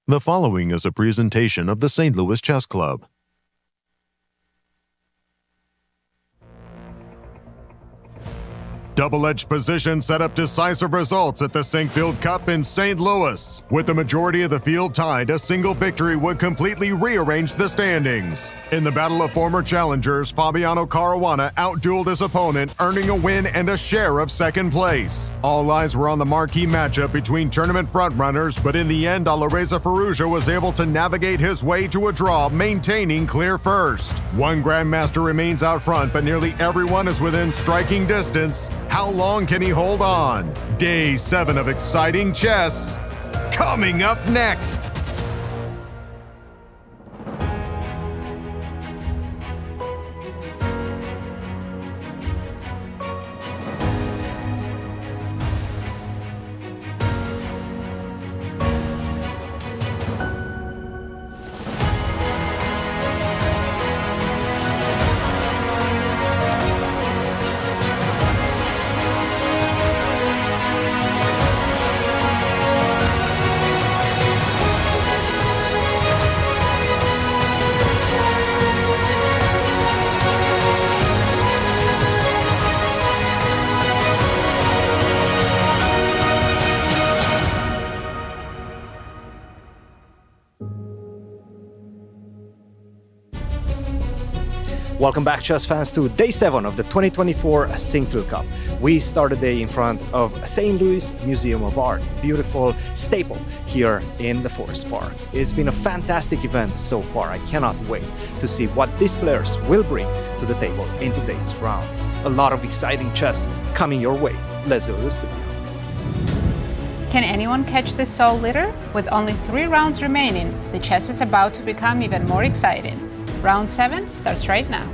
The following is a presentation of the St. Louis Chess Club. Double-edged position set up decisive results at the Sinquefield Cup in St. Louis. With the majority of the field tied, a single victory would completely rearrange the standings. In the battle of former challengers, Fabiano Caruana outdueled his opponent, earning a win and a share of second place. All eyes were on the marquee matchup between tournament frontrunners, but in the end, Alireza Firouzja was able to navigate his way to a draw, maintaining clear first. One grandmaster remains out front, but nearly everyone is within striking distance. How long can he hold on? Day 7 of exciting chess, coming up next. Welcome back, chess fans, to Day 7 of the 2024 Sinquefield Cup. We started the day in front of St. Louis Museum of Art, beautiful staple here in the Forest Park. It's been a fantastic event so far. I cannot wait to see what these players will bring to the table in today's round. A lot of exciting chess coming your way. Let's go to the studio. Can anyone catch this soul litter? With only 3 rounds remaining, the chess is about to become even more exciting. Round 7 starts right now.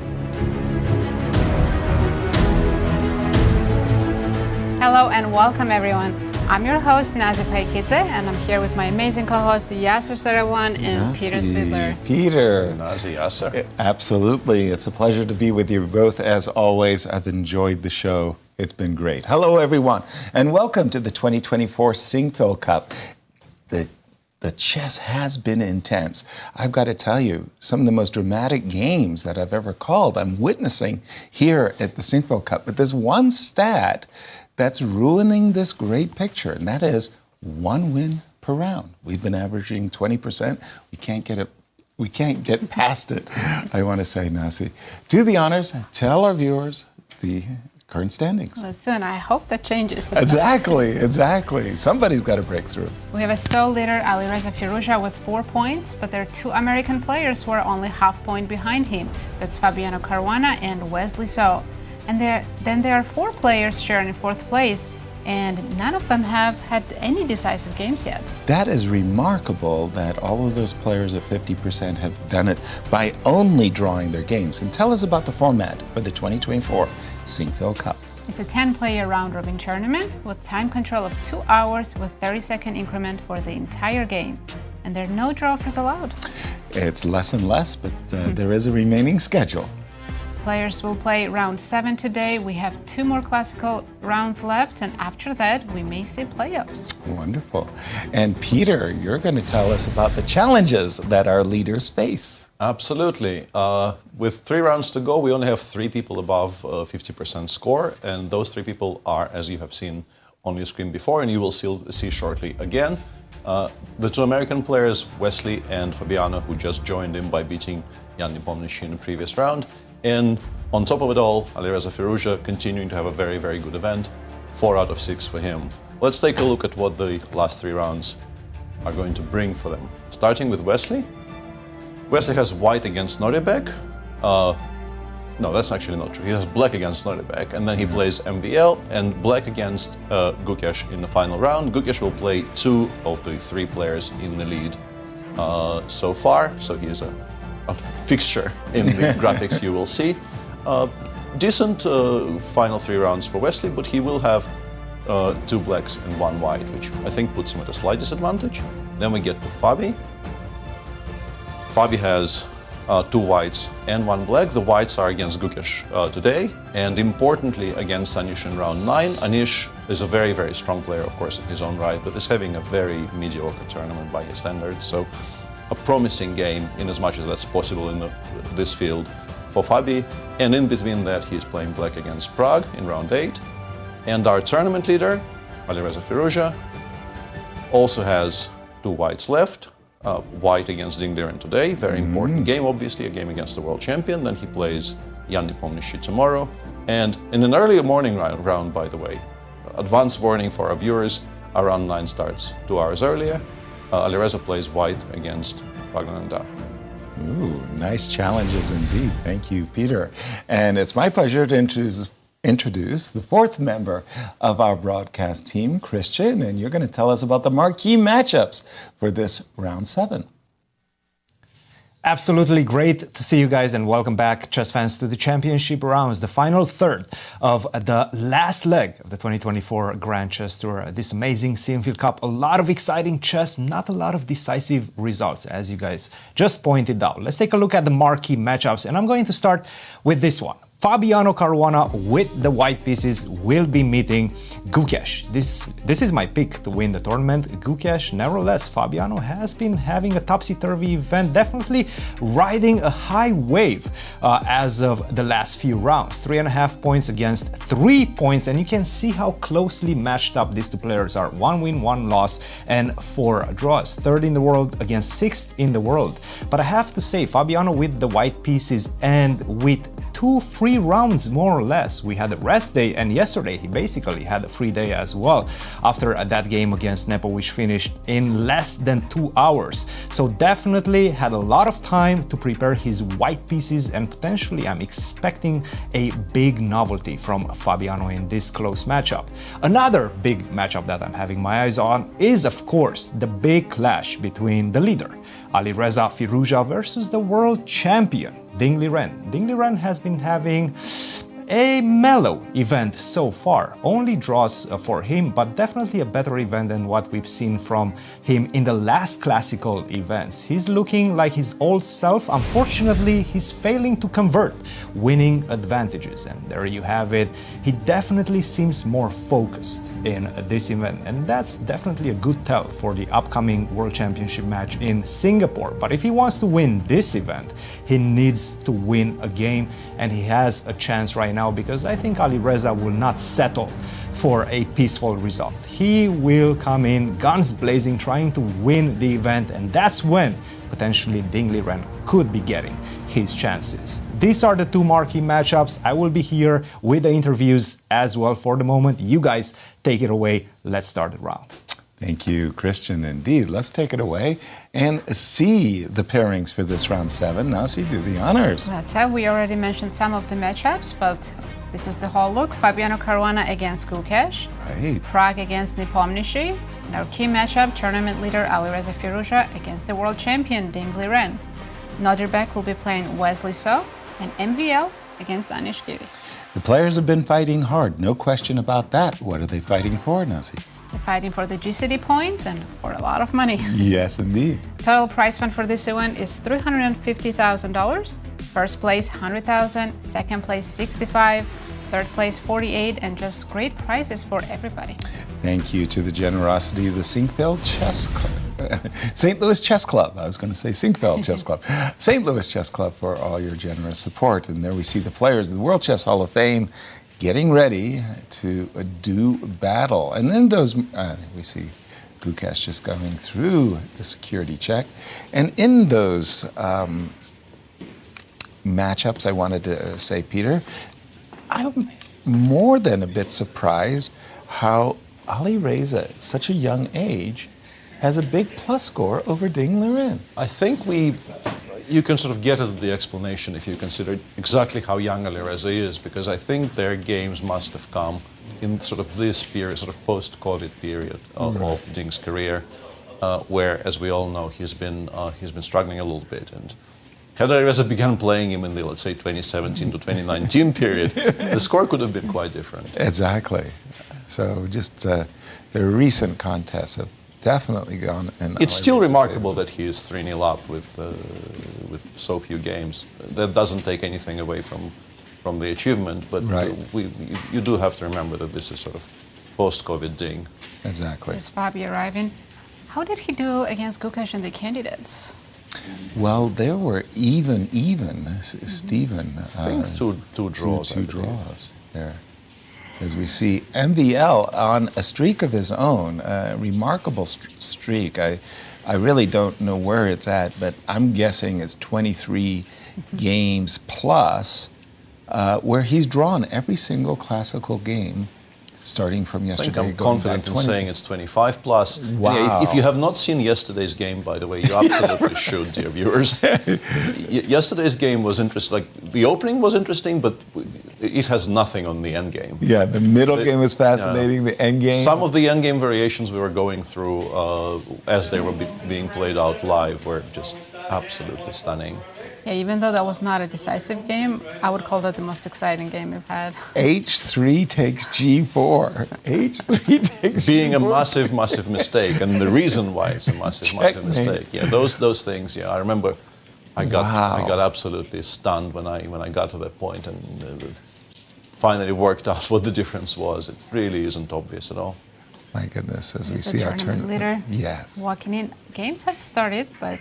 Hello and welcome everyone. I'm your host Nazi Paikidze, and I'm here with my amazing co-host Yasser, Seirawan, and Peter Svidler. Peter. Nazi, Yasser. Absolutely. It's a pleasure to be with you both as always. I've enjoyed the show. It's been great. Hello everyone and welcome to the 2024 Sinquefield Cup. The chess has been intense. I've got to tell you, some of the most dramatic games that I've ever called, I'm witnessing here at the Sinquefield Cup. But there's one stat that's ruining this great picture, and that is 1 win per round. We've been averaging 20%. We can't get past it, I want to say, Nasi. Do the honors, tell our viewers the current standings. Let's do, and I hope that changes. Exactly. Somebody's got to break through. We have a sole leader, Alireza Firouzja, with 4 points, but there are 2 American players who are only half point behind him. That's Fabiano Caruana and Wesley. And then there are 4 players sharing in 4th place, and none of them have had any decisive games yet. That is remarkable that all of those players at 50% have done it by only drawing their games. And tell us about the format for the 2024 Sinquefield Cup. It's a 10-player round-robin tournament with time control of 2 hours with 30-second increment for the entire game. And there are no draw offers allowed. It's less and less, but there is a remaining schedule. Players will play round 7 today. We have 2 more classical rounds left, and after that, we may see playoffs. Wonderful. And Peter, you're going to tell us about the challenges that our leaders face. Absolutely. With 3 rounds to go, we only have 3 people above 50% score, and those 3 people are, as you have seen on your screen before, and you will see shortly again. The 2 American players, Wesley and Fabiano, who just joined in by beating Nepomniachtchi in the previous round. And on top of it all, Alireza Firouzja continuing to have a very, very good event. 4 out of 6 for him. Let's take a look at what the last 3 rounds are going to bring for them. Starting with Wesley. Wesley has white against Nodirbek. No, that's actually not true. He has black against Nodirbek, and then he plays MVL and black against Gukesh in the final round. Gukesh will play 2 of the 3 players in the lead so far, so he is a fixture in the graphics you will see. Decent final 3 rounds for Wesley, but he will have 2 blacks and 1 white, which I think puts him at a slight disadvantage. Then we get to Fabi. Fabi has 2 whites and 1 black. The whites are against Gukesh today, and importantly against Anish in round 9. Anish is a very, very strong player, of course, in his own right, but is having a very mediocre tournament by his standards. So a promising game, in as much as that's possible in this field for Fabi. And in between that, he's playing black against Prague in round 8. And our tournament leader, Alireza Firouzja, also has 2 whites left. White against Liren today, very important game, obviously, a game against the world champion. Then he plays Nepomniachtchi tomorrow. And in an earlier morning round, by the way, advance warning for our viewers, our round 9 starts 2 hours earlier. Alireza plays white against Praggnanandhaa. Ooh, nice challenges indeed. Thank you, Peter. And it's my pleasure to introduce the 4th member of our broadcast team, Christian, and you're going to tell us about the marquee matchups for this round 7. Absolutely great to see you guys, and welcome back, chess fans, to the championship rounds, the final third of the last leg of the 2024 Grand Chess Tour. This amazing Sinquefield Cup, a lot of exciting chess, not a lot of decisive results, as you guys just pointed out. Let's take a look at the marquee matchups, and I'm going to start with this one. Fabiano Caruana with the white pieces will be meeting Gukesh. This is my pick to win the tournament. Gukesh, nevertheless, Fabiano has been having a topsy-turvy event, definitely riding a high wave as of the last few rounds. 3.5 points against 3 points, and you can see how closely matched up these two players are. 1 win, 1 loss, and 4 draws. 3rd in the world against 6th in the world. But I have to say, Fabiano with the white pieces and with 2 free rounds more or less. We had a rest day, and yesterday he basically had a free day as well after that game against Nepo, which finished in less than 2 hours. So definitely had a lot of time to prepare his white pieces, and potentially I'm expecting a big novelty from Fabiano in this close matchup. Another big matchup that I'm having my eyes on is, of course, the big clash between the leader, Alireza Firouzja, versus the world champion, Liren. Liren has been having a mellow event so far. Only draws for him, but definitely a better event than what we've seen from him in the last classical events. He's looking like his old self. Unfortunately, he's failing to convert winning advantages. And there you have it. He definitely seems more focused in this event. And that's definitely a good tell for the upcoming World Championship match in Singapore. But if he wants to win this event, he needs to win a game. And he has a chance right now, because I think Alireza will not settle for a peaceful result. He will come in guns blazing, trying to win the event, and that's when potentially Liren could be getting his chances. These are the 2 marquee matchups. I will be here with the interviews as well. For the moment, you guys take it away. Let's start the round. Thank you, Christian. Indeed, let's take it away and see the pairings for this round 7. Nasi, do the honors. That's it. We already mentioned some of the matchups, but this is the whole look. Fabiano Caruana against Gukesh. Right. Prague against Nepomniachtchi. And our key matchup, tournament leader Alireza Firouzja against the world champion Liren. Nodirbek will be playing Wesley and MVL against Anish Giri. The players have been fighting hard, no question about that. What are they fighting for, Nasi? They're fighting for the GCD points and for a lot of money. Yes, indeed. Total prize fund for this event is $350,000. First place $100,000, second place $65,000, third place $48,000, and just great prizes for everybody. Thank you to the generosity of the Sinquefield Chess Club. St. Louis Chess Club. I was going to say Sinquefield Chess Club. St. Louis Chess Club for all your generous support. And there we see the players of the World Chess Hall of Fame getting ready to do battle. And then those, we see Gukesh just going through the security check. And in those matchups, I wanted to say, Peter, I'm more than a bit surprised how Alireza, at such a young age, has a big plus score over Liren. I think you can sort of get at the explanation if you consider exactly how young Alireza is, because I think their games must have come in sort of this period, sort of post-COVID period of Ding's career, where, as we all know, he's been struggling a little bit. And had Alireza began playing him in the, let's say, 2017 to 2019 period, the score could have been quite different. Exactly. So just the recent contests have definitely gone. And It's still Alireza remarkable is. that he is 3-0 up with so few games. That doesn't take anything away from the achievement, but Right. you do have to remember that this is sort of post-COVID thing. Exactly. There's Fabi arriving. How did he do against Gukesh and the candidates? Well, there were even, Stephen. I think it's two draws. I Two believe. draws there. As we see MVL on a streak of his own, a remarkable streak. I really don't know where it's at, but I'm guessing it's 23 games plus, where he's drawn every single classical game starting from I think yesterday. I'm going confident back in 20. saying it's 25 plus. Wow. Yeah, if you have not seen yesterday's game, by the way, you absolutely should, dear viewers. Yesterday's game was interesting. Like, the opening was interesting, but it has nothing on the end game. Yeah, the middle game was fascinating, the end game. Some of the end game variations we were going through as they were being played out live were just absolutely stunning. Yeah, even though that was not a decisive game, I would call that the most exciting game we've had. H3 takes G4. H3 takes Being a G4. massive mistake, and the reason why it's a massive Checkmate. mistake. Yeah, those things. Yeah, I remember. I got Wow. absolutely stunned when I got to that point and finally worked out what the difference was. It really isn't obvious at all. My goodness, as we Here's the see our tournament leader Yes. walking in. Games have started, but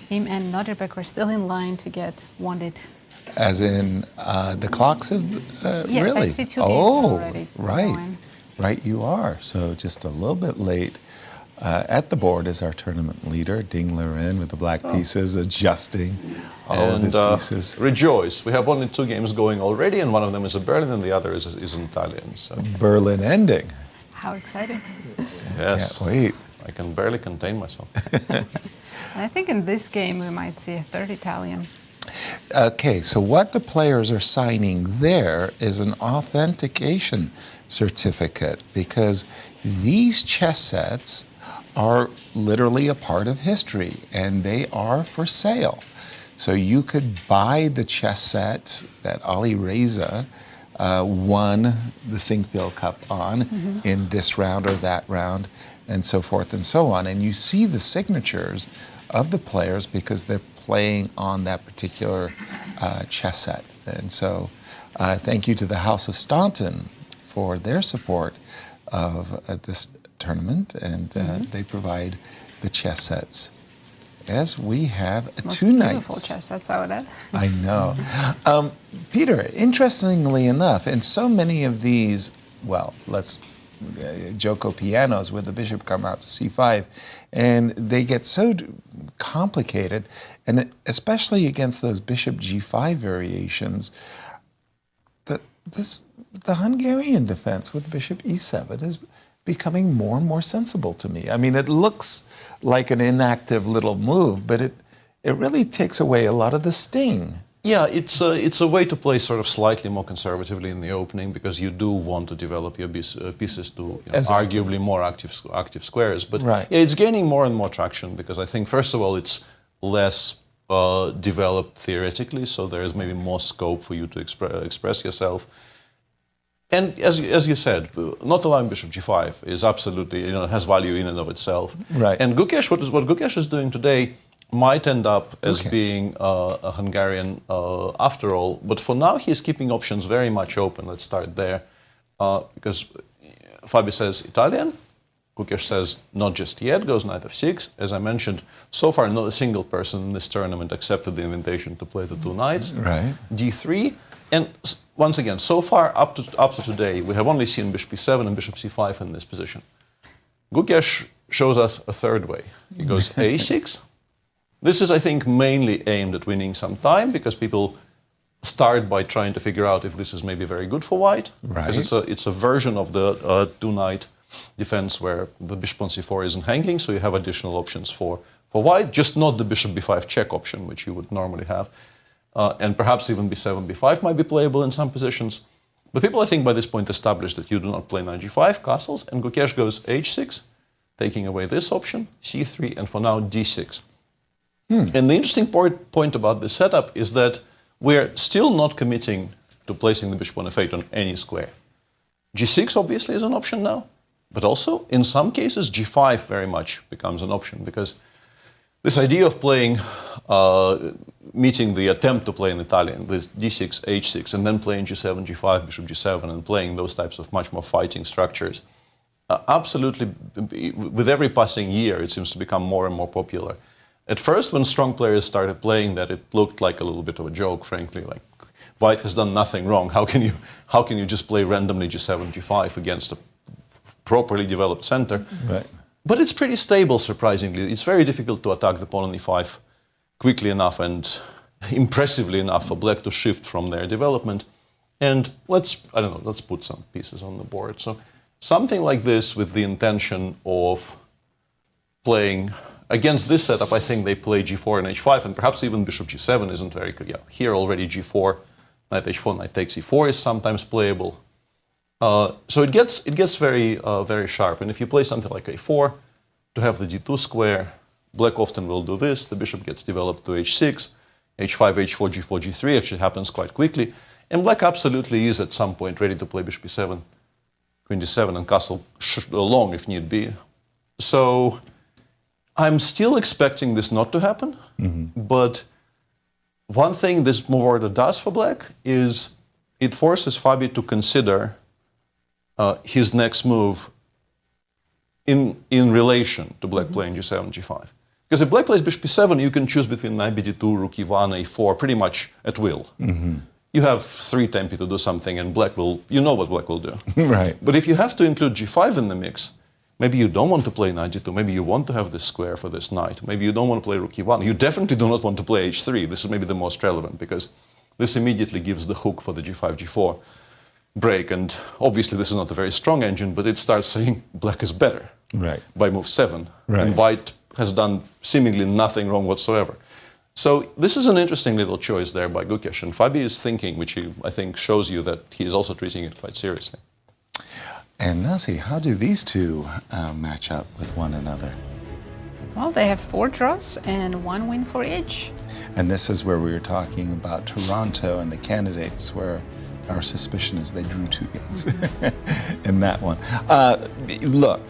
him and Nodirbek are still in line to get wanted. As in, the clocks have Yes, really? I see 2 games already right. going. Right, you are. So just a little bit late. At the board is our tournament leader, Ding Liren, with the black pieces, adjusting all of his pieces. Rejoice! We have only 2 games going already, and one of them is a Berlin, and the other is an Italian. So Berlin ending. How exciting. yes, Can't wait. I can barely contain myself. And I think in this game we might see a third Italian. Okay, so what the players are signing there is an authentication certificate, because these chess sets are literally a part of history and they are for sale. So you could buy the chess set that Alireza won the Sinquefield Cup on in this round or that round, and so forth and so on. And you see the signatures of the players because they're playing on that particular chess set. And so thank you to the House of Staunton for their support of this tournament, and they provide the chess sets. As we have Most 2 nights. beautiful chess sets, I would add. I know. Peter, interestingly enough, in so many of these, well, Joko pianos where the bishop come out to c5, and they get so complicated, and especially against those bishop g5 variations, the Hungarian defense with bishop e7 is becoming more and more sensible to me. I mean, it looks like an inactive little move, but it really takes away a lot of the sting. Yeah, it's a way to play sort of slightly more conservatively in the opening, because you do want to develop your pieces to arguably more active squares. But Right. yeah, it's gaining more and more traction, because I think, first of all, it's less developed theoretically, so there is maybe more scope for you to express yourself. And as you said, not allowing bishop g5 is absolutely, has value in and of itself. Right. And Gukesh, what Gukesh is doing today might end up as Okay. being a Hungarian after all. But for now, he's keeping options very much open. Let's start there. Because Fabi says Italian, Gukesh says not just yet, goes knight f6. As I mentioned, so far not a single person in this tournament accepted the invitation to play the 2 knights. Right. d3. And once again, so far up to today, we have only seen bishop e7 and bishop c5 in this position. Gukesh shows us a third way. He goes a6. This is, I think, mainly aimed at winning some time, because people start by trying to figure out if this is maybe very good for white. Right. Because it's a version of the 2-knight defense where the bishop on c4 isn't hanging, so you have additional options for white, just not the bishop b5 check option, which you would normally have. And perhaps even b7, b5 might be playable in some positions. But people, I think, by this point established that you do not play knight g5, castles, and Gukesh goes h6, taking away this option, c3, and for now d6. And the interesting point about this setup is that we're still not committing to placing the bishop on f8 on any square. g6 obviously is an option now. But also, in some cases, g5 very much becomes an option, because this idea of playing, meeting the attempt to play in Italian with d6, h6, and then playing g7, g5, bishop g7, and playing those types of much more fighting structures, absolutely, with every passing year, it seems to become more and more popular. At first, when strong players started playing that, it looked like a little bit of a joke, frankly. Like, white has done nothing wrong. How can you just play randomly g7, g5 against a properly developed center? Right. But it's pretty stable, surprisingly. It's very difficult to attack the pawn on e5 quickly enough and impressively enough for black to shift from their development. And let's put some pieces on the board. So something like this with the intention of playing against this setup, I think they play g4 and h5, and perhaps even bishop g7 isn't very good. Yeah, here already g4, knight h4, knight takes e4 is sometimes playable. So it gets very very sharp. And if you play something like a4 to have the d2 square, black often will do this. The bishop gets developed to h6, h5, h4, g4, g3 actually happens quite quickly. And black absolutely is at some point ready to play bishop e7, queen d7, and castle long if need be. So I'm still expecting this not to happen. But one thing this move order does for black is it forces Fabi to consider his next move in relation to black playing g7, g5. Because if black plays bishop e7, you can choose between knight bd2, rook e1, a4, pretty much at will. You have 3 tempi to do something, and black will, you know what black will do. Right. But if you have to include g5 in the mix, maybe you don't want to play knight g2, maybe you want to have this square for this knight, maybe you don't want to play rook e1, you definitely do not want to play h3. This is maybe the most relevant, because this immediately gives the hook for the g5, g4 break, and obviously this is not a very strong engine, but it starts saying black is better by move 7, and white has done seemingly nothing wrong whatsoever. So this is an interesting little choice there by Gukesh, and Fabi is thinking, which I think shows you that he is also treating it quite seriously. And Nazi, how do these two match up with one another? Well, they have 4 draws and 1 win for each. And this is where we were talking about Toronto and the candidates, where our suspicion is they drew 2 games in that one. Look,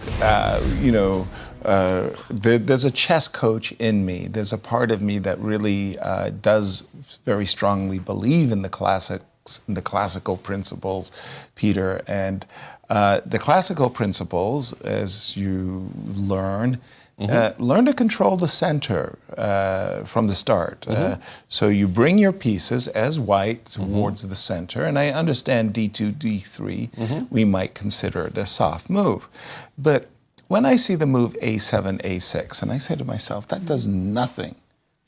there's a chess coach in me. There's a part of me that really does very strongly believe in the classics, in the classical principles, Peter. And the classical principles, as you learn, learn to control the center from the start. So you bring your pieces as white towards the center, and I understand d2, d3, we might consider it a soft move. But when I see the move a7, a6, and I say to myself, that does nothing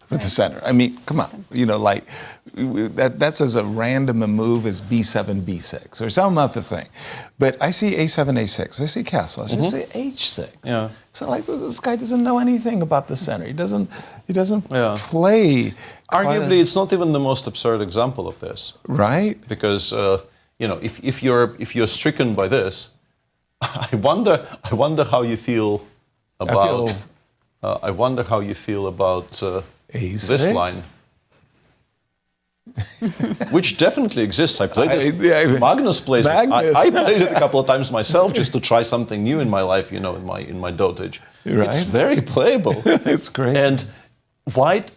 for the center. I mean, come on, that's as a random a move as b7, b6, or some other thing. But I see a7, a6, I see castle, I see h6. Yeah. So like, this guy doesn't know anything about the center. He doesn't play. Arguably, it's not even the most absurd example of this. Right. Because, if you're stricken by this, I wonder how you feel about. I wonder how you feel about this line, which definitely exists. I played this. Magnus plays it. I played it a couple of times myself just to try something new in my life. In my dotage, it's very playable. It's great. And white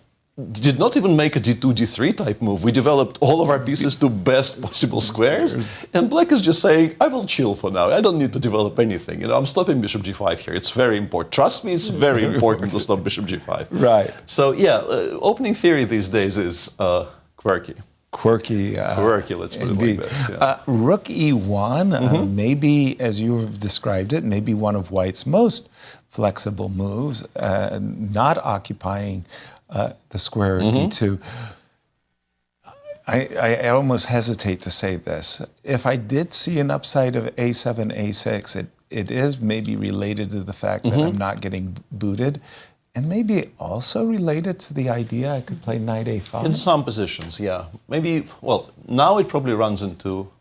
did not even make a d2, d3 type move. We developed all of our pieces to best possible squares, and black is just saying, I will chill for now. I don't need to develop anything. I'm stopping bishop g5 here. It's very important. Trust me, it's very important to stop bishop g5. Right. So yeah, opening theory these days is quirky. Quirky, let's put it like this. Yeah. Rook e1, maybe, as you have described it, maybe one of white's most flexible moves, not occupying the square d2. I almost hesitate to say this. If I did see an upside of a7, a6, it is maybe related to the fact that I'm not getting booted, and maybe also related to the idea I could play knight a5. In some positions, yeah. Maybe, well, now it probably runs into,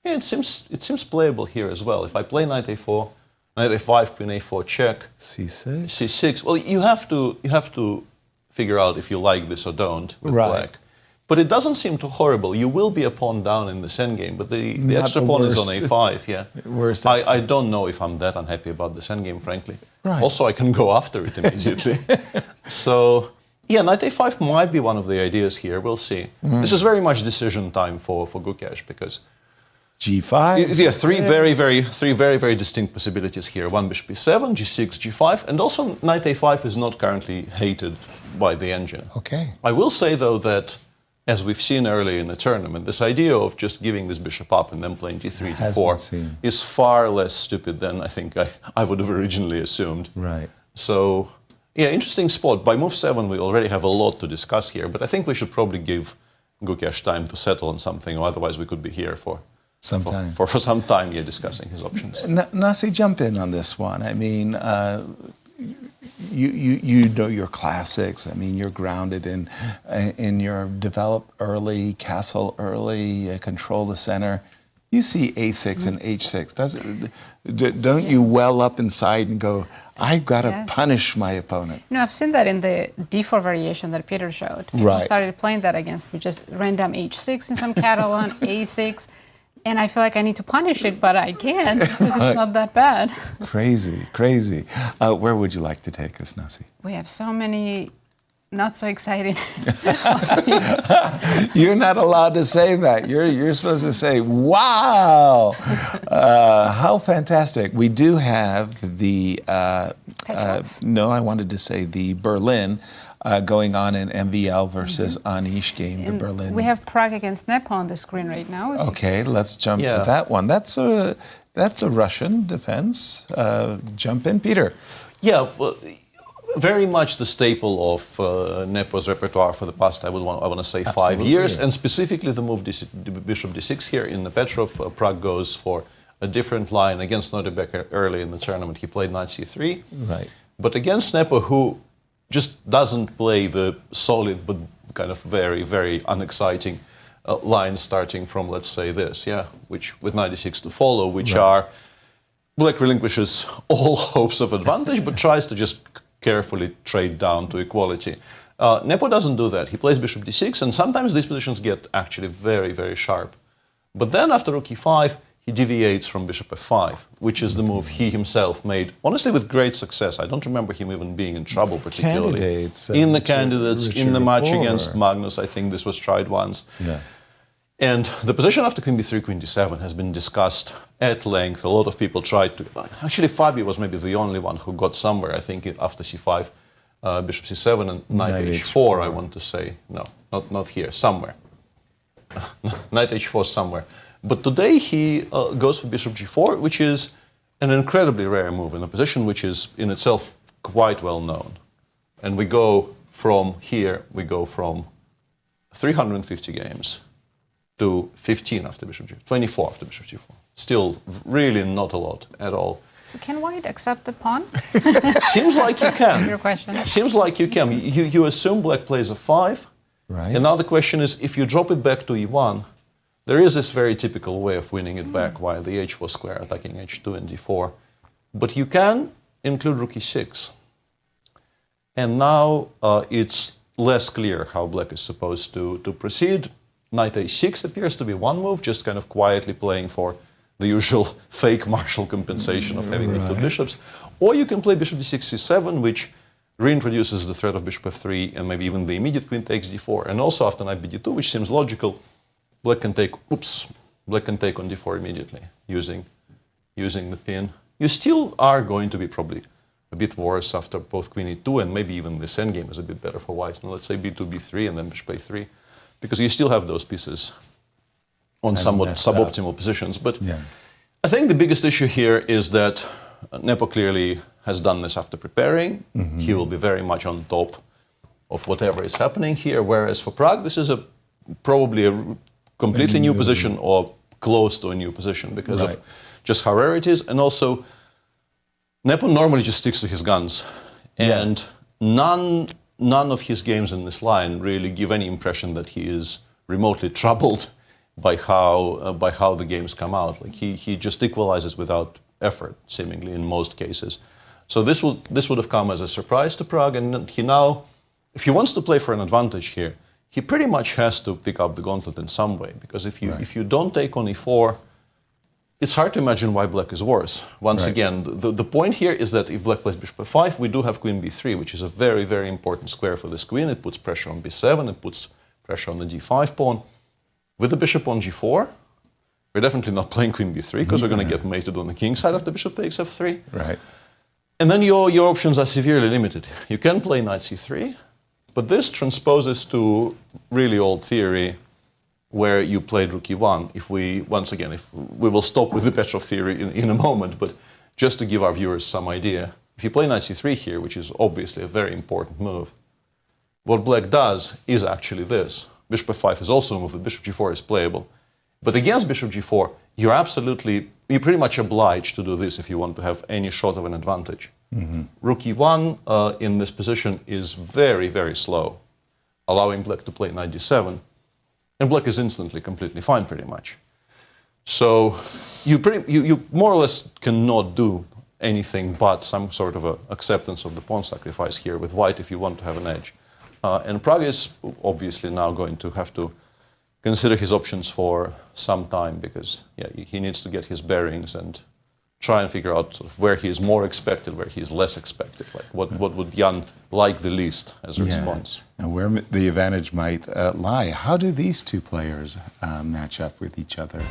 it seems playable here as well. If I play knight a4, knight a5, queen a4 check, c6. c6. Well, you have to figure out if you like this or don't with black. But it doesn't seem too horrible. You will be a pawn down in this endgame, but the extra pawn is on a5, yeah. Worst I don't know if I'm that unhappy about this endgame, frankly. Right. Also, I can go after it immediately. So, yeah, knight a5 might be one of the ideas here. We'll see. This is very much decision time for Gukesh, because G5. yeah, three very, very distinct possibilities here. One bishop e7, g6, g5, and also knight a5 is not currently hated by the engine. Okay. I will say, though, that as we've seen earlier in the tournament, this idea of just giving this bishop up and then playing g3, g4 is far less stupid than I think I would have originally assumed. Right. So, yeah, interesting spot. By move 7, we already have a lot to discuss here, but I think we should probably give Gukesh time to settle on something, or otherwise we could be here for some time, yeah, discussing his options. Nasi, jump in on this one. I mean, you know your classics. I mean, you're grounded in your develop early, castle early, control the center. You see a6 and h6. Don't you well up inside and go, I've got to punish my opponent? No, I've seen that in the d4 variation that Peter showed. People started playing that against me, just random h6 in some Catalan, a6. And I feel like I need to punish it, but I can't because it's not that bad. Crazy, crazy. Where would you like to take us, Nasi? We have so many not so exciting. You're not allowed to say that. You're supposed to say, wow, how fantastic. We do have the, no, I wanted to say the Berlin going on in MVL versus Anish game, the Berlin. We have Prague against Nepo on the screen right now. Okay, let's jump to that one. That's a Russian defense. Jump in, Peter. Yeah, very much the staple of Nepo's repertoire for the past, I want to say, 5 years, and specifically the move bishop d6 here in the Petrov. Prague goes for a different line against Nodirbek early in the tournament. He played knight c3. Right. But against Nepo, who just doesn't play the solid but kind of very, very unexciting line starting from, let's say, this, which with knight d6 to follow, which are, Black relinquishes all hopes of advantage, but tries to just carefully trade down to equality. Nepo doesn't do that. He plays bishop d6, and sometimes these positions get actually very, very sharp. But then after rook e5, he deviates from bishop f5, which is the move he himself made, honestly, with great success. I don't remember him even being in trouble particularly. In the candidates, in the match against Magnus, I think this was tried once. Yeah. And the position after queen b3, queen d7 has been discussed at length. A lot of people tried to... Actually, Fabio was maybe the only one who got somewhere, I think, after c5, bishop c7 and knight h4, I want to say. No, not here, somewhere. Knight h4 somewhere. But today he goes for bishop g4, which is an incredibly rare move in a position which is in itself quite well known. And we go from here, we go from 350 games to 15 after bishop g4, 24 after bishop g4. Still really not a lot at all. So can white accept the pawn? Seems like you can. Your question. Seems like you can. You assume black plays a 5. Right. And now the question is, if you drop it back to e1, there is this very typical way of winning it back via the h4 square, attacking h2 and d4. But you can include rook e6. And now it's less clear how black is supposed to proceed. Knight a6 appears to be one move, just kind of quietly playing for the usual fake martial compensation of having the two bishops. Or you can play bishop d6, c7, which reintroduces the threat of bishop f3 and maybe even the immediate queen takes d4. And also after knight bd2, which seems logical, black can take on d4 immediately using the pin. You still are going to be probably a bit worse after both queen e2, and maybe even this endgame is a bit better for white. Now, let's say b2, b3, and then bishop a3, because you still have those pieces on somewhat suboptimal positions. But I think the biggest issue here is that Nepo clearly has done this after preparing. He will be very much on top of whatever is happening here, whereas for Prague, this is probably a completely new position or close to a new position because of just how rare it is. And also, Nepo normally just sticks to his guns. And none of his games in this line really give any impression that he is remotely troubled by how the games come out. Like he just equalizes without effort, seemingly, in most cases. So this would have come as a surprise to Prague, and he now, if he wants to play for an advantage here, he pretty much has to pick up the gauntlet in some way, because if you don't take on e4, it's hard to imagine why black is worse. Once again, the point here is that if black plays bishop f5, we do have queen b3, which is a very, very important square for this queen. It puts pressure on b7, it puts pressure on the d5 pawn. With the bishop on g4, we're definitely not playing queen b3, because we're going to get mated on the king side if the bishop takes f3. Right. And then your options are severely limited. You can play knight c3, but this transposes to really old theory where you played rook e1. If we will stop with the Petrov theory in a moment, but just to give our viewers some idea, if you play knight c3 here, which is obviously a very important move, what black does is actually this. Bishop f5 is also a move, but bishop g4 is playable. But against bishop g4, you're pretty much obliged to do this if you want to have any shot of an advantage. Rook e1 in this position is very, very slow, allowing black to play knight d7. And black is instantly completely fine, pretty much. So you more or less cannot do anything but some sort of acceptance of the pawn sacrifice here with white if you want to have an edge. And Pragg is obviously now going to have to consider his options for some time, because he needs to get his bearings and try and figure out sort of where he is more expected, where he is less expected. Like what would Jan like the least as a response? And where the advantage might lie. How do these two players match up with each other?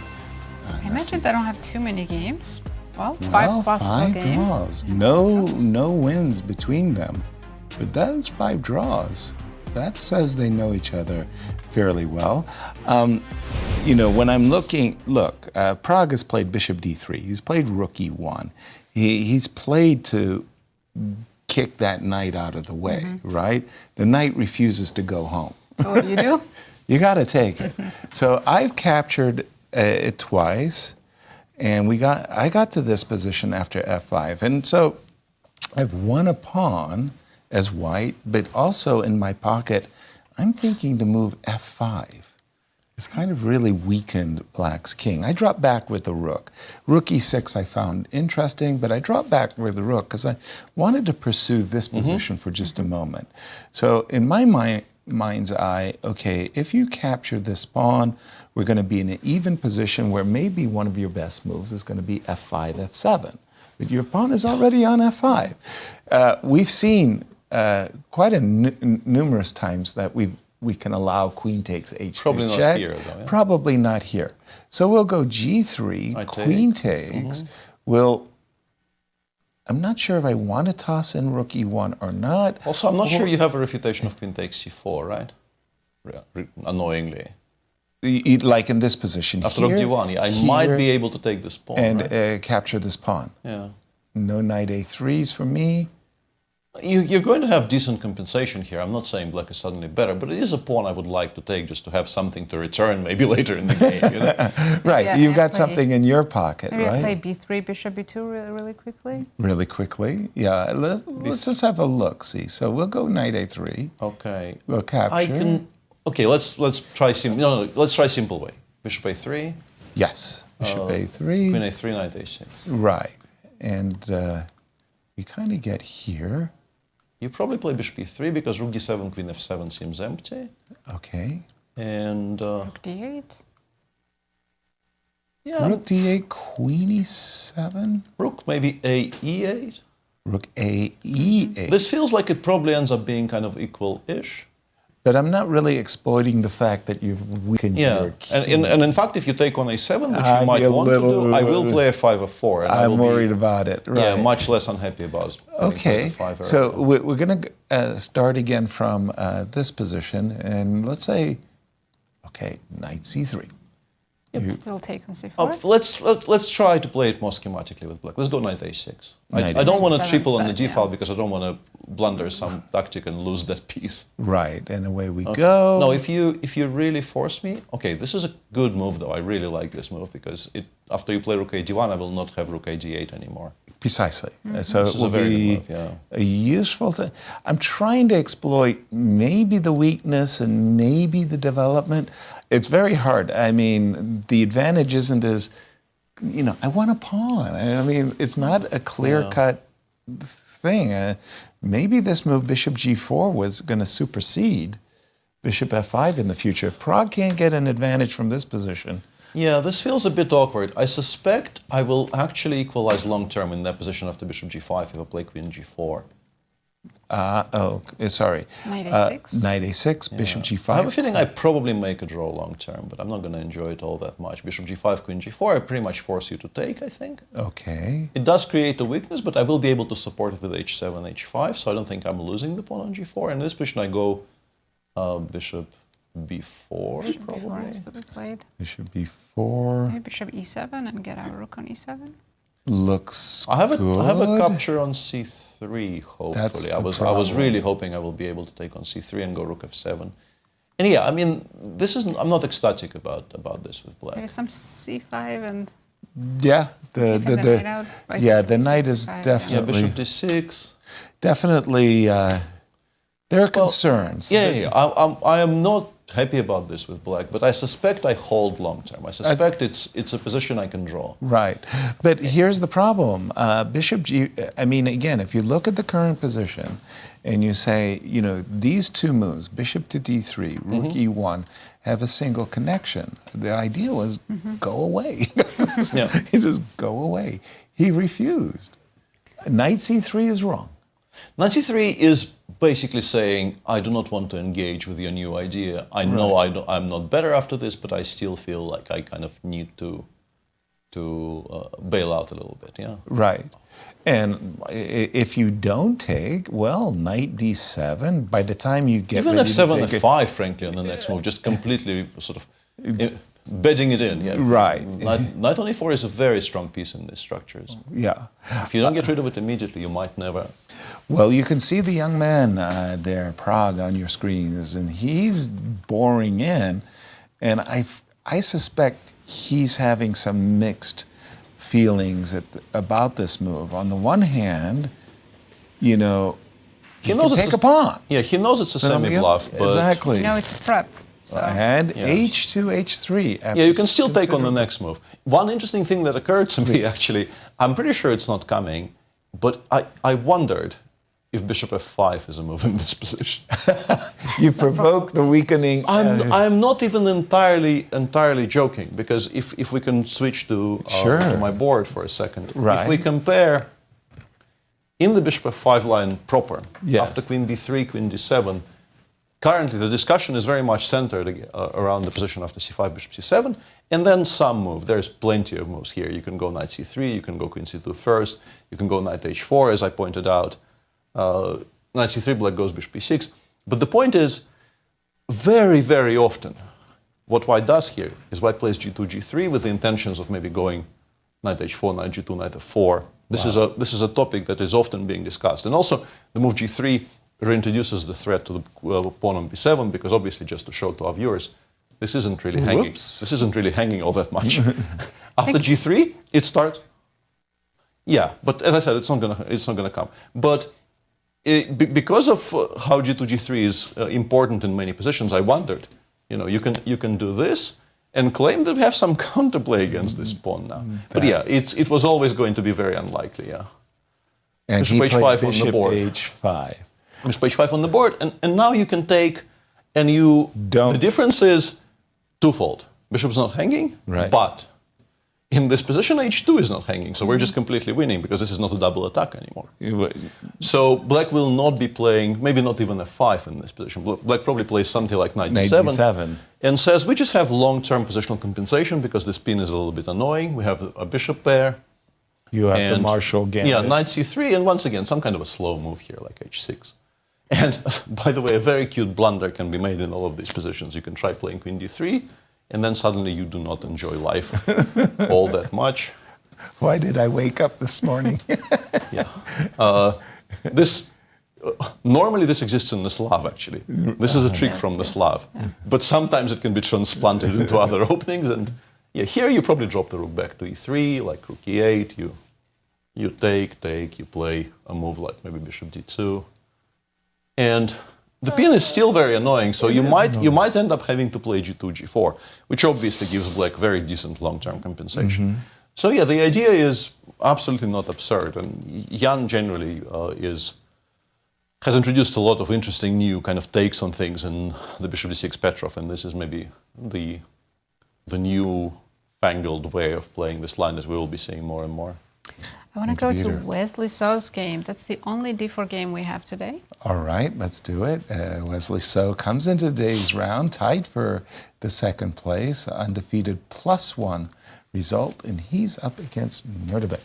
I imagine they don't have too many games. Well, five possible games. Draws. No wins between them. But that's 5 draws. That says they know each other fairly well. When I'm looking, Pragg has played bishop d3. He's played rook e1. He's played to kick that knight out of the way, right? The knight refuses to go home. So what do you do? You got to take it. So I've captured it twice, and I got to this position after f5. And so I've won a pawn as white, but also in my pocket, I'm thinking to move f5. It's kind of really weakened black's king. I dropped back with the rook. Rook e6 I found interesting, but I dropped back with the rook because I wanted to pursue this position for just a moment. So in my mind's eye, okay, if you capture this pawn, we're going to be in an even position where maybe one of your best moves is going to be f5, f7. But your pawn is already on f5. We've seen quite numerous times that we can allow queen takes h2 Probably check. not here, though. Yeah? Probably not here. So we'll go g3, queen takes. I'm not sure if I want to toss in rook e1 or not. Also, I'm not sure you have a refutation of queen takes c4, right? Annoyingly. Like in this position After here, rook d1, I might be able to take this pawn, and capture this pawn. Yeah. No knight a3s for me. You're going to have decent compensation here. I'm not saying black is suddenly better, but it is a pawn I would like to take just to have something to return maybe later in the game. You know? Right, Yeah, you've got something in your pocket, Maybe right? I play b3, bishop b2 really quickly. Really quickly, yeah. Let's just have a look. See, so we'll go knight a3. Okay. We'll capture. I can. Okay, let's try let's try simple way. Bishop a3. Yes, bishop a3. Queen a3, knight a6. Right, and we kind of get here. You probably play bishop e3 because rook d7, queen f7 seems empty. Okay. And Rook d8. yeah, Rook d8, queen e7. rook maybe a e8. Rook a e8. This feels like it probably ends up being kind of equal-ish. But I'm not really exploiting the fact that you've weakened Yeah, your king. and in fact, if you take on a7, which I'd you might be a want to do, little- I will play a5 f4. And I I'm will worried be, about it. Right. Yeah, much less unhappy about it. Okay, so we're going to start again from this position, and let's say, okay, knight c3. Still take on c4. Let's try to play it more schematically with black. Let's go knight a6. Knight I don't want to A6 triple on the bad, g yeah. file because I don't want to blunder some tactic and lose that piece. Right, and away we go. No, if you really force me, okay, this is a good move though. I really like this move because after you play rook a d1, I will not have rook a d8 anymore. Precisely. So This it is will a very be good move, yeah. a useful thing. I'm trying to exploit maybe the weakness and maybe the development. It's very hard. I mean, the advantage isn't as, I want a pawn. I mean, it's not a clear-cut thing. Maybe this move, bishop g4, was going to supersede bishop f5 in the future. If Pragg can't get an advantage from this position. Yeah, this feels a bit awkward. I suspect I will actually equalize long term in that position after bishop g5 if I play queen g4. Sorry. Knight a6. Knight a6, bishop g5. I have a feeling I probably make a draw long term, but I'm not going to enjoy it all that much. Bishop g5, queen g4, I pretty much force you to take, I think. Okay. It does create a weakness, but I will be able to support it with h7, h5, so I don't think I'm losing the pawn on g4. In this position, I go bishop b4, Bishop probably. b4 has to be played. Bishop b4. Maybe bishop e7 and get our rook on e7. Looks I have a good. capture on c3, hopefully. That's the I was problem. really hoping I will be able to take on c3 and go rook f7. And yeah, I mean, I'm not ecstatic about this with black. There is some c5 and Yeah, keeping the knight out. the knight is C5, definitely Yeah, bishop d6. definitely there are concerns. Yeah. I am not happy about this with black, but I suspect I hold long term. I suspect it's a position I can draw. Right, but here's the problem. Bishop G. I mean, again, if you look at the current position, and you say, you know, these two moves, bishop to d3, rook e1, have a single connection. The idea was go away. Yeah. He says go away. He refused. Knight c3 is wrong. Knight c3 is basically saying, I do not want to engage with your new idea. I know I'm not better after this, but I still feel like I kind of need to bail out a little bit, yeah? Right. And if you don't take, well, knight d7, by the time you get Even ready to f7, take f5, frankly, on the next move, just completely sort of bedding it in, yeah? Right. Knight on e4 is a very strong piece in these structures. Yeah. If you don't get rid of it immediately, you might never. Well, you can see the young man there, Pragg, on your screens, and he's boring in, and I suspect he's having some mixed feelings about this move. On the one hand, you know, he knows take a pawn. Yeah, he knows it's a semi-bluff, but... Exactly. No, it's a prep. So. And h2, h3. Yeah, you can still take on the next move. One interesting thing that occurred to me, actually, I'm pretty sure it's not coming, but I wondered if bishop f5 is a move in this position. You provoke the weakening. I'm not even entirely joking, because if we can switch to my board for a second. Right. If we compare in the bishop f5 line proper, Yes. after queen b3, queen d7, currently the discussion is very much centered around the position after c5, bishop c7, and then some move. There's plenty of moves here. You can go knight c3, you can go queen c2 first, you can go knight h4, as I pointed out. Knight c3, black goes bishop e6. But the point is, very, very often, what white does here is white plays g2, g3 with the intentions of maybe going knight h4, knight g2, knight f4. This is a topic that is often being discussed. And also, the move g3 reintroduces the threat to the pawn on b7, because obviously, just to show to our viewers, this isn't really hanging. This isn't really hanging all that much. After g3, it starts. Yeah, but as I said, it's not gonna come. But because of how g2, g3 is important in many positions, I wondered, you know, you can do this and claim that we have some counterplay against this pawn now. But yeah, it was always going to be very unlikely, yeah. And bishop h5 on the board. h5. Bishop h5 on the board, and now you can take, and you... Don't. The difference is twofold. Bishop's not hanging, Right. but in this position, h2 is not hanging, so we're just completely winning, because this is not a double attack anymore. So black will not be playing, maybe not even f5 in this position. Black probably plays something like knight d7, and says, we just have long-term positional compensation, because this pin is a little bit annoying. We have a bishop pair. You have the Marshall gambit. Yeah, knight c3, and once again, some kind of a slow move here, like h6. And by the way, a very cute blunder can be made in all of these positions. You can try playing queen d3, and then suddenly you do not enjoy life all that much. Why did I wake up this morning? Yeah. Normally this exists in the Slav, actually. This is a trick from the Slav. Yeah. But sometimes it can be transplanted into other openings. And yeah, here you probably drop the rook back to e3, like rook e8. You take, you play a move like maybe bishop d2. And the pin is still very annoying, so you might end up having to play g2, g4, which obviously gives black very decent long-term compensation. So yeah, the idea is absolutely not absurd, and Jan generally is has introduced a lot of interesting new kind of takes on things in the bishop d6 Petrov, and this is maybe the new fangled way of playing this line that we will be seeing more and more. I want to go to Wesley So's game. That's the only d4 game we have today. All right, let's do it. Wesley So comes into today's round tied for the second place, undefeated +1 result, and he's up against Nodirbek.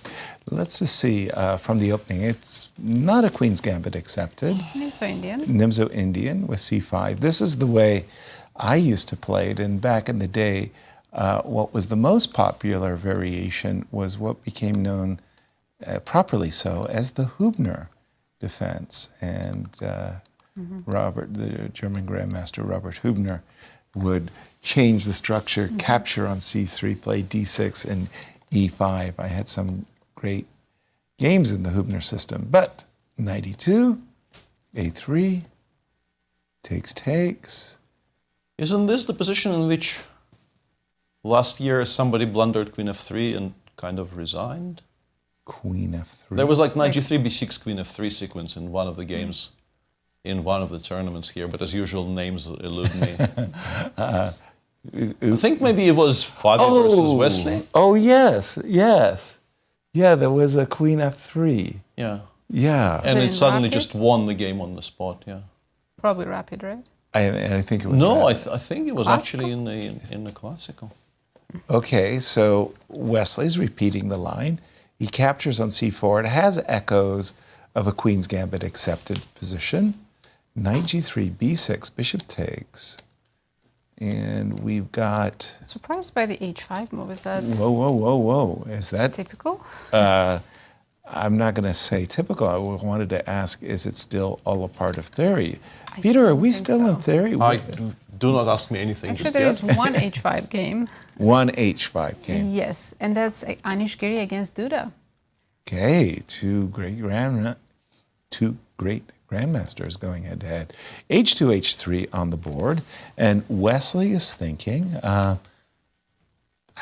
Let's just see from the opening. It's not a Queen's Gambit accepted. Nimzo Indian. Nimzo Indian with c5. This is the way I used to play it, and back in the day, what was the most popular variation was what became known properly so as the Hübner defense. And Robert, the German Grandmaster Robert Hübner, would change the structure, capture on c3, play d6 and e5. I had some great games in the Hübner system, but knight e2, a3, takes. Isn't this the position in which last year somebody blundered queen f3 and kind of resigned? Queen f3. There was like knight g3, b6, queen f3 sequence in one of the games, in one of the tournaments here, but as usual, names elude me. I think maybe it was Fabio versus Wesley. Oh, yes. Yeah, there was a queen f3. Yeah. Yeah. And it it in suddenly rapid? just won the game on the spot, yeah. Probably rapid, right? I think it was No, I that. think it was Classical? actually in the classical. Okay, so Wesley's repeating the line. He captures on c4. It has echoes of a Queen's Gambit accepted position. Knight g3, b6, bishop takes. And we've got... Surprised by the h5 move. Is that Whoa. Is that... typical? I'm not going to say typical. I wanted to ask, is it still all a part of theory? Peter, are we think still in so. theory? Do not ask me anything Actually, just there yet. is one h5 game. One h5 game. Yes, and that's Anish Giri against Duda. Okay, two great grandmasters going head to head. H2, H3 on the board, and Wesley is thinking, I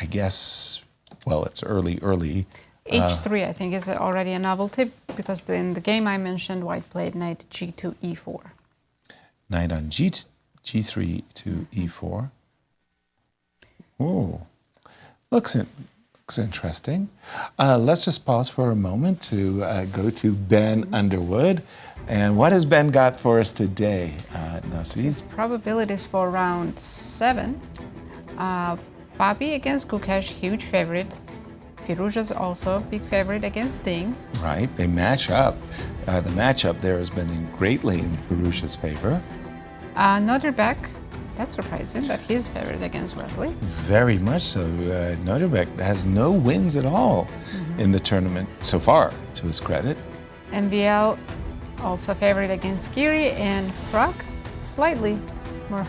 guess, well, it's early. H3, I think, is already a novelty because in the game I mentioned, White played knight g2, e4. Knight on G3 to E4. Oh, looks interesting. Let's just pause for a moment to go to Ben Underwood. And what has Ben got for us today, Nazi? This is probabilities for round 7. Fabi against Gukesh, huge favorite. Firouzja's also a big favorite against Ding. Right, they match up. The matchup there has been greatly in Firouzja's favor. Nodirbek, that's surprising that he's favored against Wesley. Very much so. Nodirbek has no wins at all in the tournament so far, to his credit. MVL also favored against Giri, and Pragg slightly more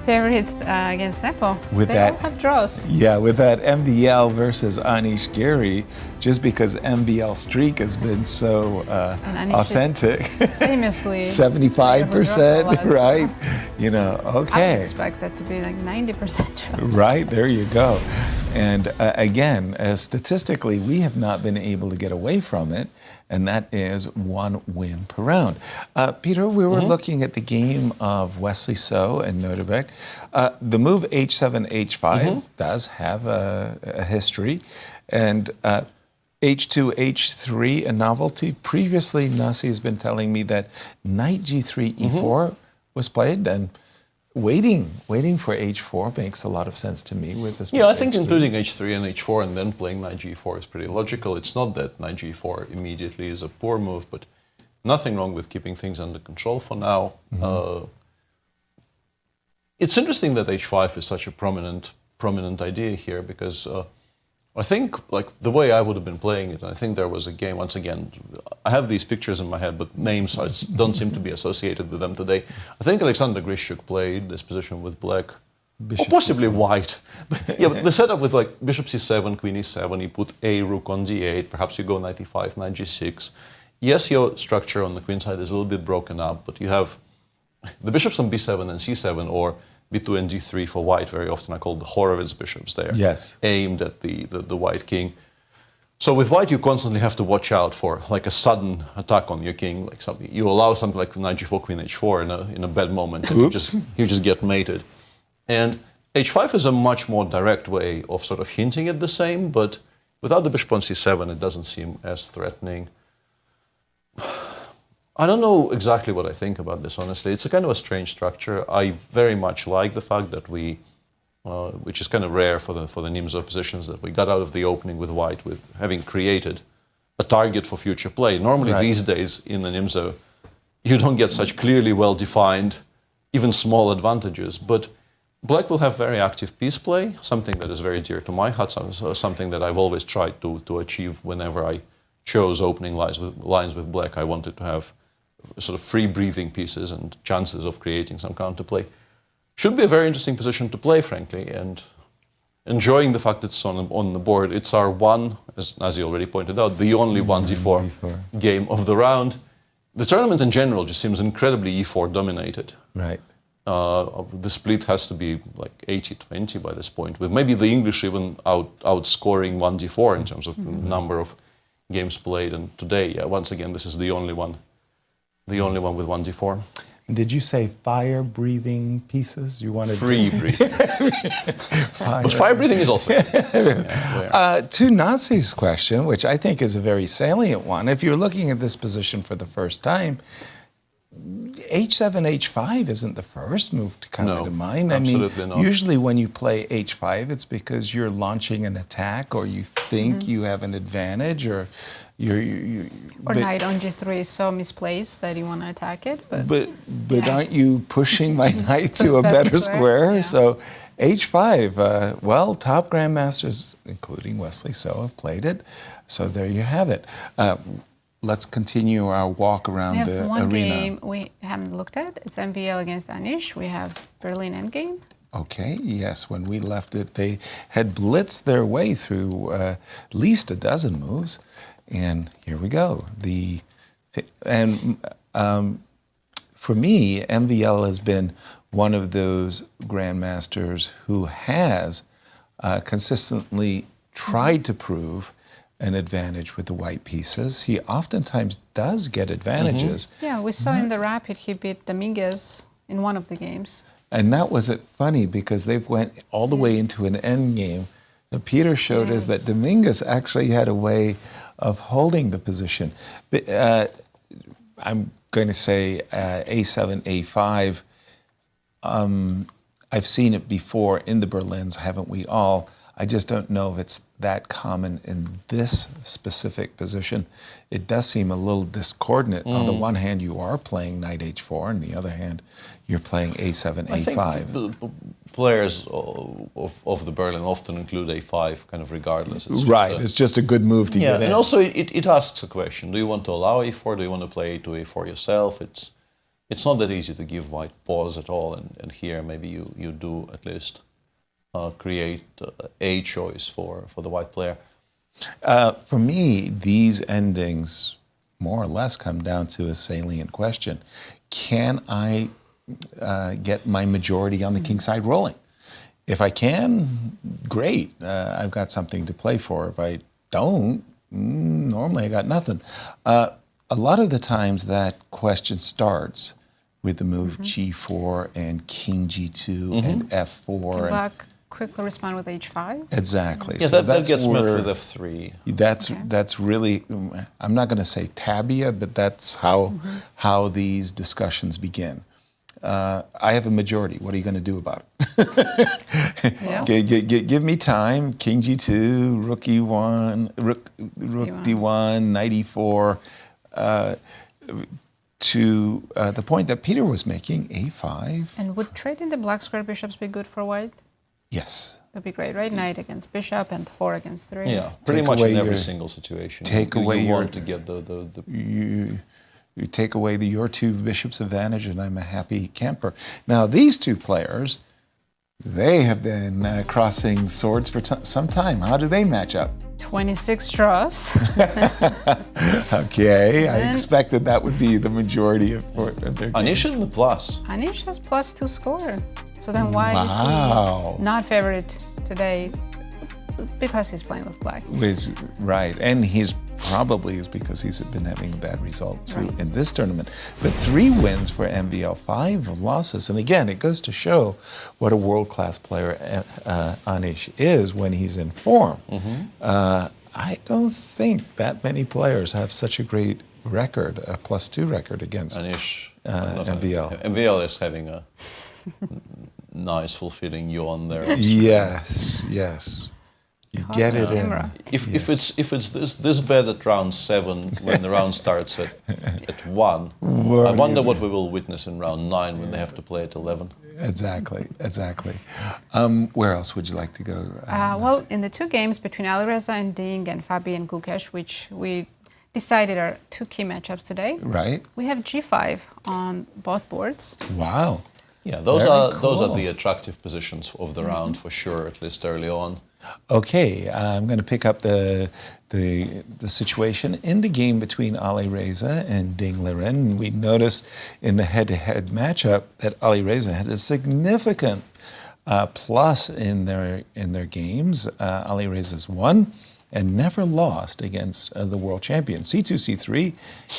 favorite against Nepo. With they that- all have draws. Yeah, with that MVL versus Anish Giri, just because MVL streak has been so Anish is authentic. Famously 75%, right? You know, I would okay. expect that to be like 90% draw. Right, there you go. And again, statistically, we have not been able to get away from it, and that is 1 win per round. Peter, we were looking at the game of Wesley So and Nodirbek. The move h7, h5 does have a history, and h2, h3, a novelty. Previously, Nasi has been telling me that knight g3, e4 was played, and waiting for h4 makes a lot of sense to me with this. Yeah, I think including h3 and h4 and then playing knight g4 is pretty logical. It's not that knight g4 immediately is a poor move, but nothing wrong with keeping things under control for now. It's interesting that h5 is such a prominent idea here because I think, like, the way I would have been playing it, I think there was a game, once again, I have these pictures in my head, but names don't seem to be associated with them today. I think Alexander Grishuk played this position with black, or possibly white. Yeah, but the setup with, like, bishop c7, queen e7, you put a rook on d8, perhaps you go knight e5, knight g6. Yes, your structure on the queen side is a little bit broken up, but you have the bishops on b7 and c7, or b2 and d3 for white, very often are called the Horowitz bishops there. Yes. Aimed at the white king. So with white, you constantly have to watch out for like a sudden attack on your king. Like something you allow something like knight g4, queen h4 in a bad moment, and you just get mated. And h5 is a much more direct way of sort of hinting at the same, but without the bishop on c7, it doesn't seem as threatening. I don't know exactly what I think about this, honestly. It's a kind of a strange structure. I very much like the fact that we, which is kind of rare for the Nimzo positions, that we got out of the opening with white, with having created a target for future play. Normally these days in the Nimzo, you don't get such clearly well-defined, even small advantages. But black will have very active piece play, something that is very dear to my heart, something that I've always tried to achieve whenever I chose opening lines with black. I wanted to have sort of free breathing pieces and chances of creating some counterplay. Should be a very interesting position to play, frankly, and enjoying the fact it's on the board. It's our one, as you already pointed out, the only 1d4 game of the round. The tournament in general just seems incredibly e4 dominated. Right. The split has to be like 80-20 by this point, with maybe the English even outscoring 1d4 in terms of number of games played. And today, yeah, once again, this is the only one with 1d4. Did you say fire-breathing pieces? You wanted free breathing. But fire breathing is also to Nazi's question, which I think is a very salient one. If you're looking at this position for the first time, h7, h5 isn't the first move to come to mind. Absolutely not. Usually when you play h5, it's because you're launching an attack, or you think you have an advantage, or knight on g3 is so misplaced that you want to attack it. But aren't you pushing my knight to a better square? Yeah. So h5, well, top grandmasters, including Wesley So, have played it. So there you have it. Let's continue our walk around the one arena. Game we haven't looked at. It's MVL against Anish. We have Berlin endgame. Okay, yes, when we left it, they had blitzed their way through at least a dozen moves. And here we go. For me, MVL has been one of those grandmasters who has consistently tried to prove an advantage with the white pieces. He oftentimes does get advantages. Yeah, we saw in the Rapid he beat Dominguez in one of the games. And that was funny because they went all the way into an end game. Peter showed us that Dominguez actually had a way of holding the position. But, I'm going to say a7, a5. I've seen it before in the Berlins, haven't we all? I just don't know if it's that common in this specific position. It does seem a little discordant. On the one hand, you are playing knight h4, and the other hand, you're playing a7, a5. I think players of the Berlin often include a5, kind of regardless. It's just a good move to get in. And also it asks a question. Do you want to allow a4? Do you want to play a2, a4 yourself? It's not that easy to give white pause at all, and here maybe you do at least create a choice for the white player. For me, these endings more or less come down to a salient question. Can I get my majority on the king side rolling? If I can, great. I've got something to play for. If I don't, normally I got nothing. A lot of the times that question starts with the move g4 and king g2 and f4. Black quickly respond with h5. Exactly. Yeah, so that gets met with f3. That's really, I'm not going to say tabia, but that's how these discussions begin. I have a majority. What are you going to do about it? Give me time. King g2, rook e1, rook d1, knight e4. To the point that Peter was making, a5. And would trading the black square bishops be good for white? Yes. That'd be great, right? Knight against bishop and 4 against 3. Yeah, pretty much in every single situation. You want to get you take away your two bishops' advantage, and I'm a happy camper. Now, these two players, they have been crossing swords for some time. How do they match up? 26 draws. Okay, I expected that would be the majority of their games. Anish is in the plus. Anish has +2 score. So then why is he not favorite today? because he's playing with black. Right, and he's probably is because he's been having a bad result too Right. in this tournament. But 3 wins for MVL, 5 losses, and again, it goes to show what a world-class player Anish is when he's in form. I don't think that many players have such a great record, a +2 record against Anish, MVL. MVL is having a nice, fulfilling yawn there. Yes. You get it in. camera. If it's this bad at round 7 when the round starts at 1, I wonder what we will witness in round 9 when they have to play at 11. Exactly. Where else would you like to go? Well, in the 2 games between Alireza and Ding and Fabi and Gukesh, which we decided are 2 key matchups today, Right. we have G5 on both boards. Wow. Yeah, those Very are cool. the attractive positions of the round for sure, at least early on. Okay, I'm going to pick up the situation in the game between Alireza and Ding Liren. We noticed in the head-to-head matchup that Alireza had a significant plus in their games. Alireza's won and never lost against the world champion. C2, C3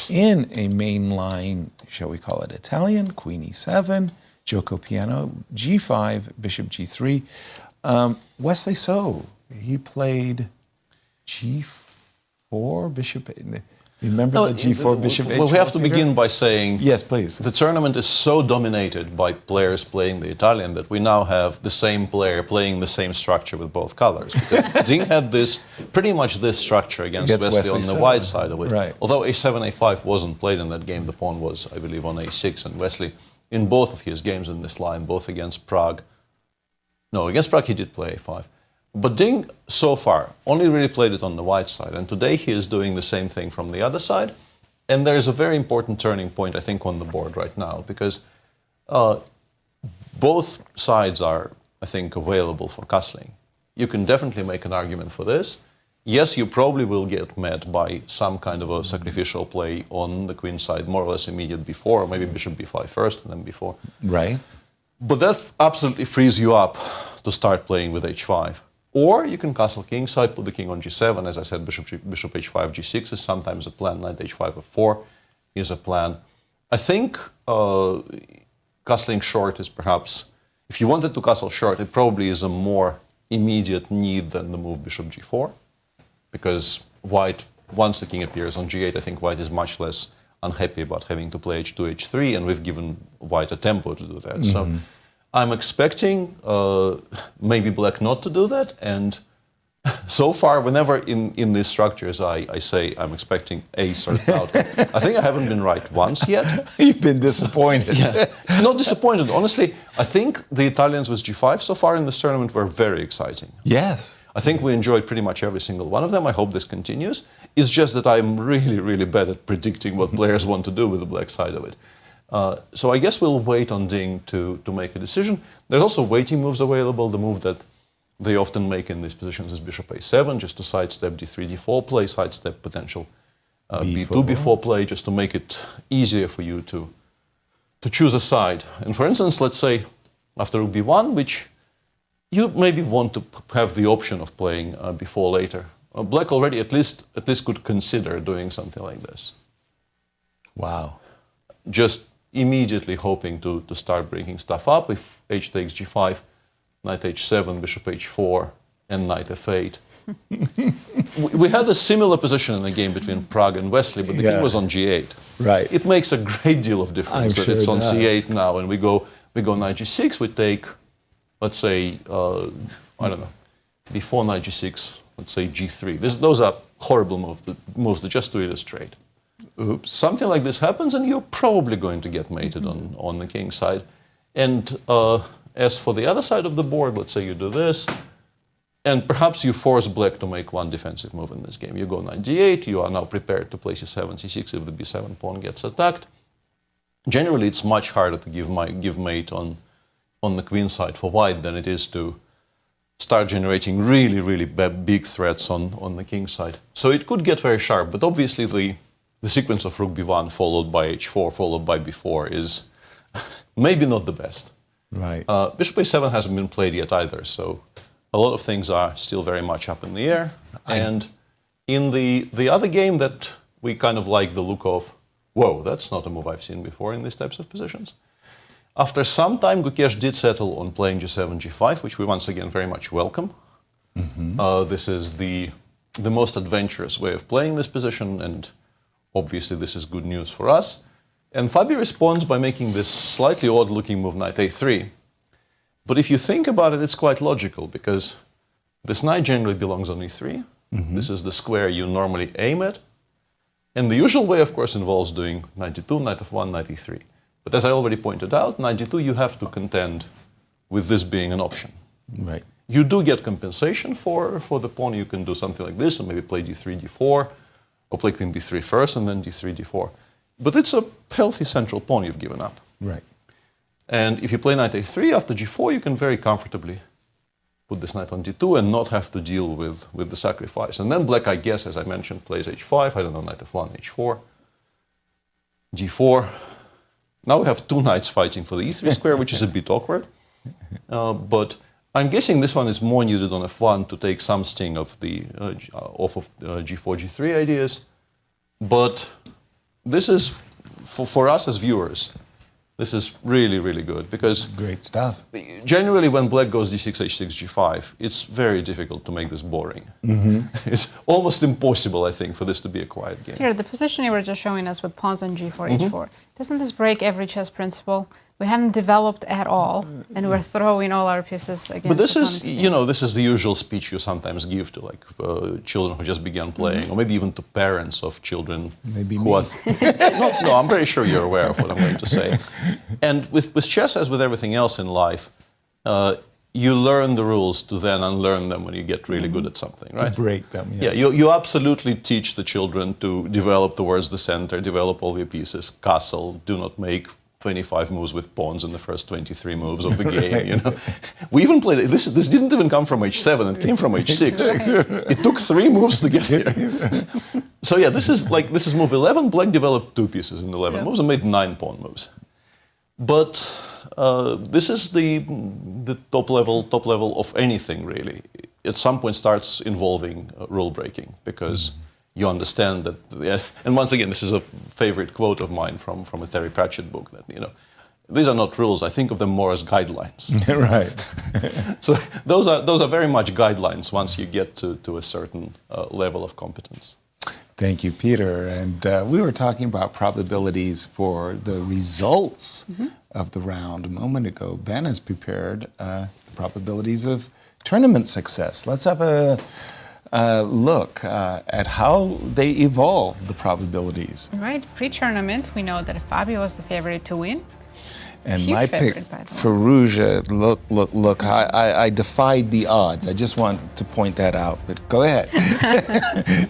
in a mainline, shall we call it Italian, Queen E7, Gioco Piano, G5, Bishop G3. Wesley So, he played G4, Bishop. Remember the G4, Bishop H4 Well, we have to figure? begin by saying Yes, please. the tournament is so dominated by players playing the Italian that we now have the same player playing the same structure with both colors. Because Ding had pretty much this structure against Wesley on the So. white side of it. Right. Although A7, A5 wasn't played in that game, the pawn was, I believe, on A6, and Wesley, in both of his games in this line, both against Prague. No, against Prague he did play A5. But Ding, so far, only really played it on the white side. And today he is doing the same thing from the other side. And there is a very important turning point, I think, on the board right now. Because both sides are, I think, available for castling. You can definitely make an argument for this. Yes, you probably will get met by some kind of a sacrificial play on the queen side, more or less immediate before, or maybe bishop b5 first and then before. Right. But that absolutely frees you up to start playing with h5. Or you can castle king side, put the king on g7. As I said, bishop h5, g6 is sometimes a plan. Knight h5, f4 is a plan. I think castling short is perhaps, if you wanted to castle short, it probably is a more immediate need than the move bishop g4. Because white, once the king appears on g8, I think white is much less unhappy about having to play h2, h3, and we've given white a tempo to do that. Mm-hmm. So I'm expecting maybe black not to do that, and so far, whenever in these structures I say I'm expecting a certain outcome, I think I haven't been right once yet. You've been disappointed. Yeah. Not disappointed. Honestly, I think the Italians with g5 so far in this tournament were very exciting. Yes. I think we enjoyed pretty much every single one of them. I hope this continues. It's just that I'm really, really bad at predicting what players want to do with the black side of it. So I guess we'll wait on Ding to make a decision. There's also waiting moves available. The move that they often make in these positions is bishop a7, just to sidestep d3, d4 play, sidestep potential b2, b4 play, just to make it easier for you to choose a side. And for instance, let's say after rook b1, which you maybe want to have the option of playing before later. Black already at least could consider doing something like this. Wow. Just immediately hoping to start breaking stuff up. If h takes g5, knight h7, bishop h4, and knight f8. we had a similar position in the game between Prague and Wesley, but the king was on g8. Right. It makes a great deal of difference that it's on c8 now, and we go knight g6, we take, let's say, I don't know, before knight g6, let's say g3. Those are horrible moves, just to illustrate. Oops. Something like this happens, and you're probably going to get mated on the king side. And as for the other side of the board, let's say you do this, and perhaps you force black to make one defensive move in this game. You go knight d8, you are now prepared to play c7, c6 if the b7 pawn gets attacked. Generally, it's much harder to give mate on the queen side for white than it is to start generating really, really big threats on the king side. So it could get very sharp, but obviously the sequence of rook b1 followed by h4 followed by b4 is maybe not the best. Right. Bishop a7 hasn't been played yet either, so a lot of things are still very much up in the air. And in the other game that we kind of like the look of, whoa, that's not a move I've seen before in these types of positions. After some time, Gukesh did settle on playing G7, G5, which we once again very much welcome. This is the most adventurous way of playing this position, and obviously this is good news for us. And Fabi responds by making this slightly odd-looking move, knight a3. But if you think about it, it's quite logical, because this knight generally belongs on e3. This is the square you normally aim at. And the usual way, of course, involves doing knight d2, knight f1, knight e3. But as I already pointed out, knight d2, you have to contend with this being an option. Right. You do get compensation for the pawn. You can do something like this, and maybe play d3, d4, or play queen b3 first, and then d3, d4. But it's a healthy central pawn you've given up. Right. And if you play knight a3 after g4, you can very comfortably put this knight on d2 and not have to deal with the sacrifice. And then black, I guess, as I mentioned, plays h5. I don't know, knight f1, h4, g4. Now we have two knights fighting for the e3 square, which is a bit awkward. But I'm guessing this one is more needed on f1 to take some sting of the off of g4, g3 ideas. But this is, for us as viewers, this is really, really good, because Great stuff. generally when black goes d6, h6, g5, it's very difficult to make this boring. It's almost impossible, I think, for this to be a quiet game. Here, the position you were just showing us with pawns on g4, h4, doesn't this break every chess principle? We haven't developed at all, and we're throwing all our pieces against. But this opponents is, again. you know, this is the usual speech you sometimes give to like children who just began playing, or maybe even to parents of children. Maybe who me. are, no, I'm very sure you're aware of what I'm going to say. And with chess, as with everything else in life, you learn the rules to then unlearn them when you get really good at something, right? To break them, yes. Yeah, you absolutely teach the children to develop towards the center, develop all your pieces, castle, do not make 25 moves with pawns in the first 23 moves of the game, you know. We even played, this didn't even come from h7, it came from h6. It took 3 moves to get here. So yeah, this is move 11. Black developed 2 pieces in 11 moves and made 9 pawn moves. But this is the top level of anything, really. At some point starts involving rule breaking, because you understand that, and once again, this is a favorite quote of mine from a Terry Pratchett book, that, you know, these are not rules. I think of them more as guidelines. Right. So those are very much guidelines once you get to a certain level of competence. Thank you, Peter. And we were talking about probabilities for the results of the round a moment ago. Ben has prepared probabilities of tournament success. Let's have a look at how they evolve, the probabilities. Right, pre-tournament, we know that Fabio was the favorite to win. And Huge my pick, favorite, by the way. Firouzja, look, I defied the odds. I just want to point that out, but go ahead.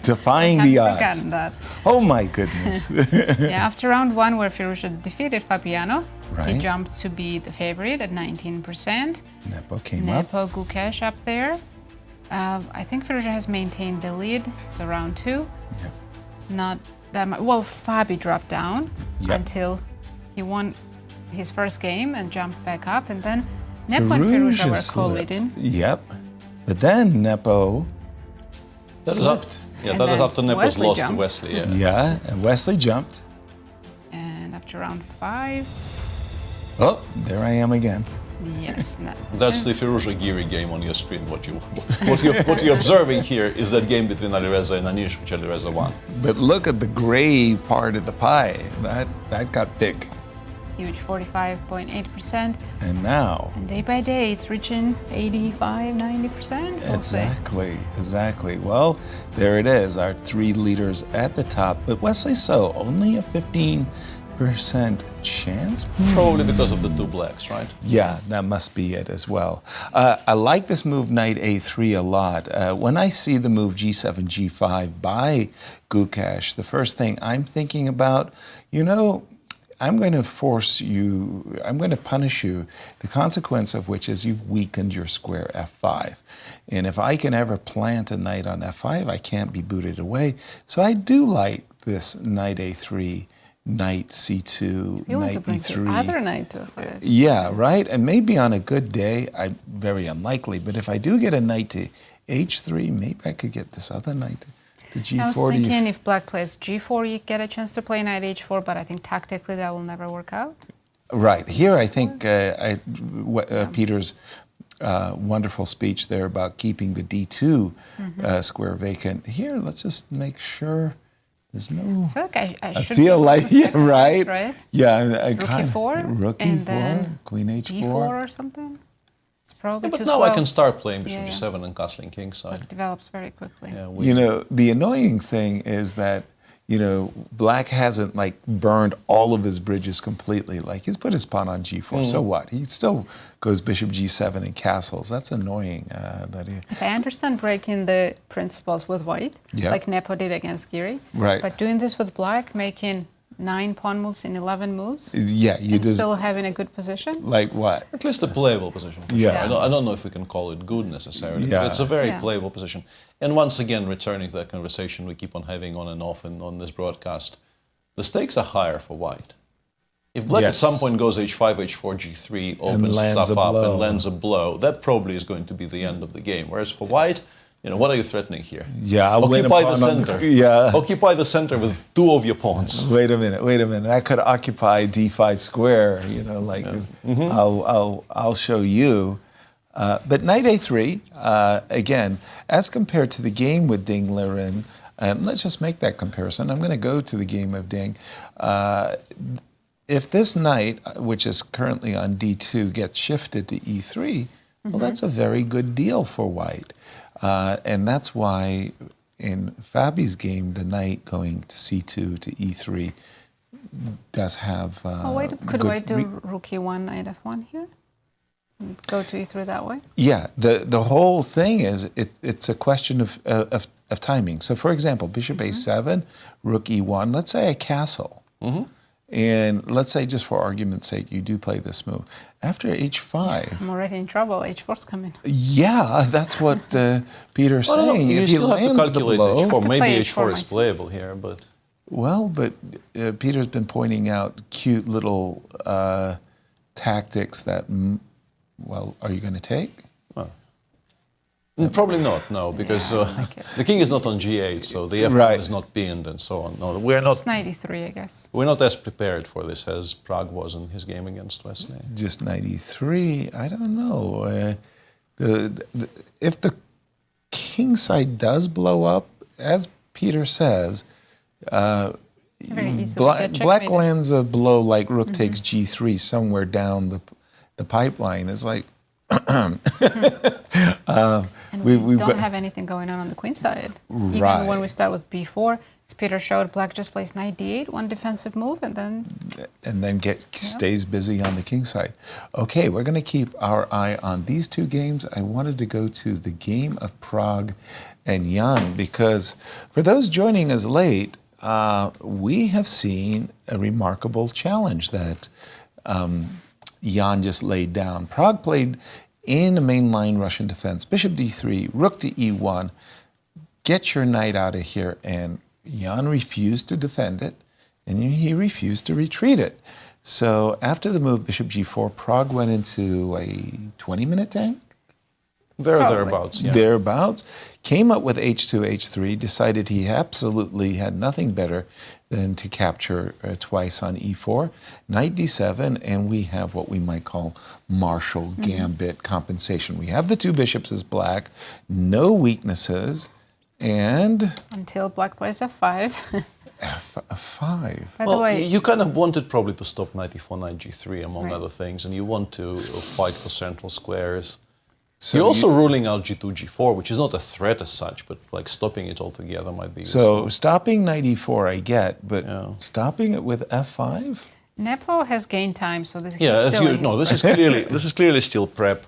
Defying the Hadn't odds. forgotten that. Oh my goodness. Yeah, after round 1, where Firouzja defeated Fabiano, Right. he jumped to be the favorite at 19%. Nepo came up. Nepo, Gukesh up there. I think Firouzja has maintained the lead, so round 2. Yep. Not that much. Well, Fabi dropped down Yep. until he won his first game and jumped back up, and then Nepo and Firouzja were slipped. co-leading. Yep. But then Nepo That is up. slipped. Yeah, And that is then after Nepo's Wesley lost to jumped. Wesley. Yeah. Yeah, and Wesley jumped. And after round 5, Oh, there I am again. yes. That's the Firouzja Giri game on your screen. What you're observing here is that game between Alireza and Anish, which Alireza won. But look at the gray part of the pie. That got big. Huge, 45.8%. And now, And day by day, it's reaching 85, 90%. We'll say. exactly. Well, there it is, our 3 leaders at the top. But Wesley So, only a 15% chance? Probably because of the 2 blacks, right? Yeah, that must be it as well. I like this move knight a3 a lot. When I see the move g7, g5 by Gukesh, the first thing I'm thinking about, you know, I'm going to punish you, the consequence of which is you've weakened your square f5. And if I can ever plant a knight on f5, I can't be booted away. So I do like this knight a3 knight c2, You want to knight bring the e3. other knight to it. Yeah, right? And maybe on a good day, very unlikely, but if I do get a knight to h3, maybe I could get this other knight to g4. I was thinking if black plays g4, you get a chance to play knight h4, but I think tactically that will never work out. Right. Here, I think Peter's wonderful speech there about keeping the d2 square vacant. Here, let's just make sure there's no... I feel like I should feel be like, able to yeah, set this, right? right? Yeah, Rook e4, Rook and e4, then queen h4. g4 or something. It's probably But too now slow. I can start playing bishop Yeah, g7 and castling kingside. It develops very quickly. Yeah, You know, the annoying thing is that, you know, black hasn't like burned all of his bridges completely. Like he's put his pawn on g4. So what? He still goes bishop g7 and castles. That's annoying. I understand breaking the principles with white, Yeah. like Nepo did against Giri. Right. But doing this with black, making 9 pawn moves in 11 moves, Yeah, you and just still having a good position. like what? At least a playable position. For Yeah. Sure. I don't know if we can call it good necessarily, Yeah. but it's a very Yeah. playable position. And once again, returning to that conversation we keep on having on and off on this broadcast, the stakes are higher for white. If black at Yes. some point goes h5, h4, g3, opens lands stuff a up blow. and lands a blow, that probably is going to be the end of the game. Whereas for white, you know, what are you threatening here? Yeah, I'll win a Occupy the pawn on the- center. yeah. Occupy the center with 2 of your pawns. Wait a minute. I could occupy d5 square, you know, like I'll show you. But knight a3, again, as compared to the game with Ding Liren, and let's just make that comparison. I'm going to go to the game of Ding. If this knight, which is currently on d2, gets shifted to e3, well, that's a very good deal for white. And that's why in Fabi's game, the knight going to c2 to e3 does have Could good white do rook e1, knight f1 here? And go to e3 that way? Yeah, the whole thing is it's a question of timing. So, for example, bishop a7, rook e1. Let's say I castle, and let's say just for argument's sake you do play this move. After h5, I'm already in trouble. h4's coming. yeah, that's what Peter's Well, no, saying. you If he still have to lands the calculate blow, h4. to Maybe play h4 h4 is myself. playable here, but... well, but Peter's been pointing out cute little tactics that, well, are you going to take? Probably not, no, because Yeah, I don't like it. the king is not on g8, so the f1 Right. is not pinned and so on. No, we're not. It's knight e3, I guess. We're not as prepared for this as Prague was in his game against Wesley. Just 93. I don't know. If the king side does blow up, as Peter says, Very easily get black checkmated. lands a blow like rook takes g3 somewhere down the pipeline. It's like And we we've don't got- have anything going on the queen side. Even Right. when we start with b4, as Peter showed, black just plays knight d8, one defensive move, and then stays busy on the king side. Okay, we're going to keep our eye on these two games. I wanted to go to the game of Prague and Jan because for those joining us late, we have seen a remarkable challenge that Jan just laid down. Prague played in a mainline Russian defense, bishop d3, rook to e1, get your knight out of here, and Jan refused to defend it, and he refused to retreat it. So after the move bishop g4, Prague went into a 20-minute tank, Thereabouts, yeah. thereabouts, came up with h2, h3, decided he absolutely had nothing better than to capture twice on e4, knight d7, and we have what we might call Marshall Gambit compensation. We have the two bishops as black, no weaknesses, and until black plays f5. f5. By Well, the way, you kind of wanted probably to stop knight e4, knight g3, among other things, and you want to fight for central squares. So You're also ruling out g2, g4, which is not a threat as such, but like stopping it altogether might be useful. So stopping knight e4 I get, but Yeah. stopping it with f5? Nepo has gained time, so this Yeah, he's as still you in know, his this is clearly still prep,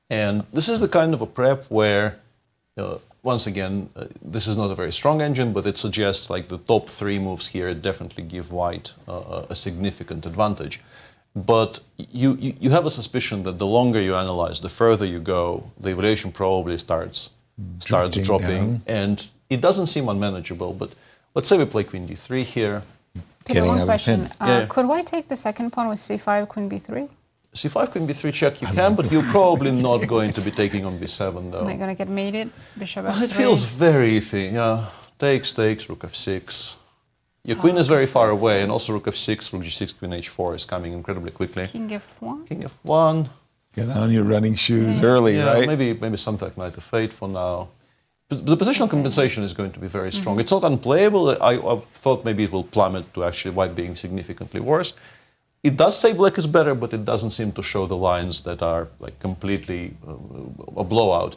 and this is the kind of a prep where, once again, this is not a very strong engine, but it suggests like the top 3 moves here definitely give white a significant advantage. But you have a suspicion that the longer you analyze, the further you go, the evaluation probably starts Drifting dropping, down. and it doesn't seem unmanageable. But let's say we play queen d3 here. Peter, Getting one out of the question. pin. Yeah. Could white take the second pawn with c5, queen b3? c5, queen b3 check you can, but you're probably not going to be taking on b7 though. Am I going to get mated? Bishop f3? It feels very iffy, yeah. Takes, rook f6. Your queen is very far away, and also rook f6, rook g6, queen h4 is coming incredibly quickly. King f1? King f1. Get on your running shoes early, Yeah, right? maybe something like knight f8 for now. But the positional compensation is going to be very strong. It's not unplayable. I thought maybe it will plummet to actually white being significantly worse. It does say black is better, but it doesn't seem to show the lines that are like completely a blowout.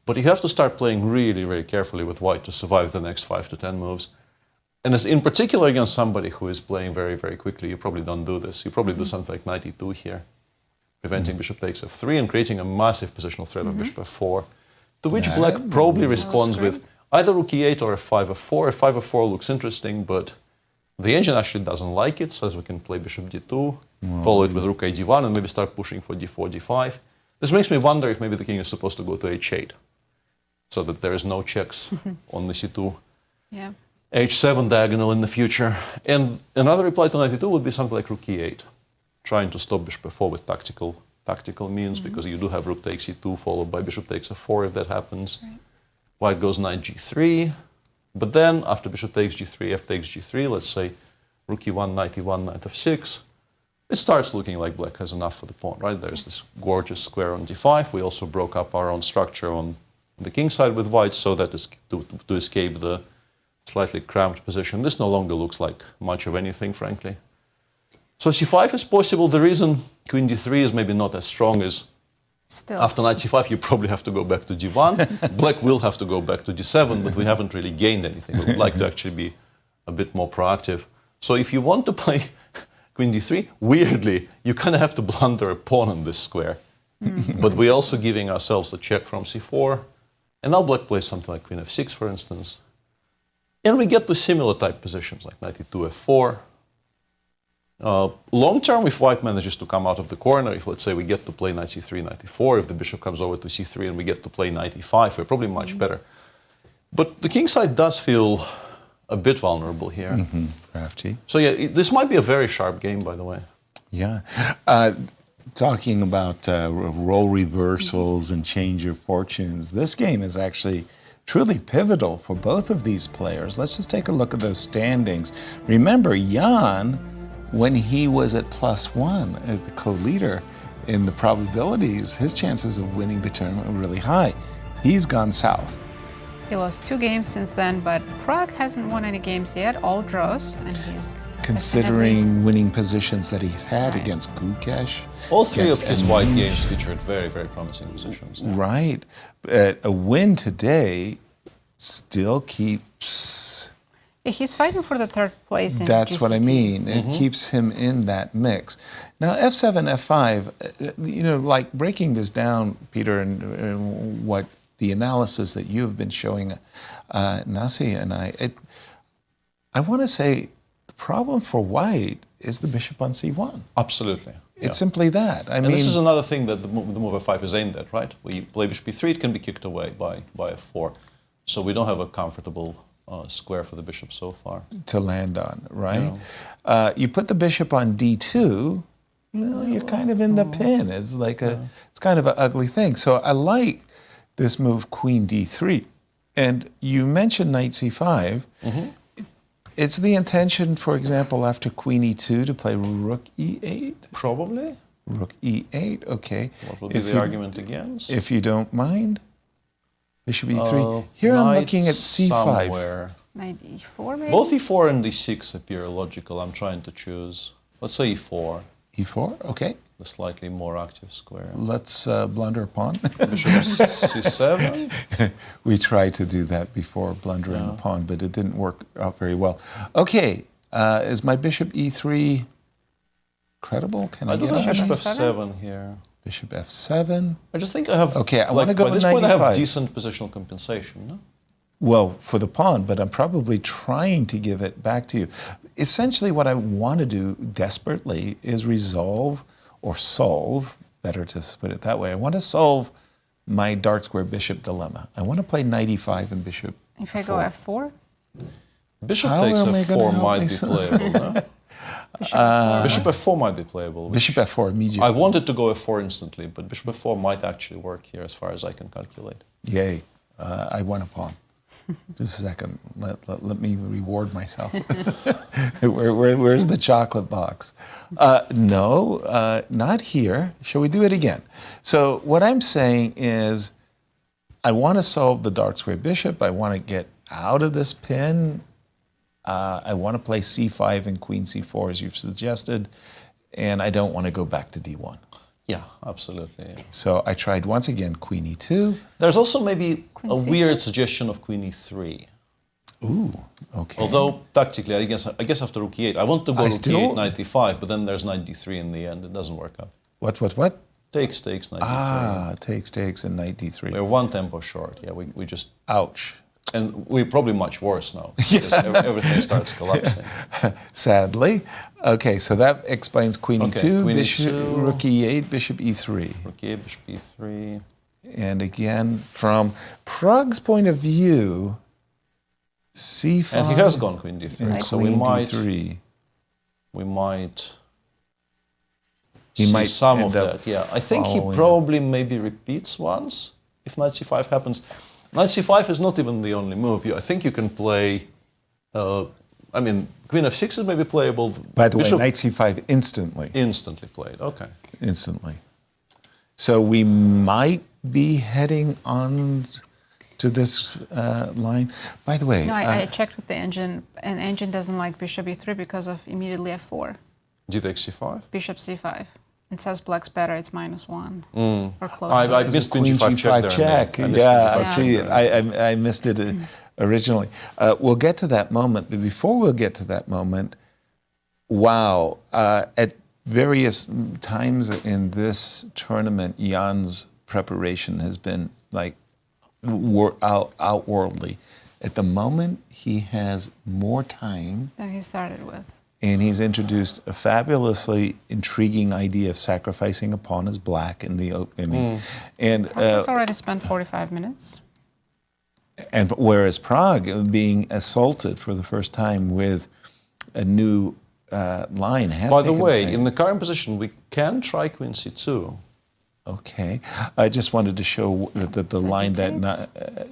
But you have to start playing really, very carefully with white to survive the next 5 to 10 moves. And in particular against somebody who is playing very, very quickly, you probably don't do this. You probably do something like knight e2 here, preventing bishop takes f3 and creating a massive positional threat of bishop f4, to which black probably responds with either rook e8 or f5 f4. F5 f4 looks interesting, but the engine actually doesn't like it, says we can play bishop d2, follow it with rook a d1, and maybe start pushing for d4, d5. This makes me wonder if maybe the king is supposed to go to h8, so that there is no checks on the c2. Yeah. h7 diagonal in the future. And another reply to knight e2 would be something like rook e8, trying to stop bishop f4 with tactical means, because you do have rook takes e2 followed by bishop takes f4 if that happens. Right. White goes knight g3, but then after bishop takes g3, f takes g3, let's say rook e1, knight f6, it starts looking like black has enough for the pawn, right? There's this gorgeous square on d5. We also broke up our own structure on the king side with white, so that is to escape the slightly cramped position. This no longer looks like much of anything, frankly. So c5 is possible. The reason queen d3 is maybe not as strong is Still. after knight c5, you probably have to go back to d1. Black will have to go back to d7, but we haven't really gained anything. We would like to actually be a bit more proactive. So if you want to play queen d3, weirdly, you kind of have to blunder a pawn in this square. But we're also giving ourselves a check from c4. And now black plays something like queen f6, for instance. And we get to similar type positions, like knight e2, f4. Long term, if white manages to come out of the corner, if let's say we get to play knight c3, knight e4, if the bishop comes over to c3 and we get to play knight e5, we're probably much better. But the king side does feel a bit vulnerable here. Crafty. So yeah, this might be a very sharp game, by the way. Yeah. Talking about role reversals and change of fortunes, this game is actually truly pivotal for both of these players. Let's just take a look at those standings. Remember, Jan, when he was at +1 as the co-leader in the probabilities, his chances of winning the tournament were really high. He's gone south. He lost 2 games since then, but Prague hasn't won any games yet, all draws, and he's Considering winning positions that he's had Right. against Gukesh. All three of against his white Anish. games featured very, very promising positions. Right. A win today still keeps... He's fighting for the 3rd place in That's what I GCT. mean. It keeps him in that mix. Now, f7, f5, you know, like breaking this down, Peter, and what the analysis that you have been showing, Nasi and I want to say the problem for white is the bishop on c1. Absolutely. It's simply that. I And mean, this is another thing that the move f5 is aimed at, right? We play bishop b3, it can be kicked away by f4. So we don't have a comfortable square for the bishop so far. to land on, right? You put the bishop on d2, well, you're kind of in the pin. It's like it's kind of an ugly thing. So I like this move, queen d3. And you mentioned knight c5. It's the intention, for example, after queen e2 to play rook e8. Probably. Rook e8, okay. What would be the argument against? If you don't mind, bishop e3. Here I'm Knight looking at c5. somewhere. Knight e4, maybe? Both e4 and e6 appear logical. I'm trying to choose. Let's say e4, e4, okay. the slightly more active square. Let's blunder a pawn. Bishop c7. We tried to do that before, blundering the pawn, but it didn't work out very well. Okay, is my bishop e3 credible? Can I I do get have on bishop it? f7 here. Bishop f7. I just think I have. Okay, I wanna go by with this point I have 95. decent positional compensation. No? Well, for the pawn, but I'm probably trying to give it back to you. Essentially, what I want to do desperately is resolve or solve, better to put it that way. I want to solve my dark square bishop dilemma. I want to play knight e5 and bishop If I go f4? Bishop How takes am I gonna f4 help might be myself? playable, no? Bishop f4 might be playable. Bishop f4 immediately. I wanted to go f4 instantly, but bishop f4 might actually work here as far as I can calculate. Yay. I won a pawn. Just a second. Let me reward myself. Where's the chocolate box? No, not here. Shall we do it again? So what I'm saying is I want to solve the dark square bishop. I want to get out of this pin. I want to play c5 and queen c4 as you've suggested. And I don't want to go back to d1. Yeah, absolutely. Yeah. So I tried once again queen e2. There's also maybe Queen a C2? weird suggestion of queen e3. Ooh, okay. Although tactically, I guess after rook e8, I want to go I rook still- e8, knight e5, but then there's knight d3 in the end. It doesn't work out. What? Takes, knight d3. Ah, takes, and knight d3. We're one tempo short. Yeah, we just, Ouch. and we're probably much worse now because everything starts collapsing. Sadly. Okay, so that explains queen Okay, e2, queen bishop, e2. rook e8, bishop e3. Rook e8, bishop e3. And again, from Prague's point of view, c5 And he has gone queen d3, and so queen we might d3. He see might some end of up that. Yeah, I think he following. probably maybe repeats once if knight c5 happens. Knight c5 is not even the only move. I think you can play. Queen f6 is maybe playable. By the way, Bishop knight c5 instantly. instantly played. Okay. Instantly. So we might be heading on to this line. By the way, No, I checked with the engine, and engine doesn't like bishop e3 because of immediately f4. D takes c5. Bishop c5. It says black's better, it's -1. Or close I to it. missed queen g5 check there. check. I missed Yeah, queen I g5 see. check there. I missed it originally. We'll get to that moment, but before we'll get to that moment, wow! At various times in this tournament, Jan's preparation has been like outworldly. At the moment, he has more time. Than he started with. And he's introduced a fabulously intriguing idea of sacrificing a pawn as black in the opening. And He's already spent 45 minutes. and whereas Prague being assaulted for the first time with a new line has By the taken way, its in the current position, we can try queen c2. Okay, I just wanted to show that the So line he that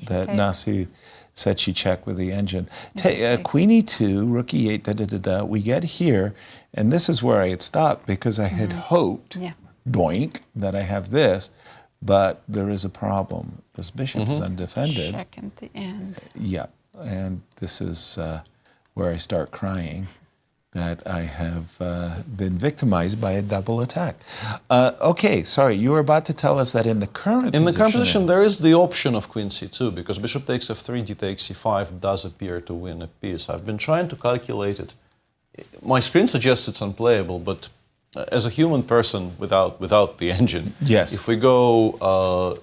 takes. Nasi said she checked with the engine. Okay. Queen e2, rook e8, We get here, and this is where I had stopped because I had hoped, Yeah. doink, that I have this, but there is a problem. This bishop is undefended. Check at the end. Yeah, and this is where I start crying that I have been victimized by a double attack. Okay, sorry, you were about to tell us that in the current In the current position, there is the option of queen c2 because bishop takes f3, d takes c5 does appear to win a piece. I've been trying to calculate it. My screen suggests it's unplayable, but as a human person without the engine, Yes. if we go,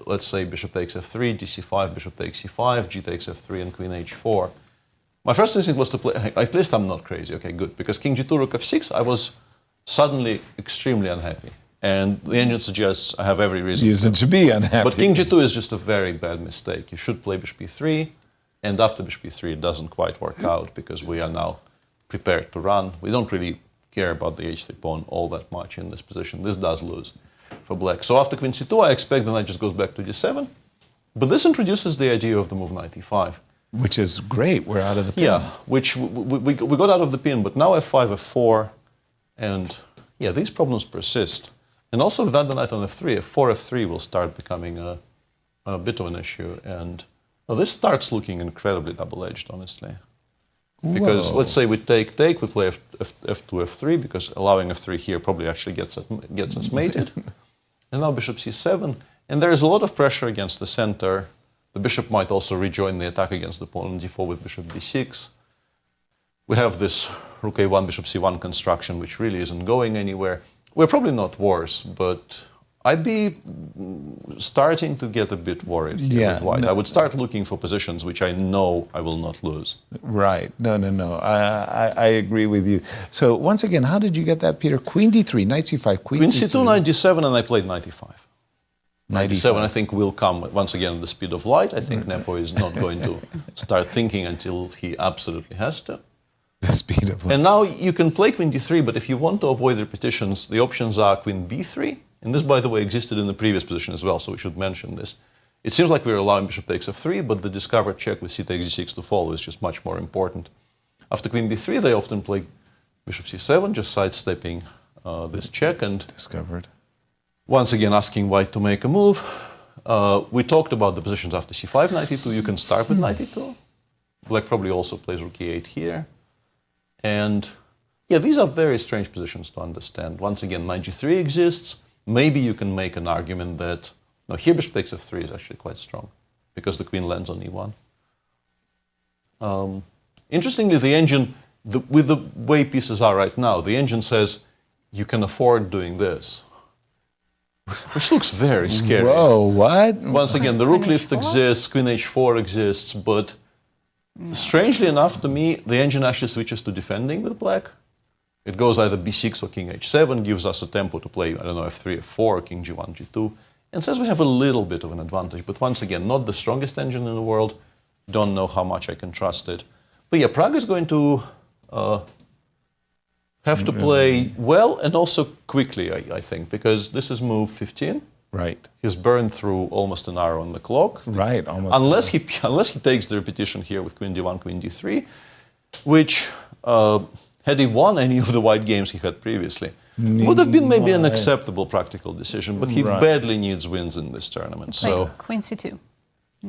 let's say bishop takes f3, dc5, bishop takes c5, g takes f3, and queen h4. My first instinct was to play, at least I'm not crazy, okay, good, because king g2, rook f6, I was suddenly extremely unhappy. And the engine suggests I have every reason Reason to be unhappy. But king g2 is just a very bad mistake. You should play bishop e3, and after bishop e3 it doesn't quite work out because we are now prepared to run. We don't really care about the h3 pawn all that much in this position. This does lose for black. So after queen c2, I expect the knight just goes back to d7. But this introduces the idea of the move knight e5. Which is great, we're out of the pin. Yeah, which we got out of the pin, but now f5, f4, and yeah, these problems persist. And also without the knight on f3, f4, f3 will start becoming a bit of an issue. And well, this starts looking incredibly double-edged, honestly. Because Whoa. let's say we take, we play f2, f3, because allowing f3 here probably actually gets us mated. And now bishop c7, and there is a lot of pressure against the center. The bishop might also rejoin the attack against the pawn on d4 with bishop b6. We have this rook a1, bishop c1 construction, which really isn't going anywhere. We're probably not worse, but I'd be starting to get a bit worried here with white. No. I would start looking for positions which I know I will not lose. Right. No. I agree with you. So once again, how did you get that, Peter? Queen d3, knight c5, queen Queen c2. c2, knight d7, and I played knight e5. 97, I think, will come once again at the speed of light. I think Nepo is not going to start thinking until he absolutely has to. The speed of light. And now you can play queen d3, but if you want to avoid repetitions, the options are queen b3. And this, by the way, existed in the previous position as well, so we should mention this. It seems like we're allowing bishop takes f3, but the discovered check with c takes d6 to follow is just much more important. After queen b3, they often play bishop c7, just sidestepping this check and Discovered. once again asking white to make a move. We talked about the positions after c5, knight e2. You can start with knight e2. Black probably also plays rook e8 here. And yeah, these are very strange positions to understand. Once again, knight g3 exists. Maybe you can make an argument that, no, here bishop takes f3 is actually quite strong because the queen lands on e1. Interestingly, the engine, with the way pieces are right now, the engine says you can afford doing this, which looks very scary. Whoa, what? Once again, the rook Queen lift h4? exists, queen h4 exists, but strangely enough to me, the engine actually switches to defending with black. It goes either b6 or king h7, gives us a tempo to play, I don't know, f3, f4, king g1, g2, and says we have a little bit of an advantage. But once again, not the strongest engine in the world. Don't know how much I can trust it. But yeah, Pragg is going to have to play well and also quickly, I think, because this is move 15. Right. He's burned through almost an hour on the clock. Right, almost. Unless he takes the repetition here with queen d1, queen d3, which, had he won any of the white games he had previously, would have been maybe an acceptable practical decision, but he badly needs wins in this tournament. So Queen c2.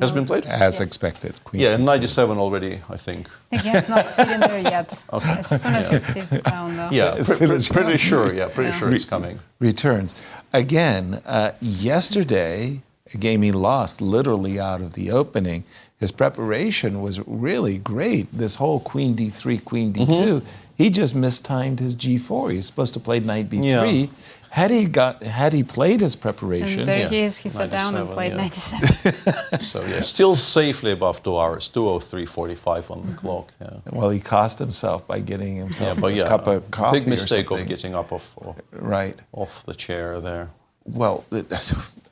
has been played? As expected. Queen Yeah, and C2. 97 already, I think. I think he has not sitting there yet. As soon as he sits down, though. Yeah, As soon as pretty sure. Yeah, pretty Yeah. sure it's coming. Returns. Again, yesterday, a game he lost literally out of the opening. His preparation was really great. This whole queen d3, queen d2. He just mistimed his g4. He was supposed to play knight b3. Yeah. Had he played his preparation, And there Yeah. he is. He sat down and 97, played yeah. 97. So yeah, still safely above 2 hours, 2:03:45 on the clock. Yeah. well, he cost himself by getting himself But yeah, a cup of coffee big mistake or of something. getting up Right. off the chair there. Well,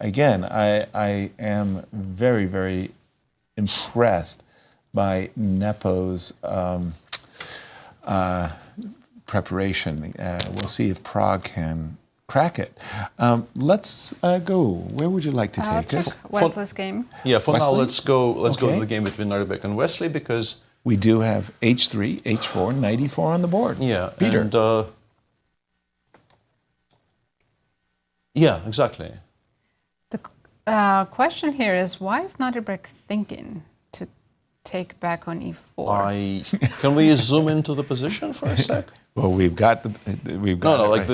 again, I am very, very impressed by Nepo's preparation. We'll see if Pragg can crack it. Let's go. Where would you like to take us? Wesley's game. Yeah, for now Wesley? let's go Okay. to the game between Nodirbek and Wesley because We do have h3, h4, knight e4 on the board. yeah, Peter. and yeah, exactly. The question here is, why is Nodirbek thinking to take back on e4? Can we zoom into the position for a sec? Well, we've got No, it like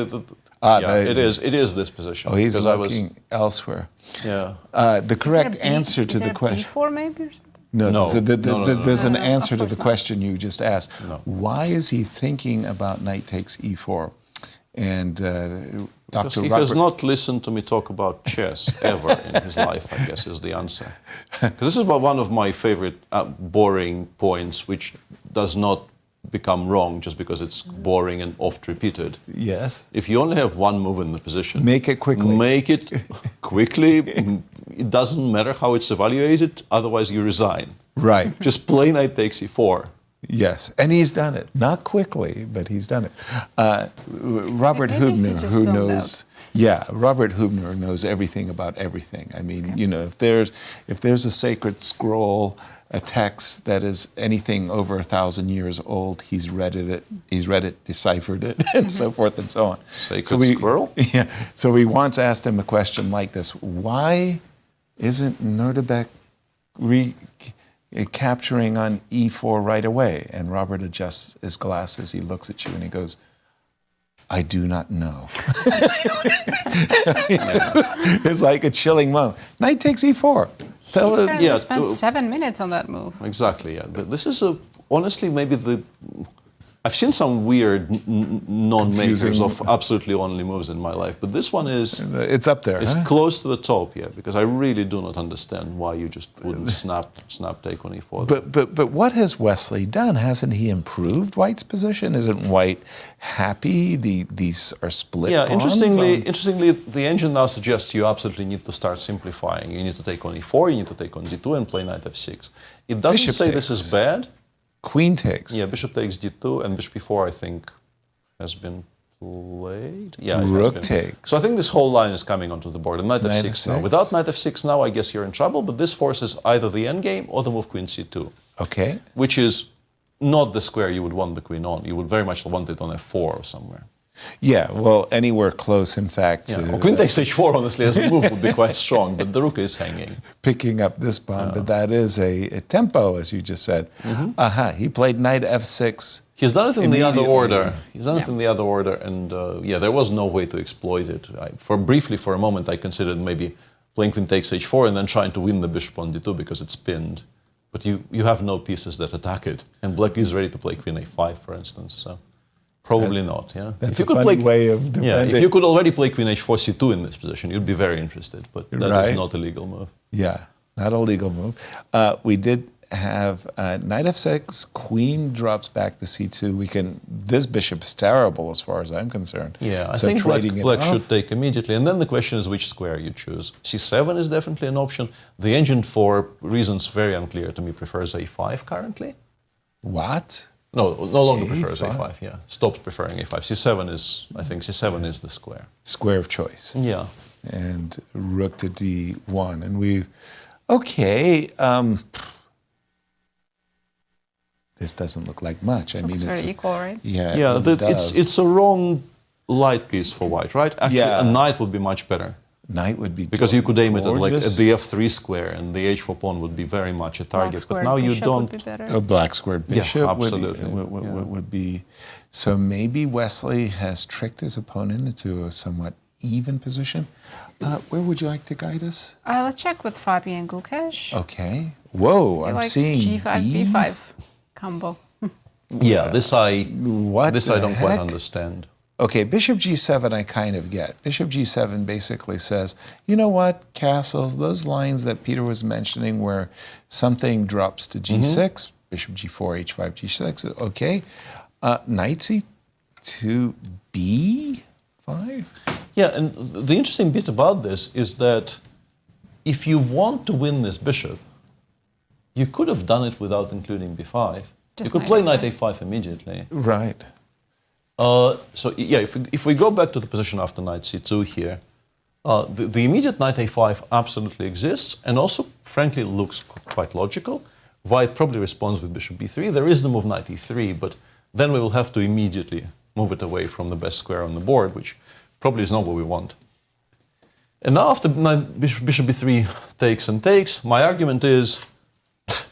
right. it is this position. Oh, he's because I looking elsewhere. yeah. The correct answer to the question. b4 maybe or something? No, No. there's an No, answer of to the course not. question you just asked. No. Why is he thinking about knight takes e4? And Because Dr. he Robert, has not listened to me talk about chess ever in his life, I guess is the answer. Because this is one of my favorite boring points, which does not become wrong just because it's boring and oft repeated. yes, If you only have one move in the position, make it quickly. Make it quickly. It doesn't matter how it's evaluated, otherwise you resign. Right. Just play knight takes e4. Yes, and he's done it. Not quickly, but he's done it. Robert Maybe he Hubner, just who zoned knows, yeah, Robert Hubner knows everything about everything. I mean, you know, if there's a sacred scroll, a text that is anything over 1,000 years old, he's read it, deciphered it, and so forth and so on. Sacred scroll? Yeah. So we once asked him a question like this: why isn't Nodirbek capturing on e4 right away? And Robert adjusts his glasses, he looks at you and he goes, I do not know. It's like a chilling moment. Knight takes e4. Tell it. Apparently yeah, spent 7 minutes on that move. Exactly, yeah. This is honestly maybe I've seen some weird non-makers Confusing. of absolutely only moves in my life, but this one is It's up there. it's huh? close to the top, yeah, because I really do not understand why you just wouldn't snap take on e4. But what has Wesley done? Hasn't he improved White's position? Isn't White happy? These are split. Yeah, pawns interestingly, the engine now suggests you absolutely need to start simplifying. You need to take on e4, you need to take on d2 and play knight f6. It doesn't Bishop say this takes. is bad. Queen takes. Yeah, bishop takes d2 and bishop e4, I think, has been played. Yeah, it has Rook been. takes. So I think this whole line is coming onto the board. And knight Knight f6 now. f6. Without knight f6 now, I guess you're in trouble, but this forces either the endgame or the move queen c2, Okay. which is not the square you would want the queen on. You would very much want it on f4 or somewhere. Yeah. Well, anywhere close, in fact, Yeah. to Well, queen takes h4, honestly, as a move would be quite strong, but the rook is hanging. picking up this pawn. But that is a tempo, as you just said. He played knight f6. He's done it in the other Immediately. order. He's done it in the other order, and yeah, there was no way to exploit it. Briefly, for a moment, I considered maybe playing queen takes h4 and then trying to win the bishop on d2 because it's pinned. But you have no pieces that attack it, and black is ready to play queen a5, for instance. So probably not. Yeah, That's If a you could funny play, way of yeah, defending. if you could already play queen h4 c2 in this position, you'd be very interested. But that is Right. not a legal move. Yeah, not a legal move. We did have knight f6, queen drops back to c2. This bishop is terrible as far as I'm concerned. Yeah, I So think trading it black off. should take immediately. And then the question is which square you choose. c7 is definitely an option. The engine, for reasons very unclear to me, prefers a5 currently. What? No longer prefers A5? a5, yeah. Stops preferring a5. c7 is, I think c7 is the square. Square of choice. Yeah. And rook to d1. And we've, okay, this doesn't look like much. I Looks mean, it's very equal, right? Yeah, Yeah, it really does. it's a wrong light piece for white, right? Actually, Yeah. a knight would be much better. Knight would be Because you could aim it at, like, at gorgeous. the f3 square, and the h4 pawn would be very much a Black target. But squared now you bishop don't. Would be better. A black squared bishop absolutely, would be. So maybe Wesley has tricked his opponent into a somewhat even position. Where would you like to guide us? Let's check with Fabi and Gukesh. Okay. Whoa, I I'm like seeing G5, B. B5 combo. Yeah, this I What this the I don't quite heck? understand. Okay, bishop g7 I kind of get. Bishop g7 basically says, you know what, castles, those lines that Peter was mentioning where something drops to g6, bishop g4, h5, g6, okay. Knight c2, b5? Yeah, and the interesting bit about this is that if you want to win this bishop, you could have done it without including b5. Just you could play knight knight a5 immediately. Right. So yeah, if we go back to the position after knight c2 here, the immediate knight a5 absolutely exists and also, frankly, looks quite logical. White probably responds with bishop b3. There is the move knight e3, but then we will have to immediately move it away from the best square on the board, which probably is not what we want. And now after bishop b3 takes and takes, my argument is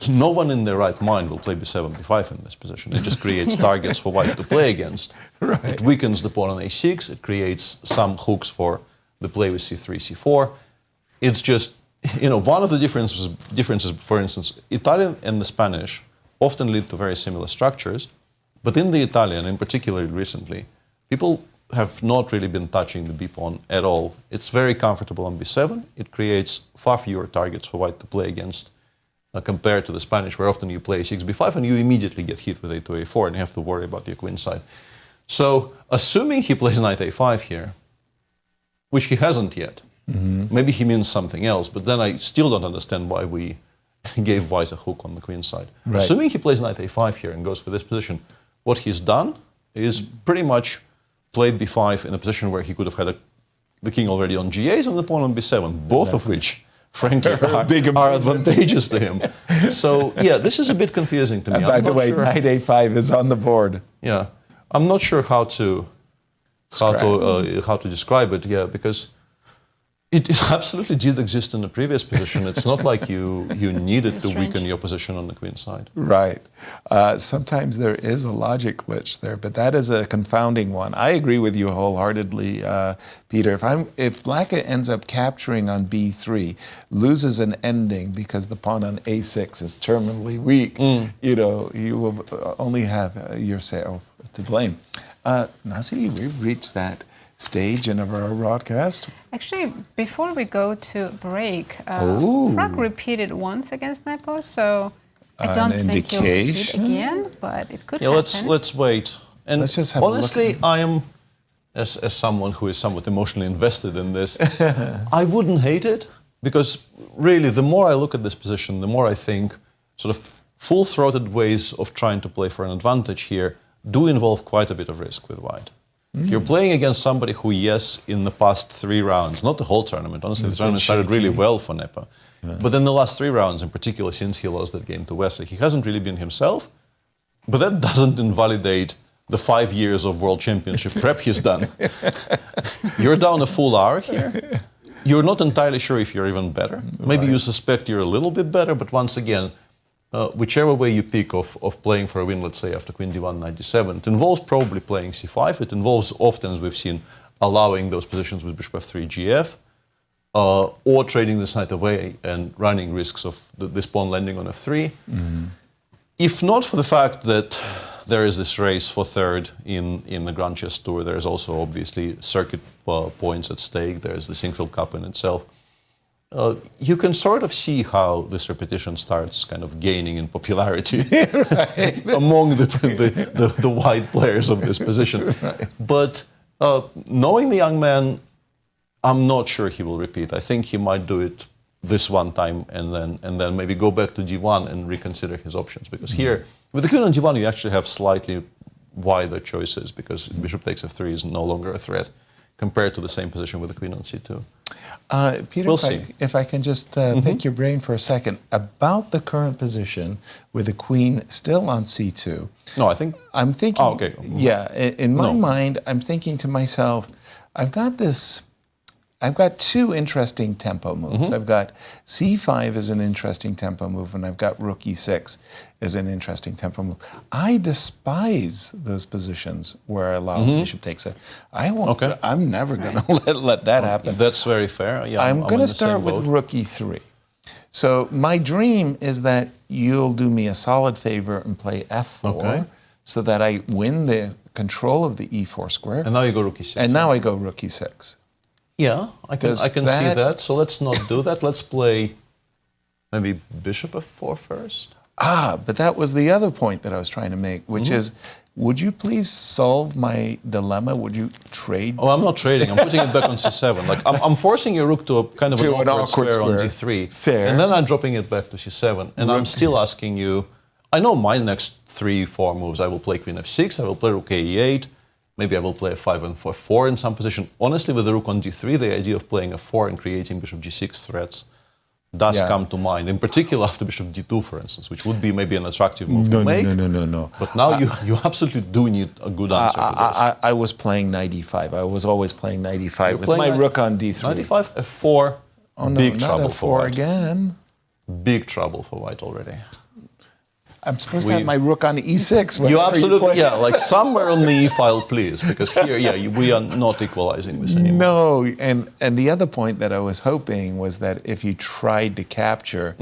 no one in their right mind will play b7, b5 in this position. It just creates targets for white to play against. Right. It weakens the pawn on a6. It creates some hooks for the play with c3, c4. It's just, you know, one of the differences, for instance, Italian and the Spanish often lead to very similar structures. But in the Italian, in particular recently, people have not really been touching the b pawn at all. It's very comfortable on b7. It creates far fewer targets for white to play against compared to the Spanish, where often you play a6, b5, and you immediately get hit with a2, a4, and you have to worry about your queen side. So, assuming he plays knight a5 here, which he hasn't yet, maybe he means something else, but then I still don't understand why we gave white a hook on the queen side. Right. Assuming he plays knight a5 here and goes for this position, what he's done is pretty much played b5 in a position where he could have had the king already on g8 and the pawn on b7, both of which, frankly, are advantageous to him. So, yeah, this is a bit confusing to me. And by the way, sure. knight a5 is on the board. Yeah, I'm not sure how to describe it. Yeah, because it absolutely did exist in the previous position. It's not like you needed to Strange. weaken your position on the queen side. Right. Sometimes there is a logic glitch there, but that is a confounding one. I agree with you wholeheartedly, Peter. If black ends up capturing on b3, loses an ending because the pawn on a6 is terminally weak, you know, you will only have yourself to blame. Nazi, we've reached that stage in our broadcast. Actually, before we go to break, Pragg repeated once against Nepo, so I don't think he'll repeat again, but it could happen. Let's wait. And let's just have honestly, a look. I am, as someone who is somewhat emotionally invested in this, I wouldn't hate it, because really, the more I look at this position, the more I think sort of full-throated ways of trying to play for an advantage here do involve quite a bit of risk with white. You're playing against somebody who, yes, in the past 3 rounds, not the whole tournament, honestly, the tournament started really well for Nepo. Yeah. But in the last 3 rounds, in particular, since he lost that game to Wesley, he hasn't really been himself. But that doesn't invalidate the 5 years of World Championship prep he's done. You're down a full hour here. You're not entirely sure if you're even better. Maybe you suspect you're a little bit better, but once again, whichever way you pick of playing for a win, let's say, after Queen D1 97, it involves probably playing C5. It involves often, as we've seen, allowing those positions with Bishop F3 GF, or trading this knight away and running risks of this pawn landing on F3. If not for the fact that there is this race for third in the Grand Chess Tour, there's also obviously circuit points at stake. There's the Sinquefield Cup in itself. You can sort of see how this repetition starts kind of gaining in popularity among the white players of this position. But knowing the young man, I'm not sure he will repeat. I think he might do it this one time and then maybe go back to D1 and reconsider his options. Because here, with the queen on D1, you actually have slightly wider choices, because bishop takes F3 is no longer a threat compared to the same position with the queen on C2. Peter, we'll see. If I can just pick your brain for a second about the current position with the queen still on C2. No, I think... I'm thinking... Oh, okay. Yeah, in my mind, I'm thinking to myself, I've got 2 interesting tempo moves. I've got C5 as an interesting tempo move, and I've got rook E6 as an interesting tempo move. I despise those positions where I allow bishop takes it. I won't. Okay. I'm never going to let that happen. That's very fair. Yeah, I'm going to start with rook E3. So my dream is that you'll do me a solid favor and play F4, so that I win the control of the E4 square. And now you go rook E6. And now I go rook E6. Yeah, I can see that. So let's not do that. Let's play maybe bishop F4 first. But that was the other point that I was trying to make, which is, would you please solve my dilemma? Would you trade? Oh, I'm not trading. I'm putting it back on C7. Like I'm forcing your rook to a kind of an awkward square on D3. Fair. And then I'm dropping it back to C7. And I'm still asking you, I know my next 3-4 moves, I will play queen F6, I will play rook A8, maybe I will play a 5 and 4 in some position. Honestly, with the rook on D3, the idea of playing a 4 and creating bishop G6 threats does come to mind, in particular after bishop D2, for instance, which would be maybe an attractive move to make. No. But now you absolutely do need a good answer for this. I was playing knight E5. I was always playing knight E5 with my rook on D3. Knight E5, F4, big trouble for white. Again. Big trouble for white already. I'm supposed to have my rook on E6. You absolutely, like somewhere on the E file, please, because here, we are not equalizing this anymore. No, and the other point that I was hoping was that if you tried to capture,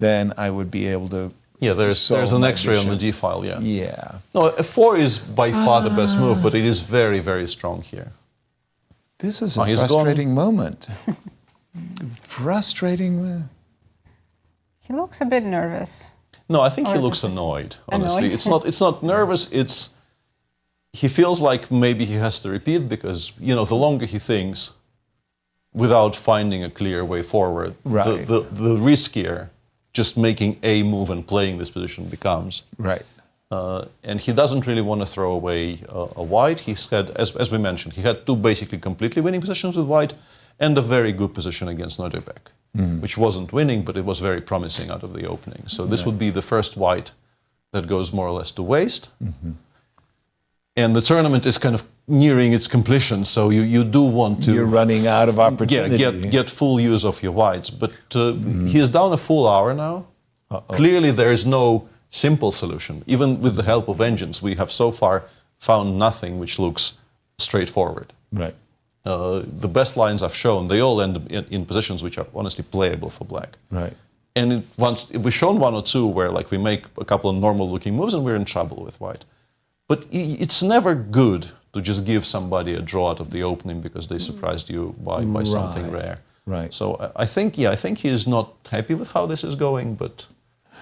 then I would be able to. Yeah, there's an X-ray on the G file. Yeah. Yeah. No, F4 is by far the best move, but it is very, very strong here. This is a frustrating moment. Frustrating. He looks a bit nervous. No, I think he looks annoyed, honestly. It's not nervous, he feels like maybe he has to repeat, because, the longer he thinks without finding a clear way forward, the riskier just making a move and playing this position becomes. Right. And he doesn't really want to throw away a white. He's had, as we mentioned, he had 2 basically completely winning positions with white and a very good position against Nodirbek. Which wasn't winning, but it was very promising out of the opening. So this would be the first white that goes more or less to waste. And the tournament is kind of nearing its completion, so you do want to... You're running out of opportunity. Get full use of your whites. But he is down a full hour now. Clearly there is no simple solution. Even with the help of engines, we have so far found nothing which looks straightforward. Right. The best lines I've shown, they all end in positions which are honestly playable for black. Right. And if we've shown 1 or 2 where we make a couple of normal-looking moves and we're in trouble with white. But it's never good to just give somebody a draw out of the opening because they surprised you by something rare. Right. So I think he is not happy with how this is going, but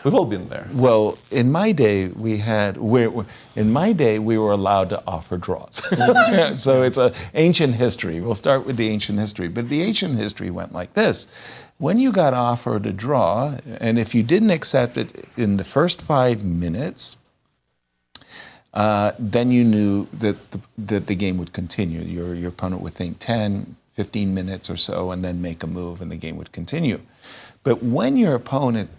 we've all been there. Well, in my day, we were allowed to offer draws. So it's an ancient history. We'll start with the ancient history. But the ancient history went like this. When you got offered a draw, and if you didn't accept it in the first 5 minutes, then you knew that the game would continue. Your opponent would think 10, 15 minutes or so, and then make a move, and the game would continue. But when your opponent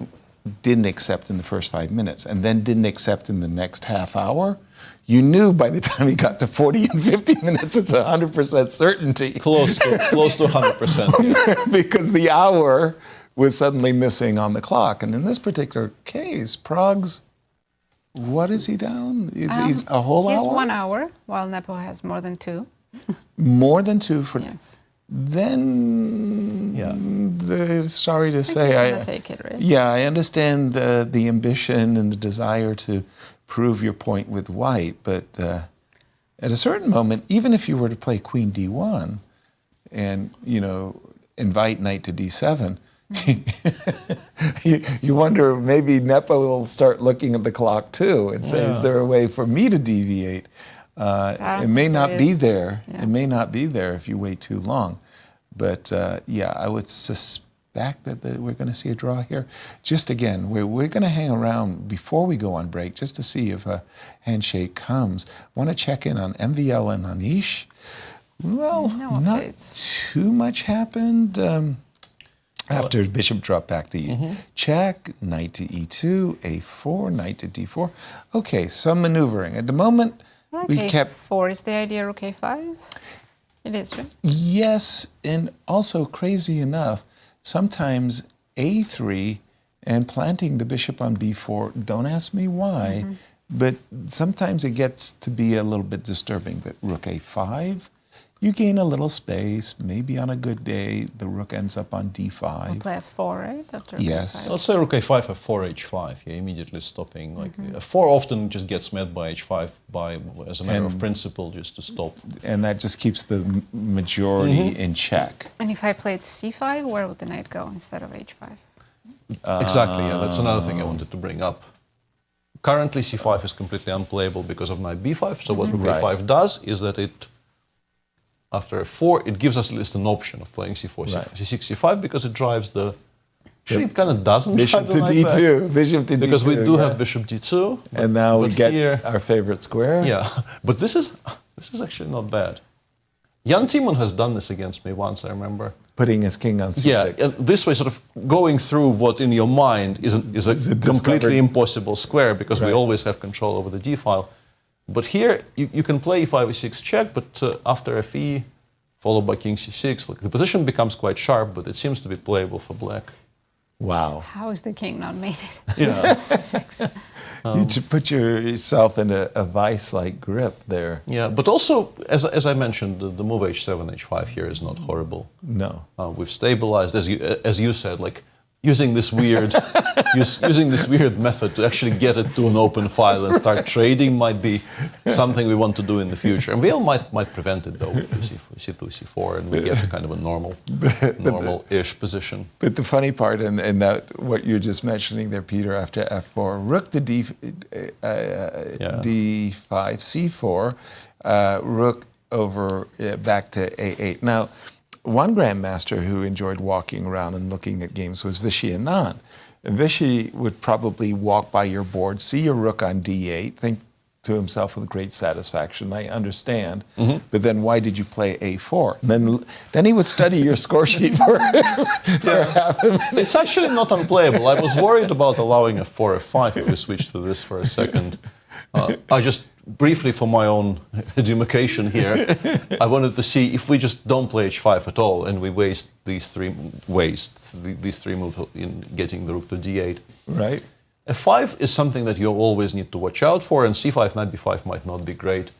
didn't accept in the first 5 minutes, and then didn't accept in the next half hour, you knew by the time he got to 40 and 50 minutes, it's 100% certainty. Close to 100%. Yeah. Because the hour was suddenly missing on the clock. And in this particular case, Prague's, what is he down? He's a whole hour? He's 1 hour, while Nepo has more than 2. More than 2 for... Yes. Then, sorry to say, He's gonna take it, right? Yeah, I understand the ambition and the desire to prove your point with white, but at a certain moment, even if you were to play Queen D1 and, invite Knight to D7, you wonder maybe Nepo will start looking at the clock too and say, is there a way for me to deviate? It may not be there. Yeah. It may not be there if you wait too long. But I would suspect that we're going to see a draw here. Just again, we're going to hang around before we go on break just to see if a handshake comes. Want to check in on MVL and Anish. Well, not too much happened. After bishop dropped back to E. Check, knight to E2, A4, knight to D4. Okay, some maneuvering. At the moment, we kept... A4 is the idea, rook A5? It is, right? Yes, and also crazy enough, sometimes A3 and planting the bishop on B4, don't ask me why, but sometimes it gets to be a little bit disturbing. But rook A5, you gain a little space. Maybe on a good day, the rook ends up on D5. We'll play F4, right? After Yes. Let's say rook A5, F4, H5. You're immediately stopping. F4 often just gets met by H5 as a matter of principle, just to stop. And that just keeps the majority in check. And if I played C5, where would the knight go instead of H5? Exactly, yeah. That's another thing I wanted to bring up. Currently, C5 is completely unplayable because of knight B5. So what rook A5 does is that after F4, it gives us at least an option of playing C4, C6, C5 because it drives the... Actually, it kind of doesn't bishop drive the to D2. back. Bishop to D2. Because we do have bishop D2. And now we get our favorite square. Yeah, but this is actually not bad. Jan Timon has done this against me once, I remember. Putting his king on C6. Yeah, this way, sort of going through what in your mind is a completely impossible square because we always have control over the D file. But here, you can play E5, E6 check, but after Fe, followed by king C6, the position becomes quite sharp, but it seems to be playable for black. Wow. How is the king not made it? Yeah. C6. You should put yourself in a vice-like grip there. Yeah, but also, as I mentioned, the move H7, H5 here is not horrible. No. We've stabilized, as you said, using this weird method to actually get it to an open file and start trading might be something we want to do in the future. And VL might prevent it though. C2, C4, and we get to kind of a normal-ish position. But the funny part, and that what you're just mentioning there, Peter, after F4, rook to D5, C4, rook over back to A8. Now, one grandmaster who enjoyed walking around and looking at games was Vachier-Lagrave. And Vichy would probably walk by your board, see your rook on D8, think to himself with great satisfaction, I understand, but then why did you play A4? And then he would study your score sheet for half a minute. It's actually not unplayable. I was worried about allowing F4, F5 if we switch to this for a second. I just briefly, for my own education here, I wanted to see if we just don't play H5 at all and we waste these three moves in getting the rook to D8. Right. F5 is something that you always need to watch out for, and C5, Knight B5 might not be great.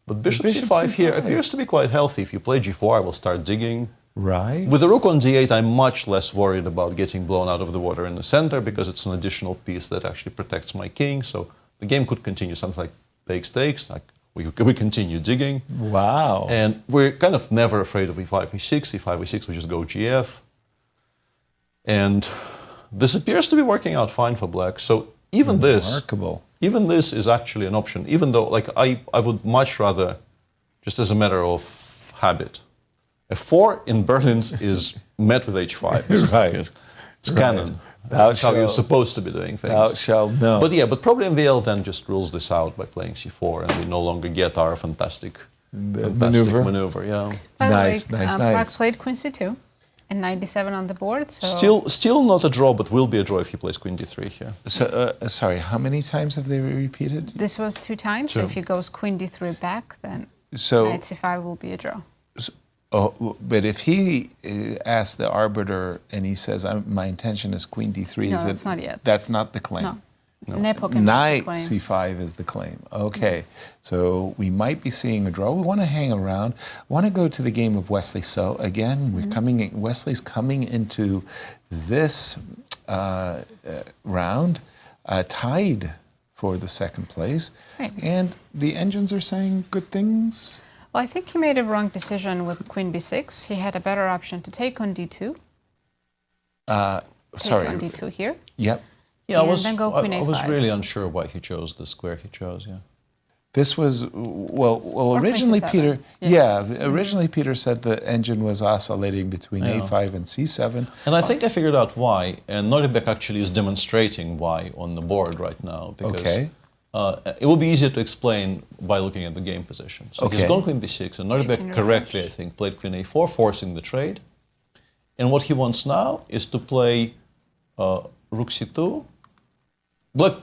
But Bishop C5 here appears to be quite healthy. If you play G4, I will start digging. Right. With the rook on D8, I'm much less worried about getting blown out of the water in the center because it's an additional piece that actually protects my king. So the game could continue something like takes. Like we continue digging. Wow. And we're kind of never afraid of e5, e6, e5, e6. We just go gf. And this appears to be working out fine for black. So even this is actually an option. Even though, like, I would much rather, just as a matter of habit, f4 in Berlin's is met with h5. Right. It's canon. That's how you're supposed to be doing things. Thou shalt know. But probably MVL then just rules this out by playing c4, and we no longer get our fantastic maneuver. Yeah. By the Nice. way, Pragg played queen c2 and knight d7 on the board. So Still not a draw, but will be a draw if he plays queen d3 here. So, sorry, how many times have they repeated? this was 2 times. So if he goes queen d3 back, then So, knight c5 will be a draw. but if he asks the arbiter and he says, my intention is queen d3, No, is that's not yet. That's not the claim. No. Nepo can Knight claim. c5 is the claim. Okay, so we might be seeing a draw. We want to hang around. Want to go to the game of Wesley. So again, we're coming in, Wesley's coming into this round tied for the second place, Right. and the engines are saying good things. Well, I think he made a wrong decision with queen b6. He had a better option to take on d2. Sorry. Take on d2 here. Yep. Yeah, And then go queen I was a5. really unsure why he chose the square he chose. Yeah. This was well Or originally queen c7. Peter. Yeah. Originally Peter said the engine was oscillating between a5 and c7. And I think I figured out why, and Nodirbek actually is demonstrating why on the board right now, because Okay. It will be easier to explain by looking at the game position. So he's Okay. gone queen b6, and Nodirbek Chicken correctly, I reverse. think, played queen a4, forcing the trade. And what he wants now is to play rook c2. Black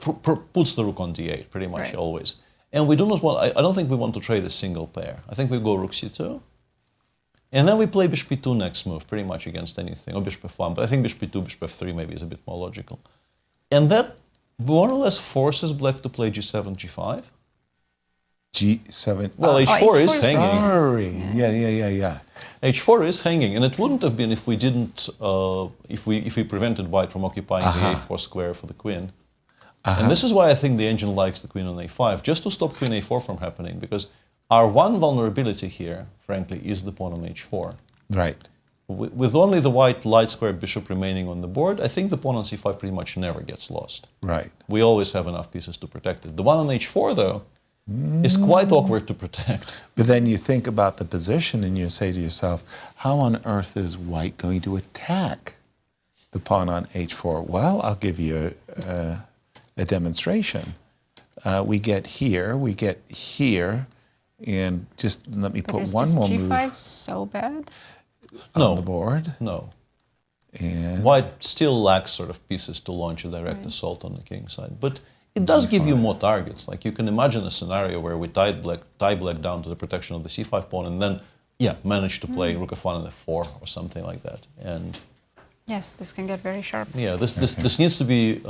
puts the rook on d8 pretty much Right. always. And we do not want, I don't think we want to trade a single pair. I think we go rook c2. And then we play bishop e2 next move, pretty much against anything, or bishop f1. But I think bishop e2, bishop f3 maybe is a bit more logical. And that more or less forces black to play g7, g5. G7. Well, h4 is H4 is hanging. Sorry. Yeah. H4 is hanging, and it wouldn't have been if we didn't, if we prevented white from occupying the a4 square for the queen. And this is why I think the engine likes the queen on a5, just to stop queen a4 from happening, because our one vulnerability here, frankly, is the pawn on h4. Right. With only the white light square bishop remaining on the board, I think the pawn on c5 pretty much never gets lost. Right. We always have enough pieces to protect it. The one on h4, though, is quite awkward to protect. But then you think about the position and you say to yourself, how on earth is white going to attack the pawn on h4? Well, I'll give you a demonstration. We get here, and just let me But put is one more g5 move so bad? on the board. No. And White still lacks sort of pieces to launch a direct assault on the king side. But it does give you more targets. Like you can imagine a scenario where we tie black down to the protection of the c5 pawn and then, manage to play rook f1 and f4 or something like that. And Yes, this can get very sharp. yeah, this needs to be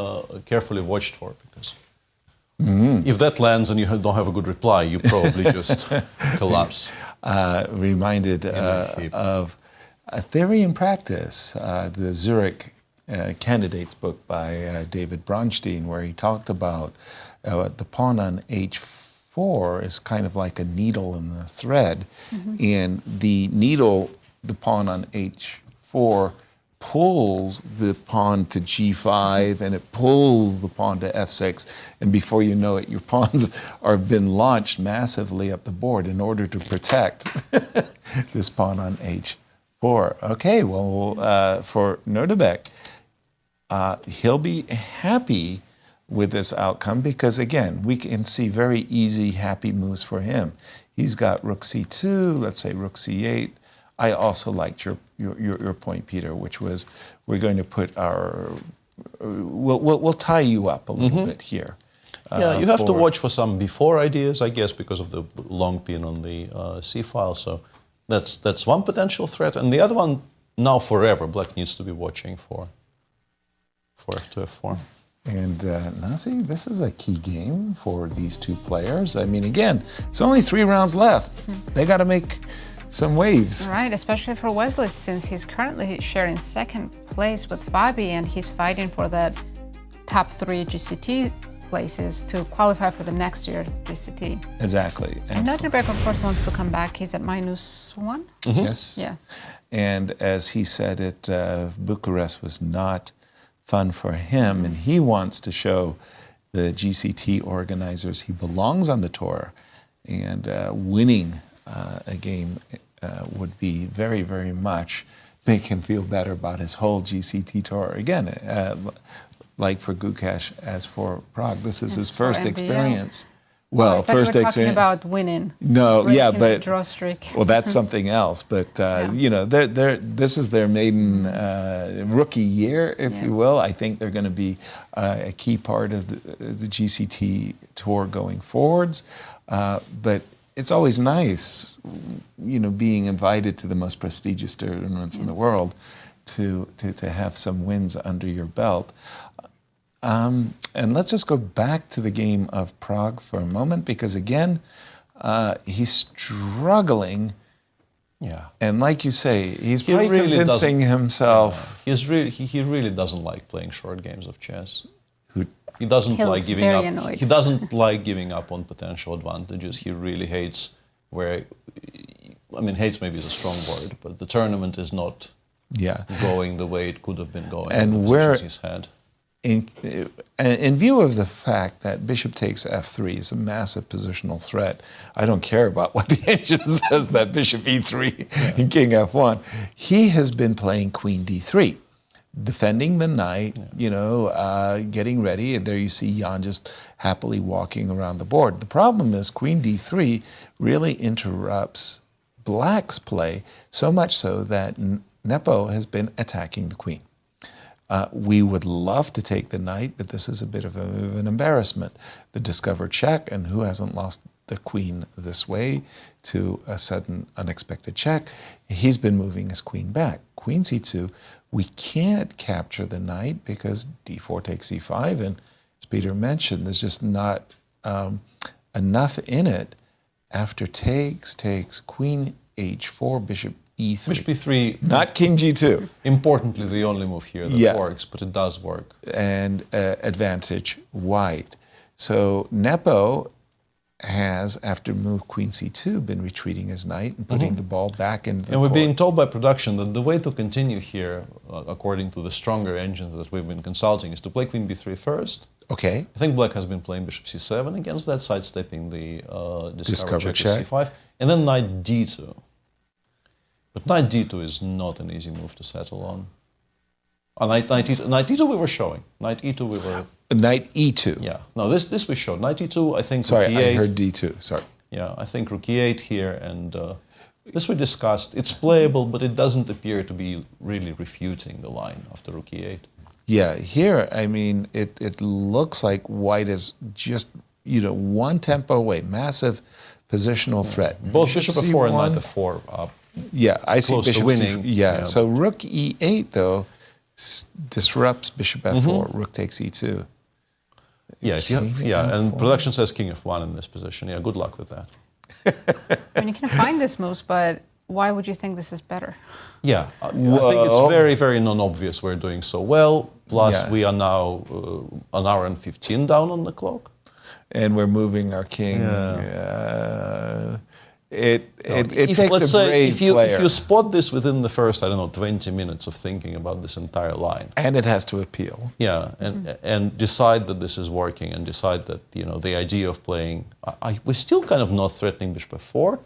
carefully watched for, because if that lands and you don't have a good reply, you probably just collapse. reminded of a Theory and Practice, the Zurich candidates book by David Bronstein, where he talked about the pawn on h4 is kind of like a needle in the thread, and the needle, the pawn on h4, pulls the pawn to g5, and it pulls the pawn to f6, and before you know it, your pawns are been launched massively up the board in order to protect this pawn on h4. Okay, well, for Nodirbek, he'll be happy with this outcome because, again, we can see very easy, happy moves for him. He's got rook c2, let's say rook c8. I also liked your point, Peter, which was we're going to put our we'll tie you up a little bit here. Yeah, you have to watch for some before ideas, I guess, because of the long pin on the C file. So that's one potential threat, and the other one now forever. Black needs to be watching for f2 f4. And Nazi, this is a key game for these two players. I mean, again, it's only 3 rounds left. They got to make some waves. Right, especially for Wesley, since he's currently sharing second place with Fabi and he's fighting for that top 3 GCT places to qualify for the next year GCT. Exactly. And Nodirbek, of course, wants to come back. He's at -1. Yes. Yeah. And as he said it, Bucharest was not fun for him, and he wants to show the GCT organizers he belongs on the tour, and winning a game would be very, very much make him feel better about his whole GCT tour. Again, like for Gukesh, as for Prague, this is his first experience. Well, I thought first you were talking experience. about winning. No, yeah, breaking but the draw streak. well, that's something else. But you know, this is their maiden rookie year, if you will. I think they're going to be a key part of the GCT tour going forwards. But it's always nice, you know, being invited to the most prestigious tournaments in the world, to have some wins under your belt. And let's just go back to the game of Prague for a moment, because again, he's struggling. Yeah. And like you say, he's He probably really convincing doesn't- himself. He really doesn't like playing short games of chess. Who, He doesn't He like looks giving very up. annoyed. He doesn't like giving up on potential advantages. He really hates where, I mean, hates maybe is a strong word, but the tournament is not yeah. going the way it could have been going. And with the where- positions he's had. In view of the fact that bishop takes f3 is a massive positional threat, I don't care about what the engine says that bishop e3 and king f1. He has been playing queen d3, defending the knight, you know, getting ready. And there you see Jan just happily walking around the board. The problem is queen d3 really interrupts black's play, so much so that Nepo has been attacking the queen. We would love to take the knight, but this is a bit of an embarrassment. The discovered check, and who hasn't lost the queen this way to a sudden unexpected check? He's been moving his queen back. Queen c2, we can't capture the knight because d4 takes c5, and as Peter mentioned, there's just not enough in it. After takes, queen h4, bishop e3. Bishop e3, Not king g2. importantly, the only move here that works, but it does work. And advantage white. So Nepo has, after move queen c2, been retreating his knight and putting the ball back in the And we're court. being told by production that the way to continue here, according to the stronger engines that we've been consulting, is to play queen b3 first. Okay. I think black has been playing bishop c7 against that, sidestepping the Discover discovered check check. to c5, and then knight d2. But knight d2 is not an easy move to settle on. Knight d2 we were showing. Knight e2 we were... Knight e2. Yeah. No, this we showed. Knight e2, I think Sorry, rook I e8. heard d2. Sorry. Yeah, I think rook e8 here, and this we discussed. It's playable, but it doesn't appear to be really refuting the line after rook e8. Yeah, here, I mean, it looks like white is just, you know, one tempo away. Massive positional threat. Both bishop f4 and C1. knight f4 up. Yeah, I see Close to bishop winning. Yeah. Yeah. So rook e8 though disrupts bishop f4. Rook takes e2. Yeah, if you have, King yeah, and f1. production says king f1 in this position. Yeah, good luck with that. I mean, you can find this moves, but why would you think this is better? Yeah, I think it's very, very non-obvious we're doing so well. Plus, Yeah. we are now an hour and 15 down on the clock. And we're moving our king. It If, takes let's a say, brave player. if you spot this within the first, I don't know, 20 minutes of thinking about this entire line, And it has to appeal. yeah, and decide that this is working, and decide that, you know, the idea of playing, we're still kind of not threatening bishop f4.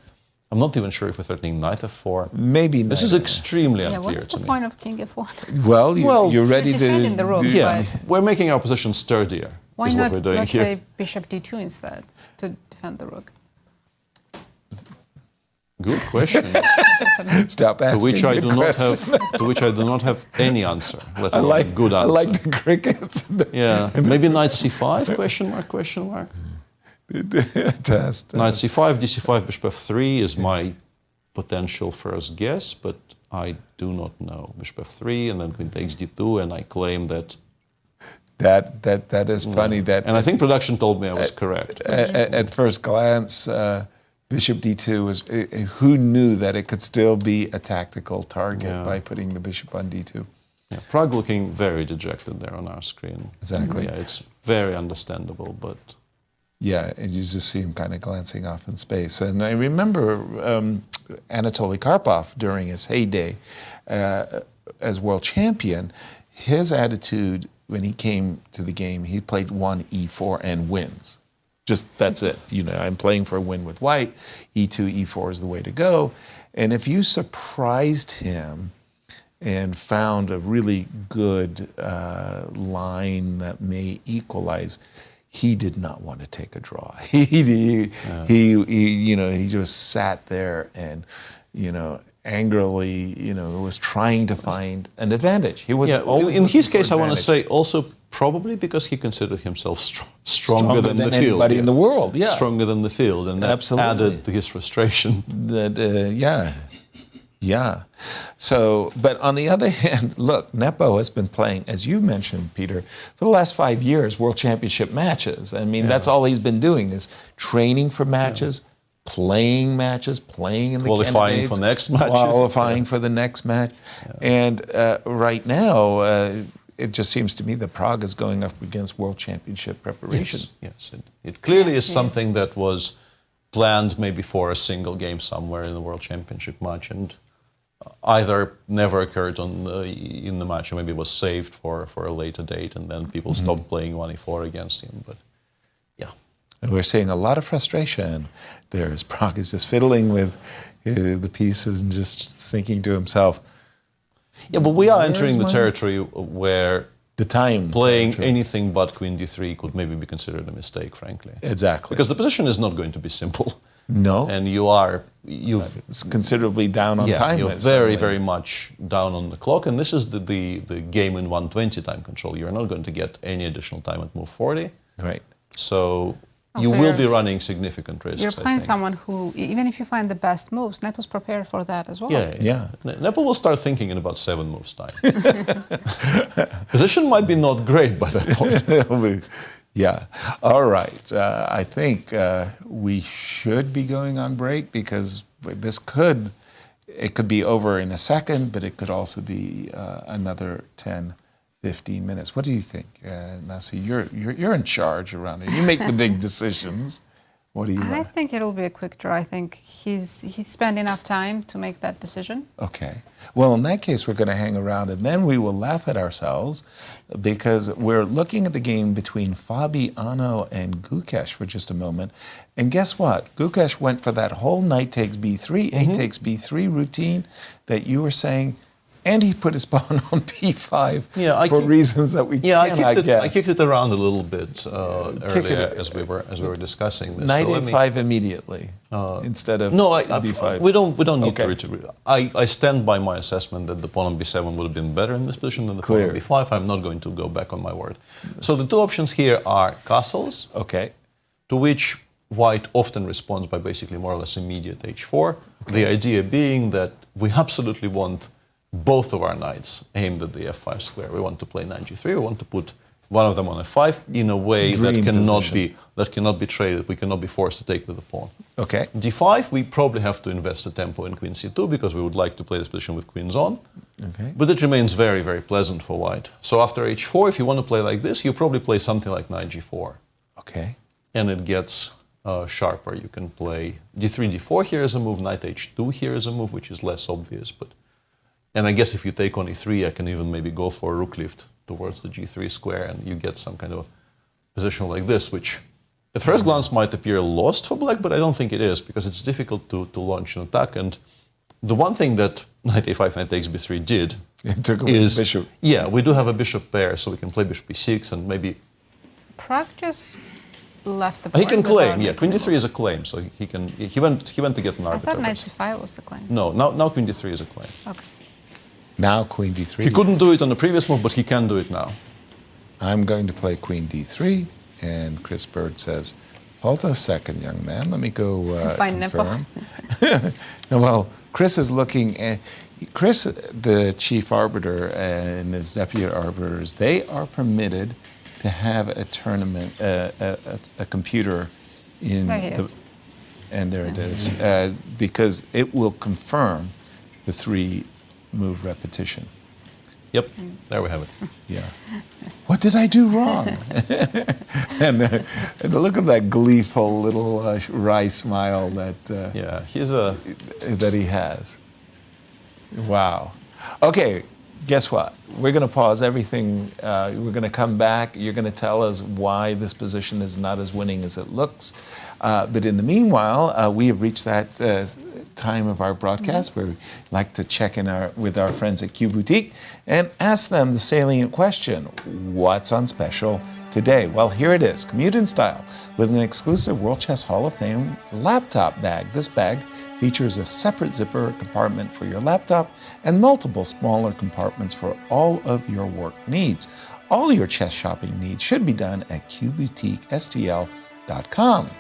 I'm not even sure if we're threatening knight f4. Maybe This not. is extremely Yeah, what unclear is to the me. point of king f1? Well, Well, you're ready You're to defending the rook, do- Yeah, but we're making our position sturdier. why is not, what we're doing let's here. say, bishop d2 instead to defend the rook? Good question. Stop to asking which I the do not question. have. To which I do not have any answer. Let I alone like a good I answer. like the crickets. Yeah, maybe knight c5? Question mark? Question mark. Test. Knight c5, d5, bishop f3 is my potential first guess, but I do not know. Bishop f3, and then queen takes d2, and I claim that. That is funny. That And I think production told me I was correct. at first glance, bishop d2 was. Who knew that it could still be a tactical target Yeah. by putting the bishop on d2? Yeah, Prague looking very dejected there on our screen. Exactly. Yeah, it's very understandable, but... Yeah, and you just see him kind of glancing off in space. And I remember Anatoly Karpov during his heyday as world champion, his attitude when he came to the game, he played 1 E4 and wins. Just that's it. You know, I'm playing for a win with white. E2, E4 is the way to go. And if you surprised him and found a really good line that may equalize, he did not want to take a draw. He just sat there and, angrily, was trying to find an advantage. He was always in his case, I advantage. want to say also probably because he considered himself stronger than the field. Anybody in the world, yeah. Stronger than the field, and that Absolutely. added to his frustration. Yeah. So, but on the other hand, look, Nepo has been playing, as you mentioned, Peter, for the last 5 years, World Championship matches. I mean, that's all he's been doing is training for matches, playing matches, playing in the Qualifying for next matches. Qualifying for the next match. And right now, it just seems to me that Prague is going up against World Championship preparation. Yes. It clearly is something that was planned maybe for a single game somewhere in the World Championship match, and either never occurred in the match, or maybe was saved for a later date, and then people stopped playing 1e4 against him. But yeah, and we're seeing a lot of frustration. There's Prague is just fiddling with the pieces and just thinking to himself. Yeah, but we are entering the territory where the time playing anything but Queen D3 could maybe be considered a mistake, frankly. Exactly. Because the position is not going to be simple. No. And it's considerably down on time. You're very much down on the clock, and this is the game in 120 time control. You're not going to get any additional time at move 40. Right. So you will be running significant risks. You're playing someone who, even if you find the best moves, Nepo's prepared for that as well. Yeah. Nepo will start thinking in about 7 moves time. Position might be not great by that point. Yeah. All right. I think we should be going on break because it could be over in a second, but it could also be another 10, 15 minutes. What do you think, Nasi? You're in charge around here. You make the big decisions. What do you I think it'll be a quick draw. I think he's spent enough time to make that decision. Okay. Well, in that case, we're going to hang around, and then we will laugh at ourselves because we're looking at the game between Fabiano and Gukesh for just a moment. And guess what? Gukesh went for that whole knight takes b3, a takes b3 routine that you were saying, and he put his pawn on b5 for reasons that we cannot guess. I kicked it around a little bit earlier as we were discussing this. Knight a5 immediately instead of b5. We don't need to retreat. I stand by my assessment that the pawn on b7 would have been better in this position than the pawn on b5. I'm not going to go back on my word. So the two options here are castles, to which white often responds by basically more or less immediate h4. The idea being that we absolutely want both of our knights aimed at the f5 square. We want to play knight g3. We want to put one of them on f5 in a way that cannot be traded. We cannot be forced to take with the pawn. Okay. d5, we probably have to invest a tempo in queen c2 because we would like to play this position with queens on. Okay. But it remains very, very pleasant for white. So after h4, if you want to play like this, you probably play something like knight g4. Okay. And it gets sharper. You can play d3, d4 here as a move, knight h2 here as a move, which is less obvious, but. And I guess if you take on e3, I can even maybe go for a rook lift towards the g3 square, and you get some kind of position like this, which at first glance might appear lost for black, but I don't think it is, because it's difficult to launch an attack. And the one thing that knight a5, knight takes b3 did is bishop. Yeah, we do have a bishop pair, so we can play bishop b6 and maybe. Prague just left the board. He can claim, queen d3 is a claim, so he went to get an arbiter. I thought knight c5 was the claim. No, now queen d3 is a claim. Okay. Now queen d3. He couldn't do it on the previous move, but he can do it now. I'm going to play queen d3, and Chris Bird says, hold on a second, young man. Let me go confirm. Well, Chris is looking at... Chris, the chief arbiter, and his deputy arbiters, they are permitted to have a tournament, a computer in and there it is, because it will confirm the 3-move repetition. Yep, there we have it. Yeah. What did I do wrong? and look at that gleeful little wry smile that he has. Wow. Okay, guess what? We're going to pause everything. We're going to come back. You're going to tell us why this position is not as winning as it looks. But in the meanwhile, we have reached that time of our broadcast where we like to check in with our friends at Q Boutique and ask them the salient question, what's on special today? Well, here it is, commute in style with an exclusive World Chess Hall of Fame laptop bag. This bag features a separate zipper compartment for your laptop and multiple smaller compartments for all of your work needs. All your chess shopping needs should be done at qboutiquestl.com.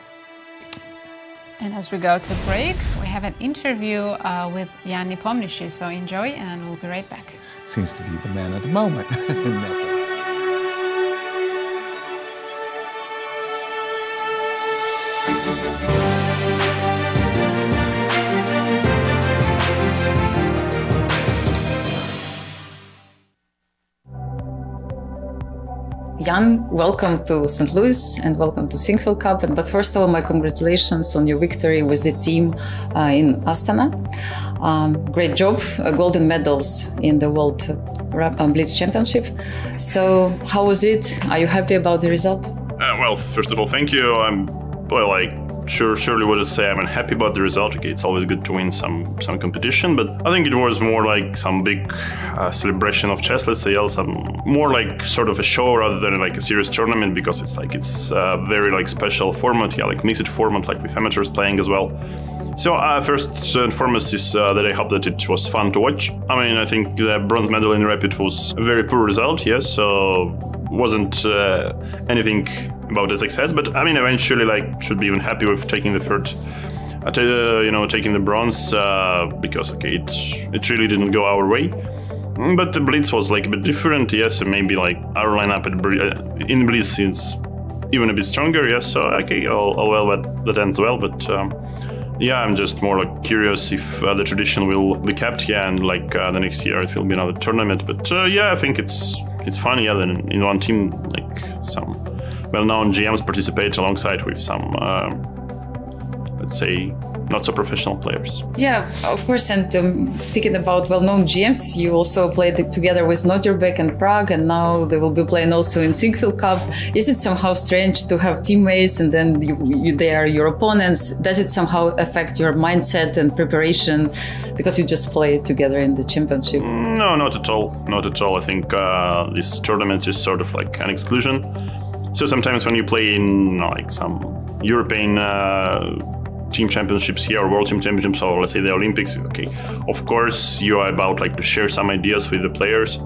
And as we go to break, we have an interview with Jan Nepomniachtchi, so enjoy and we'll be right back. Seems to be the man of the moment. Jan, welcome to St. Louis and welcome to Sinquefield Cup. But first of all, my congratulations on your victory with the team in Astana. Great job, golden medals in the World Blitz Championship. So how was it? Are you happy about the result? Well, first of all, thank you. I'm surely would say I'm happy about the result. Okay, it's always good to win some competition, but I think it was more like some big celebration of chess, let's say, some more like sort of a show rather than like a serious tournament, because it's very like special format, like mixed format, like with amateurs playing as well. So first and foremost is that I hope that it was fun to watch. I mean, I think the bronze medal in rapid was a very poor result, yes, so wasn't anything about the success, but I mean, eventually should be even happy with taking the third, taking the bronze, because okay, it really didn't go our way. But the Blitz was like a bit different, yes, and maybe like our lineup in Blitz is even a bit stronger, yes, so okay, all well, but that ends well, but yeah, I'm just more like curious if the tradition will be kept, yeah, and like the next year it will be another tournament, but yeah, I think it's fun, yeah, then in one team, like some well-known GMs participate alongside with some, let's say, not so professional players. Yeah, of course. And speaking about well-known GMs, you also played together with Nodirbek and Prague, and now they will be playing also in Sinquefield Cup. Is it somehow strange to have teammates and then they are your opponents? Does it somehow affect your mindset and preparation because you just play together in the championship? No, not at all. Not at all. I think this tournament is sort of like an exclusion. So sometimes when you play in like some European team championships here, or world team championships, or let's say the Olympics, okay, of course you are about like to share some ideas with the players,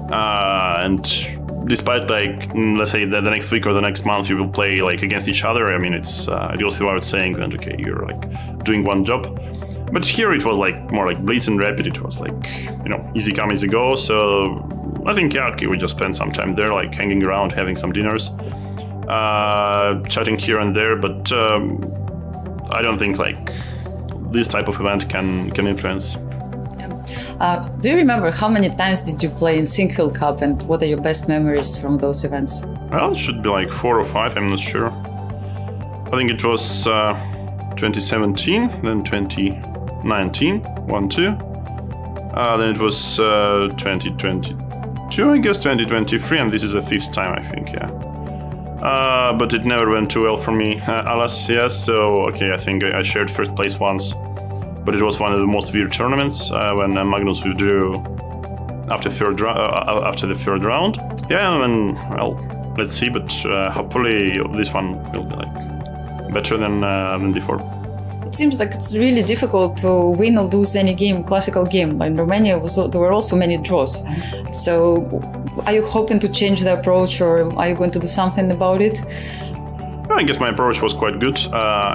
and despite like let's say that the next week or the next month you will play like against each other, I mean it goes without saying that okay, you're like doing one job. But here it was like more like Blitz and Rapid, it was like, easy come, easy go. So I think, yeah, okay, we just spent some time there, like hanging around, having some dinners, chatting here and there, but I don't think like this type of event can influence. Do you remember how many times did you play in Sinquefield Cup, and what are your best memories from those events? Well, it should be like 4 or 5, I'm not sure. I think it was 2017, then 2019, 1-2. Then it was 2022, I guess 2023, and this is the 5th time, I think, yeah. But it never went too well for me, alas, yes, so okay, I think I shared first place once, but it was one of the most weird tournaments when Magnus withdrew after the third round. Yeah, and well, let's see, but hopefully this one will be like better than before. It seems like it's really difficult to win or lose any classical game. In Romania, there were also many draws. So are you hoping to change the approach, or are you going to do something about it? I guess my approach was quite good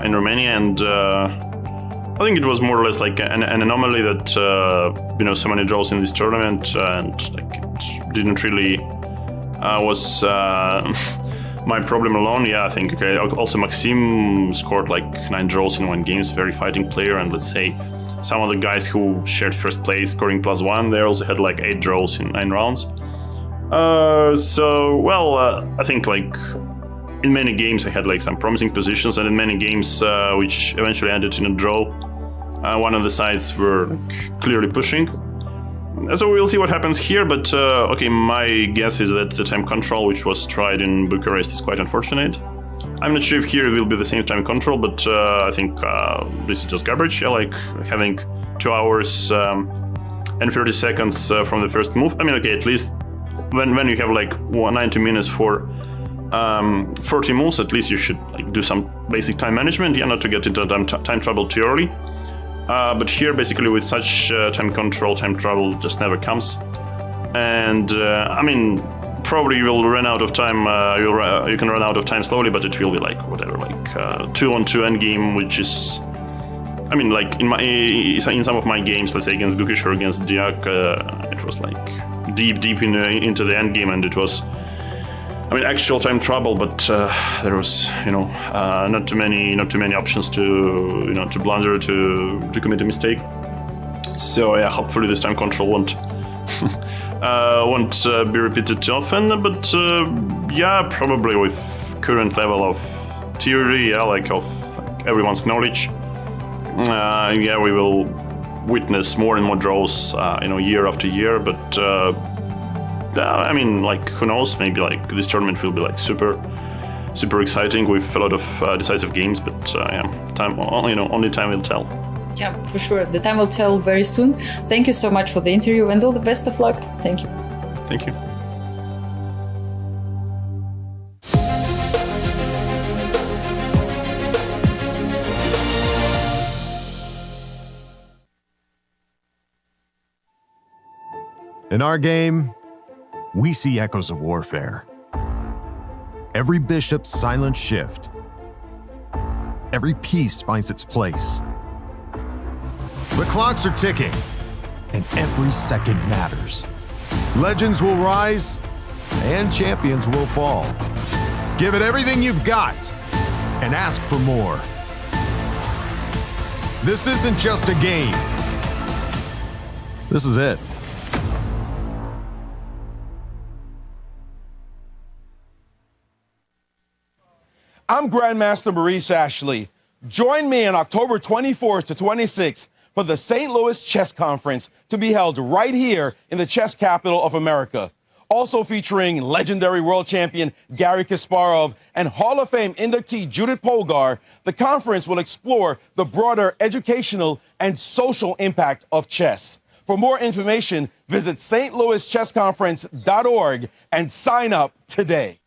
in Romania, and I think it was more or less like an anomaly that, so many draws in this tournament, and like it didn't really was my problem alone. Yeah, I think, okay, also Maxime scored like 9 draws in one game, very fighting player, and let's say some of the guys who shared first place scoring +1, they also had like 8 draws in 9 rounds. I think like in many games I had like some promising positions, and in many games which eventually ended in a draw, one of the sides were clearly pushing. So we'll see what happens here, but okay, my guess is that the time control which was tried in Bucharest is quite unfortunate. I'm not sure if here it will be the same time control, but I think this is just garbage. I like having 2 hours and 30 seconds from the first move. I mean, okay, at least when you have like 90 minutes for 40 moves, at least you should like do some basic time management, not to get into time trouble too early. But here, basically, with such time control, time trouble just never comes. And I mean, probably you will run out of time. You can run out of time slowly, but it will be like whatever, like 2-on-2 endgame, which is, I mean, like in some of my games, let's say against Gukesh or against Diak, it was like deep into the endgame, and it was, I mean, actual time trouble, but there was, not too many options to blunder, to commit a mistake. So yeah, hopefully this time control won't be repeated too often. But probably with current level of theory, of everyone's knowledge, we will witness more and more draws, year after year. But I mean, like, who knows? Maybe like this tournament will be like super exciting with a lot of decisive games. But time, only time will tell. Yeah, for sure. The time will tell very soon. Thank you so much for the interview, and all the best of luck. Thank you. Thank you. In our game, we see echoes of warfare. Every bishop's silent shift. Every piece finds its place. The clocks are ticking, and every second matters. Legends will rise, and champions will fall. Give it everything you've got, and ask for more. This isn't just a game. This is it. I'm Grandmaster Maurice Ashley. Join me on October 24th to 26th for the St. Louis Chess Conference, to be held right here in the chess capital of America. Also featuring legendary world champion Garry Kasparov and Hall of Fame inductee Judith Polgar, the conference will explore the broader educational and social impact of chess. For more information, visit stlouischessconference.org and sign up today.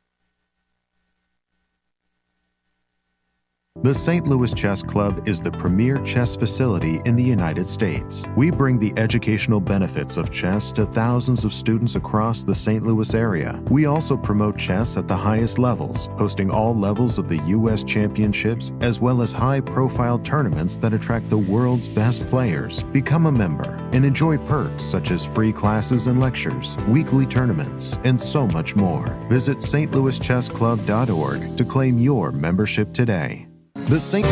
The St. Louis Chess Club is the premier chess facility in the United States. We bring the educational benefits of chess to thousands of students across the St. Louis area. We also promote chess at the highest levels, hosting all levels of the U.S. championships, as well as high-profile tournaments that attract the world's best players. Become a member and enjoy perks such as free classes and lectures, weekly tournaments, and so much more. Visit stlouischessclub.org to claim your membership today. The St.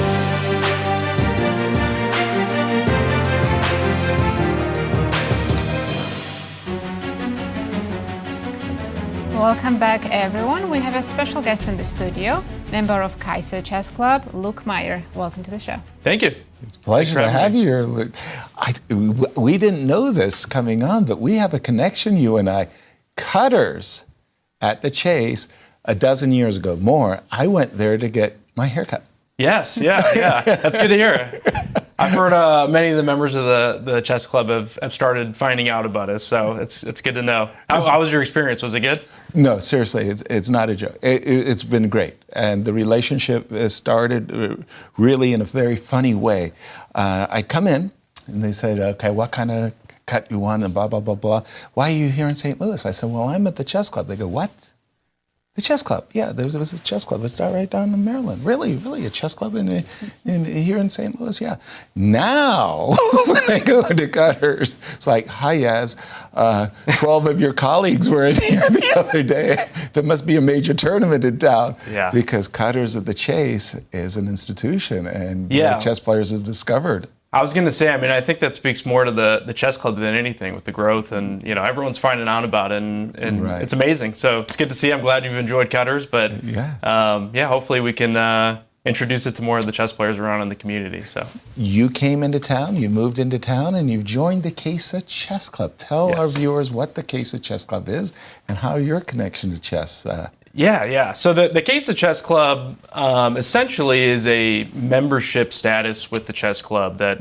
Welcome back, everyone. We have a special guest in the studio, member of Kaiser Chess Club, Luke Meyer. Welcome to the show. Thank you. It's a pleasure to have you here, Luke. We didn't know this coming on, but we have a connection, you and I. Cutters at the Chase a dozen years ago, more. I went there to get my haircut. Yes, yeah. That's good to hear. I've heard many of the members of the chess club have started finding out about us, so it's good to know. How was your experience? Was it good? No, seriously, it's not a joke. It's been great, and the relationship has started really in a very funny way. I come in, and they said, "Okay, what kind of cut you want?" and blah blah blah blah. "Why are you here in St. Louis?" I said, "Well, I'm at the chess club." They go, "What?" The chess club, yeah, there was a chess club. It's right down in Maryland. Really, a chess club in here in St. Louis, yeah. Now, when I go into Cutters, it's like, "Hi, Yaz, 12 of your colleagues were in here the other day. There must be a major tournament in town." Yeah. Because Cutters at the Chase is an institution, and Yeah. chess players have discovered. I was going to say, I mean, I think that speaks more to the chess club than anything with the growth, and everyone's finding out about it, and it's amazing. So it's good to see. I'm glad you've enjoyed Cutters, but hopefully we can introduce it to more of the chess players around in the community. So you came into town, you moved into town, and you've joined the Casa Chess Club. Tell our viewers what the Casa Chess Club is and how your connection to chess. So the Casa Chess Club essentially is a membership status with the chess club that,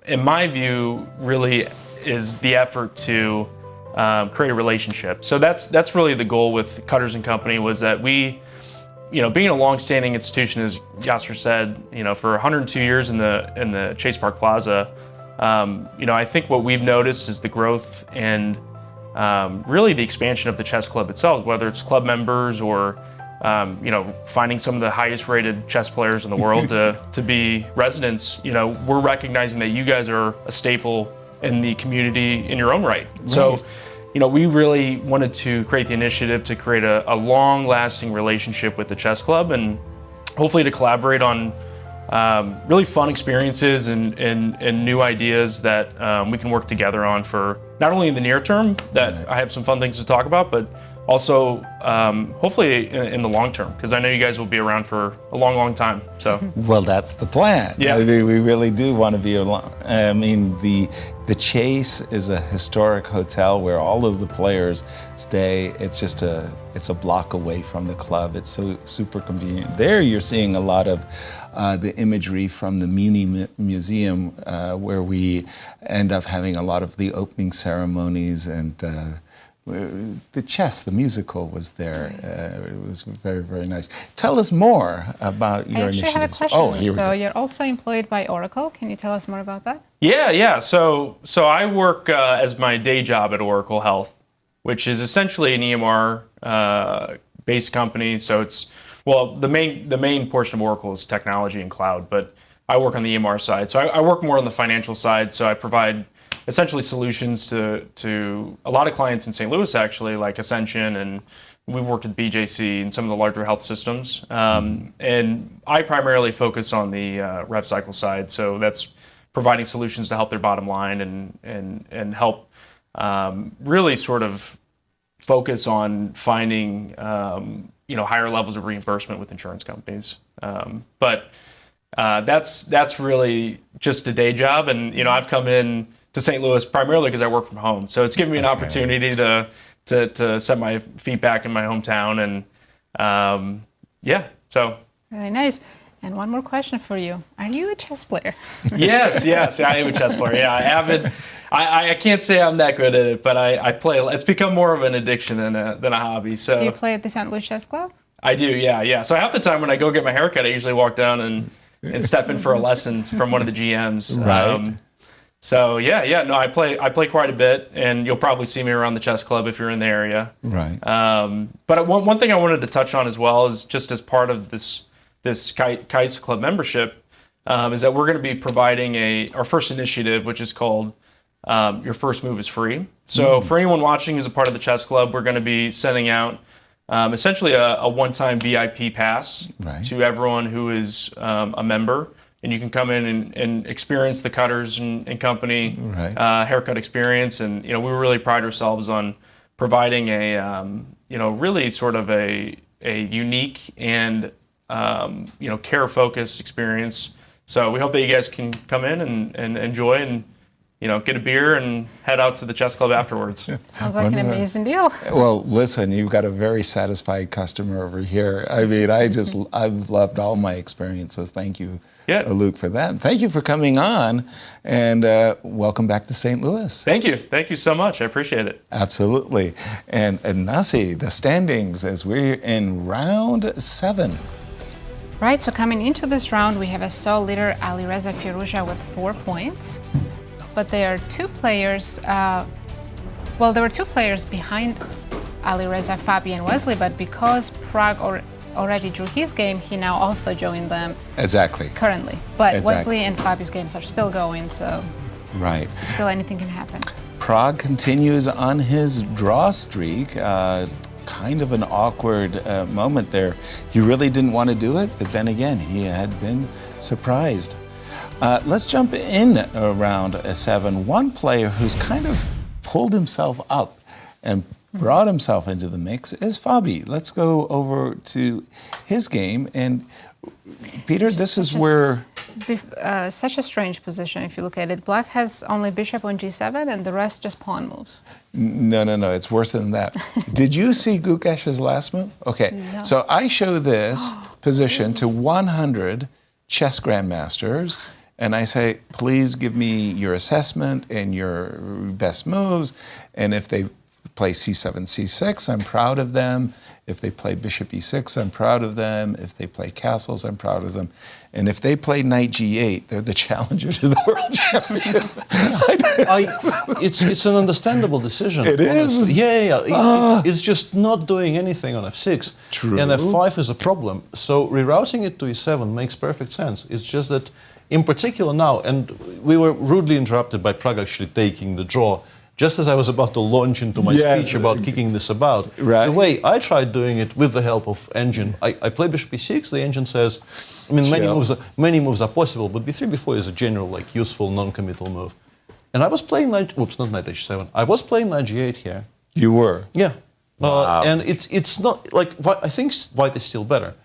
in my view, really is the effort to create a relationship. So that's really the goal with Cutters and Company, was that we, being a long-standing institution, as Yasser said, for 102 years in the Chase Park Plaza, I think what we've noticed is the growth and really the expansion of the chess club itself, whether it's club members or finding some of the highest rated chess players in the world to be residents. We're recognizing that you guys are a staple in the community in your own right. So we really wanted to create the initiative to create a long-lasting relationship with the chess club, and hopefully to collaborate on really fun experiences and new ideas that we can work together on for not only in the near term, that I have some fun things to talk about, but also hopefully in the long term, because I know you guys will be around for a long, long time. So well, that's the plan. Yeah, we really do want to be along. I mean, the Chase is a historic hotel where all of the players stay. It's just it's a block away from the club. It's so super convenient. There you're seeing a lot of the imagery from the Muni Museum, where we end up having a lot of the opening ceremonies, and the chess, the musical was there. It was very, very nice. Tell us more about your initiatives. I actually have a question. So you're also employed by Oracle. Can you tell us more about that? Yeah. So I work as my day job at Oracle Health, which is essentially an EMR based company. So it's, well, the main portion of Oracle is technology and cloud, but I work on the EMR side. So I work more on the financial side. So I provide essentially solutions to a lot of clients in St. Louis, actually, like Ascension, and we've worked with BJC and some of the larger health systems. And I primarily focus on the rev cycle side. So that's providing solutions to help their bottom line and help really sort of focus on finding higher levels of reimbursement with insurance companies. But that's really just a day job, and I've come in to St. Louis primarily because I work from home. So it's given me an opportunity to set my feet back in my hometown, and so. Really nice. And one more question for you. Are you a chess player? Yes, I am a chess player. Yeah, I can't say I'm that good at it, but I play. It's become more of an addiction than a hobby. So. Do you play at the St. Louis Chess Club? I do, yeah. So half the time when I go get my haircut, I usually walk down and step in for a lesson from one of the GMs. Right. No, I play quite a bit, and you'll probably see me around the chess club if you're in the area. Right. But one thing I wanted to touch on as well is just as part of this Kais Club membership, is that we're going to be providing our first initiative, which is called Your First Move is Free. So for anyone watching who's a part of the chess club, we're going to be sending out essentially a one-time VIP pass to everyone who is a member. And you can come in and experience the Cutters and Company haircut experience. And, we really pride ourselves on providing a, really sort of a unique and, care-focused experience. So we hope that you guys can come in and enjoy and, get a beer and head out to the chess club afterwards. Sounds like an amazing deal. Well, listen, you've got a very satisfied customer over here. I mean, I've loved all my experiences. Thank you, Luke, for that. Thank you for coming on, and welcome back to St. Louis. Thank you so much. I appreciate it. Absolutely. And Nazi, the standings as we're in round 7. Right, so coming into this round, we have a sole leader, Alireza Firouzja, with 4 points. But there are two players, there were two players behind Alireza, Fabi and Wesley, but because Pragg already drew his game, he now also joined them. Exactly. Currently. But Wesley and Fabi's games are still going, so still anything can happen. Pragg continues on his draw streak. Kind of an awkward moment there. He really didn't want to do it, but then again, he had been surprised. Let's jump in around a7. One player who's kind of pulled himself up and brought himself into the mix is Fabi. Let's go over to his game. And Peter, this is where... Such a strange position if you look at it. Black has only bishop on g7 and the rest just pawn moves. No. It's worse than that. Did you see Gukesh's last move? Okay. No. So I show this position to 100 chess grandmasters, and I say, please give me your assessment and your best moves. And if they play c7, c6, I'm proud of them. If they play bishop e6, I'm proud of them. If they play castles, I'm proud of them. And if they play knight g8, they're the challenger to the world champion. It's an understandable decision. It is? Yeah. It's just not doing anything on f6. True. And f5 is a problem. So rerouting it to e7 makes perfect sense. It's just that, in particular now, and we were rudely interrupted by Pragg actually taking the draw, just as I was about to launch into my speech about kicking this about. Right. The way I tried doing it with the help of engine, I play bishop e6, the engine says, I mean, many moves are possible, but b3, b4 is a general, like, useful, non-committal move. And I was playing not knight h7. I was playing knight g8 here. You were? Yeah. Wow. And it's not, like, I think white is still better,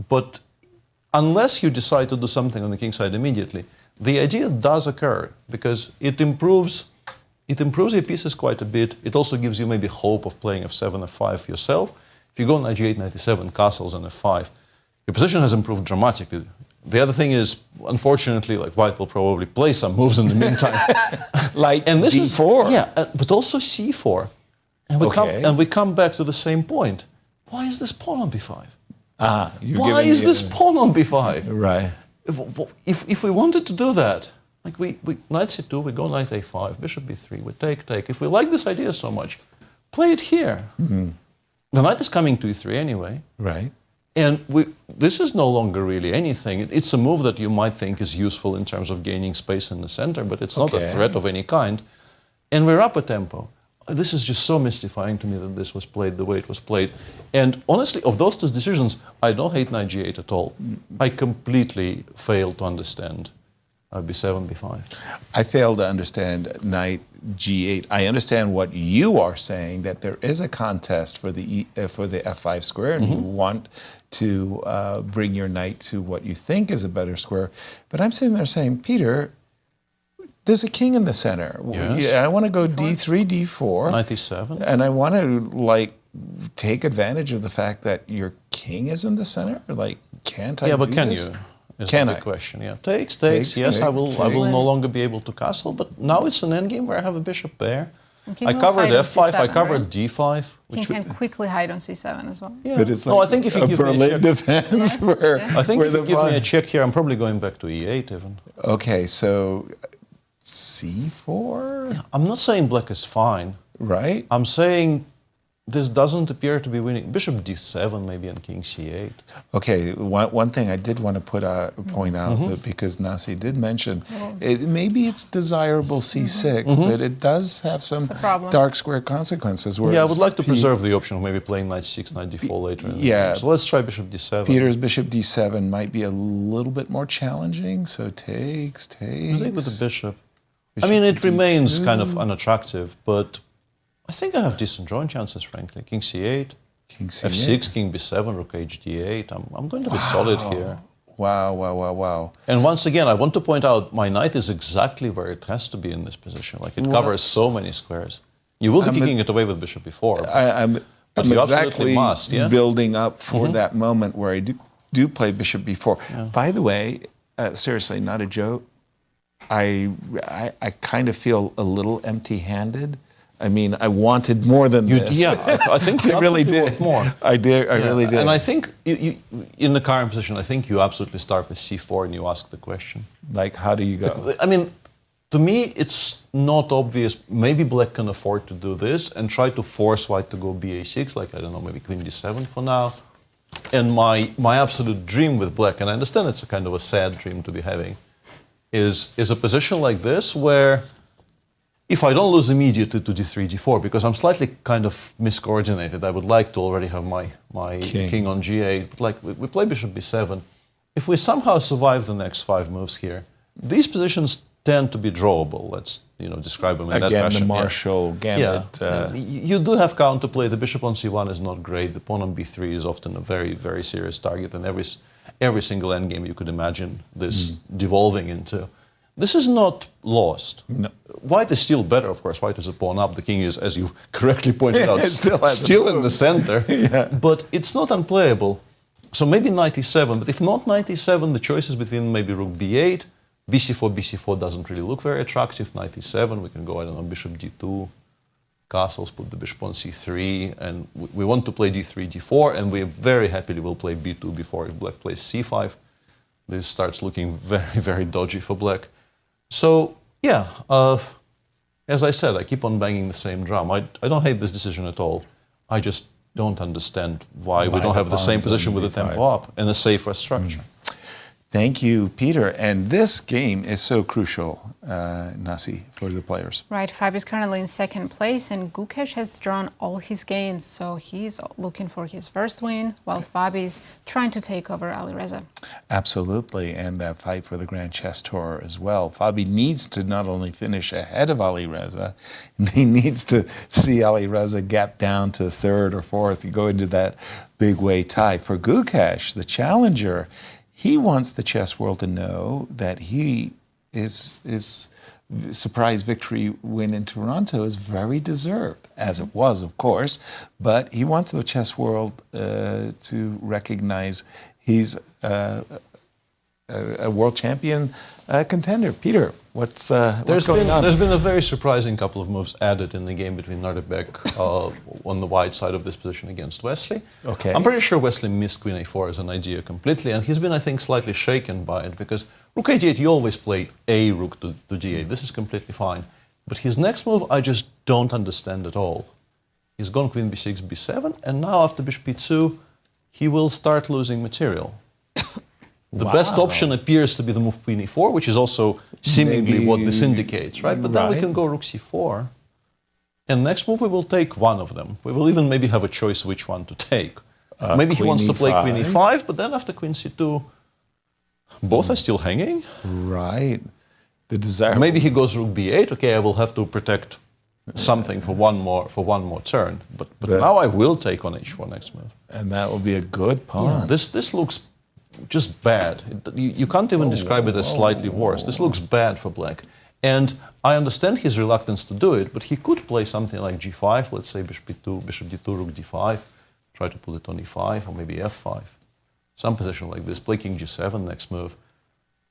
but unless you decide to do something on the king side immediately, the idea does occur, because it improves your pieces quite a bit. It also gives you maybe hope of playing f7, f5 yourself. If you go knight g8, knight e7, castles, and f5, your position has improved dramatically. The other thing is, unfortunately, like, white will probably play some moves in the meantime. Like and this d4. But also c4. And we come back to the same point. Why is this pawn on b5? Why is this pawn on b5? Right. If we wanted to do that, like, we knight c2, we go knight a5, bishop b3, we take. If we like this idea so much, play it here. Mm-hmm. The knight is coming to e3 anyway. Right. And this is no longer really anything. It's a move that you might think is useful in terms of gaining space in the center, but it's not a threat of any kind. And we're up a tempo. This is just so mystifying to me that this was played the way it was played. And honestly, of those two decisions, I don't hate knight g8 at all. I completely fail to understand b7, b5. I fail to understand knight g8. I understand what you are saying, that there is a contest for the f5 square, and you want to bring your knight to what you think is a better square. But I'm sitting there saying, Peter, there's a king in the center. Yes. I want to go d3, d4. Knight e7. And I want to, like, take advantage of the fact that your king is in the center. Like, can't I do can this? you? Is Can the I? Question, yeah. Takes. Yes, I will no longer be able to castle, but now it's an endgame where I have a bishop pair. I covered f5, I covered d5. King can quickly hide on c7 as well. Yeah. But it's like I think if you give Berlin me a check, defense where... I think where if you give me a check here, I'm probably going back to e8 even. Okay, so c4? Yeah, I'm not saying black is fine. Right. I'm saying this doesn't appear to be winning. Bishop d7 maybe and king c8. Okay, one thing I did want to point out, because Nasi did mention, maybe it's desirable c6, but it does have some dark square consequences. Yeah, I would like to preserve the option of maybe playing knight c6, knight d4 later. Yeah. So let's try bishop d7. Peter's bishop d7 might be a little bit more challenging, so takes. I think with the bishop. I mean, it remains kind of unattractive, but I think I have decent drawing chances, frankly. King c8, King c8. f6, king b7, rook h d8. I'm going to be solid here. Wow. And once again, I want to point out my knight is exactly where it has to be in this position. Like, it covers so many squares. You will be kicking it away with bishop b4. I'm you exactly must, yeah? building up for that moment where I do play bishop b4. Yeah. By the way, seriously, not a joke, I kind of feel a little empty-handed. I mean, I wanted more than this. Yeah, I think you I really did. want more. I really did. And I think, you, in the current position, I think you absolutely start with c4 and you ask the question. Like, how do you go? I mean, to me, it's not obvious. Maybe black can afford to do this and try to force white to go ba6, like, I don't know, maybe queen d7 for now. And my absolute dream with black, and I understand it's a kind of a sad dream to be having, is a position like this where, if I don't lose immediately to d3, d4, because I'm slightly kind of miscoordinated, I would like to already have my king on g8, but like we play bishop b7. If we somehow survive the next 5 moves here, these positions tend to be drawable. Let's describe them in that Again, fashion. the Marshall gambit. You do have counterplay. The bishop on c1 is not great. The pawn on b3 is often a very, very serious target, and every single endgame you could imagine this devolving into. This is not lost. No. White is still better, of course. White is a pawn up. The king is, as you correctly pointed out, still in the center. Yeah. But it's not unplayable. So maybe knight e7. But if not knight e7, the choice is between maybe rook b8, bc4 doesn't really look very attractive. Knight e7, we can go, I don't know, bishop d2, castles, put the bishop on c3, and we want to play d3, d4, and we very happily will play b2 before if black plays c5. This starts looking very, very dodgy for black. So, yeah, as I said, I keep on banging the same drum. I don't hate this decision at all. I just don't understand why we don't have the same position with the tempo up and a safer structure. Thank you, Peter. And this game is so crucial, Nasi, for the players. Right, Fabi is currently in second place, and Gukesh has drawn all his games, so he's looking for his first win, while Fabi is trying to take over Alireza. Absolutely, and that fight for the Grand Chess Tour as well. Fabi needs to not only finish ahead of Alireza, he needs to see Alireza gap down to third or fourth and go into that big way tie. For Gukesh, the challenger, he wants the chess world to know that his surprise victory win in Toronto is very deserved, as it was, of course, but he wants the chess world to recognize he's a world champion contender. Peter, what's going on? There's been a very surprising couple of moves added in the game between Nodirbek on the white side of this position against Wesley. Okay. I'm pretty sure Wesley missed queen a4 as an idea completely, and he's been, I think, slightly shaken by it, because rook a8, you always play a rook to g8. This is completely fine. But his next move, I just don't understand at all. He's gone queen b6, b7, and now after bishop e2, he will start losing material. The best option appears to be the move queen e4, which is also seemingly what this indicates, right? But then we can go rook c4. And next move we will take one of them. We will even maybe have a choice which one to take. Maybe he wants to play queen e5, but then after queen c2, both are still hanging. Right. The desire. Maybe he goes rook b8. Okay, I will have to protect something for one more turn. But now I will take on h4 next move. And that will be a good pawn. Yeah, this looks just bad. You can't even describe it as slightly worse. This looks bad for black. And I understand his reluctance to do it, but he could play something like g5, let's say bishop b2, bishop d2, rook d5, try to put it on e5, or maybe f5. Some position like this, play king g7 next move.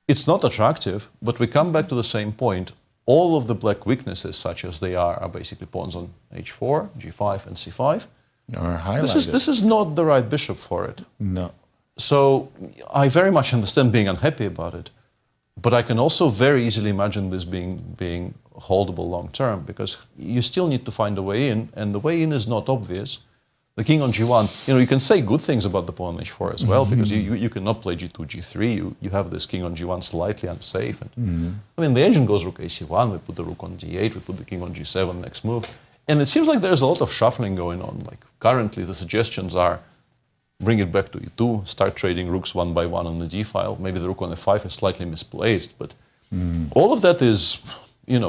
It's not attractive, but we come back to the same point. All of the black weaknesses, such as they are basically pawns on h4, g5, and c5. Are highlighted. This is not the right bishop for it. No. So I very much understand being unhappy about it, but I can also very easily imagine this being holdable long term, because you still need to find a way in, and the way in is not obvious. The king on g1, you can say good things about the pawn on h4 as well, because you cannot play g2, g3. You have this king on g1 slightly unsafe. And, I mean, the engine goes rook a1, we put the rook on d8, we put the king on g7 next move. And it seems like there's a lot of shuffling going on. Like currently the suggestions are bring it back to e2, start trading rooks one by one on the d file. Maybe the rook on f5 is slightly misplaced, but all of that is,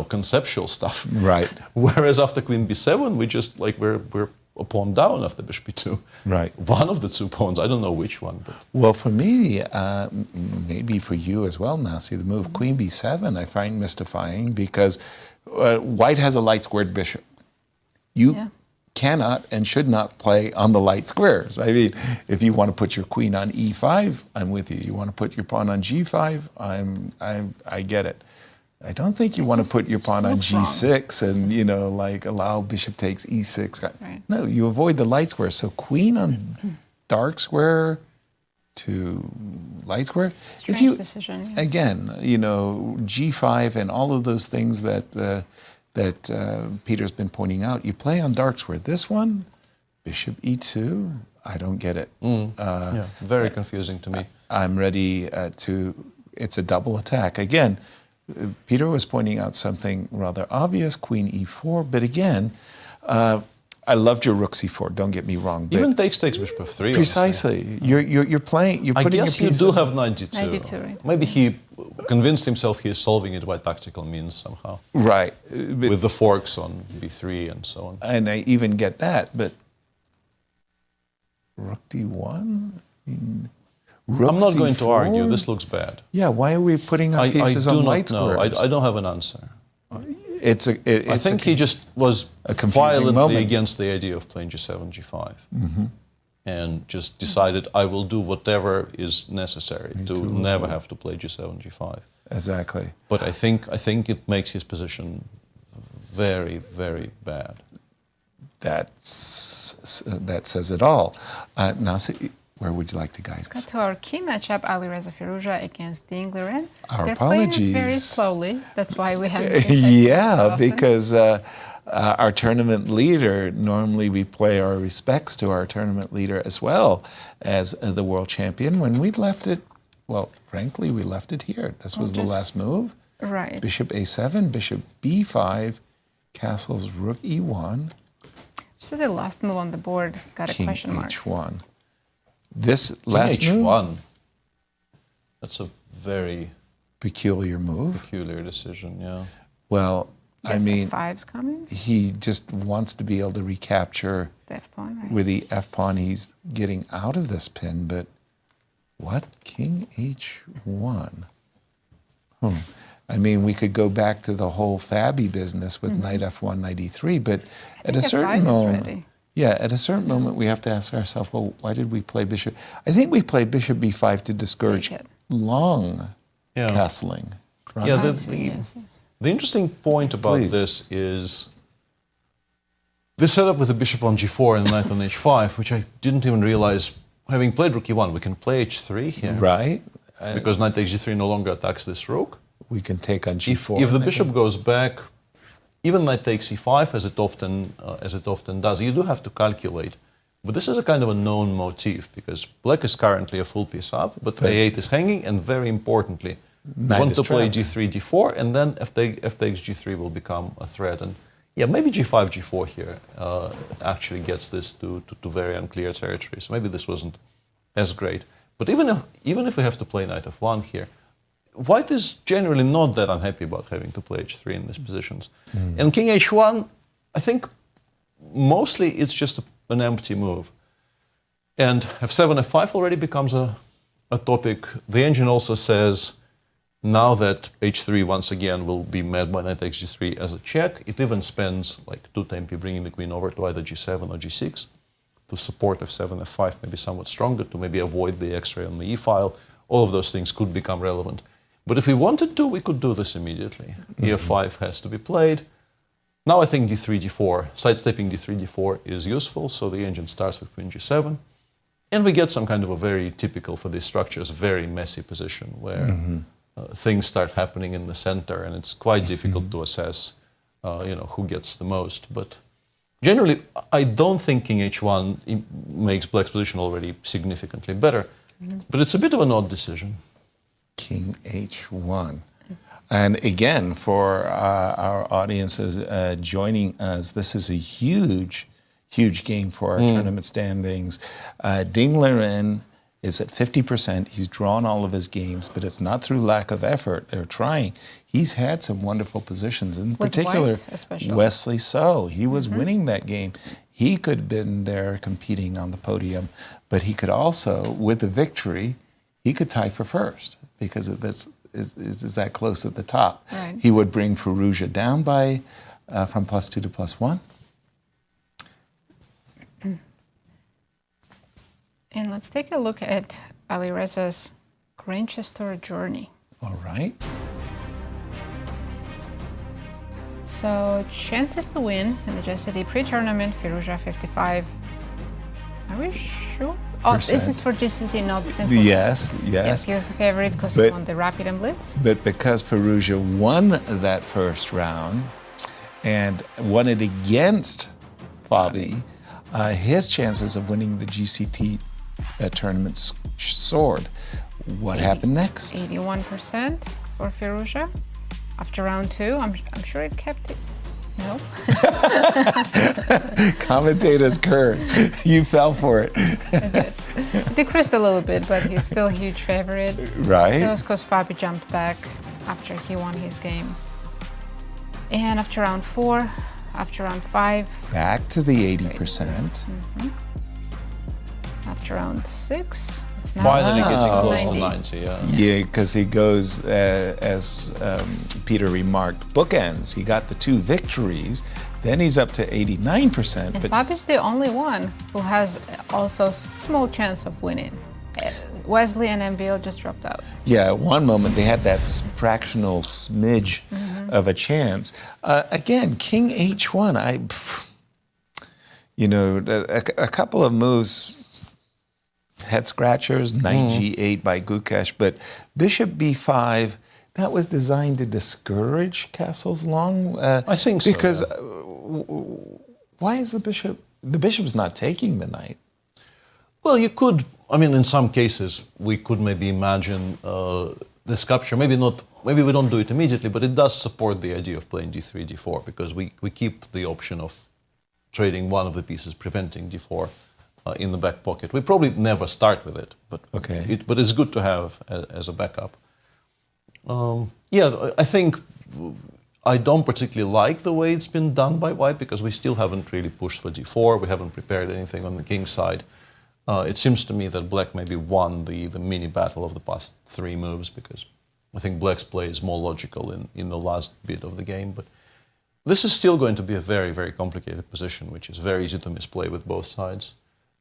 conceptual stuff. Right. Whereas after queen b7, we just we're a pawn down after bishop b2. Right. One of the two pawns, I don't know which one. But. Well, for me, maybe for you as well, Nasi, the move queen b7 I find mystifying, because white has a light squared bishop. You cannot and should not play on the light squares. I mean, if you want to put your queen on e5, I'm with you. You want to put your pawn on g5, I get it. I don't think you want to put your pawn on g6 and, allow bishop takes e6. Right. No, you avoid the light square. So queen on dark square to light square. Strange decision. Yes. Again, g5 and all of those things that Peter's been pointing out, you play on dark square. This one, bishop e2, I don't get it. Very confusing to me. I'm ready it's a double attack. Again, Peter was pointing out something rather obvious, queen e4, but again, I loved your rook c4, don't get me wrong. Even takes bishop f3. Precisely. You're playing, you're putting your pieces. I guess you do have knight d2. Knight d2, right. Maybe he convinced himself he is solving it by tactical means somehow. Right. With the forks on b3 and so on. And I even get that, but rook d1? I'm not going to argue. This looks bad. Yeah, why are we putting our pieces on white squares? I don't have an answer. I think he just was violently moment. against the idea of playing g7, g5. And just decided, I will do whatever is necessary to never have to play g7, g5. Exactly. But I think it makes his position very, very bad. That says it all. Now, where would you like to guide us? Let's go to our key matchup, Alireza Firouzja against Liren. Our They're apologies. playing it very slowly. That's why we haven't been Yeah, so often. because our tournament leader, normally we play our respects to our tournament leader as well as the world champion. When we left it, well, frankly, we left it here. This was the last move. Right. Bishop a7, bishop b5, castles rook e1. So the last move on the board got a King question mark. h1. This last King move, h1. That's a very peculiar move. peculiar decision, yeah. Well, Yes, I mean, F5's coming. he just wants to be able to recapture The F pawn, right? with the f pawn. He's getting out of this pin, but what? King h1. I mean, we could go back to the whole Fabi business with knight f1, knight e3, but at a think certain F5 is moment, ready. yeah, at a certain moment, we have to ask ourselves, well, why did we play bishop? I think we played bishop b5 to discourage Take it. long Yeah. castling. Right? Yeah, I see, yes. the interesting point about Please. this is this setup with the bishop on g4 and knight on h5, which I didn't even realize, having played rook e1, we can play h3 here. Right? Because knight takes g3 no longer attacks this rook. We can take on g4. If the bishop goes back, even knight takes e5, as it often does, you do have to calculate. But this is a kind of a known motif, because black is currently a full piece up, but a8 is hanging, and very importantly, you want to play g3, d4, and then f takes g3 will become a threat. And yeah, maybe g5, g4 here actually gets this to very unclear territory. So maybe this wasn't as great. But even if we have to play knight f1 here, white is generally not that unhappy about having to play h3 in these positions. And king h1, I think mostly it's just an empty move. And f7, f5 already becomes a topic. The engine also says, now that h3 once again will be met by knight takes g3 as a check, it even spends like 2 tempi bringing the queen over to either g7 or g6 to support f7, f5, maybe somewhat stronger, to maybe avoid the x-ray on the e-file. All of those things could become relevant. But if we wanted to, we could do this immediately. e5 has to be played. Now I think d3, d4, sidestepping d3, d4 is useful, so the engine starts with queen g7. And we get some kind of a very typical for these structures, very messy position where things start happening in the center, and it's quite difficult to assess who gets the most. But generally, I don't think king h1 makes black's position already significantly better, but it's a bit of an odd decision. King h1. And again, for our audiences joining us, this is a huge, huge game for our tournament standings. Ding Liren is at 50%. He's drawn all of his games, but it's not through lack of effort or trying. He's had some wonderful positions, in particular, white especially. Wesley So. He was winning that game. He could have been there competing on the podium, but he could also, with the victory, he could tie for first because it's that close at the top. Right. He would bring Firouzja down by from +2 to +1. And let's take a look at Alireza's Grantchester journey. All right. So chances to win in the GCD pre-tournament, Firouzja 55. Are we sure? Oh, this is for GCD, not Sinquefield. Yes, Yes, yes. he was the favorite because he But- won the Rapid and Blitz. But because Firouzja won that first round and won it against Fabi, his chances of winning the GCT tournament soared. What happened next? 81% for Firouzja after round 2. I'm sure it kept it Nope. Commentator's curve. You fell for it. It decreased a little bit, but he's still a huge favorite. Right. That was because Fabi jumped back after he won his game. And after round 4, after round 5. Back to the 80%. After round 6, it's now Finally getting close to 90. 90, yeah. Yeah, because he goes, as Peter remarked, bookends. He got the 2 victories, then he's up to 89%. And But Fabi's the only one who has also small chance of winning. Wesley and MVL just dropped out. yeah, at one moment they had that fractional smidge of a chance. Again, King H1, a couple of moves, head scratchers, Knight G8 by Gukesh, but Bishop B5, that was designed to discourage castles long. I think so. Because why is the bishop's not taking the knight? Well, you could, in some cases, we could maybe imagine this capture, maybe we don't do it immediately, but it does support the idea of playing D3, D4, because we keep the option of trading one of the pieces, preventing D4 in the back pocket. We probably never start with it, but but it's good to have as a backup. I think I don't particularly like the way it's been done by White, because we still haven't really pushed for D4. We haven't prepared anything on the king side. It seems to me that Black maybe won the mini battle of the past 3 moves, because I think Black's play is more logical in the last bit of the game. But this is still going to be a very, very complicated position, which is very easy to misplay with both sides.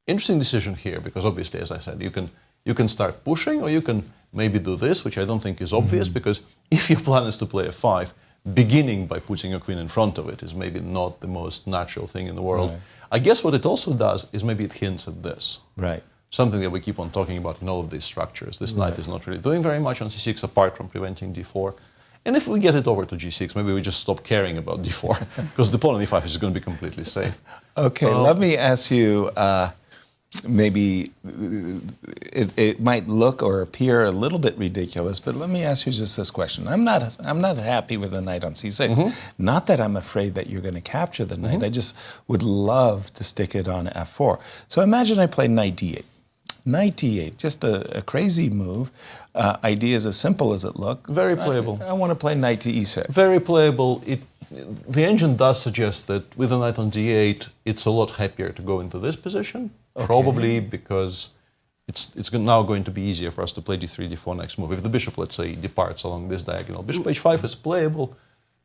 Interesting decision here, because obviously, as I said, you can start pushing, or you can maybe do this, which I don't think is obvious, because if your plan is to play a5, beginning by putting your queen in front of it is maybe not the most natural thing in the world. Right. I guess what it also does is maybe it hints at this. Right. Something that we keep on talking about in all of these structures. This knight is not really doing very much on c6 apart from preventing d4. And if we get it over to g6, maybe we just stop caring about d4, because the pawn on e5 is going to be completely safe. Okay, let me ask you, maybe it might look or appear a little bit ridiculous, but let me ask you just this question. I'm not happy with the knight on c6. Not that I'm afraid that you're going to capture the knight. I just would love to stick it on f4. So imagine I play knight d8. Knight d8, just a crazy move. Idea is as simple as it looks. Very playable. I want to play knight to e6. Very playable. The engine does suggest that with a knight on d8, it's a lot happier to go into this position. Okay. Probably because it's now going to be easier for us to play d3, d4 next move. If the bishop, let's say, departs along this diagonal, bishop h5 is playable,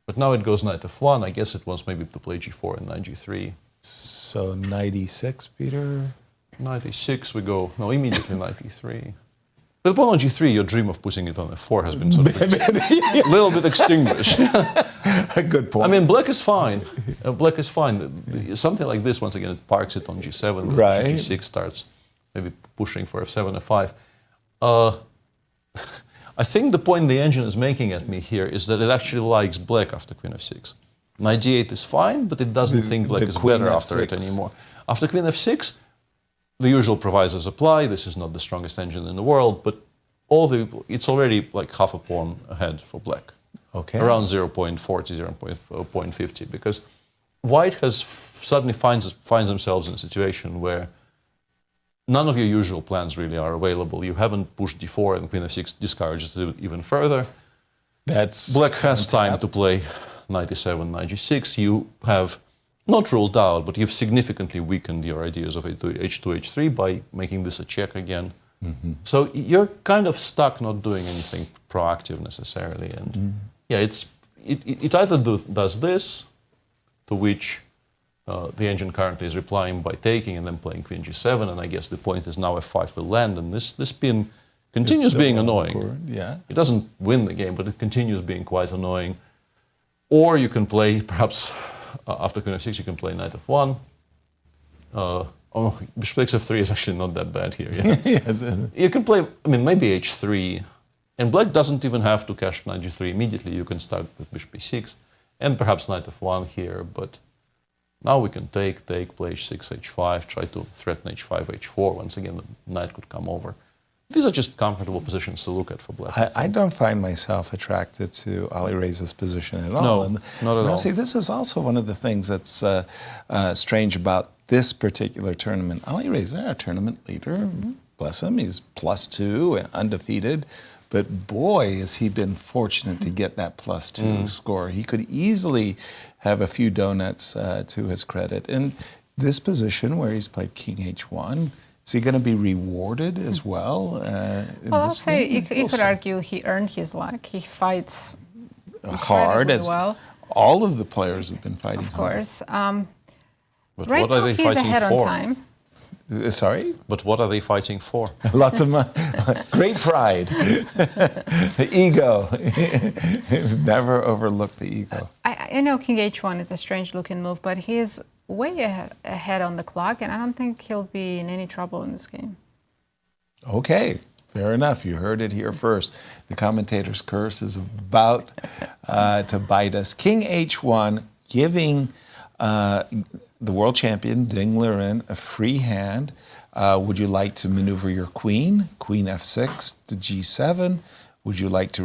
but now it goes knight f1. I guess it wants maybe to play g4 and knight g3. So knight e6, Peter? Knight e6, we go, no, immediately knight e3. With the pawn on g3, your dream of putting it on f4 has been sort of a little bit extinguished. A good point. Black is fine. Black is fine. Something like this, once again, it parks it on g7. Right. G6 starts maybe pushing for f7, f5. I think the point the engine is making at me here is that it actually likes Black after queen f6. Knight d8 is fine, but it doesn't think Black is better after it anymore. After queen f6, the usual provisos apply. This is not the strongest engine in the world, but it's already like half a pawn ahead for Black. Okay. Around 0.40, 0.50, because White suddenly finds themselves in a situation where none of your usual plans really are available. You haven't pushed d4, and queen f6 discourages it even further. Black has time to play knight e7, knight g6. You have not ruled out, but you've significantly weakened your ideas of h2, h3 by making this a check again. So you're kind of stuck not doing anything proactive necessarily. And it either does this, to which the engine currently is replying by taking and then playing queen g7, and I guess the point is now f5 will land, and this pin continues being annoying. It doesn't win the game, but it continues being quite annoying. Or you can play, perhaps after queen f6, you can play knight f1. Bishop takes f3 is actually not that bad here. Yes. You can play, maybe h3, and Black doesn't even have to cash knight g3 immediately. You can start with bishop e6, and perhaps knight f1 here, but now we can take, play h6, h5, try to threaten h5, h4. Once again, the knight could come over. these are just comfortable positions to look at for black. I don't find myself attracted to Alireza's position at all. No, And, not at all. See, this is also one of the things that's strange about this particular tournament. Alireza, our tournament leader, bless him, he's +2 and undefeated. But boy, has he been fortunate to get that +2 score. He could easily have a few donuts to his credit. And this position where he's played King H1, is he going to be rewarded as well? Well, I'll say you could argue he earned his luck. He fights hard, as well. all of the players have been fighting Of course. But Right what are now they he's fighting ahead for? on time. hard. Sorry? But what are they fighting for? Lots of great pride. The ego. Never overlook the ego. I know King H1 is a strange-looking move, but he is way ahead on the clock, and I don't think he'll be in any trouble in this game. Okay, fair enough. You heard it here first. The commentator's curse is about to bite us. King H1 giving the world champion, Ding Liren, a free hand. Would you like to maneuver your queen? Queen F6 to G7. Would you like to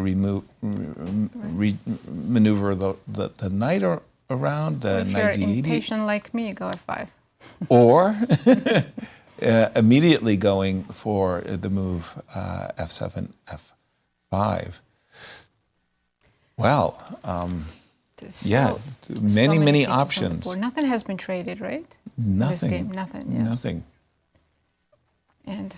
maneuver the knight around If knight you're D80? impatient like me, go F5. Or immediately going for the move F7, F5. Well, There's yeah, still many pieces on the options. board. Nothing has been traded, right? Nothing. This game, nothing. Yes. Nothing. And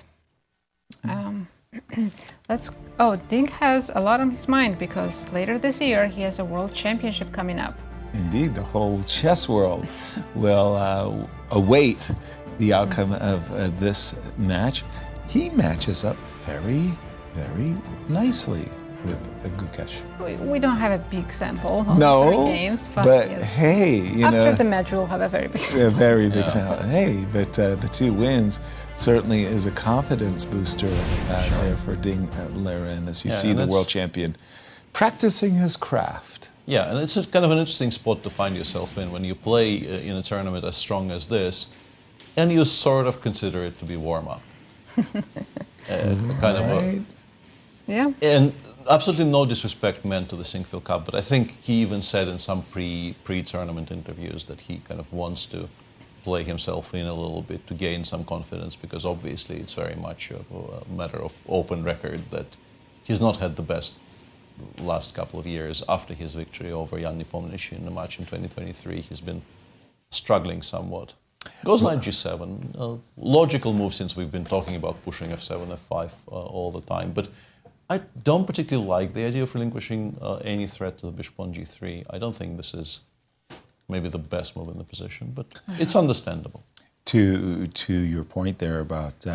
Ding has a lot on his mind because later this year he has a world championship coming up. Indeed, the whole chess world will await the outcome of this match. He matches up very, very nicely with Gukesh. We don't have a big sample of No, 3 games, but yes. hey, After the match we'll have a very big a sample. very big sample. Hey, but the 2 wins certainly is a confidence booster there for Ding Liren as you see and the it's- world champion practicing his craft. Yeah, and it's kind of an interesting spot to find yourself in when you play in a tournament as strong as this, and you sort of consider it to be warm-up. Kind of a, Yeah. and absolutely no disrespect meant to the Sinquefield Cup, but I think he even said in some pre-tournament interviews that he kind of wants to play himself in a little bit to gain some confidence, because obviously it's very much a matter of open record that he's not had the best last couple of years. After his victory over Jan Nepomniachtchi in the match in 2023, he's been struggling somewhat. Goes knight G7, logical move since we've been talking about pushing F7, F5 all the time, but I don't particularly like the idea of relinquishing any threat to the bishop on G3. I don't think this is maybe the best move in the position, but it's understandable. To your point there about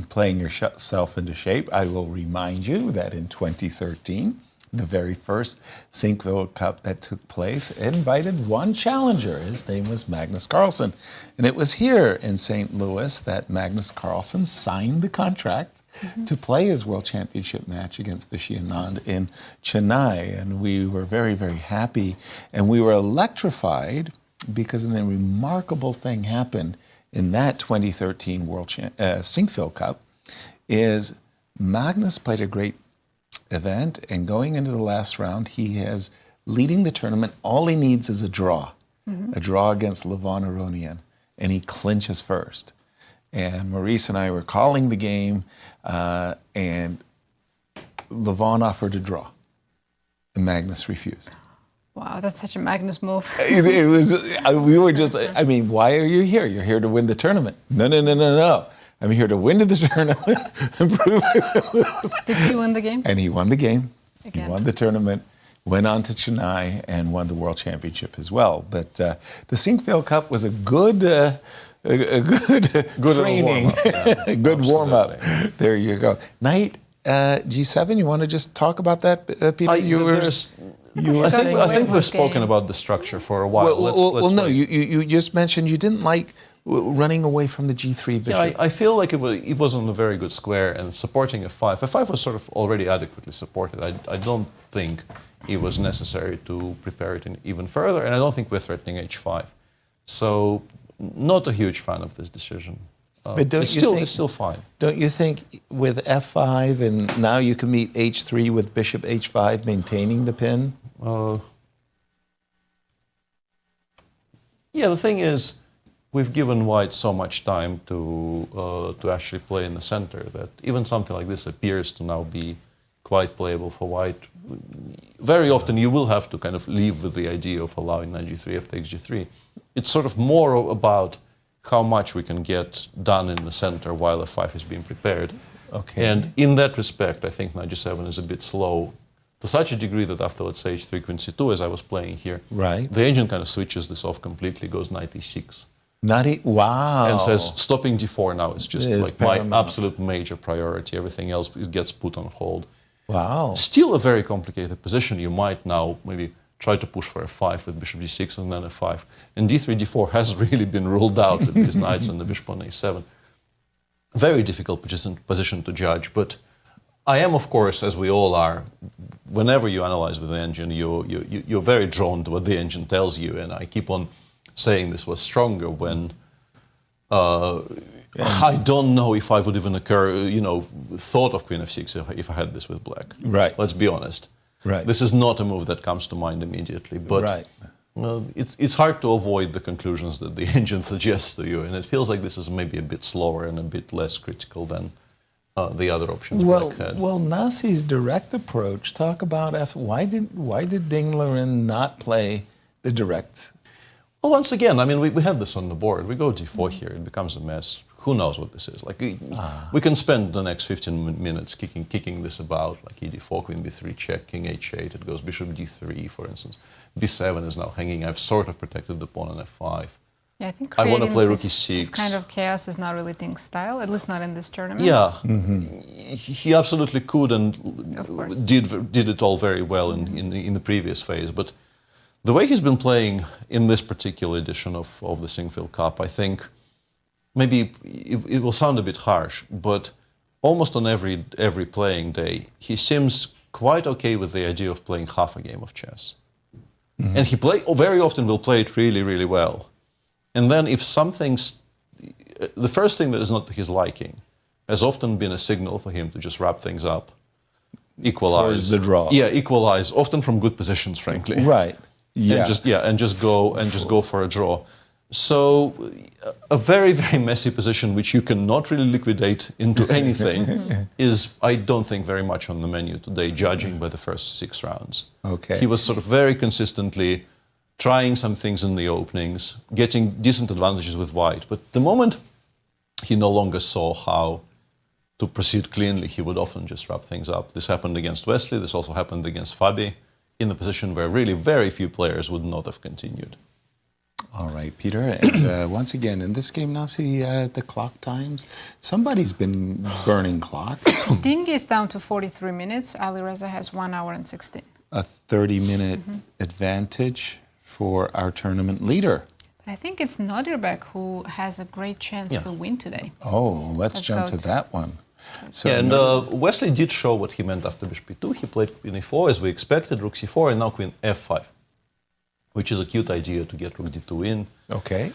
playing yourself into shape, I will remind you that in 2013, the very first Sinquefield Cup that took place invited one challenger. His name was Magnus Carlsen. And it was here in St. Louis that Magnus Carlsen signed the contract to play his World Championship match against Vachier-Lagrave in Chennai. And we were very, very happy. And we were electrified because a remarkable thing happened in that 2013 Sinquefield Cup is Magnus played a great event, and going into the last round, he has leading the tournament. All he needs is a draw against Levon Aronian, and he clinches first. And Maurice and I were calling the game, and Levon offered a draw, and Magnus refused. Wow, that's such a Magnus move. It was. We were just. I mean, why are you here? You're here to win the tournament. No. I'm here to win the tournament and prove it. Did he win the game? And he won the game. Again. He won the tournament, went on to Chennai, and won the World Championship as well. But the Sinquefield Cup was a good training, warm-up. Yeah, good warm-up. absolutely. There you go. Knight G7. You want to just talk about that, Peter? I think we've spoken about the structure for a while. Well, no. wait. You just mentioned you didn't like running away from the G3 bishop. Yeah, I feel like it wasn't a very good square, and supporting F5. F5 was sort of already adequately supported. I don't think it was necessary to prepare it even further, and I don't think we're threatening H5. So, not a huge fan of this decision. But it's still fine. Don't you think with f5 and now you can meet h3 with bishop h5 maintaining the pin? Yeah, the thing is, we've given white so much time to actually play in the center that even something like this appears to now be quite playable for white. Very often you will have to kind of leave with the idea of allowing knight g3, f takes g3. It's sort of more about how much we can get done in the center while f5 is being prepared. Okay. And in that respect, I think knight g7 is a bit slow to such a degree that after, let's say, h3, queen c2, as I was playing here, right, the engine kind of switches this off completely, goes knight e6. Wow. And says, stopping d4 now is just like paramount. my absolute major priority. Everything else gets put on hold. Wow. Still a very complicated position. You might now maybe try to push for f5 with bishop g6 and then f5. And d3, d4 has really been ruled out with these knights and the bishop on a7. Very difficult position to judge, but I am, of course, as we all are, whenever you analyze with the engine, you're very drawn to what the engine tells you, and I keep on saying this was stronger when I don't know if I would even thought of queen f6 if I had this with black. Right. Let's be honest. Right. This is not a move that comes to mind immediately, but right. It's hard to avoid the conclusions that the engine suggests to you, and it feels like this is maybe a bit slower and a bit less critical than the other options black had. Well, Nazi's direct approach, talk about why did Liren not play the direct? Well, once again, I mean, we had this on the board. We go d4 here, it becomes a mess. Who knows what this is? Like we can spend the next 15 minutes kicking this about, like e4, queen b3 check, king h8. It goes bishop d3, for instance. b7 is now hanging. I've sort of protected the pawn on f5. Yeah, I think I want to play rook this e6. kind of chaos is not really Ding's style, at least not in this tournament. Yeah, he absolutely could and did it all very well in the previous phase. But the way he's been playing in this particular edition of the Sinquefield Cup, I think maybe it will sound a bit harsh, but almost on every playing day, he seems quite okay with the idea of playing half a game of chess. And he very often will play it really, really well. And then if something's, the first thing that is not to his liking has often been a signal for him to just wrap things up, equalize. For the draw. Yeah, equalize, often from good positions, frankly. Right. Yeah. And just go for a draw. So a very, very messy position which you cannot really liquidate into anything is, I don't think, very much on the menu today, judging by the first 6 rounds. Okay. He was sort of very consistently trying some things in the openings, getting decent advantages with white. But the moment he no longer saw how to proceed cleanly, he would often just wrap things up. This happened against Wesley. This also happened against Fabi, in the position where really very few players would not have continued. All right, Peter. And once again, in this game, Nazi, the clock times, somebody's been burning clock. Ding is down to 43 minutes. Alireza has 1 hour and 16. A 30-minute advantage for our tournament leader. I think it's Nodirbek who has a great chance to win today. Oh, let's jump to that one. So and Wesley did show what he meant after bishop e2. He played queen e4 as we expected, rook c4, and now queen f5, which is a cute idea to get rook d2 in. Okay.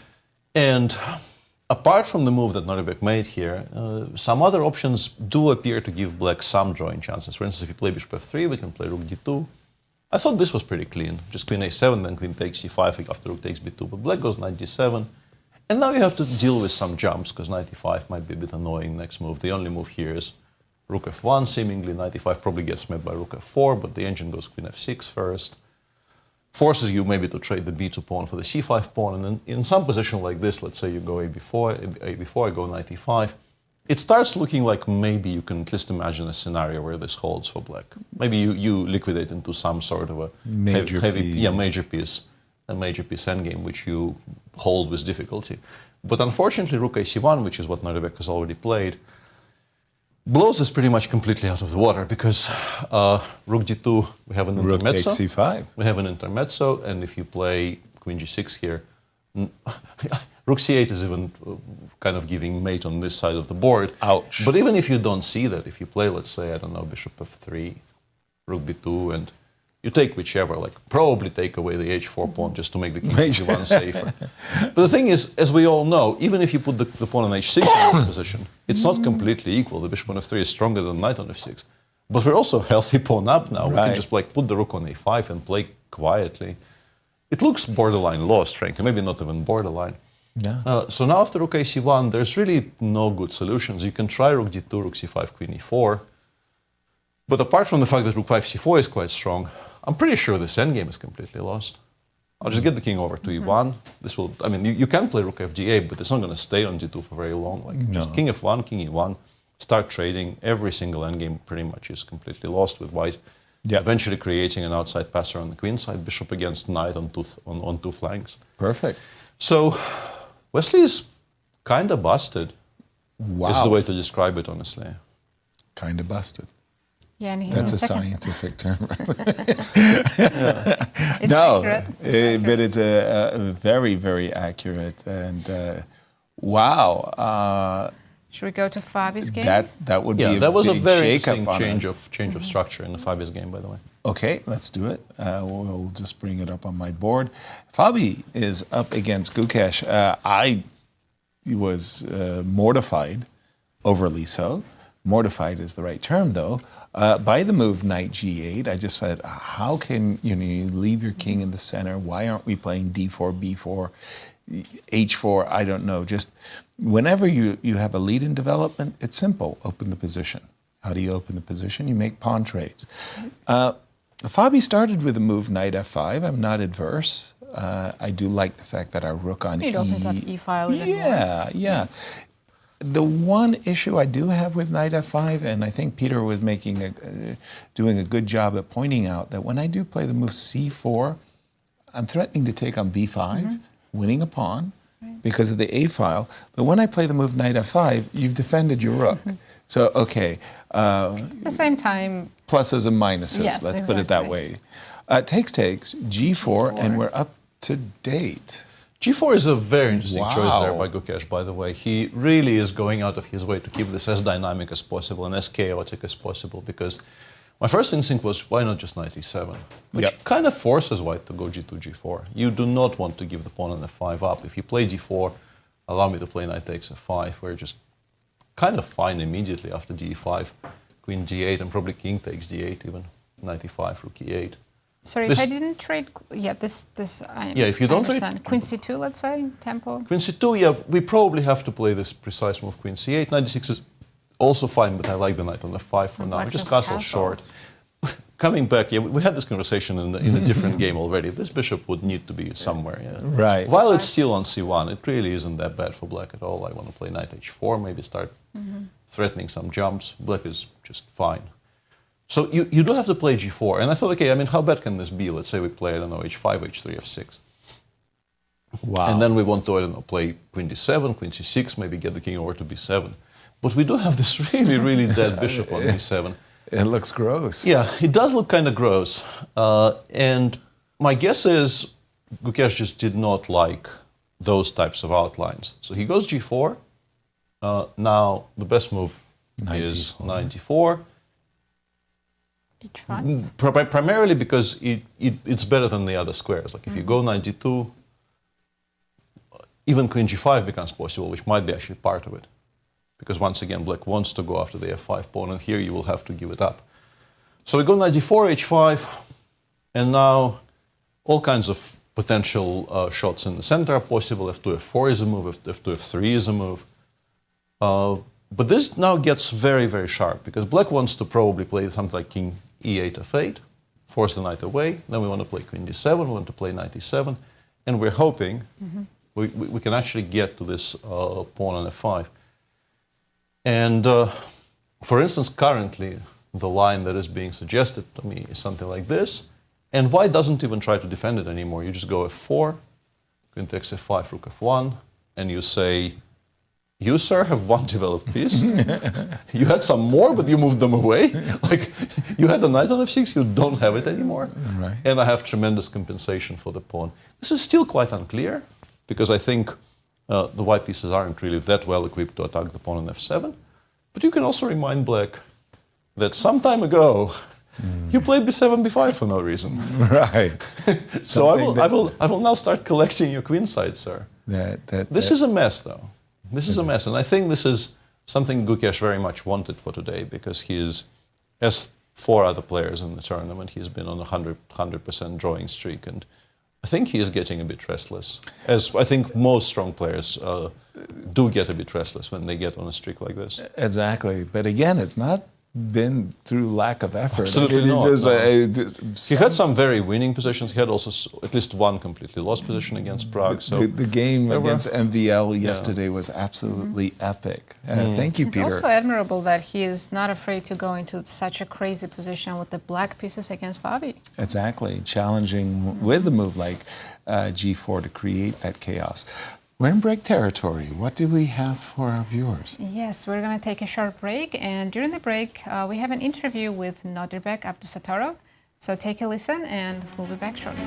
And apart from the move that Nodirbek made here, some other options do appear to give black some drawing chances. For instance, if you play bishop f3, we can play rook d2. I thought this was pretty clean. Just queen a7, then queen takes c5 after rook takes b2. But black goes knight d7. And now you have to deal with some jumps, because knight e5 might be a bit annoying next move. The only move here is rook f1, seemingly. Knight e5 probably gets met by rook f4, but the engine goes queen f6 first. Forces you maybe to trade the b2 pawn for the c5 pawn. And then in some position like this, let's say you go a4, I go knight e5, it starts looking like maybe you can at least imagine a scenario where this holds for black. Maybe you liquidate into some sort of a major piece. A major piece endgame, which you hold with difficulty. But unfortunately, rook ac1, which is what Nodirbek has already played, blows this pretty much completely out of the water, because rook d2, we have an intermezzo. Rook takes c5. We have an intermezzo, and if you play queen g6 here, rook c8 is even kind of giving mate on this side of the board. Ouch. But even if you don't see that, if you play, let's say, I don't know, bishop f3, rook b2, and You take whichever, like probably take away the h4 pawn just to make the king h1 safer. But the thing is, as we all know, even if you put the pawn on h6 in this position, it's not completely equal. The bishop on f3 is stronger than knight on f6. But we're also healthy pawn up now. We can just like put the rook on a5 and play quietly. It looks borderline lost, frankly, maybe not even borderline. Yeah. So now after rook ac1, there's really no good solutions. You can try rook d2, rook c5, queen e4. But apart from the fact that rook 5 c4 is quite strong, I'm pretty sure this endgame is completely lost. I'll just get the king over to e1. This will, I mean, you can play rook fd8, but it's not going to stay on d2 for very long. Like just king f1, king e1, start trading. Every single endgame pretty much is completely lost with white. Eventually creating an outside passer on the queen side, bishop against knight on two flanks. Perfect. So Wesley is kind of busted. Wow. Is the way to describe it, honestly. Kind of busted. Yeah, and he's That's in a second. scientific term. It's No, accurate. but it's a very, very accurate. And wow, Should we go to Fabi's game? that would be Yeah, a that was a big very shake-up interesting on it. change of structure in the Fabi's game, by the way. Okay, let's do it. We'll just bring it up on my board. Fabi is up against Gukesh. I was mortified, overly so. Mortified is the right term, though. By the move knight g8, I just said, how can you leave your king in the center? Why aren't we playing d4, b4, h4? I don't know. Just whenever you have a lead in development, it's simple. Open the position. How do you open the position? You make pawn trades. Fabi started with the move knight f5. I'm not adverse. I do like the fact that our rook on It opens up e-file a little more. Yeah. The one issue I do have with knight f5, and I think Peter was doing a good job at pointing out that when I do play the move c4, I'm threatening to take on b5, winning a pawn because of the a file. But when I play the move knight f5, you've defended your rook. So, okay. At the same time, Pluses and minuses, Yes, let's put it that way. Takes, g4, and we're up to date. G4 is a very interesting choice there Wow. by Gukesh, by the way. He really is going out of his way to keep this as dynamic as possible and as chaotic as possible, because my first instinct was, why not just knight e7? Which kind of forces white to go g2, g4. You do not want to give the pawn on f5 up. If you play g4, allow me to play knight takes f5, we're just kind of fine immediately after d5. Queen g8, and probably king takes d8 even. Knight e5, rook e8. sorry, This- if I didn't trade, if you don't trade- understand. Queen c2, let's say, tempo. Queen c2, yeah, we probably have to play this precise move, queen c8. Knight d6 is also fine, but I like the knight on f5 for now. Black Just just castle castles. short. Coming back, yeah, we had this conversation in a different game already. This bishop would need to be somewhere, yeah. Right. While it's still on c1, it really isn't that bad for black at all. I want to play knight h4, maybe start threatening some jumps. Black is just fine. So you do have to play g4. And I thought, okay, I mean, how bad can this be? Let's say we play, I don't know, h5, h3, f6. Wow. And then we want to, I don't know, play queen d7, queen c6, maybe get the king over to b7. But we do have this really, really dead bishop on b7. It looks gross. Yeah, it does look kind of gross. And my guess is Gukesh just did not like those types of outlines. So he goes g4. Now, the best move is knight d4. h5. Primarily because it's better than the other squares. Like if you go knight d2, even queen g5 becomes possible, which might be actually part of it. Because once again, black wants to go after the f5 pawn, and here you will have to give it up. So we go knight d4, h5, and now all kinds of potential shots in the center are possible. f2, f4 is a move, f2, f3 is a move. But this now gets very, very sharp, because black wants to probably play something like king e8, f8, force the knight away. Then we want to play queen d7, we want to play knight e7, and we're hoping we can actually get to this pawn on f5. And for instance, currently, the line that is being suggested to me is something like this. And white doesn't even try to defend it anymore. You just go f4, queen takes f5, rook f1, and you say, you, sir, have one developed piece. You had some more, but you moved them away. Like, you had the knight on f6, you don't have it anymore. Right. And I have tremendous compensation for the pawn. This is still quite unclear, because I think the white pieces aren't really that well equipped to attack the pawn on f7. But you can also remind black that some time ago, You played b7, b5 for no reason. Right. So I will now start collecting your queenside, sir. This is a mess, though. This is a mess, and I think this is something Gukesh very much wanted for today, because he is, as 4 other players in the tournament, he's been on a 100% drawing streak, and I think he is getting a bit restless, as I think most strong players do get a bit restless when they get on a streak like this. Exactly. But again, it's not been through lack of effort. Absolutely not. He He had some very winning positions. He had also at least one completely lost position against Prague. So the game against MVL yesterday was absolutely epic. Thank you, It's Peter. also admirable that he is not afraid to go into such a crazy position with the black pieces against Fabi. Exactly. Challenging with a move like G4 to create that chaos. We're in break territory. What do we have for our viewers? Yes, we're going to take a short break, and during the break, we have an interview with Nodirbek Abdusattorov. So take a listen, and we'll be back shortly.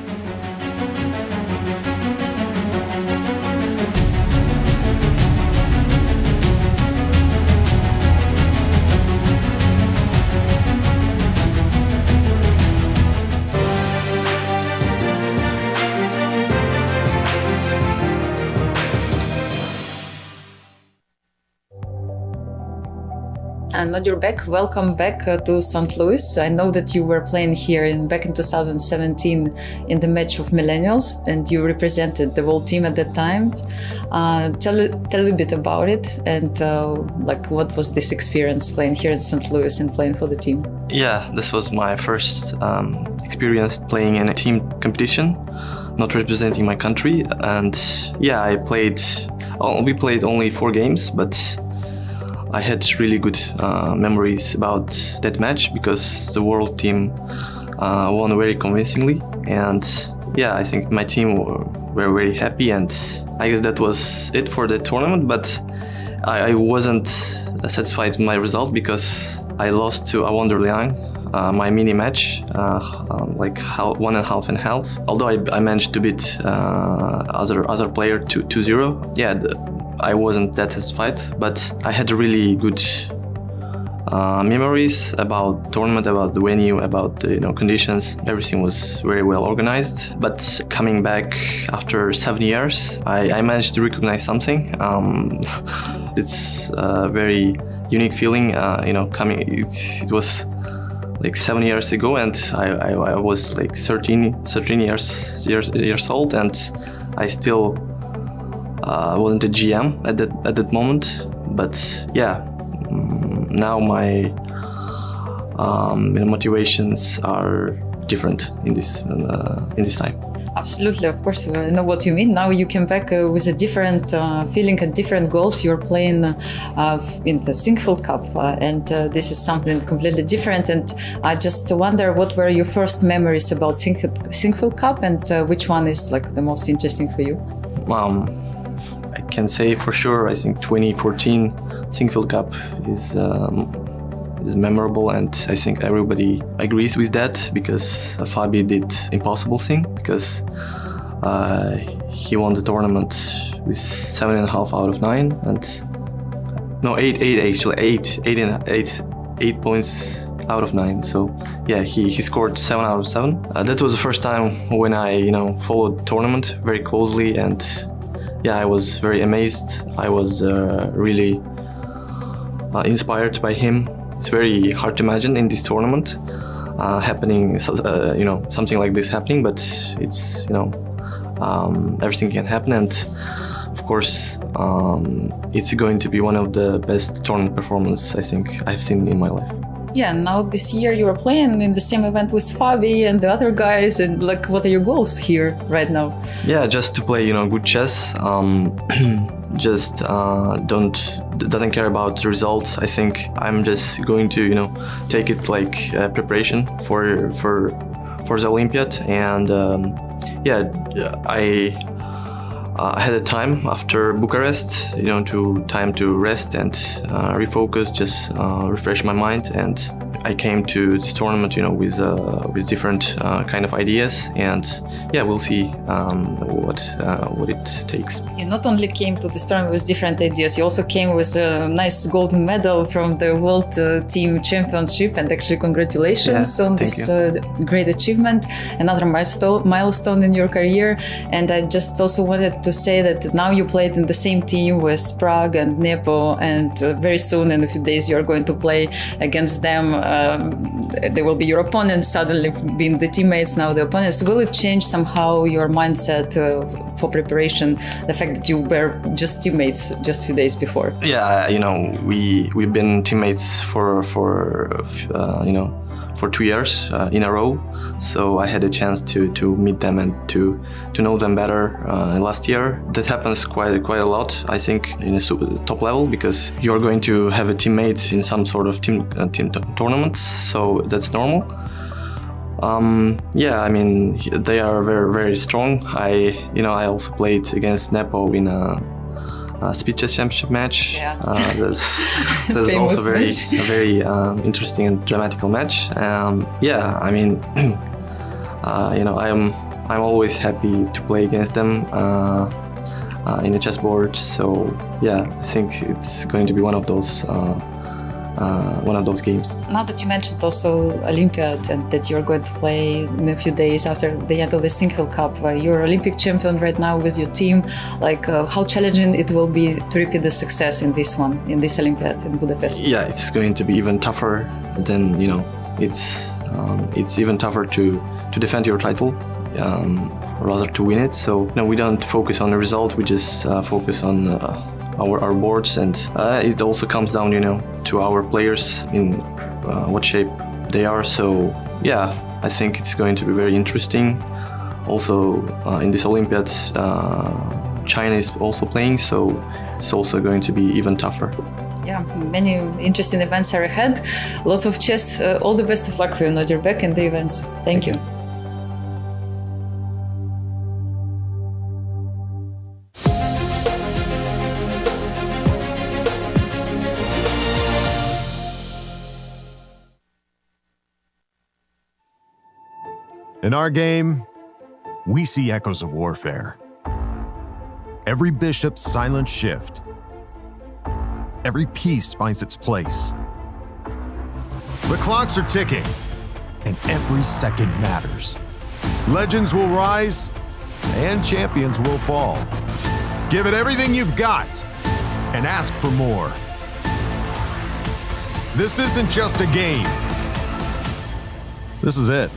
And Nodirbek, welcome back to St. Louis. I know that you were playing here back in 2017 in the match of Millennials, and you represented the whole team at that time. Tell a little bit about it, and what was this experience playing here in St. Louis and playing for the team? Yeah, this was my first experience playing in a team competition, not representing my country, and yeah, we played only 4 games, but I had really good memories about that match, because the world team won very convincingly, and yeah, I think my team were very happy, and I guess that was it for the tournament. But I wasn't satisfied with my result, because I lost to Wonderliang, my mini match, like 1.5 and half. Although I managed to beat other player 2-0. Yeah. I wasn't that satisfied, but I had really good memories about tournament, about the venue, about the conditions. Everything was very well organized. But coming back after 7 years, I managed to recognize something. It's a very unique feeling. It was like 7 years ago, and I was like 13 years old, and I still wasn't a GM at that moment, but yeah, now my motivations are different in this time. Absolutely, of course, I know what you mean. Now you came back with a different feeling and different goals. You're playing in the Sinquefield Cup, and this is something completely different. And I just wonder, what were your first memories about Sinquefield Cup, and which one is like the most interesting for you? I can say for sure, I think 2014 Sinquefield Cup is memorable, and I think everybody agrees with that, because Fabi did impossible thing, because he won the tournament with 7.5 out of 9, and no, 8 points out of 9. So yeah, he scored 7 out of 7. That was the first time when I followed the tournament very closely, and yeah, I was very amazed. I was really inspired by him. It's very hard to imagine in this tournament happening, something like this happening, but it's, everything can happen, and of course, it's going to be one of the best tournament performances I think I've seen in my life. Yeah, now this year you are playing in the same event with Fabi and the other guys, and like, what are your goals here right now? Yeah, just to play, good chess. Just doesn't care about the results. I think I'm just going to, take it like preparation for the Olympiad, and yeah, I had a time after Bucharest, time to rest and refocus, just refresh my mind. And I came to this tournament, with different kind of ideas. And yeah, we'll see what it takes. You not only came to this tournament with different ideas, you also came with a nice golden medal from the World Team Championship. And actually, congratulations on this great achievement, another milestone in your career. And I just also wanted to say that now you played in the same team with Prague and Nepo, and very soon in a few days you're going to play against them. They will be your opponents, suddenly being the teammates, now the opponents. Will it change somehow your mindset for preparation, the fact that you were just teammates just a few days before? Yeah, we've been teammates for 2 years in a row, so I had a chance to meet them and to know them better last year. That happens quite a lot, I think, in a top level, because you're going to have a teammate in some sort of team tournaments, so that's normal. They are very, very strong. I also played against Nepo in a speed chess championship match. Yeah. That's also a very interesting and dramatical match. I'm always happy to play against them in a chessboard. So yeah, I think it's going to be one of those games. Now that you mentioned also Olympiad and that you're going to play in a few days after the end of the Sinquefield Cup, you're Olympic champion right now with your team. How challenging it will be to repeat the success in this Olympiad in Budapest? Yeah, it's going to be even tougher than, it's even tougher to defend your title, rather to win it. So we don't focus on the result, we just focus on our boards, and it also comes down, to our players in what shape they are. So yeah, I think it's going to be very interesting. Also, in this Olympiad, China is also playing, so it's also going to be even tougher. Yeah, many interesting events are ahead. Lots of chess. All the best of luck for you, Nodirbek, in the events. Thank you. In our game, we see echoes of warfare. Every bishop's silent shift. Every piece finds its place. The clocks are ticking, and every second matters. Legends will rise, and champions will fall. Give it everything you've got, and ask for more. This isn't just a game. This is it.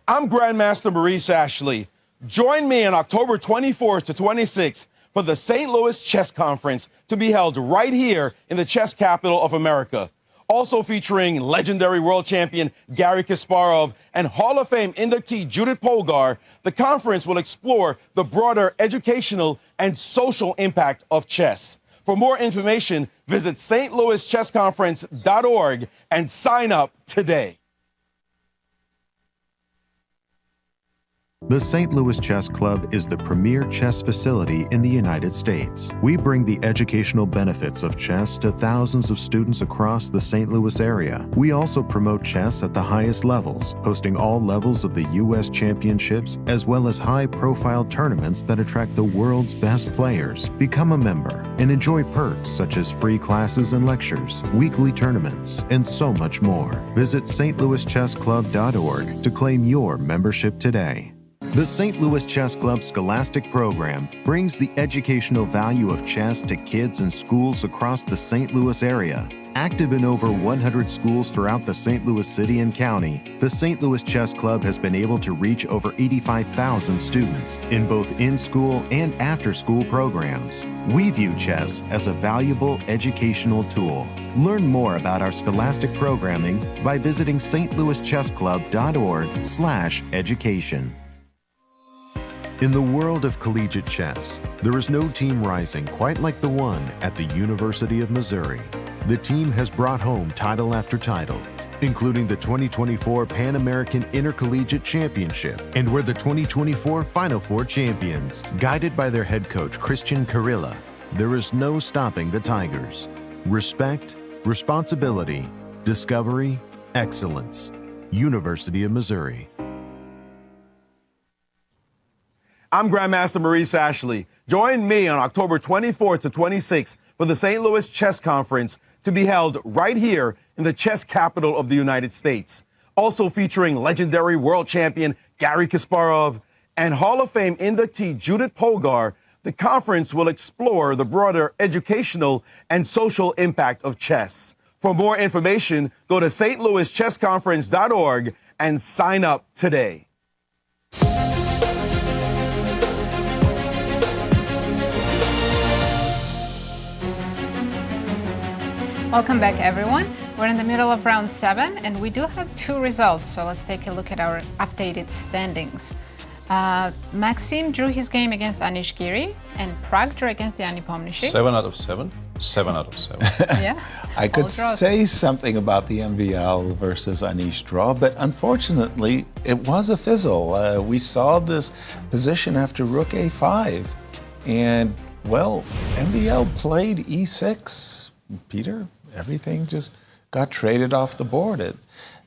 I'm Grandmaster Maurice Ashley. Join me on October 24th to 26th for the St. Louis Chess Conference to be held right here in the chess capital of America. Also featuring legendary world champion Garry Kasparov and Hall of Fame inductee Judith Polgar, the conference will explore the broader educational and social impact of chess. For more information, visit stlouischessconference.org and sign up today. The St. Louis Chess Club is the premier chess facility in the United States. We bring the educational benefits of chess to thousands of students across the St. Louis area. We also promote chess at the highest levels, hosting all levels of the U.S. championships, as well as high-profile tournaments that attract the world's best players. Become a member and enjoy perks such as free classes and lectures, weekly tournaments, and so much more. Visit stlouischessclub.org to claim your membership today. The St. Louis Chess Club Scholastic Program brings the educational value of chess to kids in schools across the St. Louis area. Active in over 100 schools throughout the St. Louis City and County, the St. Louis Chess Club has been able to reach over 85,000 students in both in-school and after-school programs. We view chess as a valuable educational tool. Learn more about our scholastic programming by visiting stlouischessclub.org/education. In the world of collegiate chess, there is no team rising quite like the one at the University of Missouri. The team has brought home title after title, including the 2024 Pan American Intercollegiate Championship, and were the 2024 Final Four champions. Guided by their head coach, Christian Karilla, there is no stopping the Tigers. Respect, responsibility, discovery, excellence. University of Missouri. I'm Grandmaster Maurice Ashley. Join me on October 24th to 26th for the St. Louis Chess Conference to be held right here in the chess capital of the United States. Also featuring legendary world champion Garry Kasparov and Hall of Fame inductee Judith Polgar, the conference will explore the broader educational and social impact of chess. For more information, go to stlouischessconference.org and sign up today. Welcome back, everyone. We're in the middle of round 7, and we do have 2 results, so let's take a look at our updated standings. Maxime drew his game against Anish Giri, and Pragg drew against the Nepomniachtchi. 7 out of 7. 7 out of 7. Yeah. I could All draws. say something about the MVL versus Anish draw, but unfortunately, it was a fizzle. We saw this position after rook a5, and, well, MVL played e6. Peter, everything just got traded off the board.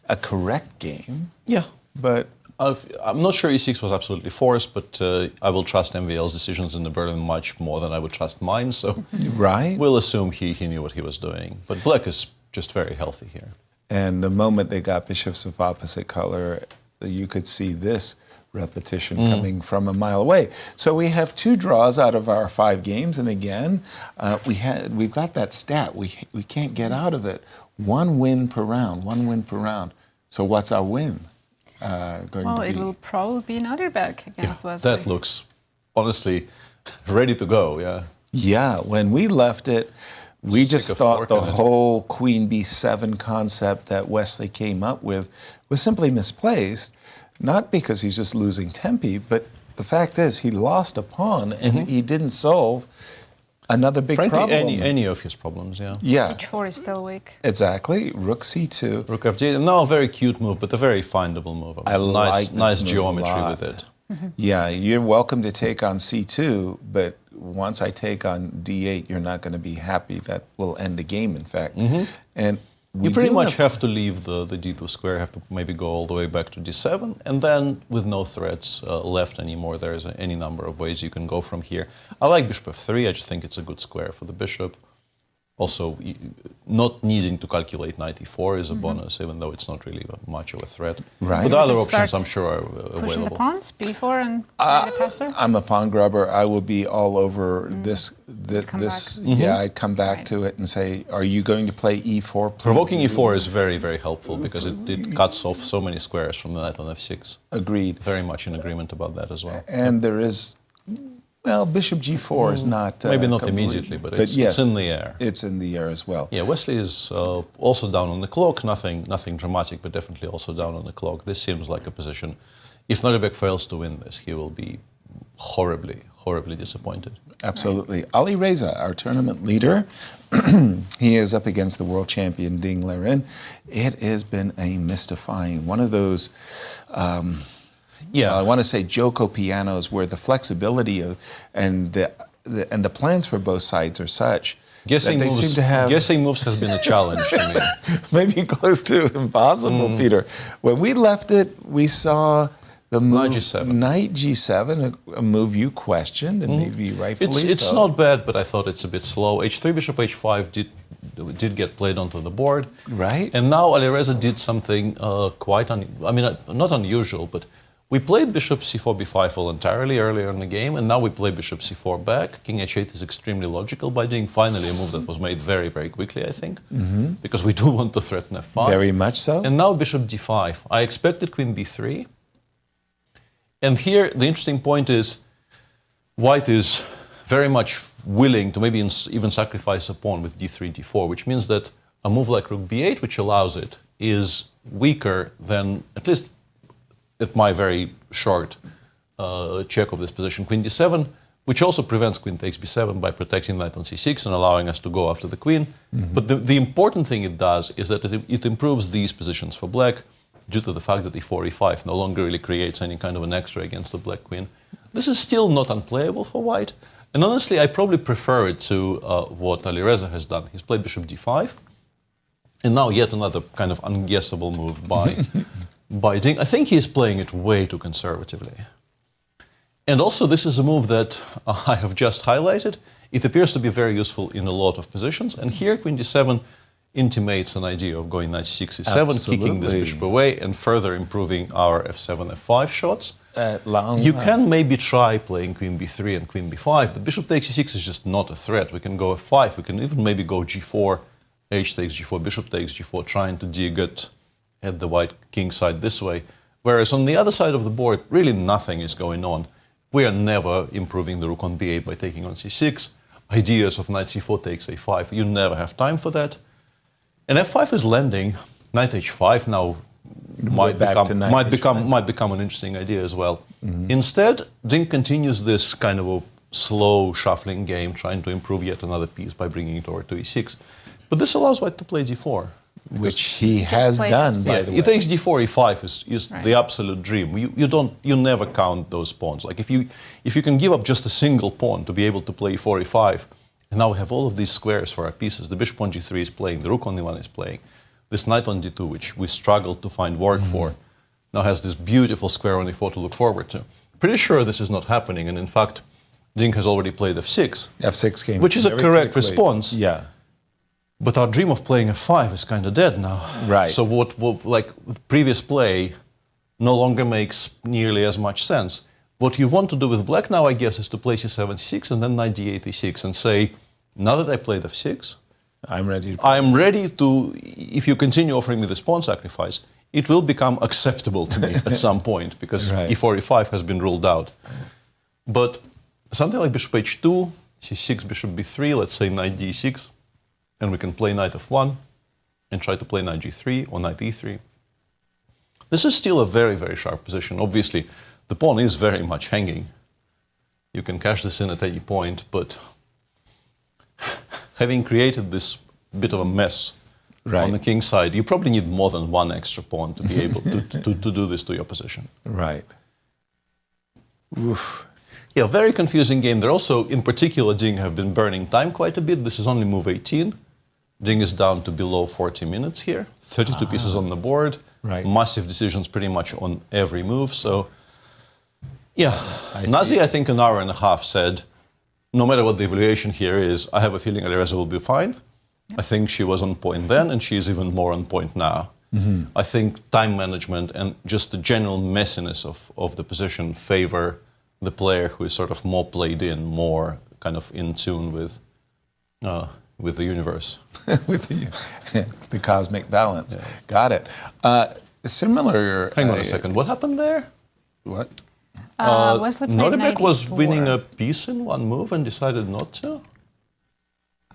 A correct game. Yeah. But I'm not sure e6 was absolutely forced, but I will trust MVL's decisions in the Berlin much more than I would trust mine, so right. we'll assume he knew what he was doing. But black is just very healthy here. And the moment they got bishops of opposite color, you could see this repetition coming from a mile away. So we have 2 draws out of our 5 games, and again, we've got that stat. We can't get out of it. 1 win per round. 1 win per round. So what's our win going to be? It will probably be Nodirbek against Wesley. That looks, honestly, ready to go, yeah. Yeah, when we left it, we Sick just of thought the working it. whole Queen B7 concept that Wesley came up with was simply misplaced. Not because he's just losing tempi, but the fact is he lost a pawn and he didn't solve another big Frankly, problem. any of his problems, yeah. Yeah, H4 is still weak. exactly. Rook c2. Rook FD, no, a very cute move, but a very findable move. I like this nice move a geometry lot. with it. Yeah, you're welcome to take on c2, but once I take on d8, you're not going to be happy. That will end the game, in fact. And You pretty much have to leave the d2 square, have to maybe go all the way back to d7, and then with no threats left anymore, there's any number of ways you can go from here. I like bishop f3, I just think it's a good square for the bishop. Also, not needing to calculate knight e4 is a bonus, even though it's not really much of a threat. Right. But the other Start options, I'm sure, are Pushing the available. pawns, b4 and knight a passer. I'm a pawn grubber. I will be all over this. Come This, back. yeah, I'd come back Right. to it and say, "Are you going to play e4?" Please Provoking do." e4 is very, very helpful because it cuts off so many squares from the knight on f6. Agreed. Very much in agreement about that as well. And there is, well, bishop g4 is not Maybe not complete, immediately, but it's in the air. It's in the air as well. Yeah, Wesley is also down on the clock. Nothing dramatic, but definitely also down on the clock. This seems like a position. If Nodirbek fails to win this, he will be horribly, horribly disappointed. Absolutely. Alireza, our tournament leader, he is up against the world champion Ding Liren. It has been a mystifying one of those. I want to say Joko pianos where the flexibility of and the plans for both sides are such Guessing that they moves, seem to have guessing moves has been a challenge to me. maybe close to impossible, Peter. When we left it, we saw the move Knight G7. Knight G7, a move you questioned, and maybe rightfully It's so. not bad, but I thought it's a bit slow. H3, bishop H5 did get played onto the board. Right. And now Alireza did something not unusual, but we played bishop c4, b5 voluntarily earlier in the game, and now we play bishop c4 back. King h8 is extremely logical by doing finally a move that was made very, very quickly, I think, because we do want to threaten f5. Very much so. And now bishop d5. I expected queen b3. And here, the interesting point is, white is very much willing to maybe even sacrifice a pawn with d3, d4, which means that a move like rook b8, which allows it, is weaker than, at least at my very short check of this position, queen d7, which also prevents queen takes b7 by protecting knight on c6 and allowing us to go after the queen. But the important thing it does is that it improves these positions for black due to the fact that e4, e5 no longer really creates any kind of an extra against the black queen. This is still not unplayable for white. And honestly, I probably prefer it to what Alireza has done. He's played bishop d5, and now yet another kind of unguessable move by Ding. I think he's playing it way too conservatively. And also, this is a move that I have just highlighted. It appears to be very useful in a lot of positions. And here, queen d7 intimates an idea of going knight c6, e7, kicking this bishop away, and further improving our f7, f5 shots. You can maybe try playing queen b3 and queen b5, but bishop takes e6 is just not a threat. We can go f5. We can even maybe go g4, h takes g4, bishop takes g4, trying to dig at the white king side this way. Whereas on the other side of the board, really nothing is going on. We are never improving the rook on b8 by taking on c6. Ideas of knight c4 takes a5, you never have time for that. And f5 is lending. Knight h5 now might become an interesting idea as well. Instead, Ding continues this kind of a slow shuffling game, trying to improve yet another piece by bringing it over to e6. But this allows white to play d4. Which he has done, by the way. It takes d4, e5 is right. The absolute dream. You never count those pawns. Like if you can give up just a single pawn to be able to play e4, e5, and now we have all of these squares for our pieces. The bishop on g3 is playing, the rook on e1 is playing. This knight on d2, which we struggled to find work for, now has this beautiful square on e4 to look forward to. Pretty sure this is not happening, and in fact, Ding has already played f6. F6 came, which is a correct response. Yeah. But our dream of playing f5 is kind of dead now. Right. So what like the previous play no longer makes nearly as much sense. What you want to do with black now, I guess, is to play c7, c6, and then knight d8, e6, and say, now that I played f6, I'm ready to, if you continue offering me this pawn sacrifice, it will become acceptable to me at some point, because e4, e5 has been ruled out. But something like bishop h2, c6, bishop b3, let's say knight d6, and we can play knight f1 and try to play knight g3 or knight e3. This is still a very, very sharp position. Obviously, the pawn is very much hanging. You can cash this in at any point, but having created this bit of a mess on the king side, you probably need more than one extra pawn to be able to do this to your position. Right. Oof. Yeah, very confusing game. There also, in particular, Ding have been burning time quite a bit. This is only move 18. Ding is down to below 40 minutes here. 32 pieces on the board. Right. Massive decisions pretty much on every move. So, yeah. Nazi, I think, an hour and a half said, no matter what the evaluation here is, I have a feeling Alireza will be fine. I think she was on point then, and she is even more on point now. I think time management and just the general messiness of the position favor the player who is sort of more played in, more kind of in tune with the universe. With the cosmic balance. Yeah. Got it. Similar... Hang on a second. What happened there? What? Wesley played Nodirbek was 94. winning a piece in one move and decided not to?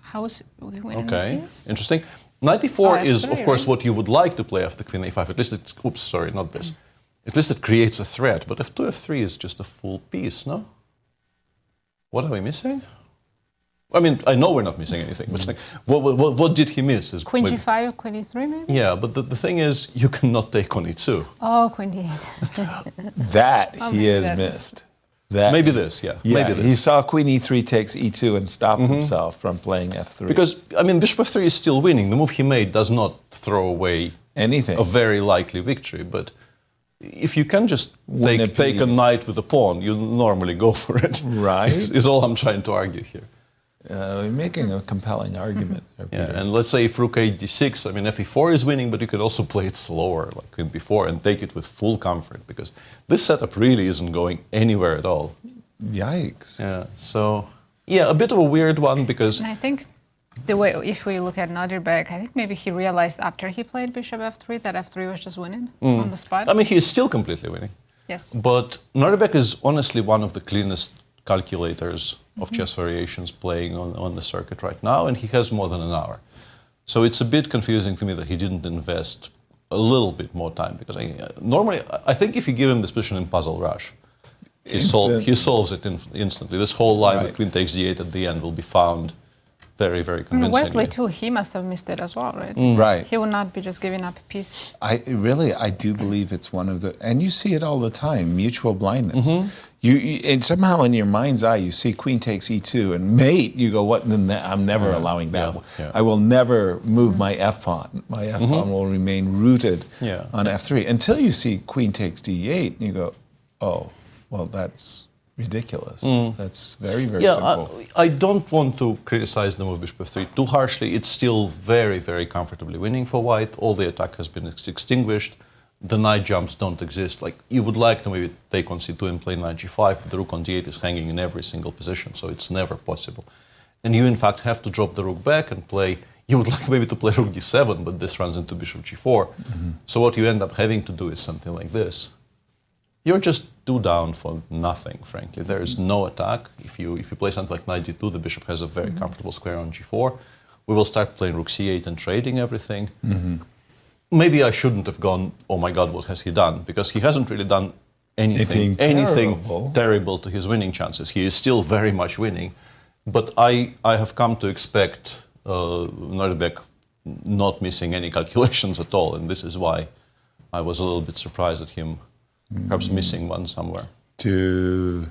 How is we winning Okay, piece? interesting. Knight e4 is, F3, of course, right? what you would like to play after queen a5. At least it's... Oops, sorry, not this. At least it creates a threat, but f2, f3 is just a full piece, no? What are we missing? I mean, I know we're not missing anything, but like, what did he miss? Queen g5, queen e3 maybe? Yeah, but the thing is, you cannot take on e2. Oh, queen d8. That he has missed. That, maybe this, yeah. Maybe this. He saw queen e3 takes e2 and stopped himself from playing f3. Because, I mean, bishop f3 is still winning. The move he made does not throw away anything. A very likely victory, but if you can just take a knight with a pawn, you normally go for it. Right. is all I'm trying to argue here. You're making a compelling argument. Yeah, and let's say if rook 8 d6, I mean, fe4 is winning, but you can also play it slower, like queen b4, and take it with full comfort, because this setup really isn't going anywhere at all. Yikes. Yeah, so, yeah, a bit of a weird one, because... And I think the way, if we look at Nodirbek, I think maybe he realized after he played bishop f3 that f3 was just winning on the spot. I mean, he is still completely winning. Yes. But Nodirbek is honestly one of the cleanest calculators of chess variations playing on the circuit right now, and he has more than an hour. So it's a bit confusing to me that he didn't invest a little bit more time, because normally, I think if you give him this position in Puzzle Rush, he solves it instantly. This whole line Right. with queen takes d8 at the end will be found very, very And convincingly. Wesley too, he must have missed it as well, right? Right. He would not be just giving up a piece. I do believe it's one of the, and you see it all the time, mutual blindness. You and somehow in your mind's eye, you see queen takes e2, and mate, you go, what? I'm never allowing that. Yeah. I will never move my f pawn. My f pawn will remain rooted on f3 until you see queen takes d8, and you go, oh, well, that's ridiculous. That's very, very simple. I don't want to criticize the move bishop f3 too harshly. It's still very, very comfortably winning for white. All the attack has been extinguished. The knight jumps don't exist. Like, you would like to maybe take on c2 and play knight g5, but the rook on d8 is hanging in every single position, so it's never possible. And you, in fact, have to drop the rook back and play. You would like maybe to play rook d7, but this runs into bishop g4. So what you end up having to do is something like this. You're just 2 down for nothing, frankly. There is no attack. If you play something like knight d2, the bishop has a very comfortable square on g4. We will start playing rook c8 and trading everything. Maybe I shouldn't have gone, oh my God, what has he done? Because he hasn't really done anything terrible to his winning chances. He is still very much winning. But I have come to expect Nodirbek not missing any calculations at all, and this is why I was a little bit surprised at him perhaps missing one somewhere. To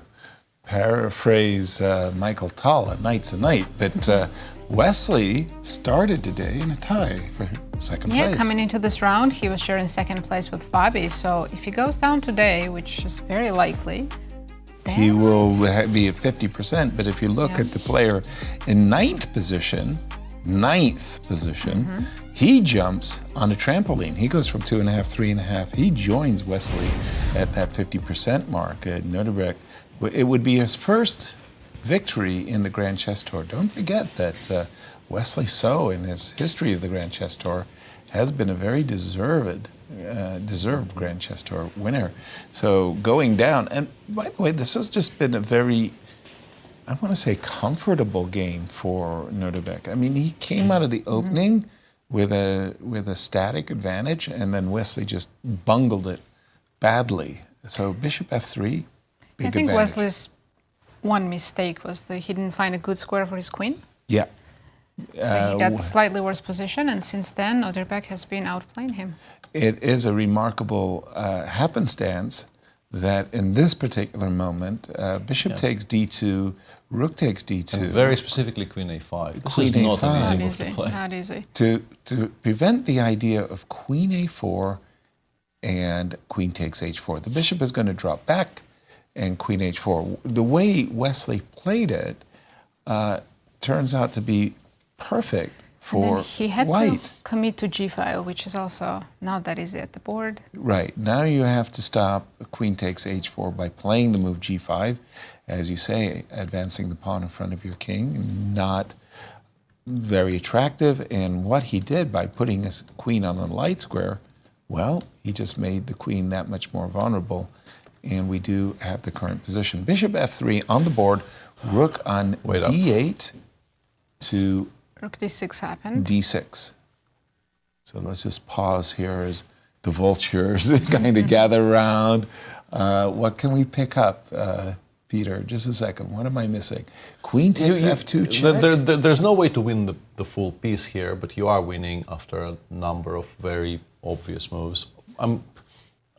paraphrase Michael Toll, a night's a night, but Wesley started today in a tie for second place. Yeah, coming into this round, he was sharing second place with Fabi. So if he goes down today, which is very likely, he will be at 50%. But if you look at the player in ninth position, he jumps on a trampoline. He goes from 2.5, 3.5. He joins Wesley at that 50% mark. Nodirbek, it would be his first victory in the Grand Chess Tour. Don't forget that Wesley So, in his history of the Grand Chess Tour, has been a very deserved Grand Chess Tour winner. So going down, and by the way, this has just been a very, I want to say, comfortable game for Nodirbek. I mean, he came out of the opening with a static advantage, and then Wesley just bungled it badly. So bishop f3, big I think advantage. Wesley's one mistake was that he didn't find a good square for his queen. Yeah. So he got slightly worse position, and since then, Nodirbek has been outplaying him. It is a remarkable happenstance that in this particular moment, bishop takes d2, rook takes d2. And very specifically queen a5. This Queen is not A5. an easy Not move to easy, play. not easy. To prevent the idea of queen a4 and queen takes h4. The bishop is going to drop back and queen h4. The way Wesley played it turns out to be perfect for And then he had white. to commit to g5, which is also not that easy at the board. Right. Now you have to stop queen takes h4 by playing the move g5, as you say, advancing the pawn in front of your king, not very attractive. And what he did by putting his queen on a light square, well, he just made the queen that much more vulnerable. And we do have the current position. Bishop f3 on the board, rook on d8 to Rook d6 happened. d6. So let's just pause here as the vultures kind of gather around. What can we pick up, Peter? Just a second. What am I missing? Queen takes f2 check? There's no way to win the full piece here, but you are winning after a number of very obvious moves.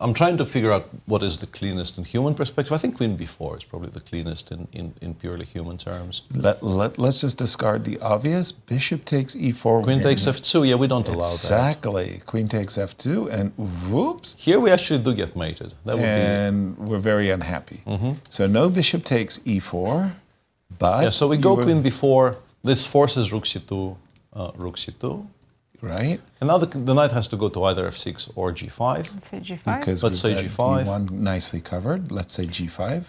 I'm trying to figure out what is the cleanest in human perspective. I think queen b4 is probably the cleanest in purely human terms. Let's just discard the obvious. Bishop takes e4. Queen takes f2. Yeah, we don't allow that. Exactly. Queen takes f2, and whoops. Here we actually do get mated. That would and we're very unhappy. So no bishop takes e4, but... Yeah, so we go queen b4. This forces rook c2, rook c2. Right. And now the knight has to go to either f6 or g5. Let's say g5. Because let's say g5. d1 nicely covered. Let's say g5.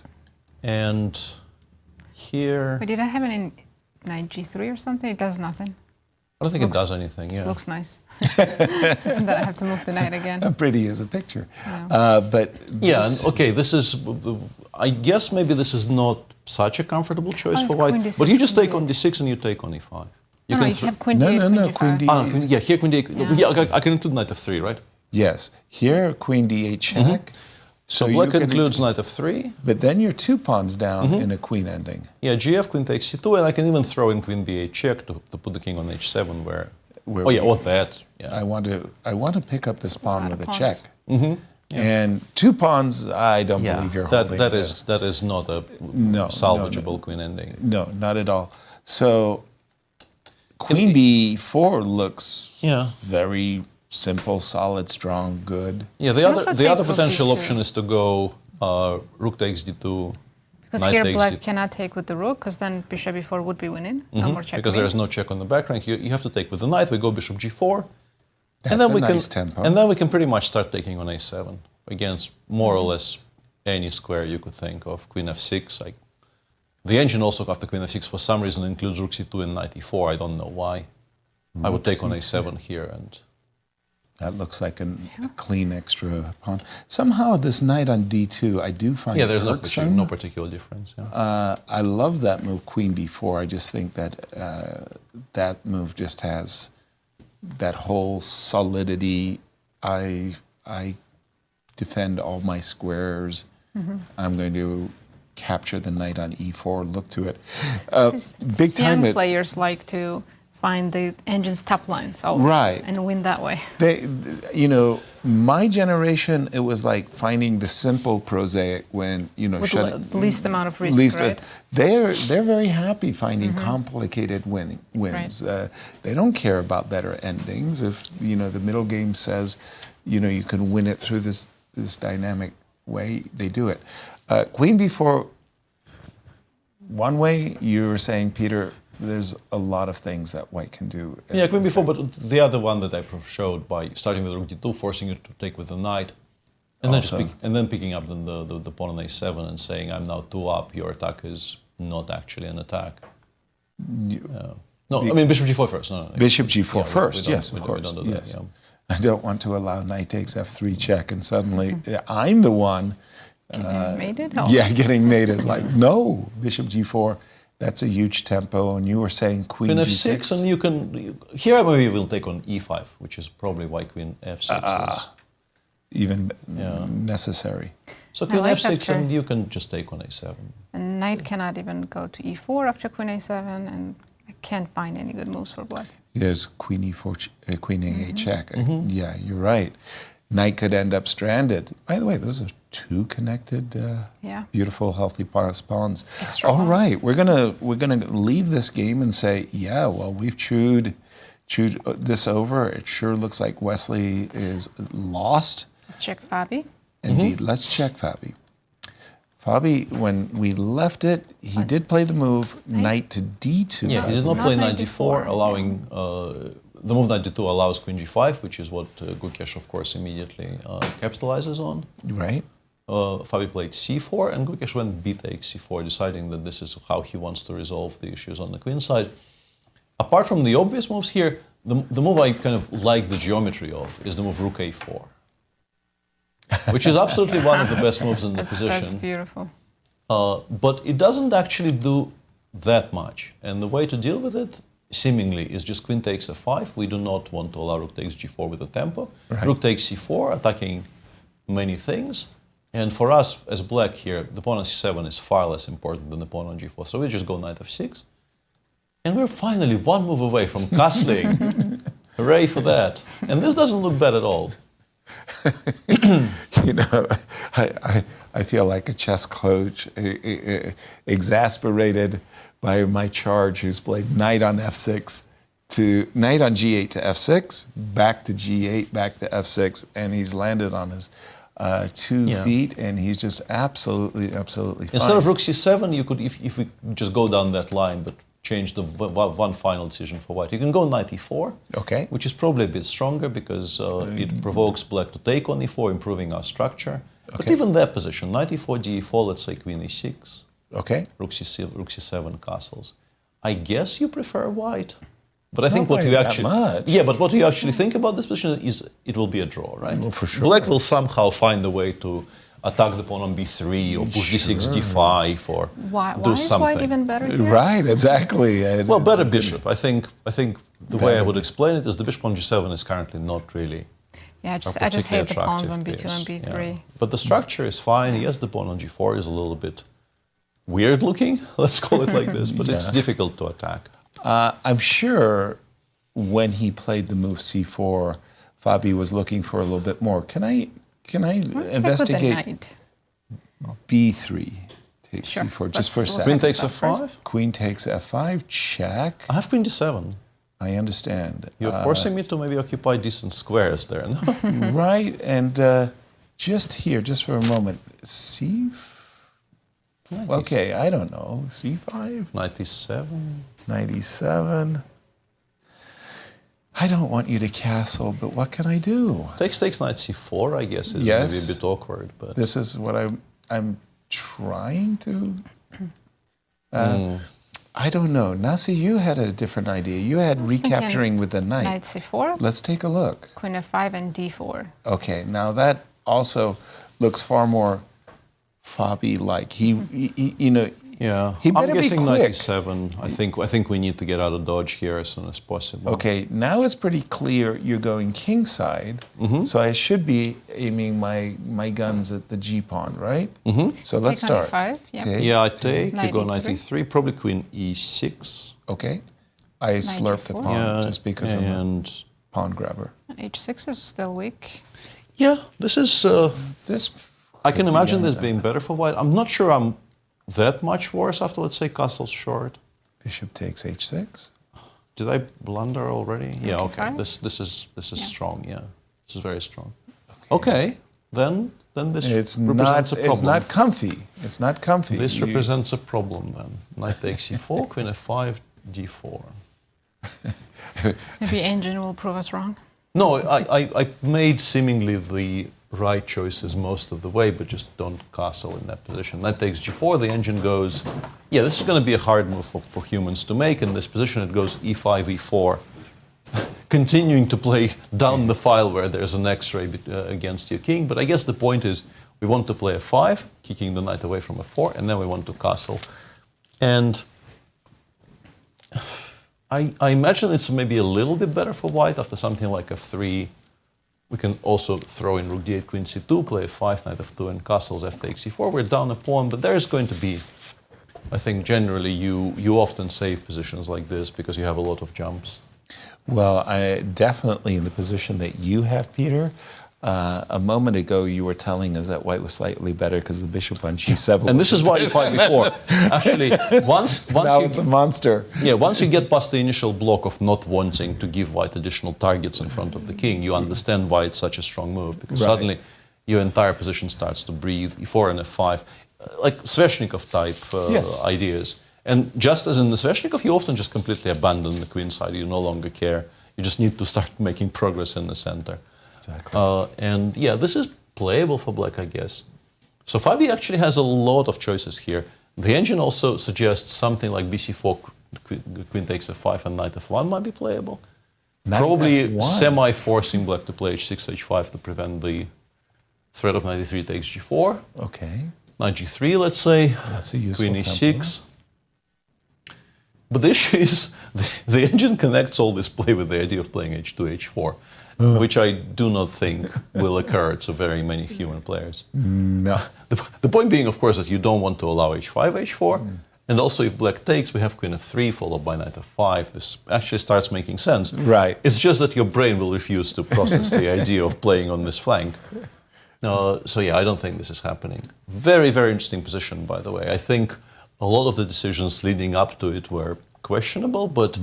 And here... But did I have any knight g3 or something? It does nothing. I don't think it does anything, It yeah. looks nice. Then I have to move the knight again. How pretty is a picture. Yeah. But yeah, and okay, this is... I guess maybe this is not such a comfortable choice for white. D6, but you just take on d6 and you take on e5. You have queen d8, no, queen d8. Here queen d8. Yeah, I can include knight f3, right? Yes. Here, queen d8 check. So you black can- includes knight f3. But then you're 2 pawns down in a queen ending. Yeah, gf, queen takes c2, and I can even throw in queen b8 check to put the king on h7 where Where oh yeah, we- or that. Yeah. I want to pick up this pawn lot with of a pawns. check. And 2 pawns, I don't Yeah. believe you're That holding. that is not a No, salvageable queen ending. No, not at all. So queen b4 looks very simple, solid, strong, good. Yeah, the also other take rook potential d2. option is to go rook takes d2. Because knight here takes black d2. cannot take with the rook, because then bishop b4 would be winning. No more check. Because there is no check on the back rank. You have to take with the knight. We go bishop g4. That's and then a we nice can tempo. and then we can pretty much start taking on a7 against more or less any square you could think of. Queen f6. Like the engine also after queen f6 for some reason includes rook c2 and knight e4. I don't know why. I would take on a7 here and That looks like a clean extra pawn. Somehow this knight on d2, I do find there's irksome. no particular difference. Yeah. I love that move, queen b4. I just think that that move just has that whole solidity. I defend all my squares. I'm going to capture the knight on e4. Look to it. Big time. Young players like to find the engine's top lines Right. and win that way. They, my generation, it was like finding the simple prosaic when, With the least amount of risk, right? They're very happy finding complicated wins. They don't care about better endings. If, the middle game says, you can win it through this dynamic way, they do it. Queen b4, one way you were saying, Peter, there's a lot of things that white can do. Yeah, queen b4, but the other one that I showed by starting with rook d2, forcing you to take with the knight, and then picking up the pawn on a7 and saying, I'm now 2 up, your attack is not actually an attack. I mean bishop g4 first. No. Bishop g4 first, we yes, don't- of we course. don't do that, Yes. yeah. I don't want to allow knight takes f3 check, and suddenly I'm the one. Mated? Getting mated. Like, no, bishop g4. That's a huge tempo, and you were saying queen f6, and you can here maybe we'll take on e5, which is probably why queen f6 is even necessary. so queen like f6, that turn. and you can just take on a7. And knight cannot even go to e4 after queen a7, and I can't find any good moves for black. There's queen e4, queen a8 check. Yeah, you're right. Knight could end up stranded. By the way, those are 2 connected, beautiful, healthy pawns. All pawns. right, we're gonna leave this game and say, yeah, well, we've chewed this over. It sure looks like Wesley is lost. Let's check Fabi. Indeed, let's check Fabi. Fabi, when we left it, he did play the move knight to d2. Yeah, he did not Not play knight knight d4, d4, allowing the move knight d2 allows queen g5, which is what Gukesh, of course, immediately capitalizes on. Right. Fabi played c4, and Gukesh went b takes c4, deciding that this is how he wants to resolve the issues on the queen side. Apart from the obvious moves here, the move I kind of like the geometry of is the move rook a4, which is absolutely one of the best moves in the position. That's beautiful. But it doesn't actually do that much. And the way to deal with it, seemingly, is just queen takes f5. We do not want to allow rook takes g4 with a tempo. Right. Rook takes c4, attacking many things. And for us, as black here, the pawn on c7 is far less important than the pawn on g4. So we just go knight f6. And we're finally one move away from castling. Hooray for that. And this doesn't look bad at all. I feel like a chess coach, exasperated by my charge, who's played knight on f6 to knight on g8 to f6, back to g8, back to f6, and he's landed on his 2 feet, and he's just absolutely fine. Instead of rook c7, you could, if we just go down that line, but change the one final decision for white. You can go knight e4, Okay. which is probably a bit stronger because it provokes black to take on e4, improving our structure. But Okay. even that position, knight e4, d4, let's say queen e6, Okay. rook c7 castles. I guess you prefer white. But I think Not what you by that actually much. yeah, but what you actually think about this position is it will be a draw, right? Well, for sure. Black will somehow find a way to attack the pawn on b3 or push d6, d5 or Why do is something. white even better here? Right, exactly. Well, better bishop. I think the way I would explain it is the bishop on g7 is currently not really Yeah, are I just hate the pawns particularly on b2 attractive and b3. pairs. Yeah. But the structure is fine. Yes, the pawn on g4 is a little bit weird looking, let's call it like this, but it's difficult to attack. I'm sure when he played the move c4, Fabi was looking for a little bit more. Can I investigate b3? Take c4 just for a second. Queen takes f5? Queen takes f5, check. I have queen d7. I understand. You're forcing me to maybe occupy decent squares there, no? Right, and just here, just for a moment, okay, I don't know, c5? 97. 97. I don't want you to castle, but what can I do? Takes knight c4, I guess, is maybe a bit awkward. But this is what I'm trying to... I don't know. Nasi, you had a different idea. You had recapturing with the knight. Knight c4. Let's take a look. Queen f5 and d4. Okay, now that also looks far more Fabi-like. He yeah, he better I'm guessing be knight quick. e7. I think we need to get out of dodge here as soon as possible. Okay, now it's pretty clear you're going kingside, so I should be aiming my guns at the g-pawn, right? So let's start. Take knight e5, Yeah, I take. Knight You go knight e3. e3, probably queen e6. Okay. I slurped the e4. pawn just because I'm a and pawn grabber. h6 is still weak. yeah, this is. This I can imagine this being better for white. I'm not sure I'm that much worse after, let's say, castle's short. bishop takes h6. Did I blunder already? Yeah. Okay. fine. This is strong. Yeah, this is very strong. Okay. Then this It's represents not. a problem. It's not comfy. It's not comfy. This represents a problem then. Knight takes e4, queen f5, d4. Maybe engine will prove us wrong. No, I made seemingly the right choices most of the way, but just don't castle in that position. Knight takes g4, the engine goes, yeah, this is going to be a hard move for humans to make. In this position, it goes e5, e4, continuing to play down the file where there's an x-ray against your king. But I guess the point is we want to play f5, kicking the knight away from f4, and then we want to castle. And I imagine it's maybe a little bit better for white after something like f3. We can also throw in rook d8, queen c2, play f5, knight f2, and castles f takes c4. We're down a pawn, but there's going to be, I think generally you often save positions like this because you have a lot of jumps. Well, definitely in the position that you have, Peter. A moment ago, you were telling us that white was slightly better because the bishop on g7. And this is why e5 before. Actually, once now you, it's a monster. Yeah, once you get past the initial block of not wanting to give white additional targets in front of the king, you understand why it's such a strong move, because suddenly your entire position starts to breathe. e4 and f5, like Sveshnikov type ideas. And just as in the Sveshnikov, you often just completely abandon the queen side. You no longer care. You just need to start making progress in the center. Exactly. And yeah, this is playable for black, I guess. So Fabi actually has a lot of choices here. The engine also suggests something like bc4, queen takes f5, and knight f1 might be playable. Knight Probably F1. semi-forcing black to play h6, h5 to prevent the threat of knight e3 takes g4. Okay. Knight g3, let's say. That's a useful Queen e6. tempo. But the issue is the engine connects all this play with the idea of playing h2, h4, which I do not think will occur to very many human players. No. The point being, of course, that you don't want to allow h5, h4, and also if black takes, we have queen f3 followed by knight f5. This actually starts making sense. Right. It's just that your brain will refuse to process the idea of playing on this flank. So yeah, I don't think this is happening. Very, very interesting position, by the way. I think a lot of the decisions leading up to it were questionable, but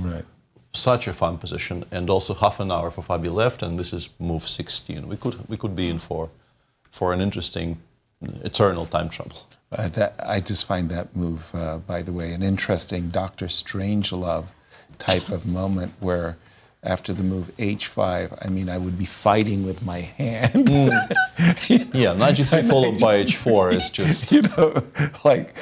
such a fun position, and also half an hour for Fabi left, and this is move 16. We could be in for an interesting eternal time trouble. I just find that move, by the way, an interesting Dr. Strangelove type of moment where after the move h5, I mean, I would be fighting with my hand. Yeah, knight g3 followed by h4 is just... You know, like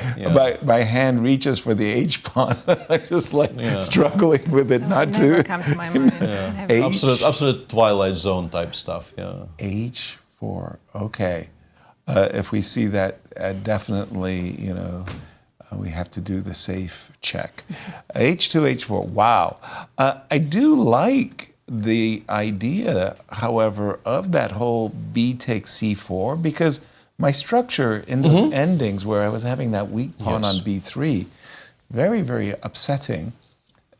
my hand reaches for the h-pawn. I'm just like struggling with it not Never to... come to my mind. Never. Absolute Twilight Zone type stuff, yeah. h4, okay. If we see that, definitely, you know, we have to do the safe check. h2, h4, wow. I do like the idea, however, of that whole B takes C4, because my structure in those endings where I was having that weak pawn on B3, very, very upsetting.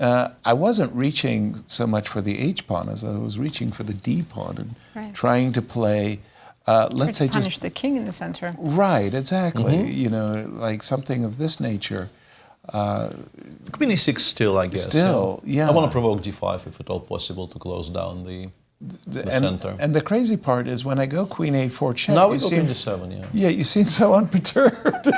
I wasn't reaching so much for the H pawn as I was reaching for the D pawn and trying to play, let's say, punish the king in the center. Right, exactly. You know, like something of this nature. Queen e6 still, I guess. Still, yeah. I want to provoke d5 if at all possible to close down the center. And the crazy part is when I go Queen a4 check. Now we go Queen d7, yeah. Yeah, you seem so unperturbed.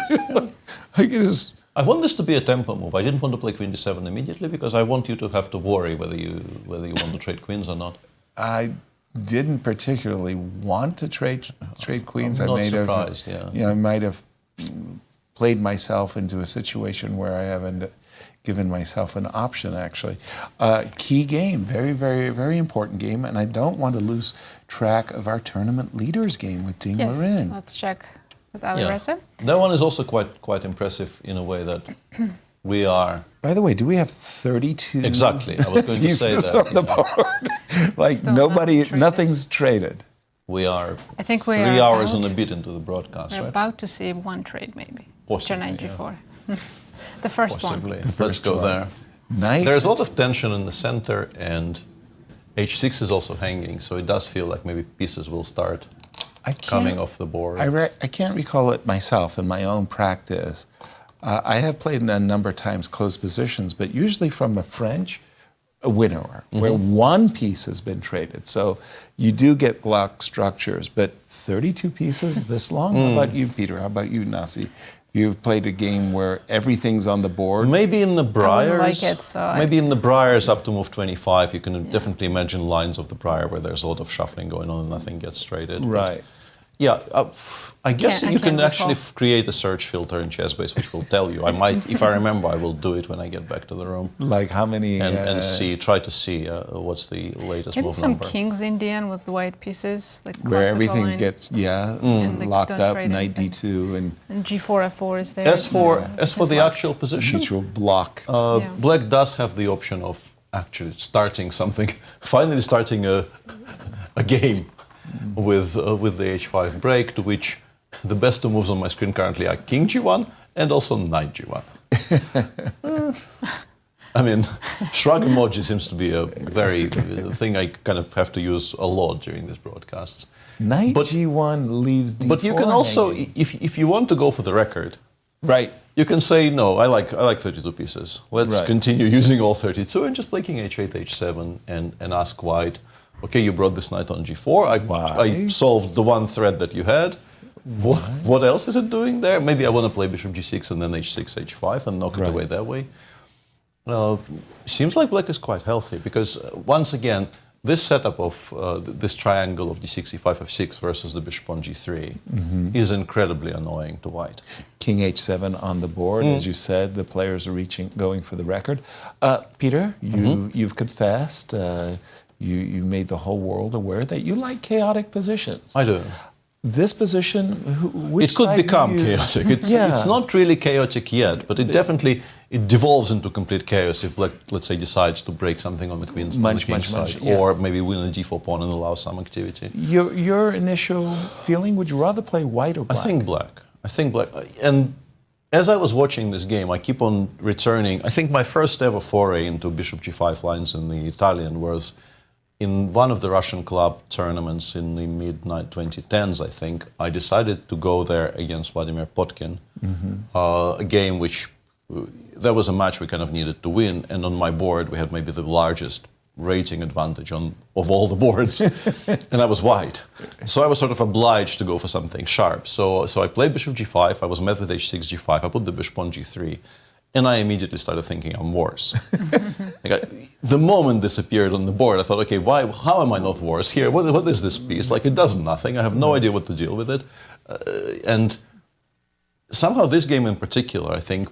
I want this to be a tempo move. I didn't want to play Queen d7 immediately because I want you to have to worry whether you want to trade queens or not. I didn't particularly want to trade queens. I'm not surprised, yeah. You know, I might have played myself into a situation where I haven't given myself an option, actually. Key game, very, very, very important game, and I don't want to lose track of our tournament leaders game with Ding Liren. Yes, let's check with Alireza. Yeah. That one is also quite impressive in a way that we are... By the way, do we have 32 Exactly, I was going to say that. on the board? Like Still nothing's traded. We are I think 3 hours and a bit into the broadcast, We're right? about to see one trade, maybe. Possibly, Knight G4. The first Possibly. one. Let's go there. There's a lot of tension in the center, and H6 is also hanging, so it does feel like maybe pieces will start coming off the board. I can't recall it myself in my own practice. I have played a number of times closed positions, but usually from a French winnower, where one piece has been traded. So you do get block structures, but 32 pieces this long? How about you, Peter? How about you, Nazi? You've played a game where everything's on the board. Maybe in the Briars. like it, so maybe in the Briars up to move 25, you can definitely imagine lines of the Briar where there's a lot of shuffling going on and nothing gets traded. Right. Yeah, I guess I you can can't actually recall. create a search filter in ChessBase which will tell you. I might, if I remember, I will do it when I get back to the room. Like how many... And try to see what's the latest Maybe move some number. kings Indian with the white pieces, like where classical everything line. gets, And, like, locked don't up, trade knight anything. d2, and And G4, F4 is there. As for the actual position, mutual block. Black does have the option of actually starting something, finally starting a game with the h5 break, to which the best two moves on my screen currently are King G1 and also Knight G1. I mean, shrug emoji seems to be a very thing I kind of have to use a lot during these broadcasts. Knight G1 leaves D4 But you can also, hanging. if you want to go for the record, Right. you can say, no, I like 32 pieces. Let's continue using all 32 and just play King H8, H7 and ask white, okay, you brought this knight on G4. I solved the one thread that you had. What else is it doing there? Maybe I want to play Bishop G6 and then H6, H5 and knock it away that way. Seems like black is quite healthy because, once again, this setup of this triangle of D6, E5, F6 versus the bishop on G3 is incredibly annoying to white. King H7 on the board, as you said, the players are going for the record. Peter, you've confessed, you made the whole world aware that you like chaotic positions. I do. This position, which it could side become do you- chaotic. It's not really chaotic yet, but it definitely devolves into complete chaos if black, let's say, decides to break something on the queen's side, yeah. or maybe win a d4 pawn and allow some activity. Your initial feeling, would you rather play white or black? I think black. And as I was watching this game, I keep on returning. I think my first ever foray into bishop g5 lines in the Italian was in one of the Russian club tournaments in the mid-2010s, I think. I decided to go there against Vladimir Potkin, a game which, there was a match we kind of needed to win, and on my board we had maybe the largest rating advantage of all the boards, and I was white. So I was sort of obliged to go for something sharp. So I played bishop g5, I was met with h6, g5, I put the bishop on g3, and I immediately started thinking I'm worse. The moment this appeared on the board, I thought, okay, how am I not worse here? What is this piece? Like, it does nothing. I have no idea what to deal with it. And somehow this game in particular, I think,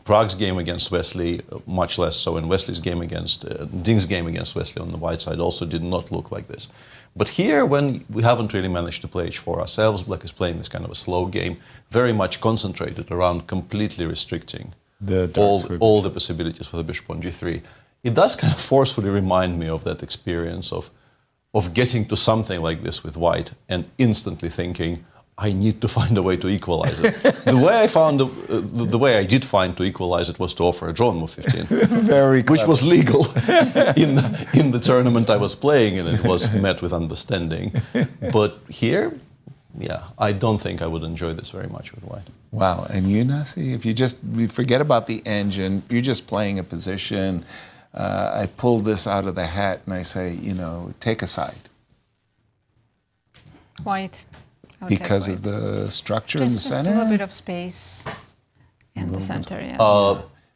Prague's game against Wesley, much less so, and Wesley's game against, Ding's game against Wesley on the white side also did not look like this. But here, when we haven't really managed to play h4 ourselves, black is playing this kind of a slow game, very much concentrated around completely restricting all the possibilities for the bishop on g3. it does kind of forcefully remind me of that experience of getting to something like this with white and instantly thinking, I need to find a way to equalize it. The way I did find to equalize it was to offer a draw on move 15, Very which clever. was legal in the tournament I was playing, and it was met with understanding. But here, yeah, I don't think I would enjoy this very much with white. Wow, and you, Nasi, if you forget about the engine, you're just playing a position. I pull this out of the hat and I say, take a side. White. I would take Because white. of the structure in the Just center? a little bit of space in the center, yes.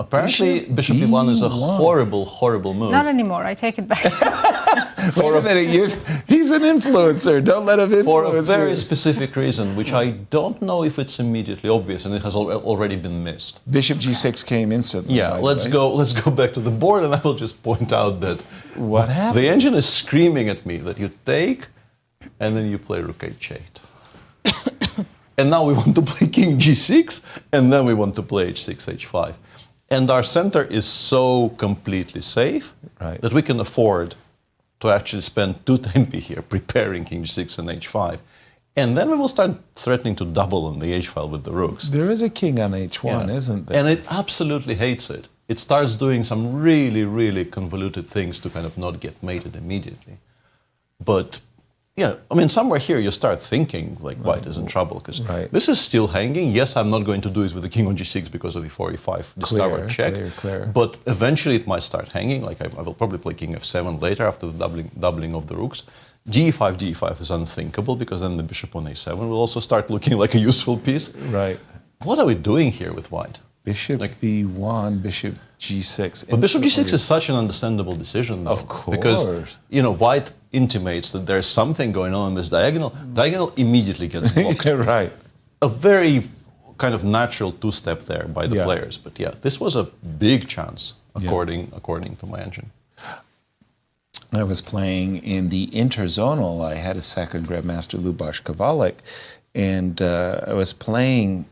Apparently, Bishop E1 is a horrible, horrible move. Not anymore. I take it back. Wait a minute, he's an influencer. Don't let him For a influence very you. specific reason, which I don't know if it's immediately obvious, and it has already been missed. Bishop G6 came instantly. Yeah, by the let's way. go back to the board, and I will just point out that What happened? the engine is screaming at me that you take, and then you play Rook H8. And now we want to play King G6, and then we want to play H6, H5. And our center is so completely safe Right. that we can afford to actually spend 2 tempi here preparing King G6 and H5. And then we will start threatening to double on the H file with the rooks. There is a king on H1, Yeah. isn't there? And it absolutely hates it. It starts doing some really, really convoluted things to kind of not get mated immediately. But yeah, I mean, somewhere here you start thinking like white is in trouble because Right. this is still hanging. Yes, I'm not going to do it with the king on G6 because of the 4E5 discovered check. clear. But eventually it might start hanging. Like I will probably play king F7 later after the doubling of the rooks. G5, D5 is unthinkable because then the bishop on A7 will also start looking like a useful piece. Right. What are we doing here with white? Bishop B1, Bishop G6. But Bishop G6 instantly. is such an understandable decision, though. Of course. Because, white intimates that there's something going on in this diagonal. Diagonal immediately gets blocked. Right. A very kind of natural two-step there by the Yeah. players. But yeah, this was a big chance, according to my engine. I was playing in the interzonal. I had a second Grandmaster Luboš Kovalek, and I was playing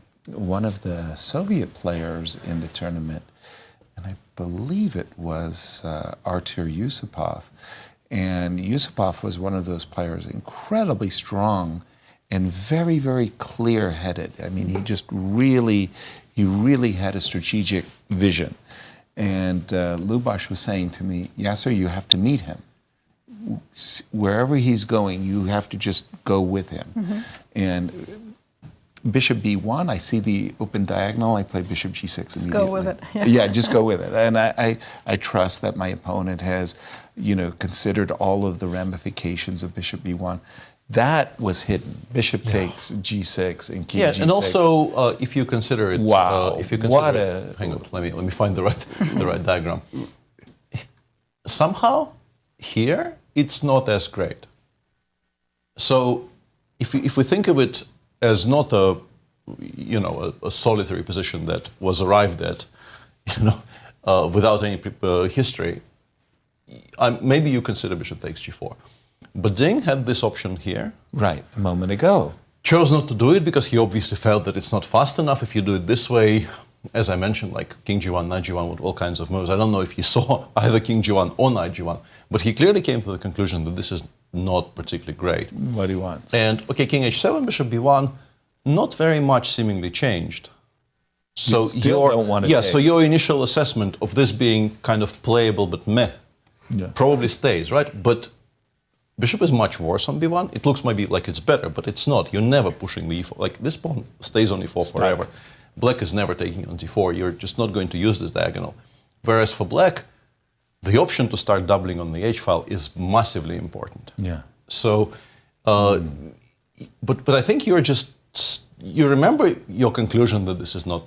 one of the Soviet players in the tournament, and I believe it was Artur Yusupov. And Yusupov was one of those players, incredibly strong and very, very clear-headed. I mean, he really had a strategic vision. And Luboš was saying to me, Yasser, you have to meet him. Wherever he's going, you have to just go with him. Mm-hmm. And Bishop B1, I see the open diagonal, I play Bishop G6 Just immediately. go with it. Yeah, just go with it. And I trust that my opponent has, considered all of the ramifications of Bishop B1. That was hidden. Bishop takes G6 and King G6. And also if you consider it, Wow, hang on, let me find the right diagram. Somehow here it's not as great. So if we think of it as not a solitary position that was arrived at, without any history, maybe you consider Bishop takes G4. But Ding had this option here. Right, a moment ago. Chose not to do it because he obviously felt that it's not fast enough. If you do it this way, as I mentioned, like King G1, Knight G1 with all kinds of moves. I don't know if he saw either King G1 or Knight G1, but he clearly came to the conclusion that this is not particularly great. What he wants. And okay, King H7, Bishop B1, not very much seemingly changed. So You still don't want to take. so your initial assessment of this being kind of playable but meh probably stays, right? But Bishop is much worse on B1. It looks maybe like it's better, but it's not. You're never pushing the E4. Like this pawn stays on E4 forever. Black is never taking on D4. You're just not going to use this diagonal. Whereas for black, the option to start doubling on the H file is massively important. Yeah. So, but I think you remember your conclusion that this is not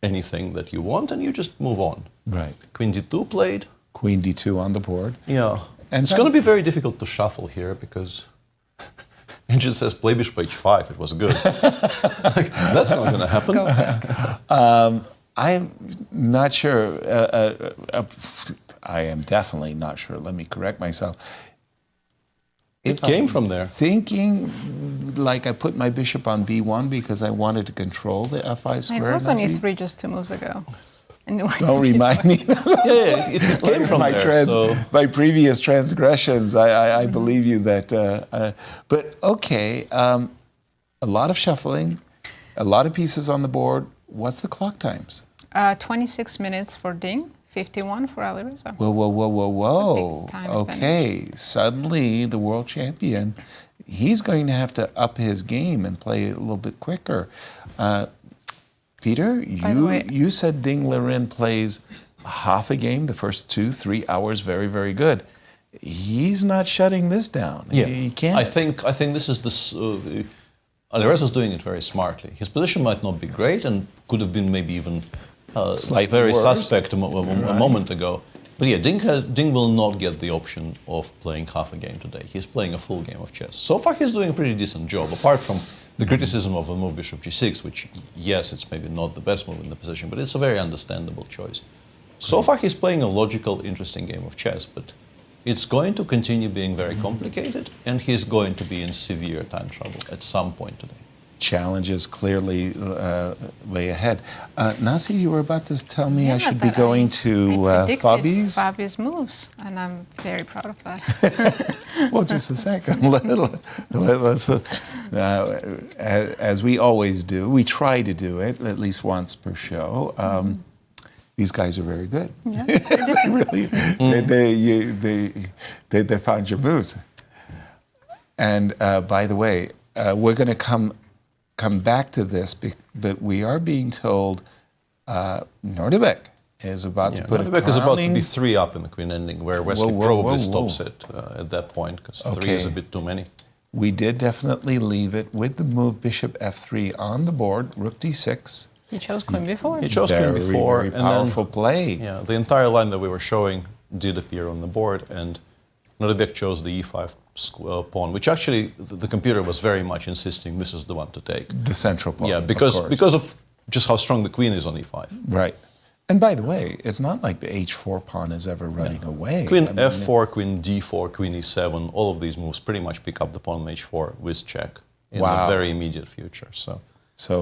anything that you want, and you just move on. Right. Queen D2 played. Queen D2 on the board. Yeah. And it's going to be very difficult to shuffle here because engine says play Bishop H5. It was good. That's not going to happen. I'm not sure. I am definitely not sure. Let me correct myself. It came from there. Thinking like I put my bishop on B1 because I wanted to control the F5 It square. was on Nazi. E3 just 2 moves ago. And Don't remind me. Yeah, it came from there. My previous transgressions, I believe you that. But okay, a lot of shuffling, a lot of pieces on the board. What's the clock times? 26 minutes for Ding, 51 for Alireza. Whoa. It's a big time Okay, suddenly the world champion, he's going to have to up his game and play a little bit quicker. Peter, you said Ding Liren plays half a game, the first 2-3 hours, very, very good. He's not shutting this down. Yeah, he can't. I think this is Alireza's doing it very smartly. His position might not be great and could have been maybe even very worse. suspect a moment ago. But yeah, Ding will not get the option of playing half a game today. He's playing a full game of chess. So far, he's doing a pretty decent job, apart from the criticism of the move bishop g6, which, yes, it's maybe not the best move in the position, but it's a very understandable choice. So far, he's playing a logical, interesting game of chess, but it's going to continue being very complicated, and he's going to be in severe time trouble at some point today. Challenges clearly lay ahead. Nasi, you were about to tell me I should be going to Fabi's moves, and I'm very proud of that. Well, just a second. As we always do, we try to do it at least once per show. These guys are very good. Yeah, Really, they found your moves. And by the way, we're going to come back to this, but we are being told Nodirbek is about to put Nodirbek is about to be 3 up in the queen ending, where Wesley probably stops it at that point, because 3 is a bit too many. We did definitely leave it with the move bishop f3 on the board, rook d6. He chose queen before. He chose queen before. Very powerful play. Yeah, the entire line that we were showing did appear on the board, and Nodirbek chose the e5 pawn, which actually the computer was very much insisting this is the one to take. The central pawn. Yeah, because of just how strong the queen is on e5. Right. And by the way, it's not like the h4 pawn is ever running away. Queen f4, queen d4, queen e7, all of these moves pretty much pick up the pawn on h4 with check in the very immediate future. So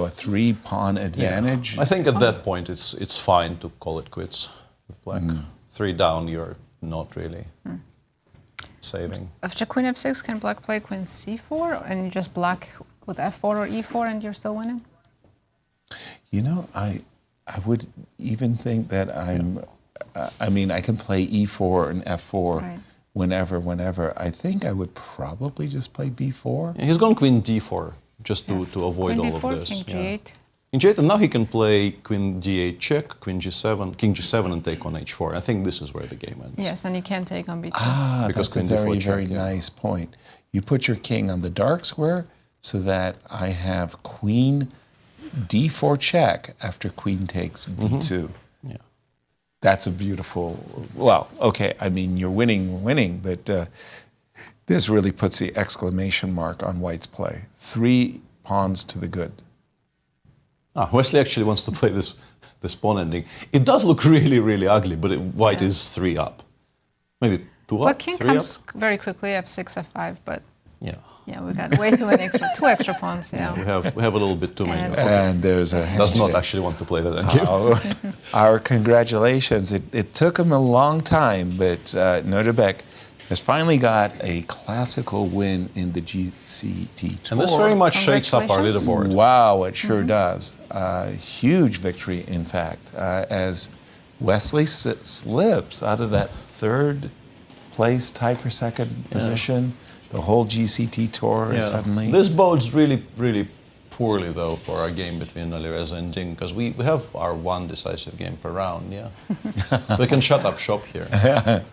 a 3-pawn advantage. Yeah. I think at that point it's fine to call it quits with black. 3 down, you're not really saving. After queen f6, can black play queen c4, and you just block with f4 or e4, and you're still winning? You know, I would even think that I mean, I can play e4 and f4 whenever. I think I would probably just play b4. Yeah, he's gone queen d4 just to avoid queen all d4, of this. King g8. King g8, and now he can play queen d8 check, queen g7, king g7, and take on h4. I think this is where the game ends. Yes, and you can't take on b2. Because that's a very nice point. You put your king on the dark square so that I have queen d4 check after queen takes b2. Yeah. That's a beautiful, well, okay, I mean, you're winning, but this really puts the exclamation mark on White's play. 3 pawns to the good. Wesley actually wants to play this pawn ending. It does look really, really ugly, but White is 3 up. Maybe 2 up, But king 3 comes up? very quickly, f6, f5, but Yeah. we got way too many two extra pawns, We have a little bit too many. And there's a Does not actually want to play that endgame. Our congratulations. It took him a long time, but Nodirbek has finally got a classical win in the GCT Tour. And this very much shakes up our leaderboard. Wow, it sure does. Huge victory, in fact, as Wesley slips out of that 3rd place, tied for 2nd position. The whole GCT Tour is suddenly... This bodes really, really poorly, though, for our game between Alireza and Ding, because we have our 1 decisive game per round, We can shut up shop here.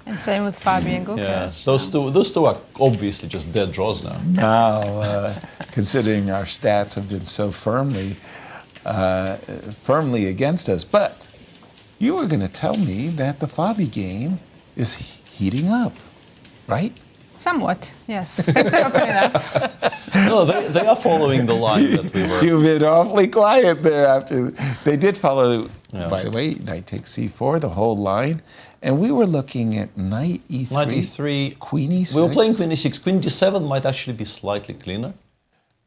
And same with Fabi and Gukesh. Yeah, those two are obviously just dead draws now. Now, considering our stats have been so firmly against us. But you were going to tell me that the Fabi game is heating up, right? Somewhat, yes. Thanks for opening up. No, they are following the line that we were... You've been awfully quiet there after... They did follow, by the way, knight takes c4, the whole line. And we were looking at knight e3. Knight e3. Queen e6. We were playing queen e6. Queen g7 might actually be slightly cleaner.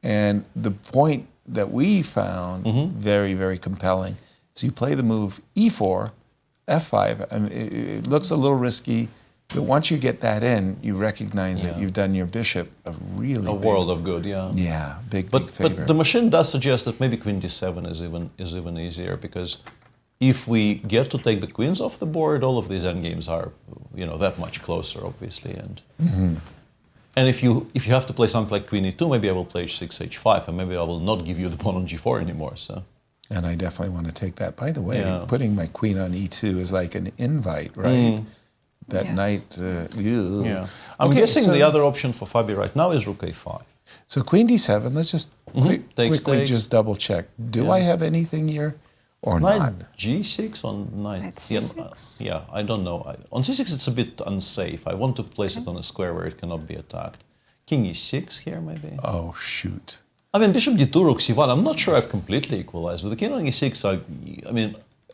And the point that we found very, very compelling So you play the move e4, f5. I mean, it looks a little risky, but once you get that in, you recognize that you've done your bishop a world of good. Yeah, big But favor. the machine does suggest that maybe queen d7 is even easier, because if we get to take the queens off the board, all of these endgames are, that much closer, obviously. And and if you have to play something like queen e2, maybe I will play h6, h5, and maybe I will not give you the pawn on g4 anymore. So. And I definitely want to take that. By the way, putting my queen on e2 is like an invite, right? That knight. I'm guessing the other option for Fabi right now is rook a5. So queen d7. Let's just quickly just double check. Do I have anything here or knight not? g6 on knight c6? Yeah, I don't know. On c6 it's a bit unsafe. I want to place it on a square where it cannot be attacked. King e6 here maybe. Oh shoot. I mean, bishop d2, rook c1. I'm not sure I've completely equalized. With the king on e6,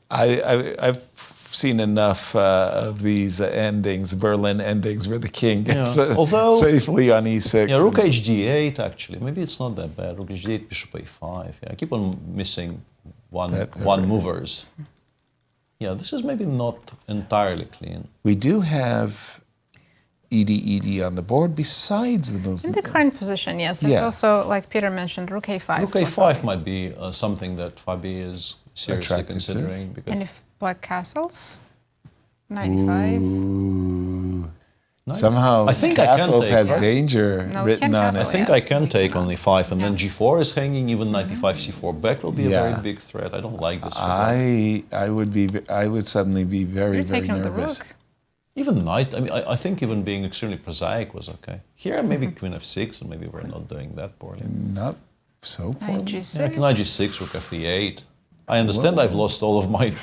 I've seen enough of these endings, Berlin endings, where the king gets safely on e6. Yeah, rook h d8, actually. Maybe it's not that bad. Rook h d8, bishop a5. Yeah, I keep on missing one movers. Yeah, this is maybe not entirely clean. We do have ED on the board besides the movement. In the current position, yes. There's also, like Peter mentioned, rook a5. Rook a5 might be something that Fabi is seriously considering. Because and if black castles, 95. Somehow I think castles I can take, has danger written on it. I think I can take on e5, and then g4 is hanging. Even knight e5, c4 back will be a very big threat. I don't like this. I would suddenly be very nervous. Even knight, I think even being extremely prosaic was okay. Here, maybe queen f6, and maybe we're not doing that poorly. Not so poorly. Knight g6. Yeah, knight g6, rook f8. I understand I've lost all of my...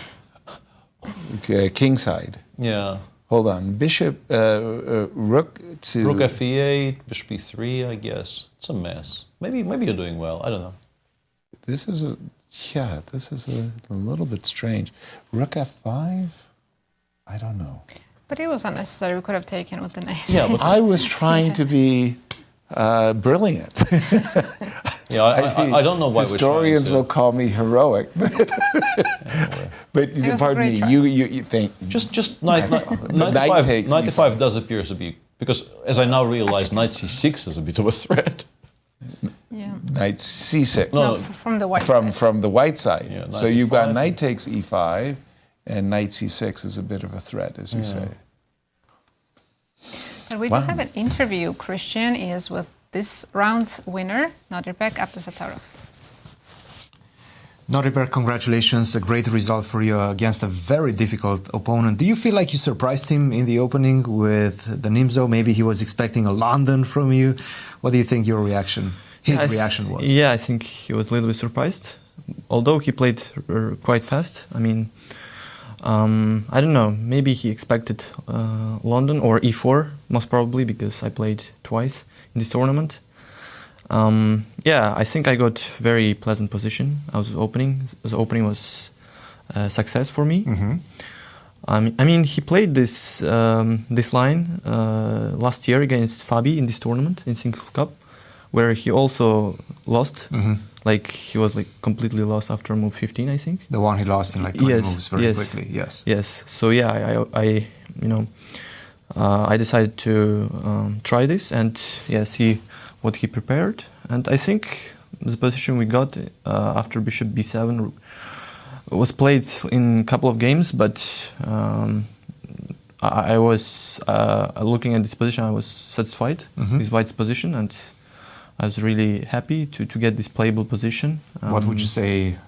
king side. Yeah. Hold on. Bishop, rook to... Rook f8, bishop e3, I guess. It's a mess. Maybe you're doing well. I don't know. This is a little bit strange. Rook f5? I don't know. But it was unnecessary. We could have taken with the knight. Yeah, but I was trying to be brilliant. Yeah, I don't know why historians will call me heroic, but pardon me. You think just knight e5 does appear to be, because as I now realize, knight c6 is a bit of a threat. Yeah. Knight c6. No, from the white side. From the white side. Yeah, so you've got knight takes e5. And knight c6 is a bit of a threat, as you say. But we do have an interview. Christian is with this round's winner, Nodirbek Abdusattorov. Nodirbek, congratulations. A great result for you against a very difficult opponent. Do you feel like you surprised him in the opening with the Nimzo? Maybe he was expecting a London from you. What do you think his reaction was? Yeah, I think he was a little bit surprised. Although he played quite fast. I mean, I don't know, maybe he expected London or e4, most probably, because I played twice in this tournament. Yeah, I think I got very pleasant position. The opening was a success for me. I mean, he played this line last year against Fabi in this tournament, in Sinquefield Cup, where he also lost. Like, he was like completely lost after move 15, I think. The one he lost in like 20 moves very quickly, yes. Yes, so yeah, I decided to try this and see what he prepared. And I think the position we got after bishop b7 was played in a couple of games, but I was looking at this position, I was satisfied with White's position, and I was really happy to get this playable position. What would you say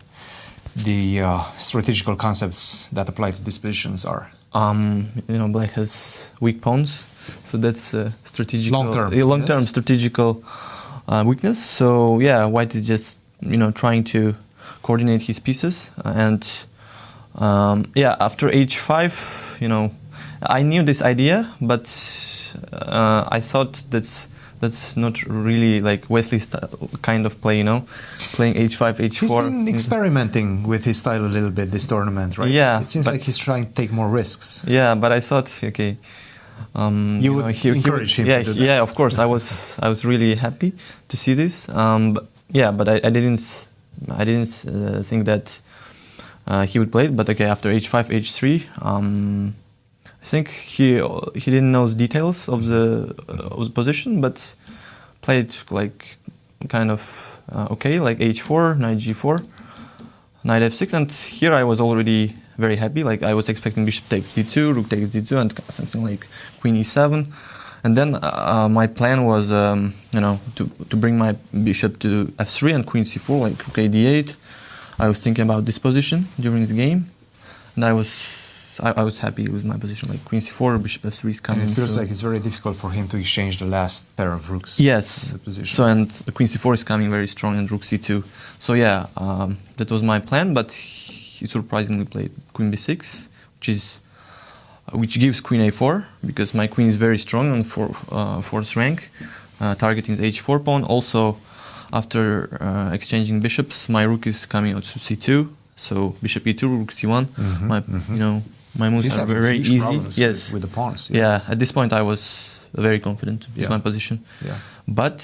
the strategical concepts that apply to these positions are? Black has weak pawns, so that's a strategical, long-term strategical weakness. So yeah, White is just trying to coordinate his pieces, and after h5, I knew this idea, but I thought that's not really like Wesley's kind of play, playing h5, h4. He's been experimenting with his style a little bit this tournament, right? Yeah. It seems like he's trying to take more risks. Yeah, but I thought, okay. You would encourage him to do that. Yeah, of course. I was really happy to see this. But I didn't think that he would play it. But okay, after h5, h3, I think he didn't know the details of the position, but played like kind of okay, like h4, knight g4, knight f6, and here I was already very happy. Like I was expecting bishop takes d2, rook takes d2, and something like queen e7. And then my plan was, to bring my bishop to f3 and queen c4, like rook a d8. I was thinking about this position during the game, and I was happy with my position, like queen c4, bishop f3 is coming. And it feels like it's very difficult for him to exchange the last pair of rooks. Yes. In the position. So and the queen c4 is coming very strong, and rook c2. So yeah, that was my plan, but he surprisingly played queen b6, which gives queen a4, because my queen is very strong on fourth rank, targeting the h4 pawn. Also, after exchanging bishops, my rook is coming out to c2, so bishop e2, rook c1. My moves are very easy. Yes, with the pawns. Yeah, at this point I was very confident with my position. Yeah. But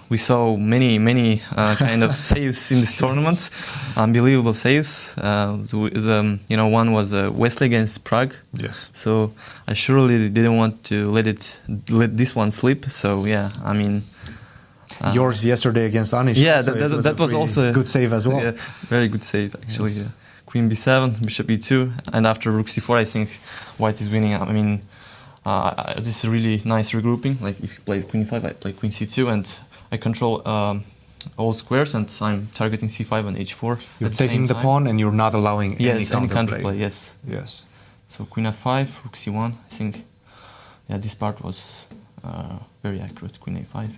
we saw many kind of saves in this tournament, unbelievable saves. One was Wesley against Prague. Yes. So I surely didn't want to let this one slip. So yeah, I mean. Yours yesterday against Anish. Yeah, so that was also a good save as well. Yeah, very good save actually. Yes. Yeah. Queen b7, bishop e2, and after rook c4, I think white is winning. I mean. This is a really nice regrouping. Like if you play queen e5, I play queen c2, and I control all squares, and I'm targeting c5 and h4. You're taking the pawn, and you're not allowing any counterplay. Yes. Yes. So queen f5, rook c1. I think, this part was very accurate. Queen a5.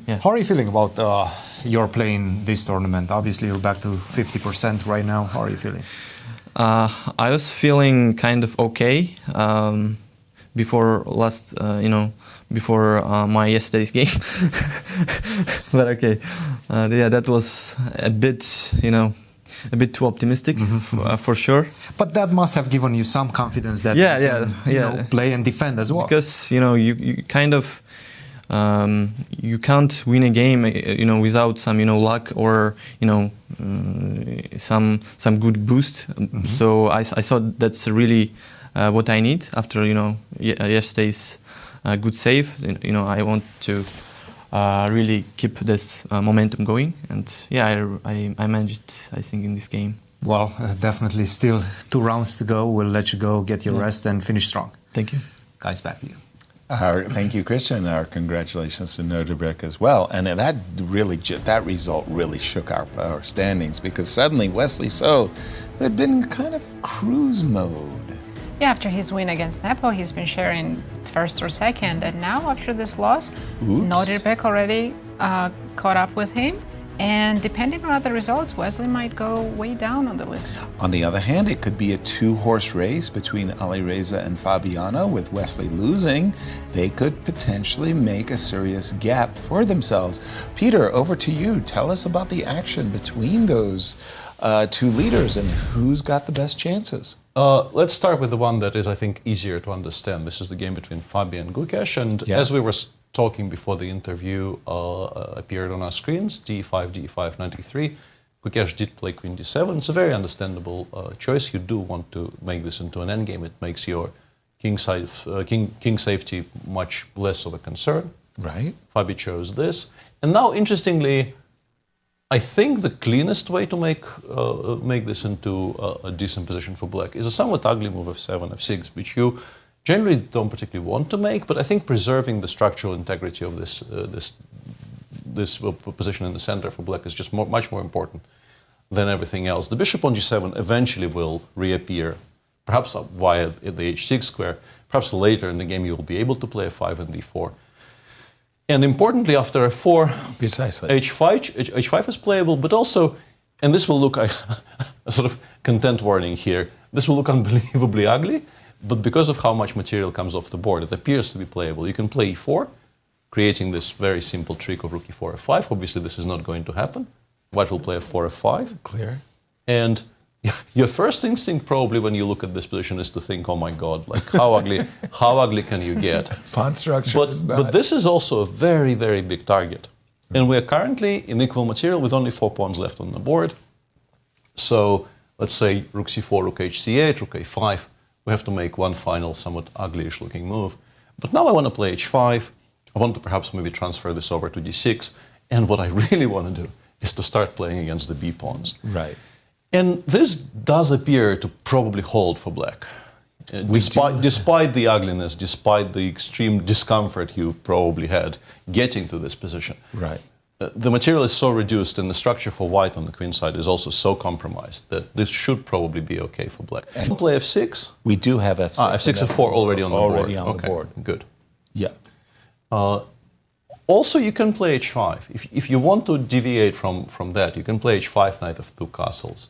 Yeah. How are you feeling about your playing this tournament? Obviously, you're back to 50% right now. How are you feeling? I was feeling kind of okay before my yesterday's game. But okay, that was a bit too optimistic for sure. But that must have given you some confidence that you can play and defend as well. Because you kind of you can't win a game without some luck or some good boost. So I thought that's really what I need after yesterday's good save. I want to really keep this momentum going, and I managed it, I think, in this game. Well, definitely still 2 rounds to go. We'll let you go, get your rest, and finish strong. Thank you. Guys, back to you. Thank you, Christian. Our congratulations to Nodirbek as well. And that result really shook our standings, because suddenly Wesley So had been kind of cruise mode. Yeah, after his win against Nepo, he's been sharing first or second, and now after this loss, Nodirbek already caught up with him. And depending on other results, Wesley might go way down on the list. On the other hand, it could be a 2-horse race between Alireza and Fabiano. With Wesley losing, they could potentially make a serious gap for themselves. Peter, over to you. Tell us about the action between those 2 leaders and who's got the best chances. Let's start with the one that is, I think, easier to understand. This is the game between Fabi and Gukesh, and as we were talking before the interview appeared on our screens, d5, d5, knight e3. Gukesh did play queen d7. It's a very understandable choice. You do want to make this into an endgame. It makes your king safety much less of a concern. Right. Fabi chose this. And now, interestingly, I think the cleanest way to make this into a decent position for black is a somewhat ugly move of f7, f6, which you generally don't particularly want to make, but I think preserving the structural integrity of this position in the center for black is just much more important than everything else. The bishop on g7 eventually will reappear, perhaps via the h6 square. Perhaps later in the game you will be able to play f5 and d4. And importantly, after f4, precisely, h5 is playable, but also, and this will look, a sort of content warning here, this will look unbelievably ugly. But because of how much material comes off the board, it appears to be playable. You can play e4, creating this very simple trick of rook e4, f5. Obviously, this is not going to happen. White will play f4, f5. Clear. And your first instinct, probably, when you look at this position, is to think, "Oh my God, like how ugly can you get?" Pawn structure is not. But this is also a very, very big target, and we are currently in equal material with only 4 pawns left on the board. So let's say rook c4, rook h8, rook a5. We have to make one final, somewhat ugly-ish looking move. But now I want to play h5. I want to perhaps maybe transfer this over to d6. And what I really want to do is to start playing against the b pawns. Right. And this does appear to probably hold for black. Despite the ugliness, despite the extreme discomfort you've probably had getting to this position. Right. The material is so reduced and the structure for white on the queen side is also so compromised that this should probably be okay for black. And play f6? We do have f6. F6, f4 already on the board. Already on the board. Good. Yeah. Also, you can play h5. If you want to deviate from that, you can play h5, knight of 2 castles.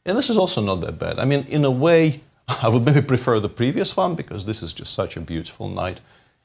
And this is also not that bad. I mean, in a way, I would maybe prefer the previous one because this is just such a beautiful knight.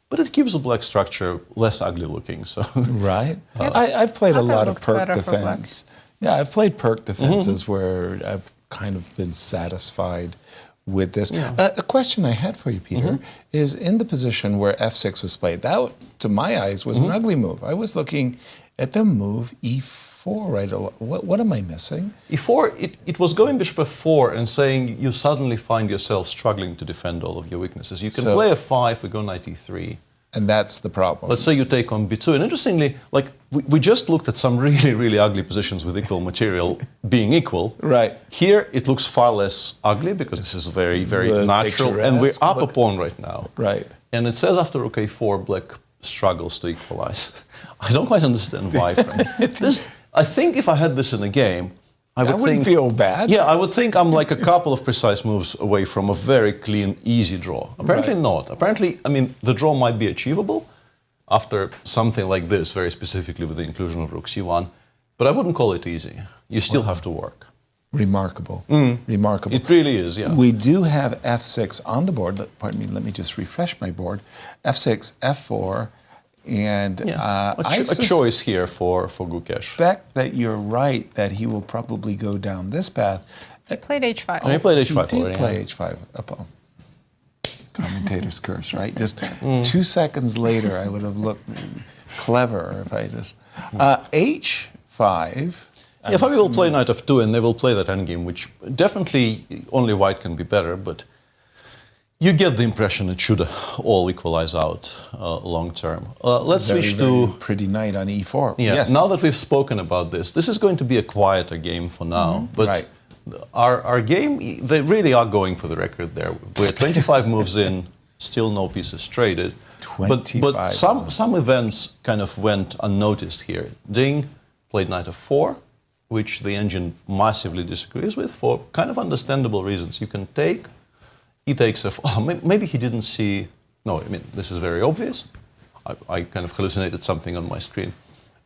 But it keeps the black structure less ugly looking. So right. I've played a lot of perk better for defense. Yeah, I've played perk defenses where I've kind of been satisfied with this. Yeah. A question I had for you, Peter, is in the position where f6 was played, that, to my eyes, was an ugly move. I was looking at the move e4, right? What am I missing? e4, it was going bishop f4 and saying you suddenly find yourself struggling to defend all of your weaknesses. You can play f5, we go knight e3. And that's the problem. Let's say you take on b2. And interestingly, like we just looked at some really, really ugly positions with equal material being equal. Right. Here, it looks far less ugly because this is very, very natural. And we're up a pawn right now. Right. And it says after rook a4, black struggles to equalize. I don't quite understand why. I think if I had this in a game, I wouldn't feel bad. Yeah, I would think I'm like a couple of precise moves away from a very clean, easy draw. Apparently not. Apparently, I mean, the draw might be achievable after something like this, very specifically with the inclusion of rook c1, but I wouldn't call it easy. You still have to work. Remarkable. Remarkable. It really is, yeah. We do have f6 on the board. Pardon me, let me just refresh my board. f6, f4, and a choice here for Gukesh. I suspect that you're right, that he will probably go down this path. He played h5. Oh, he played h5 He did already. play h5. Oh. Commentator's curse, right? Just 2 seconds later, I would have looked clever if I just... h5... Yeah, Fabi will play knight f2 and they will play that endgame, which definitely only white can be better, but you get the impression it should all equalize out long term. Let's switch to... pretty knight on e4. Yeah, yes. Now that we've spoken about this is going to be a quieter game for now, but our game, they really are going for the record there. We're 25 moves in, still no pieces traded. But some events kind of went unnoticed here. Ding played knight f4, which the engine massively disagrees with for kind of understandable reasons. You can take, he takes f. Oh, maybe he didn't see. No, I mean this is very obvious. I kind of hallucinated something on my screen.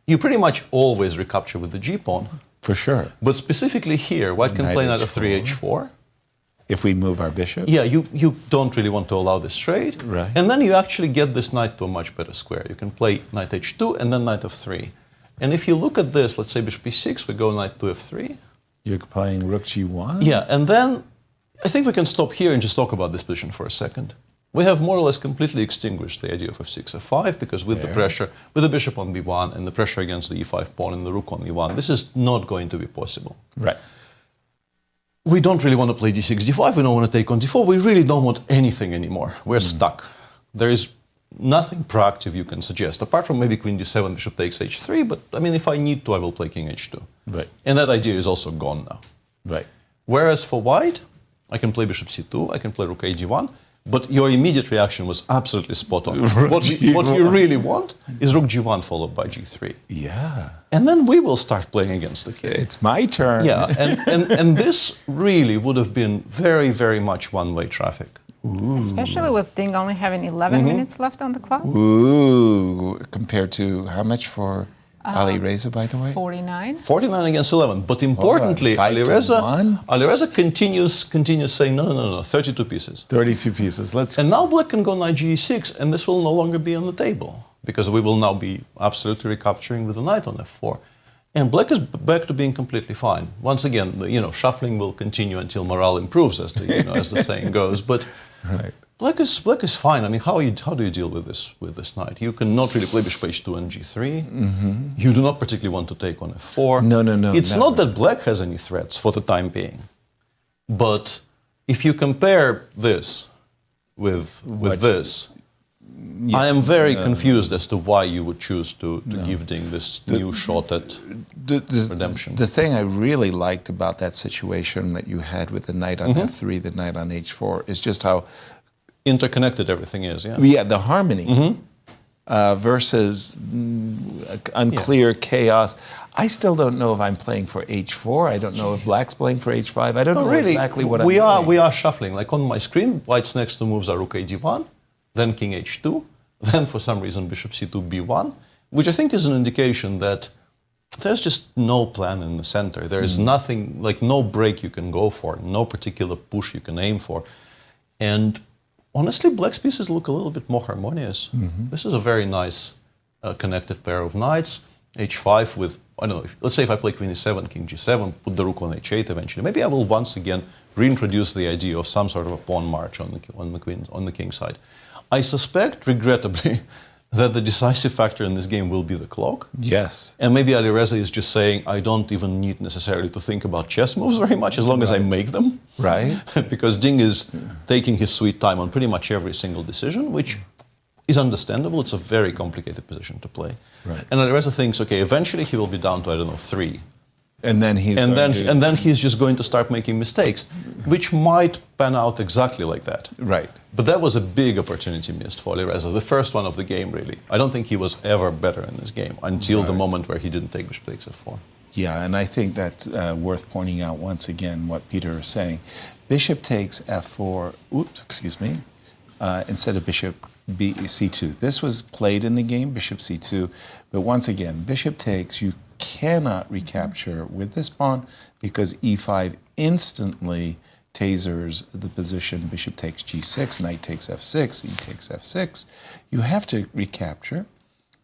You pretty much always recapture with the g pawn. For sure. But specifically here, white can play knight f3, h4. If we move our bishop? Yeah, you don't really want to allow this trade. Right. And then you actually get this knight to a much better square. You can play knight h2 and then knight f3. And if you look at this, let's say bishop e6, we go knight to f3. You're playing rook g1? Yeah, and then I think we can stop here and just talk about this position for a second. We have more or less completely extinguished the idea of f6, f5, because with the pressure, with the bishop on b1 and the pressure against the e5 pawn and the rook on e1, this is not going to be possible. Right. We don't really want to play d6, d5, we don't want to take on d4, we really don't want anything anymore. We're stuck. There is nothing proactive you can suggest, apart from maybe queen d7, bishop takes h3, but I mean, if I need to, I will play king h2. Right. And that idea is also gone now. Right. Whereas for white, I can play bishop c2, I can play rook a1, but your immediate reaction was absolutely spot on. What you really want is rook g1 followed by g3. Yeah. And then we will start playing against the king. It's my turn. Yeah, and this really would have been very, very much one-way traffic. Ooh. Especially with Ding only having 11 minutes left on the clock. Ooh, compared to how much for Alireza, by the way? 49. 49 against 11. But importantly, Alireza continues saying, no, 32 pieces. 32 pieces. And now black can go knight g6, and this will no longer be on the table, because we will now be absolutely recapturing with the knight on f4. And black is back to being completely fine. Once again, shuffling will continue until morale improves, as the saying goes. But Black is fine. I mean, how do you deal with this knight? You cannot really play bishop h2 and g3. You do not particularly want to take on f4. No. It's never. not that black has any threats for the time being, but if you compare this with this, I am very confused as to why you would choose to give Ding this new shot at redemption. The thing I really liked about that situation that you had with the knight on f3, the knight on h4, is just how interconnected everything is. Yeah, the harmony versus unclear chaos. I still don't know if I'm playing for h4. I don't know if black's playing for h5. I don't know really, exactly what we I'm are. doing. We are shuffling. Like on my screen, white's next two moves are rook a d1, then king h2, then for some reason bishop c2 b1, which I think is an indication that there's just no plan in the center. There is nothing, like no break you can go for, no particular push you can aim for. And honestly, black's pieces look a little bit more harmonious. This is a very nice connected pair of knights. h5 with, I don't know, let's say if I play queen e7, king g7, put the rook on h8 eventually, maybe I will once again reintroduce the idea of some sort of a pawn march on the king side. I suspect, regrettably, that the decisive factor in this game will be the clock. Yes. And maybe Alireza is just saying, I don't even need necessarily to think about chess moves very much as long as I make them. Right. Because Ding is taking his sweet time on pretty much every single decision, which is understandable. It's a very complicated position to play. Right. And Alireza thinks, okay, eventually he will be down to, I don't know, 3. And then he's then he's just going to start making mistakes, which might pan out exactly like that. Right. But that was a big opportunity missed for Alireza, the first one of the game, really. I don't think he was ever better in this game until the moment where he didn't take bishop takes f4. Yeah, and I think that's worth pointing out once again what Peter is saying. Bishop takes f4, instead of bishop c2. This was played in the game, bishop c2, but once again, bishop takes, you cannot recapture with this pawn because e5 instantly tasers the position. Bishop takes g6, knight takes f6, e takes f6. You have to recapture.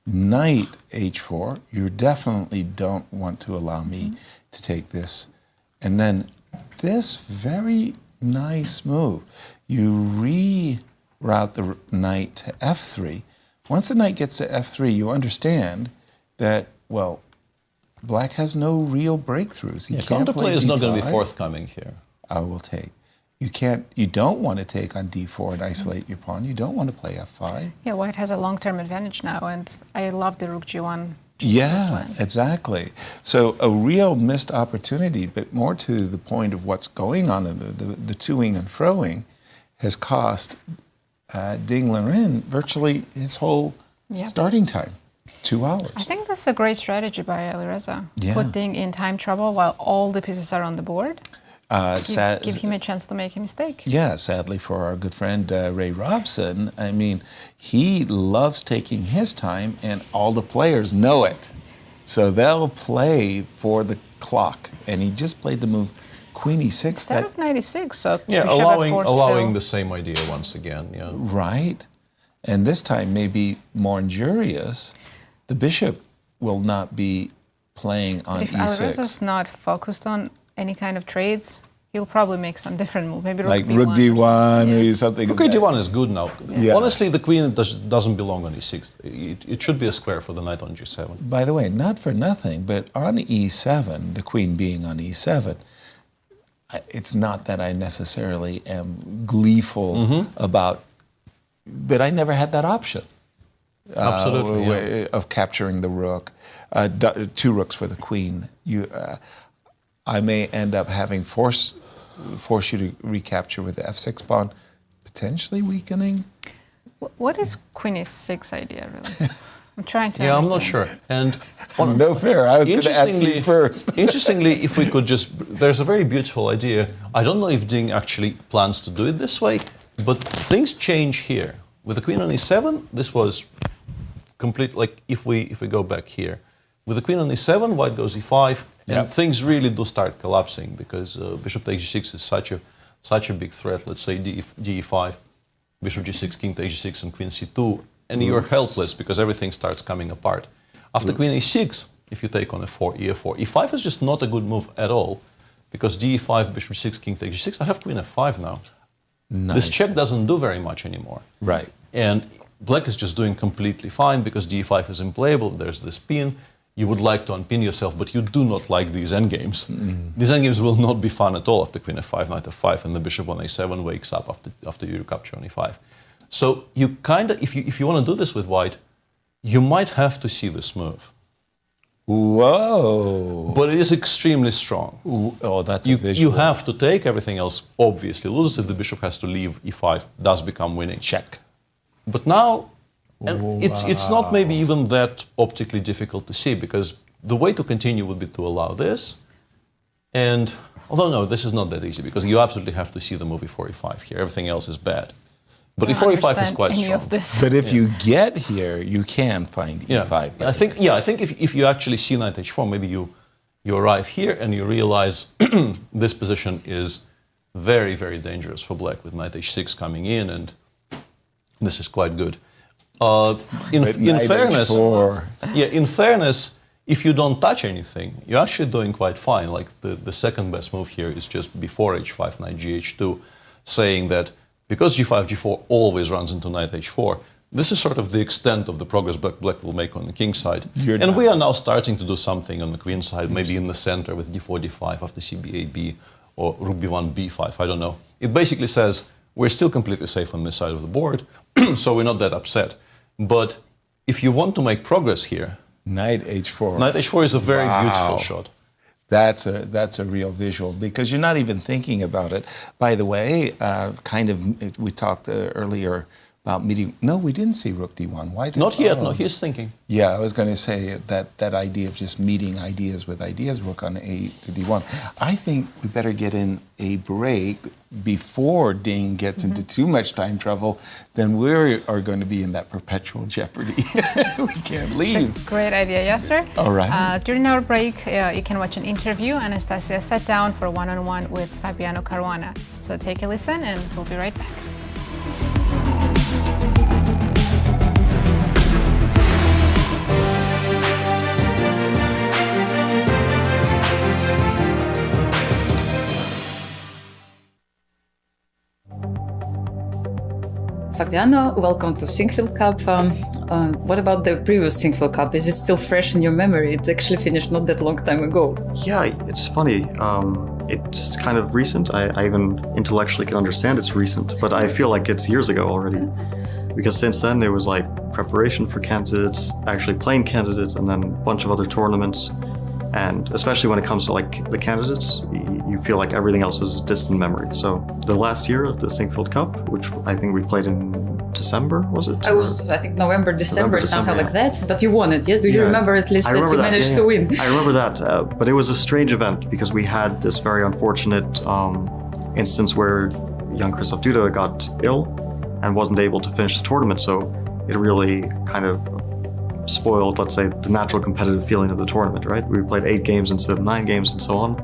Knight h4, you definitely don't want to allow me to take this. And then this very nice move, you reroute the knight to f3. Once the knight gets to f3, you understand that, well, black has no real breakthroughs. He can't counterplay play is not going to be d5. forthcoming here. I will take. You don't want to take on d4 and isolate your pawn. You don't want to play f5. Yeah, white has a long-term advantage now, and I love the rook g1. Yeah, exactly. So a real missed opportunity, but more to the point of what's going on in the to-ing and fro-ing has cost Ding Liren virtually his whole starting time. 2 hours. I think that's a great strategy by Alireza. Yeah. Put Ding in time trouble while all the pieces are on the board. Give him a chance to make a mistake. Yeah, sadly for our good friend Ray Robson, I mean, he loves taking his time and all the players know it. So they'll play for the clock. And he just played the move Queen e6. Instead of 96, so yeah, bishop f4 allowing still. the same idea once again. Yeah. Right. And this time maybe more injurious. The bishop will not be playing on if e6. Alireza's not focused on any kind of trades, he'll probably make some different move. Maybe Like rook rook d1 or something. Rook d1 is good now. Yeah. Honestly, the queen doesn't belong on e6. It should be a square for the knight on g7. By the way, not for nothing, but on e7, the queen being on e7, it's not that I necessarily am gleeful about, but I never had that option. Absolutely. Of capturing the rook, 2 rooks for the queen. I may end up having force you to recapture with the f6 pawn, potentially weakening. What is Queen e6 idea, really? I'm trying to Yeah, I'm understand. not sure. And No fair. I was going to ask you first. Interestingly, if we could there's a very beautiful idea. I don't know if Ding actually plans to do it this way, but things change here. With the queen on e7, this was complete, like if we go back here. With the queen on e7, white goes e5, and things really do start collapsing because bishop takes g6 is such a big threat. Let's say d5, bishop g6, king takes g6, and queen c2, and you're helpless because everything starts coming apart. After queen a6, if you take on f4, e4, e5 is just not a good move at all because d5, bishop g6, king takes g6. I have queen f5 now. This check doesn't do very much anymore. Right. And black is just doing completely fine because d5 is unplayable. There's this pin. You would like to unpin yourself, but you do not like these endgames. These endgames will not be fun at all after queen f5, knight f5, and the bishop on a7 wakes up after you capture on e5. So you kind of, if you want to do this with white, you might have to see this move. Whoa! But it is extremely strong. Oh, that's a visual. You have to take. Everything else obviously loses. If the bishop has to leave, e5 does become winning. Check. But now, it's not maybe even that optically difficult to see, because the way to continue would be to allow this. And, although no, this is not that easy, because you absolutely have to see the move e4, e5 here. Everything else is bad. But e4, e5 is quite strong. But if you get here, you can find e5. I think if you actually see knight h4, maybe you arrive here and you realize this position is very, very dangerous for black with knight h6 coming in, and this is quite good. In fairness, if you don't touch anything, you're actually doing quite fine. Like the second best move here is just before h5, knight gh2, saying that because g5, g4 always runs into knight h4, this is sort of the extent of the progress black will make on the king side. And we are now starting to do something on the queen side, maybe in the center with d4, d5 after cb8b, or rook b1, b5, I don't know. It basically says we're still completely safe on this side of the board, so we're not that upset. But if you want to make progress here, knight h4. Knight h4 is a very beautiful shot. That's a real visual, because you're not even thinking about it. By the way, we talked earlier about meeting. No, we didn't see rook d1. Why? Not yet. No, he's thinking. Yeah, I was going to say that idea of just meeting ideas with ideas, rook on a to d1. I think we better get in a break before Ding gets into too much time trouble. Then we are going to be in that perpetual jeopardy. We can't leave. Great idea, Yasser. All right. During our break, you can watch an interview Anastasiya sat down for one-on-one with Fabiano Caruana. So take a listen, and we'll be right back. Fabiano, welcome to Sinquefield Cup. What about the previous Sinquefield Cup? Is it still fresh in your memory? It's actually finished not that long time ago. Yeah, it's funny. It's kind of recent. I even intellectually can understand it's recent, but I feel like it's years ago already. Because since then there was like preparation for candidates, actually playing candidates, and then a bunch of other tournaments. And especially when it comes to like the candidates, you feel like everything else is a distant memory. So the last year of the Sinquefield Cup, which I think we played in December, was it? I think November, December, something like that. But you won it, yes? Do you remember at least that you managed to win? I remember that, but it was a strange event because we had this very unfortunate instance where young Christoph Duda got ill and wasn't able to finish the tournament. So it really kind of spoiled, let's say, the natural competitive feeling of the tournament, right? We played 8 games instead of 9 games and so on.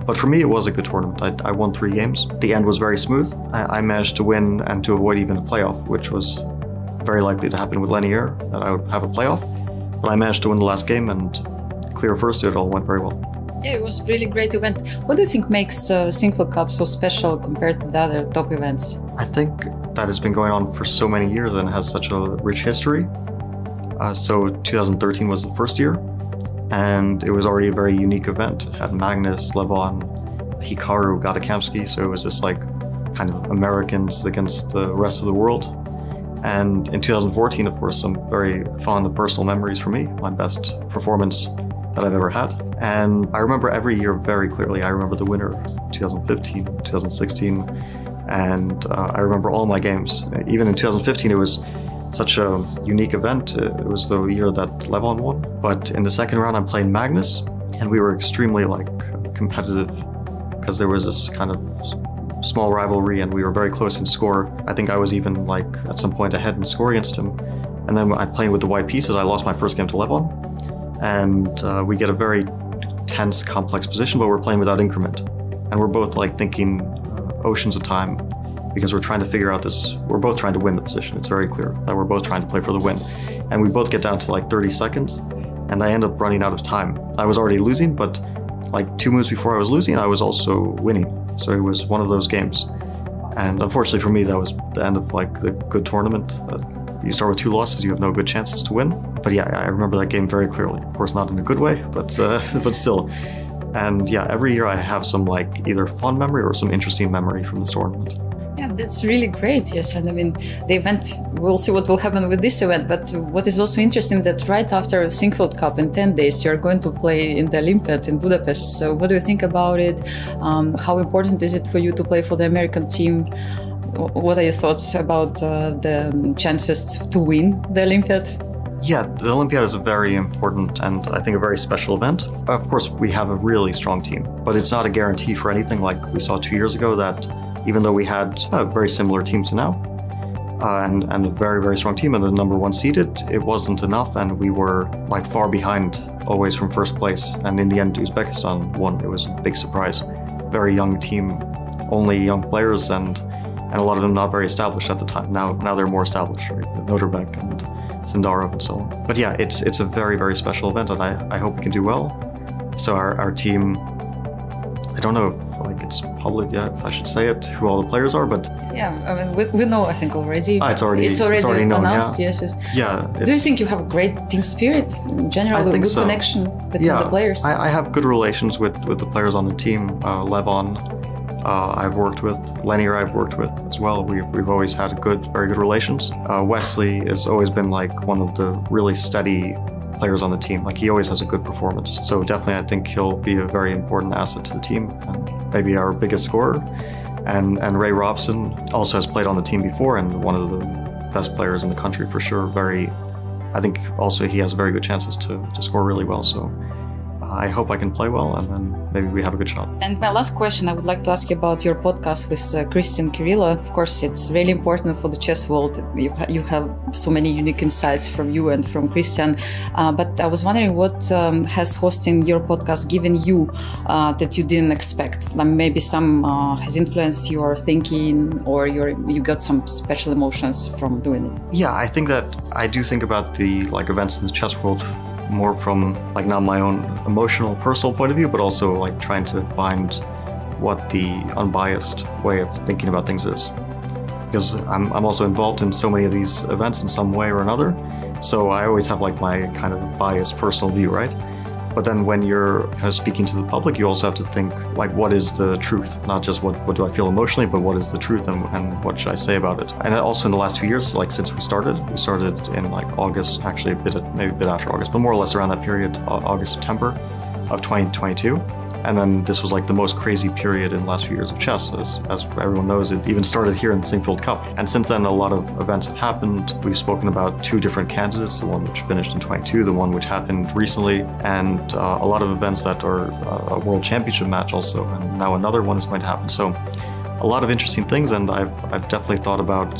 But for me, it was a good tournament. I won 3 games. The end was very smooth. I managed to win and to avoid even a playoff, which was very likely to happen with Liren, that I would have a playoff. But I managed to win the last game and clear first. It all went very well. Yeah, it was a really great event. What do you think makes Sinquefield Cup so special compared to the other top events? I think that it's been going on for so many years and has such a rich history. So 2013 was the first year, and it was already a very unique event. It had Magnus, Levon, Hikaru, Gadakamsky, so it was just like kind of Americans against the rest of the world. And in 2014, of course, some very fond and personal memories for me, my best performance that I've ever had. And I remember every year very clearly. I remember the winner, 2015, 2016, and I remember all my games. Even in 2015, it was such a unique event. It was the year that Levon won. But in the second round, I'm playing Magnus, and we were extremely competitive because there was this kind of small rivalry, and we were very close in score. I think I was even at some point ahead in score against him. And then I played with the white pieces. I lost my first game to Levon, and we get a very tense, complex position, but we're playing without increment, and we're both thinking oceans of time. Because we're trying to figure out this, we're both trying to win the position. It's very clear that we're both trying to play for the win. And we both get down to 30 seconds, and I end up running out of time. I was already losing, but 2 moves before I was losing, I was also winning. So it was one of those games. And unfortunately for me, that was the end of like the good tournament. You start with 2 losses, you have no good chances to win. But yeah, I remember that game very clearly. Of course, not in a good way, but still. And yeah, every year I have some like either fun memory or some interesting memory from this tournament. Yeah, that's really great. Yes, and I mean the event. We'll see what will happen with this event. But what is also interesting that right after Sinquefield Cup in 10 days, you're going to play in the Olympiad in Budapest. So what do you think about it? How important is it for you to play for the American team? What are your thoughts about the chances to win the Olympiad? Yeah, the Olympiad is a very important and I think a very special event. Of course, we have a really strong team, but it's not a guarantee for anything like we saw 2 years ago that even though we had a very similar team to now and a very, very strong team and the number 1 seeded, it wasn't enough and we were like far behind always from first place. And in the end, Uzbekistan won. It was a big surprise. Very young team, only young players and a lot of them not very established at the time. Now they're more established, right? Nodirbek and Sindarov and so on. But yeah, it's a very, very special event and I hope we can do well. So our team, I don't know if like it's public yet, if I should say it, who all the players are, but... Yeah, I mean, we know, I think, already. It's already known, announced, yeah. Yes. Yeah. Do you think you have a great team spirit in general, a good connection between the players? I have good relations with the players on the team. Levon, I've worked with. Lenier I've worked with as well. We've always had very good relations. Wesley has always been like one of the really steady players on the team. Like he always has a good performance. So definitely I think he'll be a very important asset to the team and maybe our biggest scorer. And Ray Robson also has played on the team before and one of the best players in the country for sure. I think also he has very good chances to score really well. So I hope I can play well and then maybe we have a good shot. And my last question, I would like to ask you about your podcast with Christian Kirilla. Of course, it's really important for the chess world. You have so many unique insights from you and from Christian. But I was wondering what has hosting your podcast given you that you didn't expect? Like maybe some has influenced your thinking or you got some special emotions from doing it. Yeah, I think that I do think about the like events in the chess world more from like not my own emotional personal point of view, but also like trying to find what the unbiased way of thinking about things is. Because I'm also involved in so many of these events in some way or another. So I always have like my kind of biased personal view, right? But then when you're kind of speaking to the public, you also have to think like, what is the truth? Not just what do I feel emotionally, but what is the truth and what should I say about it? And also in the last 2 years, like since we started in like August, actually maybe a bit after August, but more or less around that period, August, September of 2022. And then this was like the most crazy period in the last few years of chess. As everyone knows, it even started here in the Sinquefield Cup. And since then, a lot of events have happened. We've spoken about 2 different candidates, the one which finished in 22, the one which happened recently, and a lot of events that are a world championship match also. And now another one is going to happen. So a lot of interesting things. And I've definitely thought about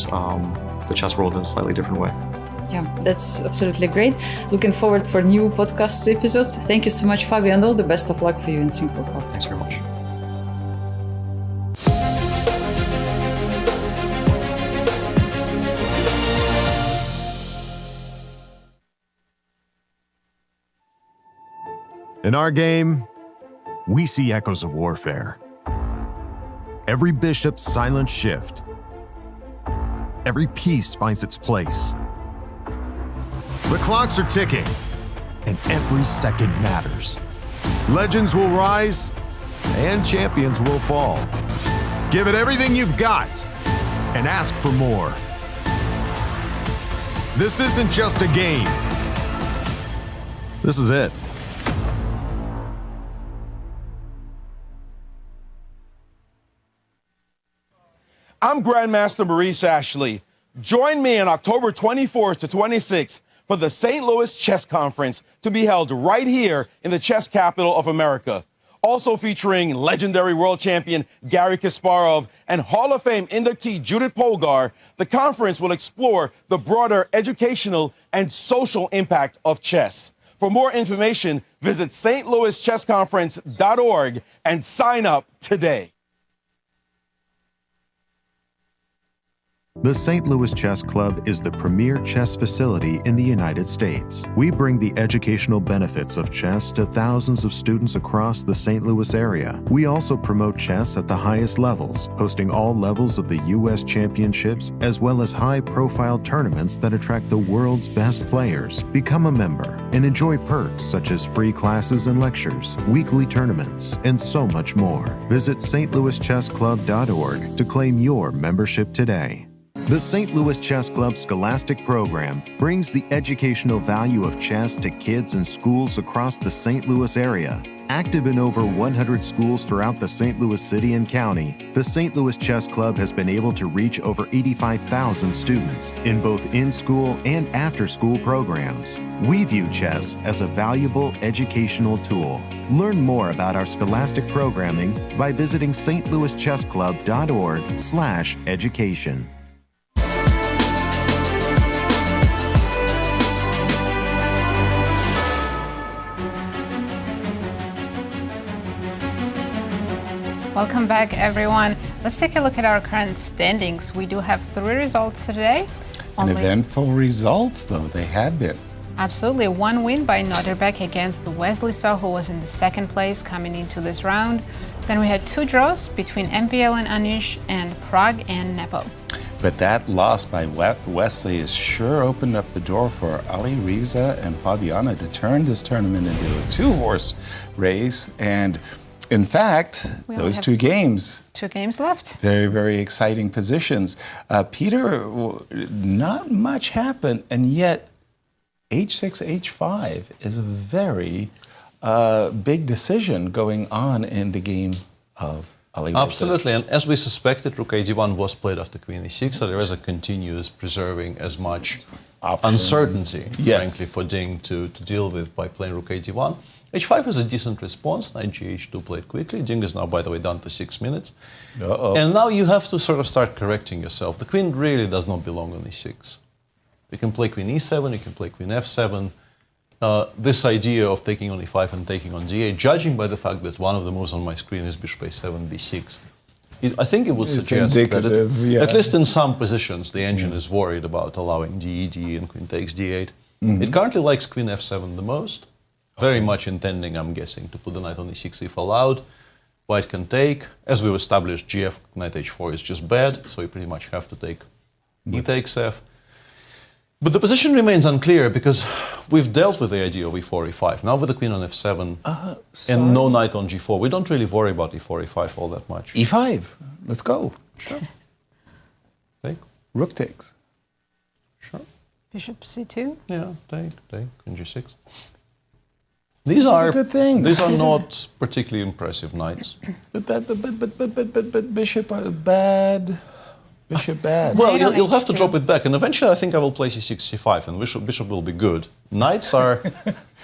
the chess world in a slightly different way. Yeah, that's absolutely great. Looking forward for new podcast episodes. Thank you so much, Fabio, and all the best of luck for you in Sinquefield Cup. Thanks very much. In our game, we see echoes of warfare. Every bishop's silent shift. Every piece finds its place. The clocks are ticking, and every second matters. Legends will rise, and champions will fall. Give it everything you've got, and ask for more. This isn't just a game. This is it. I'm Grandmaster Maurice Ashley. Join me on October 24th to 26th for the St. Louis Chess Conference to be held right here in the chess capital of America. Also featuring legendary world champion Garry Kasparov and Hall of Fame inductee Judith Polgar, the conference will explore the broader educational and social impact of chess. For more information, visit stlouischessconference.org and sign up today. The St. Louis Chess Club is the premier chess facility in the United States. We bring the educational benefits of chess to thousands of students across the St. Louis area. We also promote chess at the highest levels, hosting all levels of the U.S. championships, as well as high-profile tournaments that attract the world's best players. Become a member and enjoy perks such as free classes and lectures, weekly tournaments, and so much more. Visit stlouischessclub.org to claim your membership today. The St. Louis Chess Club Scholastic Program brings the educational value of chess to kids in schools across the St. Louis area. Active in over 100 schools throughout the St. Louis City and County, the St. Louis Chess Club has been able to reach over 85,000 students in both in-school and after-school programs. We view chess as a valuable educational tool. Learn more about our scholastic programming by visiting stlouischessclub.org/education. Welcome back, everyone. Let's take a look at our current standings. We do have 3 results today. Eventful results, though, they had been. Absolutely. 1 win by Nodirbek against Wesley, who was in the 2nd place coming into this round. Then we had 2 draws between MVL and Anish and Prague and Nepo. But that loss by Wesley has sure opened up the door for Alireza and Fabiano to turn this tournament into a 2-horse race. And in fact, those 2 games. 2 games left. Very, very exciting positions. Peter, not much happened, and yet H6, H5 is a very big decision going on in the game of Alireza. Absolutely, and as we suspected, Rook A1 was played after Queen E6. Alireza continues preserving as much uncertainty, frankly, for Ding to deal with by playing Rook A1. H5 is a decent response. Knight Gh2 played quickly. Ding is now, by the way, down to 6 minutes. And now you have to sort of start correcting yourself. The queen really does not belong on E6. You can play Queen E7, you can play Queen F7. This idea of taking on E5 and taking on D8, judging by the fact that one of the moves on my screen is Bishop A7, B6, I think it would suggest that at least in some positions the engine is worried about allowing DE, DE, and Queen takes D8. It currently likes Queen F7 the most. Very much intending, I'm guessing, to put the knight on E6 if allowed. White can take. As we've established, GF knight H4 is just bad, so you pretty much have to take E takes F. But the position remains unclear because we've dealt with the idea of E4, E5. Now with the queen on F7 and no knight on G4, we don't really worry about E4, E5 all that much. E5, let's go. Sure. Take. Rook takes. Sure. Bishop C2. Yeah, take, Queen G6. These are good things. These are not particularly impressive knights. But bishop bad. Bishop bad. Well, you'll have to drop it back, and eventually I think I will play C6, C5, and bishop will be good. Knights are,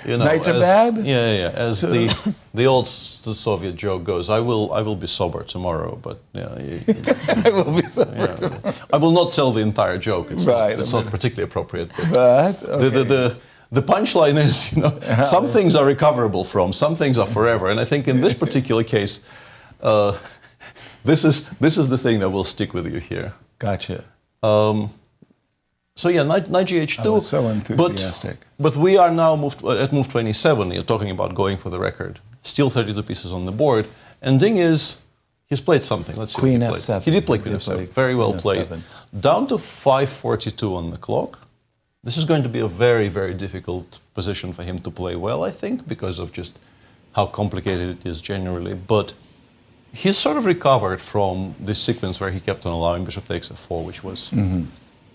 knights are bad. Yeah. As the old Soviet joke goes, I will be sober tomorrow, but I will be sober. Yeah, I will not tell the entire joke. It's not particularly appropriate. But the punchline is, some things are recoverable from, some things are forever, and I think in this particular case, this is the thing that will stick with you here. Gotcha. So yeah, knight Gh2. I was so enthusiastic. But we are now at move 27. You're talking about going for the record. Still 32 pieces on the board, and Ding he's played something. Let's see. Queen what he F7. played. He did play Queen F7. Very well played. Down to 5:42 on the clock. This is going to be a very, very difficult position for him to play well, I think, because of just how complicated it is generally. But he's sort of recovered from this sequence where he kept on allowing Bishop takes F4, which was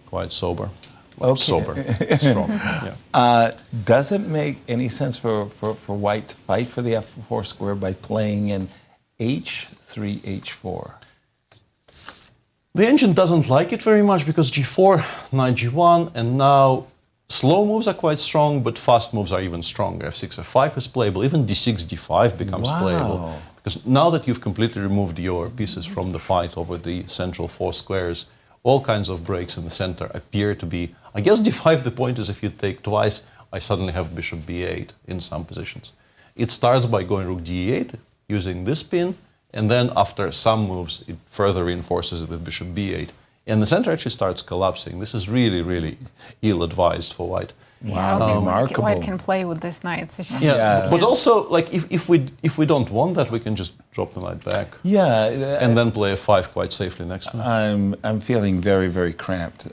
quite sober. Well, sober, strong. Yeah. Does it make any sense for White to fight for the F4 square by playing in H3, H4? The engine doesn't like it very much because G4, knight G1, and now slow moves are quite strong, but fast moves are even stronger. F6, F5 is playable. Even D6, D5 becomes playable. Because now that you've completely removed your pieces from the fight over the central 4 squares, all kinds of breaks in the center appear to be... I guess D5, the point is if you take twice, I suddenly have Bishop B8 in some positions. It starts by going Rook D8, using this pin, and then after some moves, it further reinforces it with Bishop B8. and the center actually starts collapsing. This is really, really ill-advised for white. Yeah, I don't think White can play with this knight. It's just, But also, like, if we don't want that, we can just drop the knight back. Yeah, and then play a 5 quite safely next move. I'm feeling very, very cramped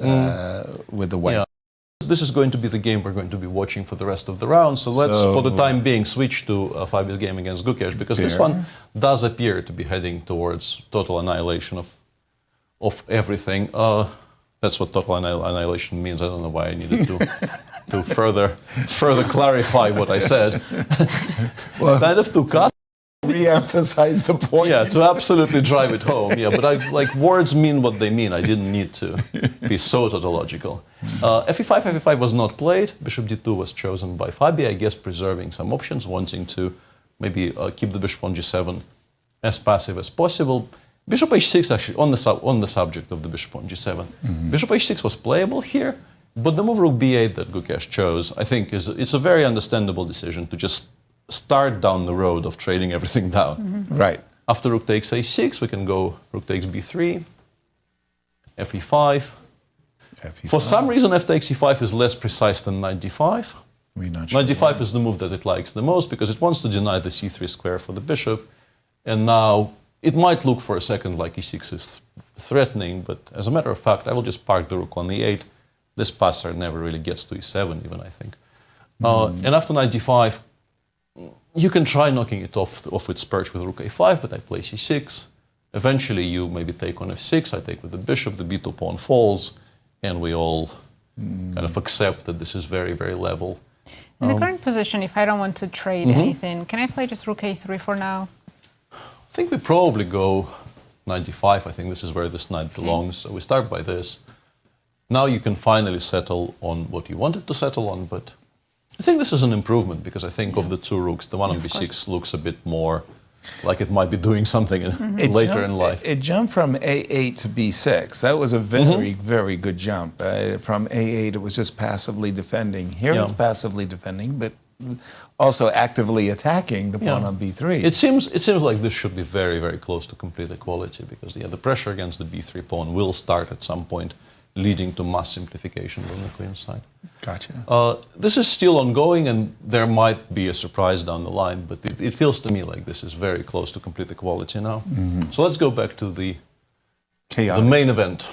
with the white. Yeah. This is going to be the game we're going to be watching for the rest of the round. So let's, for the time being, switch to Fabio's game against Gukesh, because this one does appear to be heading towards total annihilation of everything. That's what total annihilation means. I don't know why I needed to further clarify what I said. Well, kind of to cut. Re-emphasize the point. Yeah, to absolutely drive it home. Yeah, but words mean what they mean. I didn't need to be so tautological. Fe5 was not played. Bishop d2 was chosen by Fabio, I guess preserving some options, wanting to maybe keep the bishop on g7 as passive as possible. Bishop h6, actually, on the subject of the bishop on g7. Bishop h6 was playable here, but the move rook b8 that Gukesh chose, I think, it's a very understandable decision to just start down the road of trading everything down. Right. After rook takes a6, we can go rook takes b3, fe5. For some reason, f takes e5 is less precise than knight d5. Knight d5 is the move that it likes the most because it wants to deny the c3 square for the bishop. And now it might look for a second like e6 is threatening, but as a matter of fact, I will just park the rook on e8. This passer never really gets to e7 even, I think. And after knight d5, you can try knocking it off its perch with rook a5, but I play c6. Eventually, you maybe take on f6, I take with the bishop, the b2 pawn falls, and we all kind of accept that this is very, very level. In the current position, if I don't want to trade anything, can I play just rook a3 for now? I think we probably go knight d5. I think this is where this knight belongs. So we start by this. Now you can finally settle on what you wanted to settle on, but I think this is an improvement because I think of the two rooks, the one on b6 looks a bit more like it might be doing something later in life. It jumped from a8 to b6. That was a very, very good jump. From a8, it was just passively defending. Here it's passively defending, but also actively attacking the pawn on b3. It seems like this should be very, very close to complete equality because the pressure against the b3 pawn will start at some point, leading to mass simplification on the queen side. Gotcha. This is still ongoing, and there might be a surprise down the line, but it feels to me like this is very close to complete equality now. So let's go back to the main event.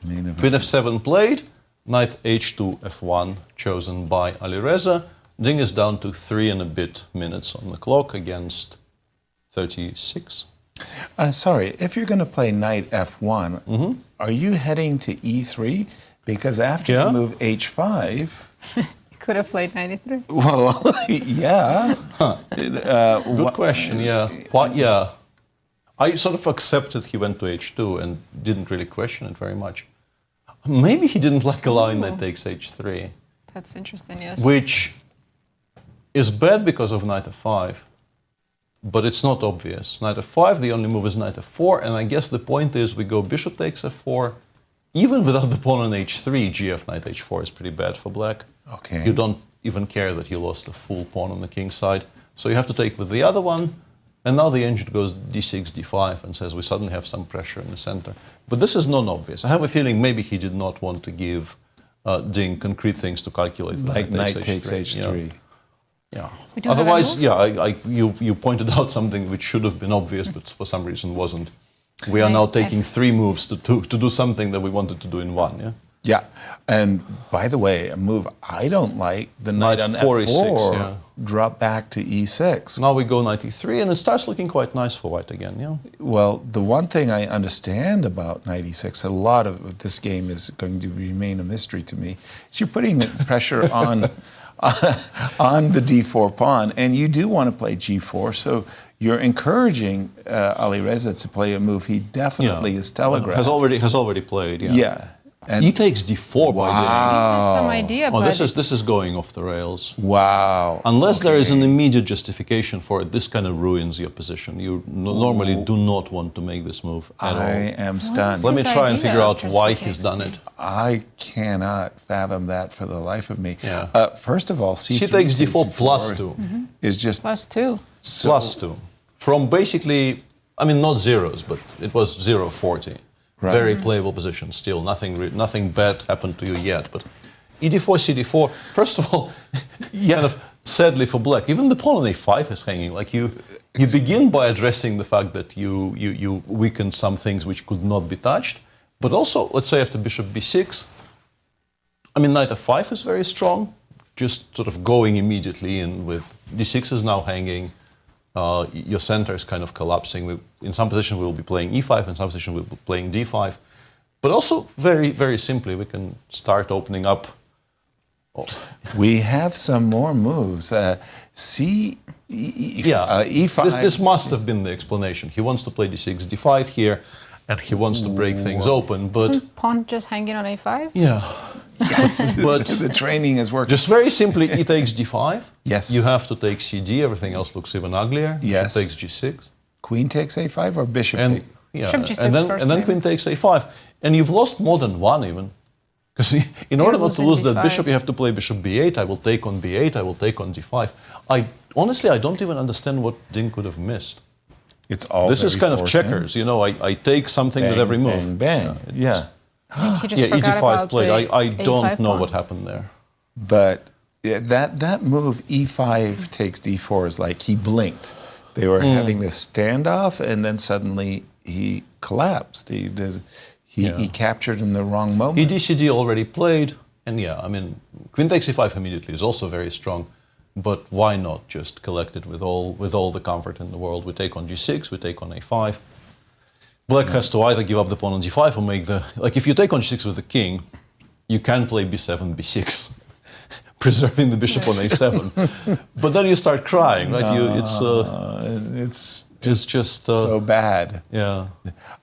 Queen f7 played, knight h2 f1 chosen by Alireza. Ding is down to 3 and a bit minutes on the clock against 36. Sorry, if you're going to play knight f1, are you heading to e3? Because after you move h5... You could have played knight e3. Well, yeah. Good question, yeah. I sort of accepted he went to h2 and didn't really question it very much. Maybe he didn't like allowing knight takes h3. That's interesting, yes. Which is bad because of knight f5. But it's not obvious. Knight f5, the only move is knight f4, and I guess the point is we go bishop takes f4. Even without the pawn on h3, gf knight h4 is pretty bad for black. Okay. You don't even care that you lost a full pawn on the king's side. So you have to take with the other one, and now the engine goes d6, d5, and says we suddenly have some pressure in the center. But this is non-obvious. I have a feeling maybe he did not want to give Ding concrete things to calculate. Like knight takes h3. Yeah. Otherwise, you pointed out something which should have been obvious, but for some reason wasn't. We are now taking 3 moves to do something that we wanted to do in 1. Yeah. Yeah, and by the way, a move I don't like, the knight on f4, e6, drop back to e6. Now we go knight e3, and it starts looking quite nice for white again. Yeah. Well, the one thing I understand about knight e6, a lot of this game is going to remain a mystery to me, is you're putting pressure on. On the d4 pawn, and you do want to play g4, so you're encouraging Alireza to play a move he definitely is telegraphed. Has already played. Yeah. And he takes d4 by Ding. Has some idea, but this is going off the rails. Wow. Unless there is an immediate justification for it, this kind of ruins your position. You normally do not want to make this move at all. I am stunned. Let me try and figure out why he's done it. I cannot fathom that for the life of me. First of all, c takes d4 plus 2 is just plus 2. Plus 2. From basically, I mean, not zeros, but it was 0-40. Very playable position still. Nothing bad happened to you yet. But ED4, CD4. First of all, kind of sadly for black, even the pawn on A5 is hanging. Like you begin by addressing the fact that you weakened some things which could not be touched. But also, let's say after bishop b6, I mean, knight f5 is very strong. Just sort of going immediately in with d6 is now hanging. Your center is kind of collapsing. In some position we will be playing e5, in some position we'll be playing d5. But also, very, very simply, we can start opening up. We have some more moves. E5. This must have been the explanation. He wants to play d6, d5 here, and he wants to break things open. But Isn't pawn just hanging on a5? yeah. Yes, but the training is working. Just very simply, e takes d5. Yes. You have to take cd. Everything else looks even uglier. Yes. She takes g6. Queen takes a5 or bishop And takes? yeah, Bishop G6 and then first, and then maybe. queen takes a5, and you've lost more than one even. Because in order not to losing lose that d5. bishop, you have to play bishop b8. I will take on b8. I will take on d5. Honestly, I don't even understand what Ding could have missed. It's all This is very kind of forcing. checkers. You know, I take something with Bang, every move. Bang, bang. Yeah. I think he just Yeah, forgot e5 about played. the I don't A5 know pawn. what happened there. But that move e5 takes d4 is like he blinked. They were having this standoff, and then suddenly he collapsed. He captured in the wrong moment. ED-CD already played, and yeah, I mean, queen takes e5 immediately is also very strong, but why not just collect it with all the comfort in the world? We take on g6, we take on a5. Black has to either give up the pawn on g5 or make the... Like, if you take on g6 with the king, you can play b7, b6, preserving the bishop on a7. But then you start crying, right? It's just... so bad. Yeah.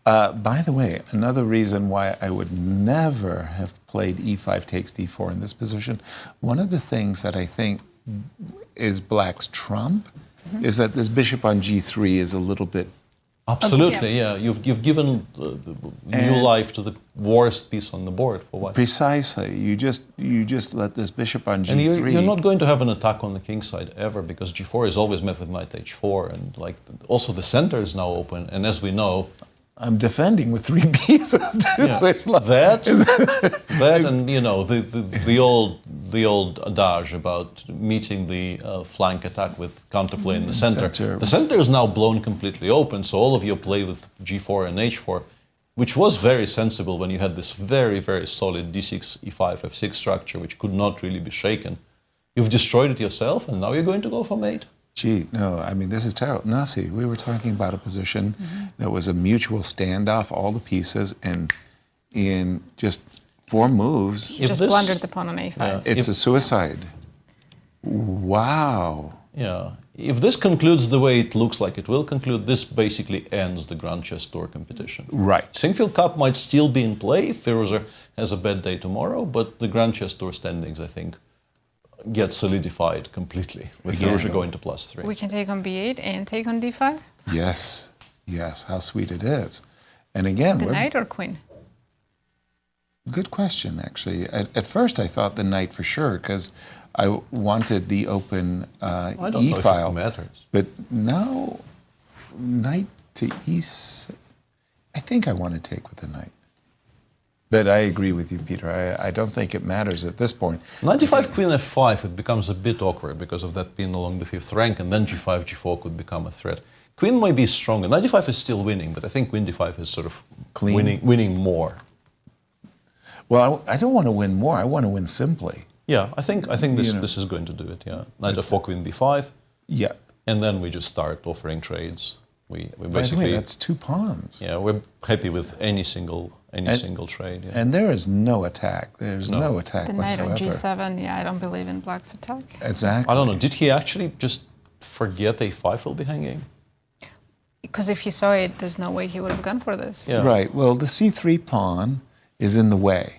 By the way, another reason why I would never have played e5 takes d4 in this position, one of the things that I think is black's trump is that this bishop on g3 is a little bit... Absolutely, yeah. You've given the new life to the worst piece on the board for white. Precisely. You just let this bishop on g3... And you're not going to have an attack on the king side ever, because g4 is always met with knight h4, and like also the center is now open. And as we know, I'm defending with 3 pieces too. yeah, It's like- that, and you know the old adage about meeting the flank attack with counterplay in the center. The center is now blown completely open, so all of you play with g4 and h4, which was very sensible when you had this very, very solid d6, e5, f6 structure, which could not really be shaken. You've destroyed it yourself, and now you're going to go for mate. Gee, no, I mean, this is terrible. Nasi, we were talking about a position that was a mutual standoff, all the pieces, and in just 4 moves... He just blundered the pawn on a5. Yeah. It's a suicide. Wow. Yeah. If this concludes the way it looks like it will conclude, this basically ends the Grand Chess Tour competition. Right. Sinquefield Cup might still be in play if Firouzja has a bad day tomorrow, but the Grand Chess Tour standings, I think, get solidified completely with Firouzja going to +3. We can take on b8 and take on d5? Yes, yes, how sweet it is. And again, The knight or queen? Good question, actually. At first, I thought the knight for sure, because I wanted the open I don't know if it e-file. matters. But now, knight to e6, I think I want to take with the knight. But I agree with you, Peter. I don't think it matters at this point. 95 queen f5, it becomes a bit awkward because of that pin along the 5th rank, and then g5, g4 could become a threat. Queen might be stronger. 95 is still winning, but I think queen d5 is sort of winning more. Well, I don't want to win more. I want to win simply. Yeah, I think this is going to do it. Yeah, knight f4, queen b5. Yeah. And then we just start offering trades. We By the basically way, that's 2 pawns. Yeah, we're happy with any single trade. Yeah. And there is no attack. There's no attack The knight whatsoever. on g7, yeah, I don't believe in black's attack. Exactly. I don't know. Did he actually just forget a5 will be hanging? Because if he saw it, there's no way he would have gone for this. Yeah. Right. Well, the c3 pawn is in the way.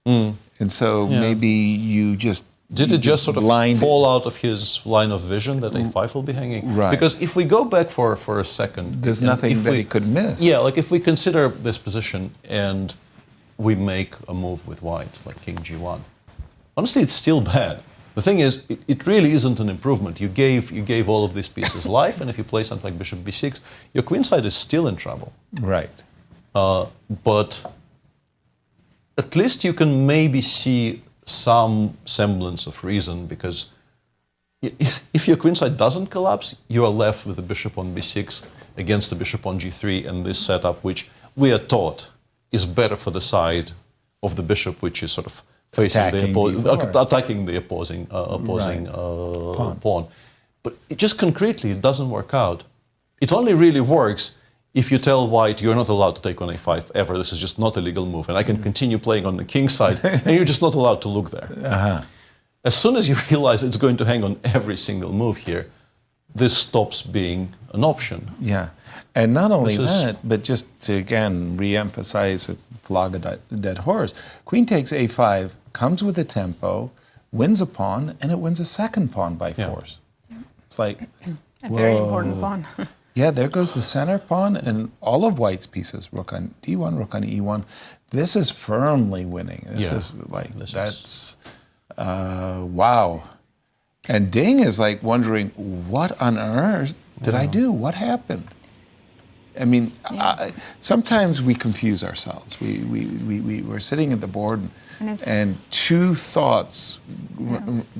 And so maybe you just... Did it just sort of blind fall out of his line of vision that a5 will be hanging? Right. Because if we go back for a second... There's and nothing if that we- he could miss. Yeah, like if we consider this position and we make a move with white, like king g1, honestly, it's still bad. The thing is, it really isn't an improvement. You gave all of these pieces life, and if you play something like bishop b6, your queen side is still in trouble. Right. But at least you can maybe see some semblance of reason, because if your queenside doesn't collapse, you are left with the bishop on b6 against the bishop on g3, and this setup, which we are taught is better for the side of the bishop, which is sort of facing attacking the opposing pawn. But just concretely, it doesn't work out. It only really works if you tell white you're not allowed to take on a5 ever. This is just not a legal move, and I can continue playing on the king side, and you're just not allowed to look there. As soon as you realize it's going to hang on every single move here, this stops being an option. Yeah, and not only that, but just to again re-emphasize it, flog a dead horse. Queen takes a5, comes with a tempo, wins a pawn, and it wins a second pawn by force. It's like a very important pawn. Yeah, there goes the center pawn and all of white's pieces. Rook on d1, rook on e1. This is firmly winning. This is like wow. And Ding is like wondering, what on earth did I do? What happened? I mean, sometimes we confuse ourselves. We're sitting at the board and two thoughts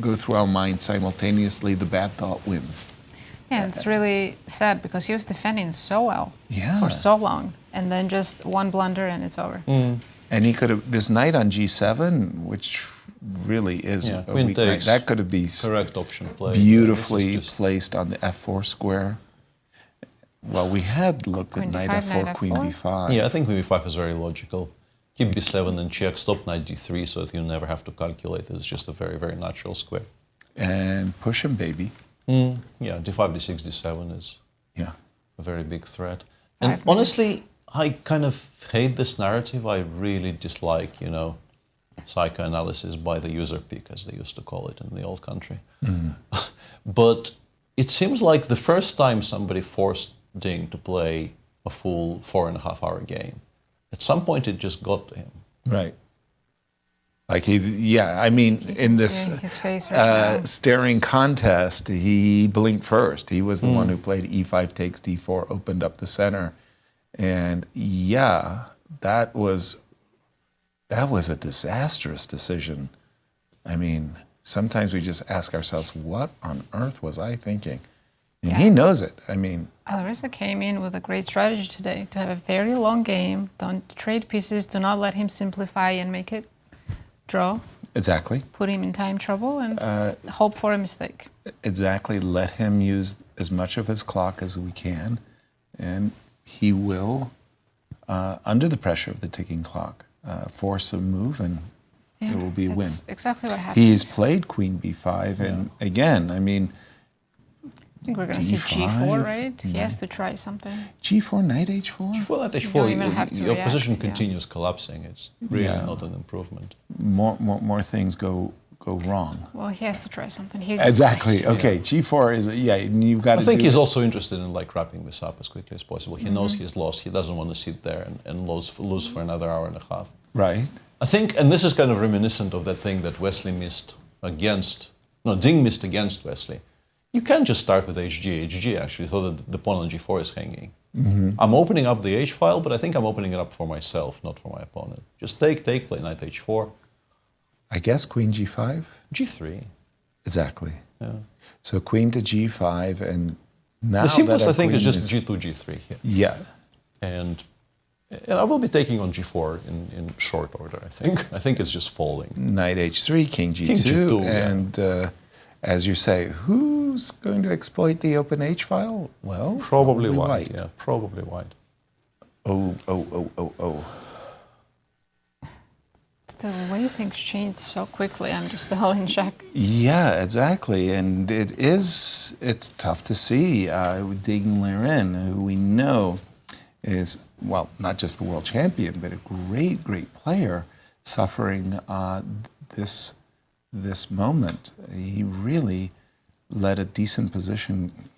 go through our mind simultaneously. The bad thought wins. Yeah, it's really sad because he was defending so well for so long, and then just one blunder and it's over. And he could have, this knight on g7, which really is a weak knight, that could have been correct option play. Beautifully placed on the f4 square. Well, we had looked at knight f4, queen b5. Yeah, I think queen b5 is very logical. Keep b7 and check, stop knight d3 so that you never have to calculate. It's just a very, very natural square. And push him, baby. Yeah, d5, d6, d7 is a very big threat. And honestly, I kind of hate this narrative. I really dislike, psychoanalysis by the user peak, as they used to call it in the old country. But it seems like the first time somebody forced Ding to play a full 4.5-hour game, at some point it just got to him. Right. Like in this staring contest, he blinked first. He was the one who played e5 takes d4, opened up the center. And that was a disastrous decision. I mean, sometimes we just ask ourselves, what on earth was I thinking? And he knows it. I mean, Alireza came in with a great strategy today to have a very long game. Don't trade pieces. Do not let him simplify and make it draw. Exactly. Put him in time trouble and hope for a mistake. Exactly. Let him use as much of his clock as we can, and he will, under the pressure of the ticking clock, force a move, and it will be a win. Exactly what happened. He's played queen b5, and again, I mean, I think we're going to see g4, right? He has to try something. g4, knight h4? g4, knight h4, your position continues collapsing. It's really not an improvement. More things go wrong. Well, he has to try something. Exactly. Okay, g4 is, you've got to I think he's also interested in wrapping this up as quickly as possible. He knows he's lost. He doesn't want to sit there and lose for another hour and a half. Right. I think, and this is kind of reminiscent of that thing that Ding missed against Wesley. You can't just start with HG. HG actually thought that the pawn on g4 is hanging. I'm opening up the h file, but I think I'm opening it up for myself, not for my opponent. Just take, play knight h4. I guess queen g5? g3. Exactly. Yeah. So queen to g5, and now the simplest, I think, is just g2, g3 here. Yeah. And I will be taking on g4 in short order, I think. I think it's just falling. Knight h3, king g2, and as you say, who's going to exploit the open h file? Well, probably white. Yeah, probably white. Oh. The way things change so quickly, I'm just still in shock. Yeah, exactly. And it's tough to see with Ding Liren, who we know is, well, not just the world champion, but a great, great player, suffering this moment. He really let a decent position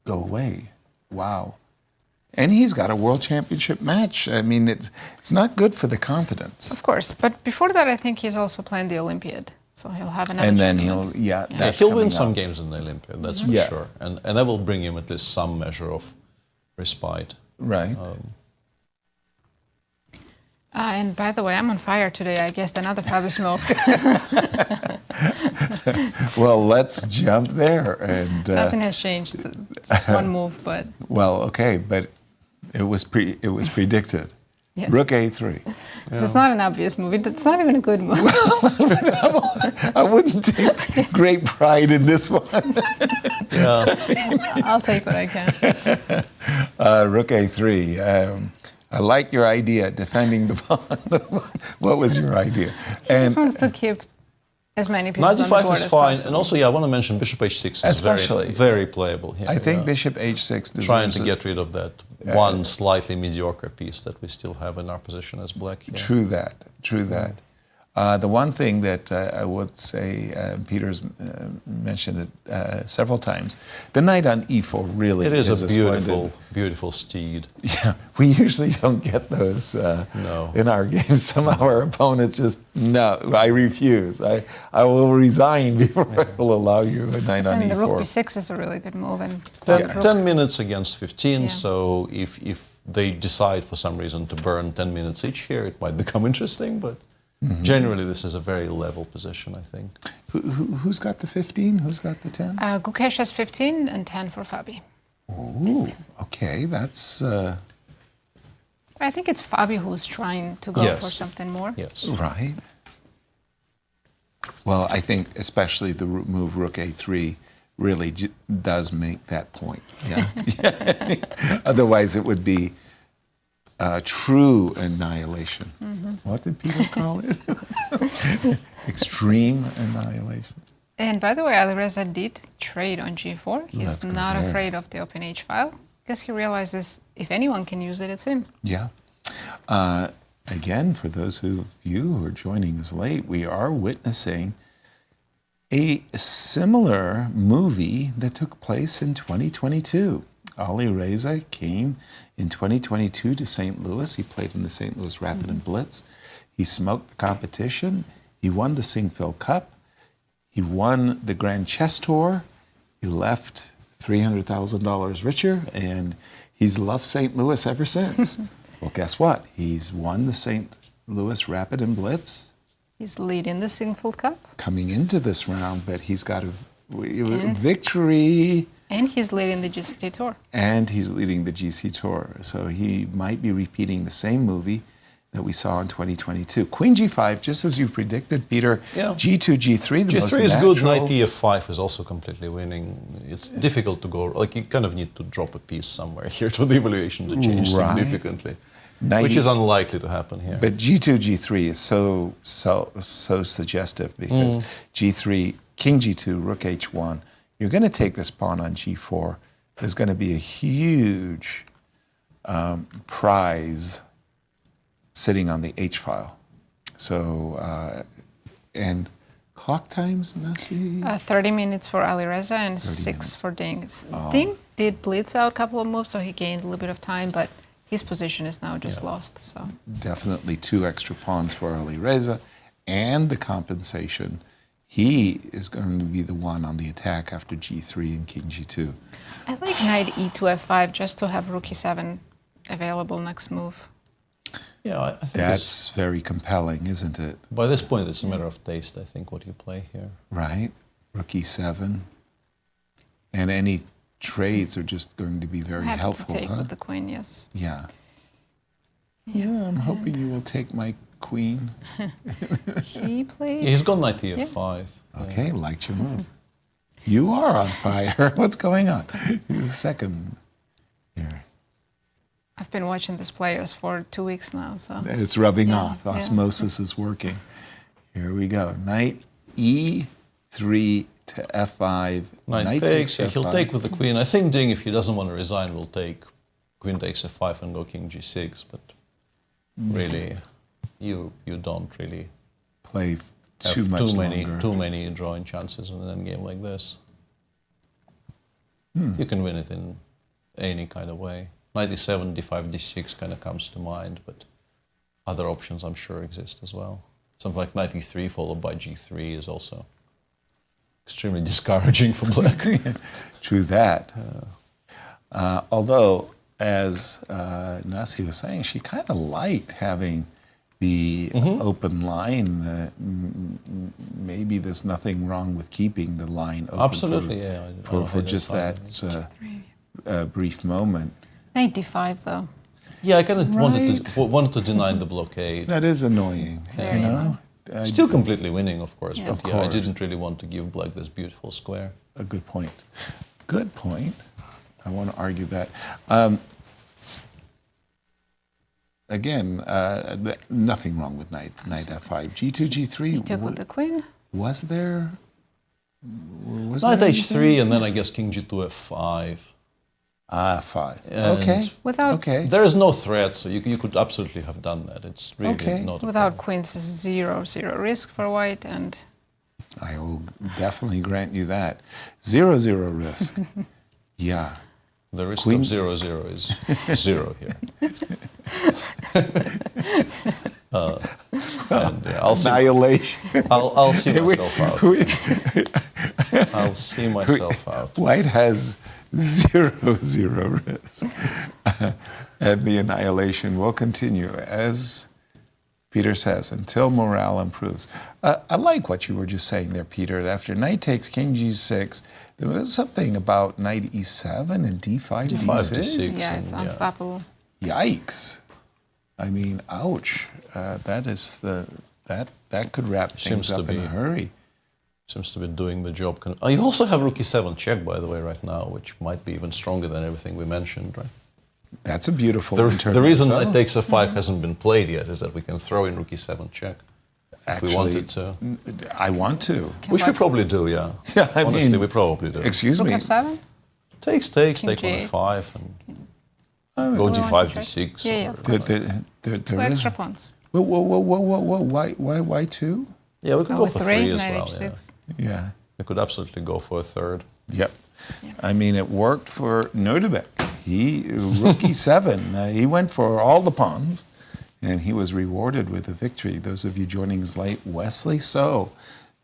go away. Wow. And he's got a world championship match. I mean, it's not good for the confidence. Of course, but before that, I think he's also playing the Olympiad, so he'll have another. And then tournament. he'll win some games in the Olympiad. That's for sure, and that will bring him at least some measure of respite. Right. And by the way, I'm on fire today. I guessed another Fab's move. Well, let's jump there. And Nothing has changed. Just one move, but well, okay, but it was predicted. yes. Rook A3. So it's not an obvious move. It's not even a good move. I wouldn't take great pride in this one. I'll take what I can. Rook A3. I like your idea, defending the pawn. What was your idea? And wants to keep as many pieces Knight on the board E5 is as fine, possible. and also, I want to mention Bishop H6 is Especially. very playable here. I think Bishop H6 deserves trying to get rid of that one slightly mediocre piece that we still have in our position as black here. True that. The one thing that I would say, Peter's mentioned it several times, the knight on E4 really is a beautiful, splendid. beautiful steed. Yeah, we usually don't get those in our games. Somehow our opponents just, no, I refuse. I will resign before I will allow you a knight on And the E4. rook b6 is a really good move. And 10 minutes against 15, so if they decide for some reason to burn 10 minutes each here, it might become interesting, but generally this is a very level position, I think. Who's got the 15? Who's got the 10? Gukesh has 15 and 10 for Fabi. Ooh, okay, that's... I think it's Fabi who's trying to go for something more. Yes. Right. Well, I think especially the move Rook A3 really does make that point. Yeah. Otherwise, it would be true annihilation. What did Peter call it? Extreme annihilation. And by the way, Alireza did trade on G4. He's not afraid of the open H file because he realizes if anyone can use it, it's him. Yeah. Again, for those of you who are joining us late, we are witnessing a similar movie that took place in 2022. Alireza came in 2022 to St. Louis. He played in the St. Louis Rapid and Blitz. He smoked the competition. He won the Sinquefield Cup. He won the Grand Chess Tour. He left $300,000 richer, and he's loved St. Louis ever since. Well, guess what? He's won the St. Louis Rapid and Blitz. He's leading the Sinquefield Cup. Coming into this round, but he's got a victory. And he's leading the GCT Tour. And he's leading the GC Tour. So he might be repeating the same movie that we saw in 2022. Queen G5, just as you predicted, Peter. Yeah. G2, G3, the most G3 is natural. good. Knight E5 is also completely winning. It's difficult to go, like you kind of need to drop a piece somewhere here for the evaluation to change significantly, which is unlikely to happen here. But G2, G3 is so suggestive because G3, King G2, Rook H1, you're going to take this pawn on G4. There's going to be a huge prize sitting on the H file. So, and clock times, Nasi? 30 minutes for Alireza and 6 for Ding. Ding did blitz out a couple of moves, so he gained a little bit of time, but his position is now just lost. So Definitely 2 extra pawns for Alireza, and the compensation. He is going to be the one on the attack after G3 and King G2. I like Knight E2 F5 just to have Rook E7 available next move. Yeah, I think that's very compelling, isn't it? By this point, it's a matter of taste, I think, what you play here. Right. Rook E7. And any trades are just going to be very helpful. To take with the queen, yes. Yeah. Yeah, I'm hoping you will take my queen. He played. Yeah, he's got Knight E5. Okay, liked your move. You are on fire. What's going on? Second here. I've been watching these players for 2 weeks now, so it's rubbing off. Osmosis is working. Here we go. Knight E3 to F5. Knight takes. Yeah, he'll take with the queen. I think Ding, if he doesn't want to resign, will take queen takes F5 and go King G6. But really, you don't really play too much longer. Too many drawing chances in an endgame like this. You can win it in any kind of way. Knight E7, D5, D6 kind of comes to mind, but other options I'm sure exist as well. Something like Knight E3 followed by G3 is also extremely discouraging for black. True that. Although, as Nasi was saying, she kind of liked having the open line, maybe there's nothing wrong with keeping the line open. Absolutely, for just that brief moment. Knight d5 though. Yeah, I kind of wanted to deny the blockade. That is annoying, you know. Still completely winning, of course, Yeah. but I didn't really want to give black this beautiful square. A good point. Good point. I want to argue that. Again, nothing wrong with knight f5. G2, G3. You took with the queen. Was there? Knight h3, and then I guess king g2, f5. Ah, 5. And Okay. Without Okay. There is no threat, so you could absolutely have done that. It's really not a without problem. queens is 0-0 risk for white, and I will definitely grant you that. 0-0 risk. Yeah. The risk Queen- of 0-0 is 0 here. And I'll see. Annihilation. I'll see myself out. I'll see myself out. White has 0-0 risk. And the annihilation will continue, as Peter says, until morale improves. I like what you were just saying there, Peter. After knight takes king g6, there was something about knight e7 and d5, d5, d6. d6. yeah, it's unstoppable. Yikes! I mean, ouch. That could wrap things Seems to up in be. a hurry. Seems to be doing the job. You also have rook e7 check, by the way, right now, which might be even stronger than everything we mentioned, right? That's a beautiful The internet reason zone. knight takes f5 hasn't been played yet is that we can throw in rook e7 check if we wanted to. I want to. Which we probably do, yeah. Yeah, I Honestly, mean, we probably do. Excuse Rook me. f7. Takes, King take on g8. f5, and go we d5, want to d6. Yeah, yeah. or- Two extra pawns. Whoa. Why two? Yeah, we could go with for three, 3 as knight well. h6. Yeah. Yeah. We could absolutely go for a third. Yep. I mean, it worked for Nodirbek. Rook e7. He went for all the pawns, and he was rewarded with a victory. Those of you joining us late, Wesley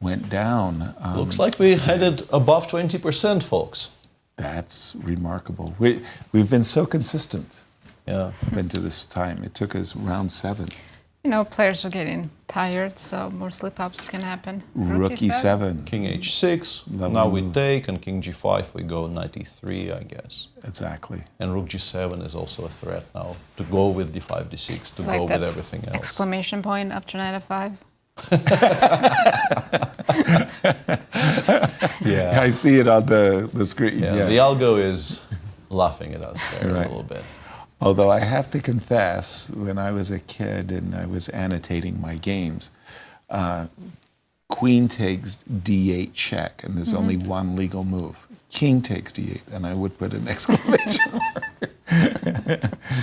went down. Looks like we headed above 20%, folks. That's remarkable. We've been so consistent Yeah. into this time. It took us round 7. You know, players are getting tired, so more slip-ups can happen. Rook e7. King h6. Lovely Now we move. take, and king g5, we go knight e3, I guess. Exactly. And rook g7 is also a threat now, to go with d5, d6, to Like go that with everything else. Exclamation point after knight f5. Yeah. I see it on the screen. Yeah, the algo is laughing at us there Right. a little bit. Although I have to confess, when I was a kid and I was annotating my games, queen takes d8 check, and there's only one legal move. King takes d8, and I would put an exclamation mark.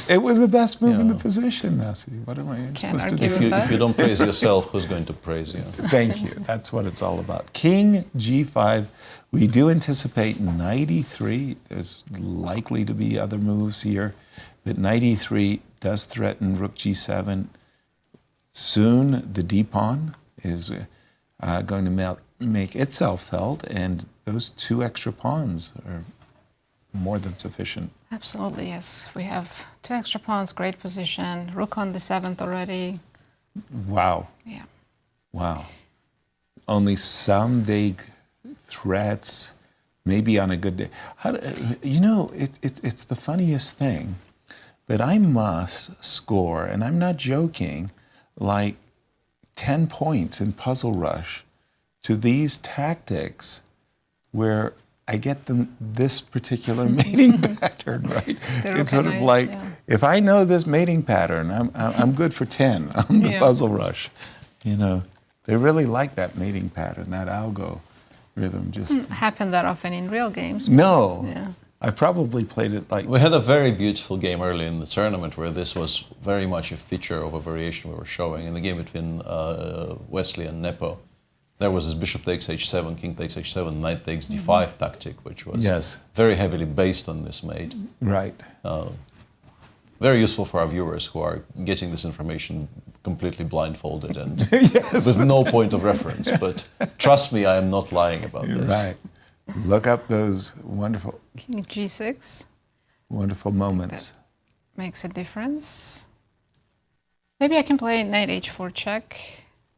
It was the best move in the position, Nazi. What am I supposed to do? argue. If you don't praise yourself, who's going to praise you? Thank you. That's what it's all about. King g5. We do anticipate knight e3. There's likely to be other moves here, but knight e3 does threaten rook g7. Soon the d pawn is going to make itself felt, and those 2 extra pawns are more than sufficient. Absolutely, yes. We have 2 extra pawns, great position. Rook on the 7th already. Wow. Yeah. Wow. Only some vague threats, maybe on a good day. It's the funniest thing, but I must score, and I'm not joking, like 10 points in Puzzle Rush to these tactics where I get this particular mating pattern, right? It's sort of recognized, like, yeah. if I know this mating pattern, I'm good for 10 on the Yeah. Puzzle Rush. You know, they really like that mating pattern, that algo rhythm. Just Doesn't happen that often in real games. no. Yeah. I've probably played it like We had a very beautiful game early in the tournament where this was very much a feature of a variation we were showing. In the game between Wesley and Nepo, there was this bishop takes h7, king takes h7, knight takes d5 tactic, which was Yes. very heavily based on this mate. right. Very useful for our viewers who are getting this information completely blindfolded and Yes. with no point of reference. But trust me, I am not lying about this. Right. Look up those wonderful, King g6 wonderful moments. makes a difference. Maybe I can play knight h4 check.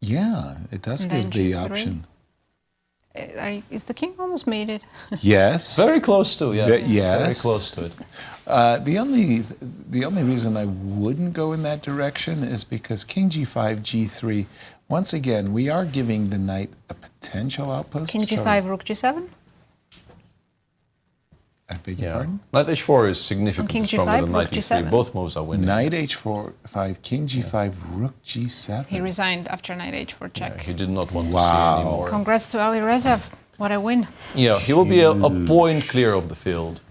Yeah, it does give the option. Is the king almost mated? Yes. Very close to, yeah. Yes. Very close to it. The only reason I wouldn't go in that direction is because king g5, g3. Once again, we are giving the knight a potential outpost. King g5, rook g7? I beg your pardon? Knight h4 is significantly King stronger g5, than knight rook e3. g7. Both moves are winning. Knight h4, 5, king g5, rook g7. He resigned after knight h4 check. Yeah, he did not want to see anymore. Congrats to Alireza. What a win. Yeah, he will be a point clear of the field,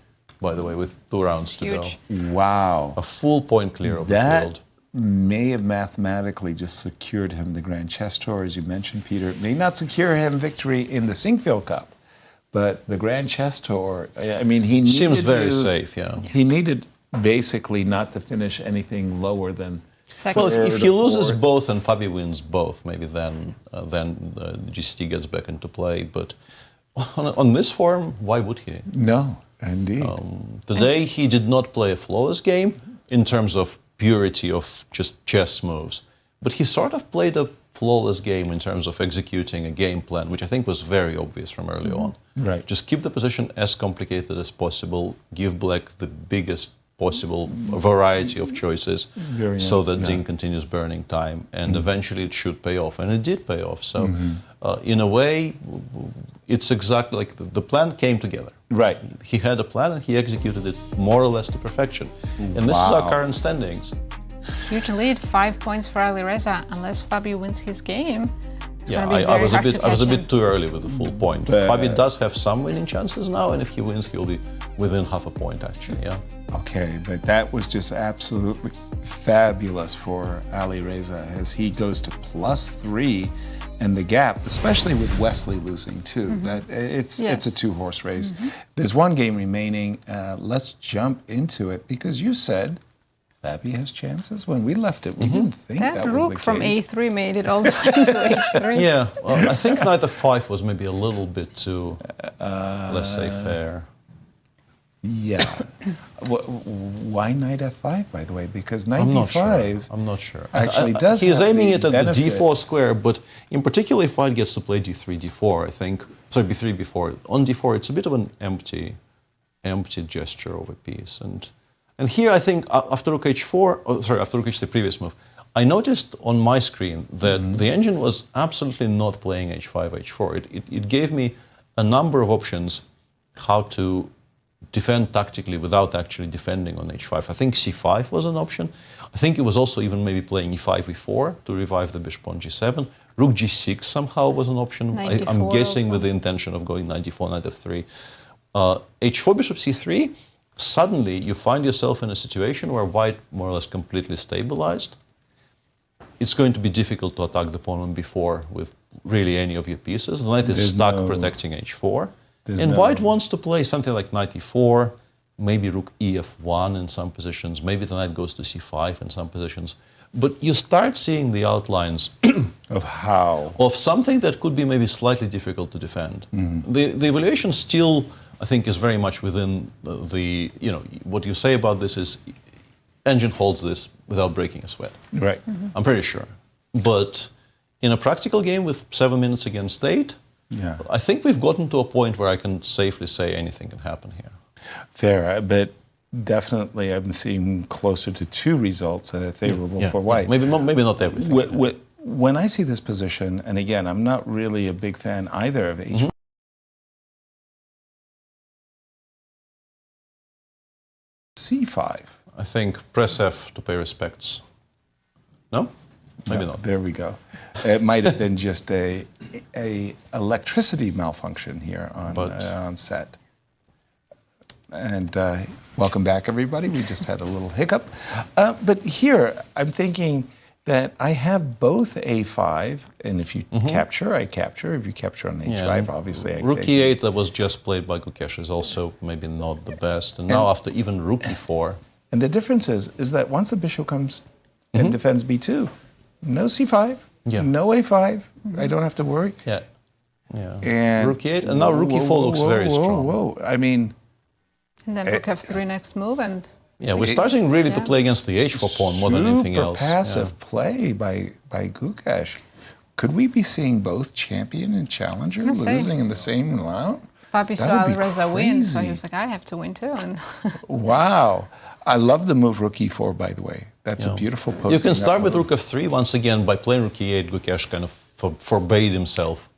by the way, with 2 rounds to go. Wow. A full point clear of the field. May have mathematically just secured him the Grand Chess Tour, as you mentioned, Peter. It may not secure him victory in the Sinquefield Cup, but the Grand Chess Tour, I mean, he needed seems very safe, yeah. He needed basically not to finish anything lower than well, if he loses both and Fabi wins both, maybe then GCT gets back into play. But on this form, why would he? No, indeed. Today he did not play a flawless game in terms of purity of just chess moves, but he sort of played a flawless game in terms of executing a game plan, which I think was very obvious from early on. Right. Just keep the position as complicated as possible, give black the biggest possible variety of choices so that Ding continues burning time, and eventually it should pay off, and it did pay off. So in a way, it's exactly like the plan came together. Right. He had a plan and he executed it more or less to perfection. And this is our current standings. Huge lead, 5 points for Alireza. Unless Fabi wins his game, it's Yeah, going to be I very was hard to I was a catch bit too early with the full point. Fabi does have some winning chances now, and if he wins, he'll be within half a point actually. Yeah. Okay, but that was just absolutely fabulous for Alireza as he goes to +3, and the gap, especially with Wesley losing too, that it's a 2-horse race. There's one game remaining. Let's jump into it because you said Fabi has chances. When we left it, we didn't think that was the rook case. from a3 made it all the way to h3. Yeah, well, I think knight f5 was maybe a little bit too, let's say, fair. Yeah. Why knight f5, by the way? Because knight d5 I'm not sure. actually does He's have aiming the it at benefit. the d4 square, but in particular, if white gets to play d3, d4, I think, sorry, b3, b4. On d4, it's a bit of an empty gesture of a piece. And here, I think, after rook h4, after rook h3, the previous move, I noticed on my screen that the engine was absolutely not playing h5, h4. It gave me a number of options how to defend tactically without actually defending on h5. I think c5 was an option. I think it was also even maybe playing e5, e4 to revive the bishop on g7. Rook g6 somehow was an option. I'm guessing with the intention of going knight d4, knight f3. h4, bishop c3, suddenly you find yourself in a situation where white more or less completely stabilized. It's going to be difficult to attack the pawn on b4 with really any of your pieces. The knight is stuck protecting h4. And white wants to play something like knight e4, maybe rook ef1 in some positions, maybe the knight goes to c5 in some positions. But you start seeing the outlines of something that could be maybe slightly difficult to defend. The evaluation still, I think, is very much within what you say about this is engine holds this without breaking a sweat. Right. I'm pretty sure. But in a practical game with 7 minutes against 8, I think we've gotten to a point where I can safely say anything can happen here. Fair, but definitely I'm seeing closer to 2 results that are favorable for white. Maybe not everything. When I see this position, and again, I'm not really a big fan either of h5. c5. I think press F to pay respects. No? Maybe not. There we go. It might have been just a electricity malfunction here on set. And welcome back, everybody. We just had a little hiccup. But here, I'm thinking that I have both a5, and if you capture, I capture. If you capture on h5, obviously I Rook take e8 that was just played by Gukesh is also maybe not the best. And now after even rook e4. And the difference is that once the bishop comes and defends b2, no c5, no a5, I don't have to worry. And rook e8, and now rook e4 looks very strong. I mean... And then rook f3 next move, and Yeah, we're starting really to play against the h4 pawn more than anything else. Passive play by Gukesh. Could we be seeing both champion and challenger losing in the same round? Fabi saw Alireza win, so he was like, I have to win too. And Wow. I love the move rook e4, by the way. That's a beautiful post. You can start with rook f3 once again. By playing rook e8, Gukesh kind of forbade himself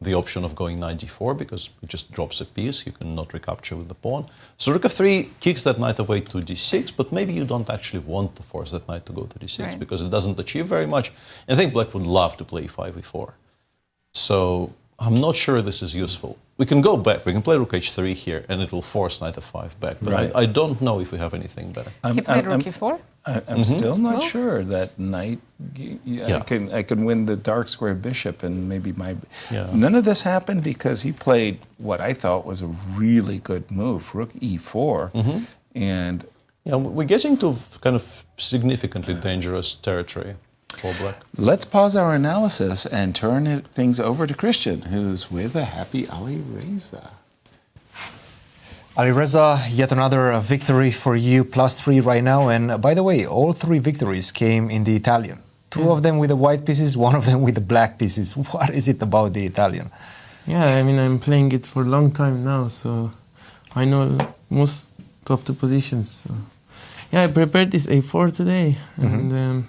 the option of going knight d4 because he just drops a piece. You cannot recapture with the pawn. So rook f3 kicks that knight away to d6, but maybe you don't actually want to force that knight to go to d6 because it doesn't achieve very much. And I think black would love to play e5, e4. So I'm not sure this is useful. We can go back. We can play rook h3 here, and it will force knight f5 back. But I don't know if we have anything better. he played rook e4? I'm still not sure that knight. I can win the dark square bishop and maybe my. None of this happened because he played what I thought was a really good move, rook e4, and we're getting to kind of significantly dangerous territory for black. Let's pause our analysis and turn things over to Christian, who's with a happy Alireza. Alireza, yet another victory for you, +3 right now. And by the way, all 3 victories came in the Italian. 2 of them with the white pieces, 1 of them with the black pieces. What is it about the Italian? Yeah, I mean, I'm playing it for a long time now, so I know most of the positions. So. Yeah, I prepared this a4 today, and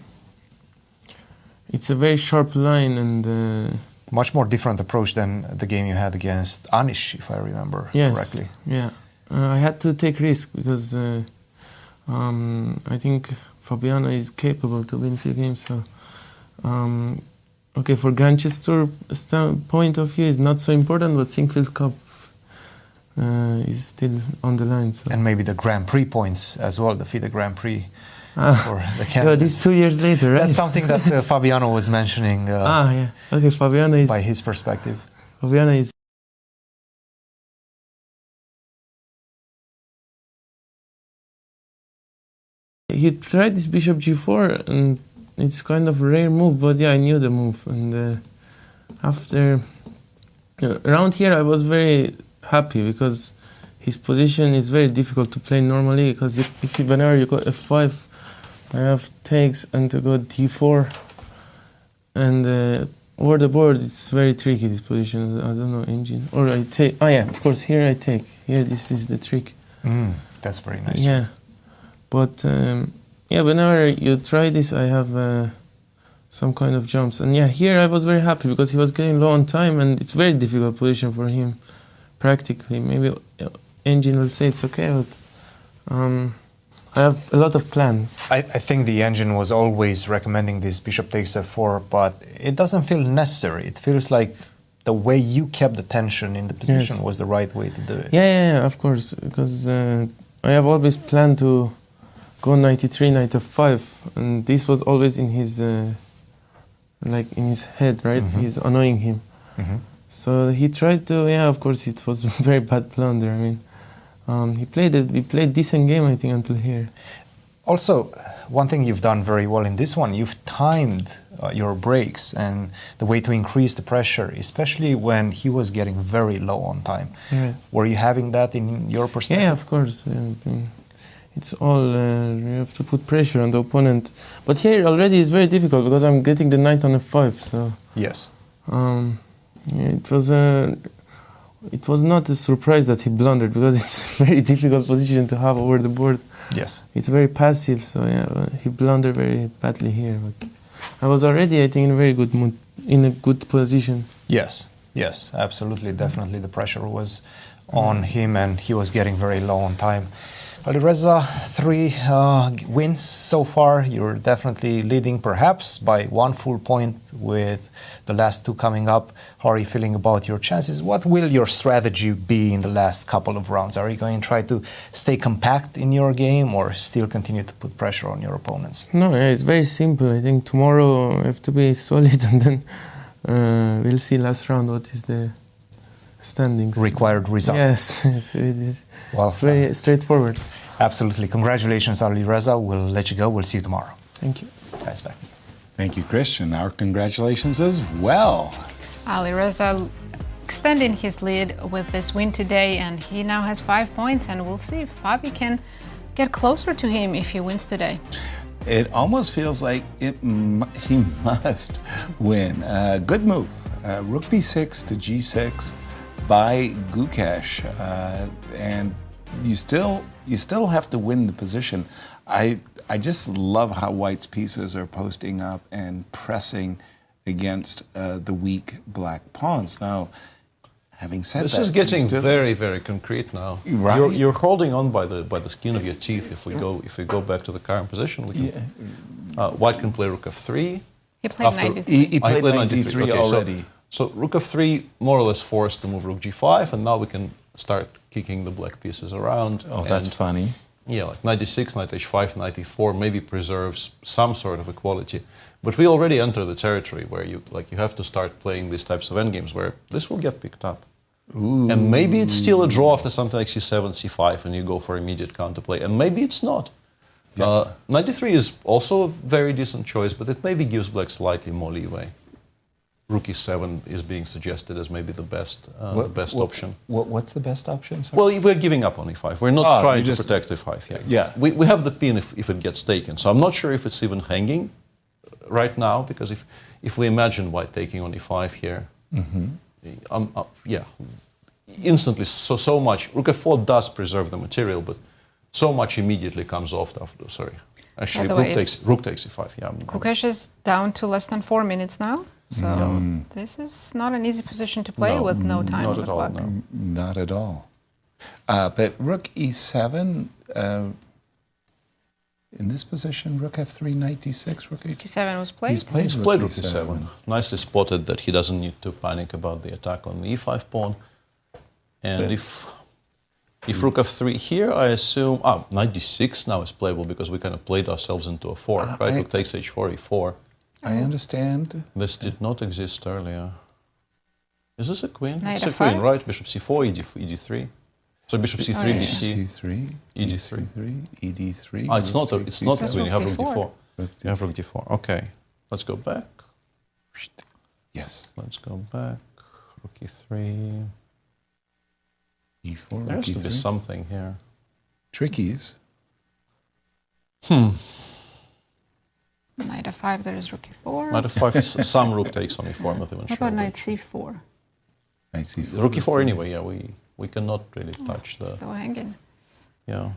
it's a very sharp line and... much more different approach than the game you had against Anish, if I remember correctly. Yeah. I had to take risk because I think Fabiano is capable to win few games. So, okay, for Grandchester point of view, it's not so important, but Sinquefield Cup is still on the line. So. And maybe the Grand Prix points as well, the FIDE Grand Prix for the candidates. Yeah, this 2 years later, right? That's something that Fabiano was mentioning. Okay, Fabiano is... By his perspective. Fabiano is... He tried this bishop g4, and it's kind of a rare move, but yeah, I knew the move. And after... around here, I was very happy because his position is very difficult to play normally, because whenever you go f5, I have takes and to go d4. And over the board, it's very tricky, this position. I don't know, engine. Or I take... Oh yeah, of course, here I take. Here, this is the trick. That's very nice. Yeah. But yeah, whenever you try this, I have some kind of jumps. And yeah, here I was very happy because he was getting low on time, and it's very difficult position for him, practically. Maybe engine will say it's okay, but I have a lot of plans. I think the engine was always recommending this bishop takes f4, but it doesn't feel necessary. It feels like the way you kept the tension in the position was the right way to do it. Yeah, of course, because I have always planned to go knight e3, knight f5, and this was always in his like in his head, right? He's annoying him. So he tried to, of course, it was a very bad blunder. I mean, we played decent game, I think, until here. Also, one thing you've done very well in this one, you've timed your breaks and the way to increase the pressure, especially when he was getting very low on time. Right. Were you having that in your perspective? Yeah, of course. It's all, you have to put pressure on the opponent. But here already it's very difficult because I'm getting the knight on f5, so... Yes. It was not a surprise that he blundered because it's a very difficult position to have over the board. Yes. It's very passive, so yeah, he blundered very badly here. But I was already, I think, in a very good mood, in a good position. Yes, absolutely, definitely. The pressure was on him and he was getting very low on time. Alireza, 3 wins so far. You're definitely leading, perhaps by 1 full point with the last 2 coming up. How are you feeling about your chances? What will your strategy be in the last couple of rounds? Are you going to try to stay compact in your game or still continue to put pressure on your opponents? No, it's very simple. I think tomorrow I have to be solid, and then we'll see last round what is the standings. Required result. Yes, it's very straightforward. Absolutely. Congratulations, Alireza. We'll let you go. We'll see you tomorrow. Thank you. Guys, back. Thank you, Christian. Our congratulations as well. Alireza extending his lead with this win today, and he now has 5 points, and we'll see if Fabi can get closer to him if he wins today. It almost feels like he must win. Good move. Rook b6 to g6 by Gukesh, and you still have to win the position. I just love how White's pieces are posting up and pressing against the weak black pawns. Now, having said this that, is getting very, very concrete now. Right. You're holding on by the skin of your teeth. If we go back to the current position, we can, White can play Rook f3. He played knight d3. He played knight d3 okay, already. So Rook f3 more or less forced to move Rook g5, and now we can start kicking the black pieces around. Oh, that's funny. Yeah, like knight d6, knight h5, knight e4 maybe preserves some sort of equality. But we already enter the territory where you have to start playing these types of endgames where this will get picked up. Ooh. And maybe it's still a draw after something like c7, c5, and you go for immediate counterplay. And maybe it's not. Yeah. Knight d3 is also a very decent choice, but it maybe gives black slightly more leeway. Rook e7 is being suggested as maybe the best option. What's the best option? Sorry? Well, we're giving up on e5. We're not trying to protect e5 here. Yeah. We have the pin if it gets taken. So I'm not sure if it's even hanging right now, because if we imagine White taking on e5 here, instantly so much. Rook f4 does preserve the material, but so much immediately comes off after. Sorry. Actually, Rook takes e5. Yeah. Gukesh is down to less than 4 minutes now. So this is not an easy position to play with no time on the clock. No. Not at all. But Rook e7, in this position, Rook f3, Knight d6, Rook g7 was played. He's played Rook e7. Nicely spotted that he doesn't need to panic about the attack on the e5 pawn. And if Rook f3 here, I assume Knight d6 now is playable because we kind of played ourselves into a fork, right? Rook takes h4, e4. I understand. This did not exist earlier. Is this a queen? Knight It's a f5? queen, right? Bishop c4, ed3. So bishop c3, bc, c3, ed3. ed3. It's not a queen. You have rook d4. d4. You have rook d4. Okay. Let's go back. Yes. Let's go back. Rook e3. e4, There has to be e3. something here. Trickies. Knight f5, there is rook e4. Knight f5, some rook takes on e4, I'm not even What sure. about knight c4? Knight c4. Rook e4 anyway, yeah, we cannot really touch the... Still hanging. Yeah.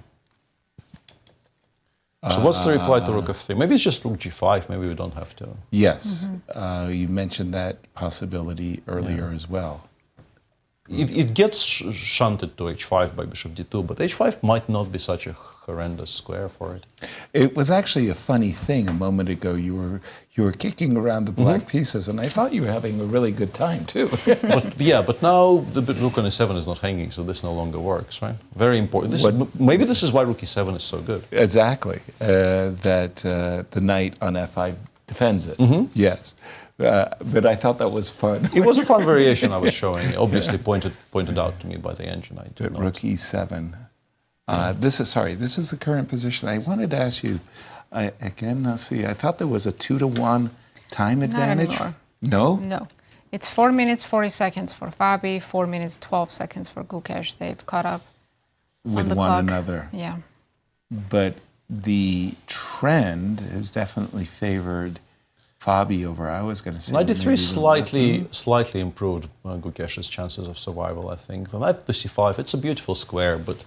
So what's the reply to rook f3? Maybe it's just rook g5, maybe we don't have to. Yes. You mentioned that possibility earlier as well. It gets shunted to h5 by bishop d2, but h5 might not be such a horrendous square for it. It was actually a funny thing a moment ago. You were kicking around the black pieces, and I thought you were having a really good time too. but now the rook on e7 is not hanging, so this no longer works, right? Very important. Maybe this is why rook e7 is so good. Exactly. That the knight on f5 defends it. Yes. But I thought that was fun. It was a fun variation I was showing, obviously pointed out to me by the engine. Rook e7. This is the current position. I wanted to ask you, I thought there was a 2-to-1 time advantage. Not anymore. No? No. It's 4 minutes, 40 seconds for Fabi, 4 minutes, 12 seconds for Gukesh. They've caught up With on the one clock. another. Yeah. But the trend has definitely favored Fabi over, I was going to say. Knight d3 slightly improved Gukesh's chances of survival, I think. The knight to c5, it's a beautiful square, but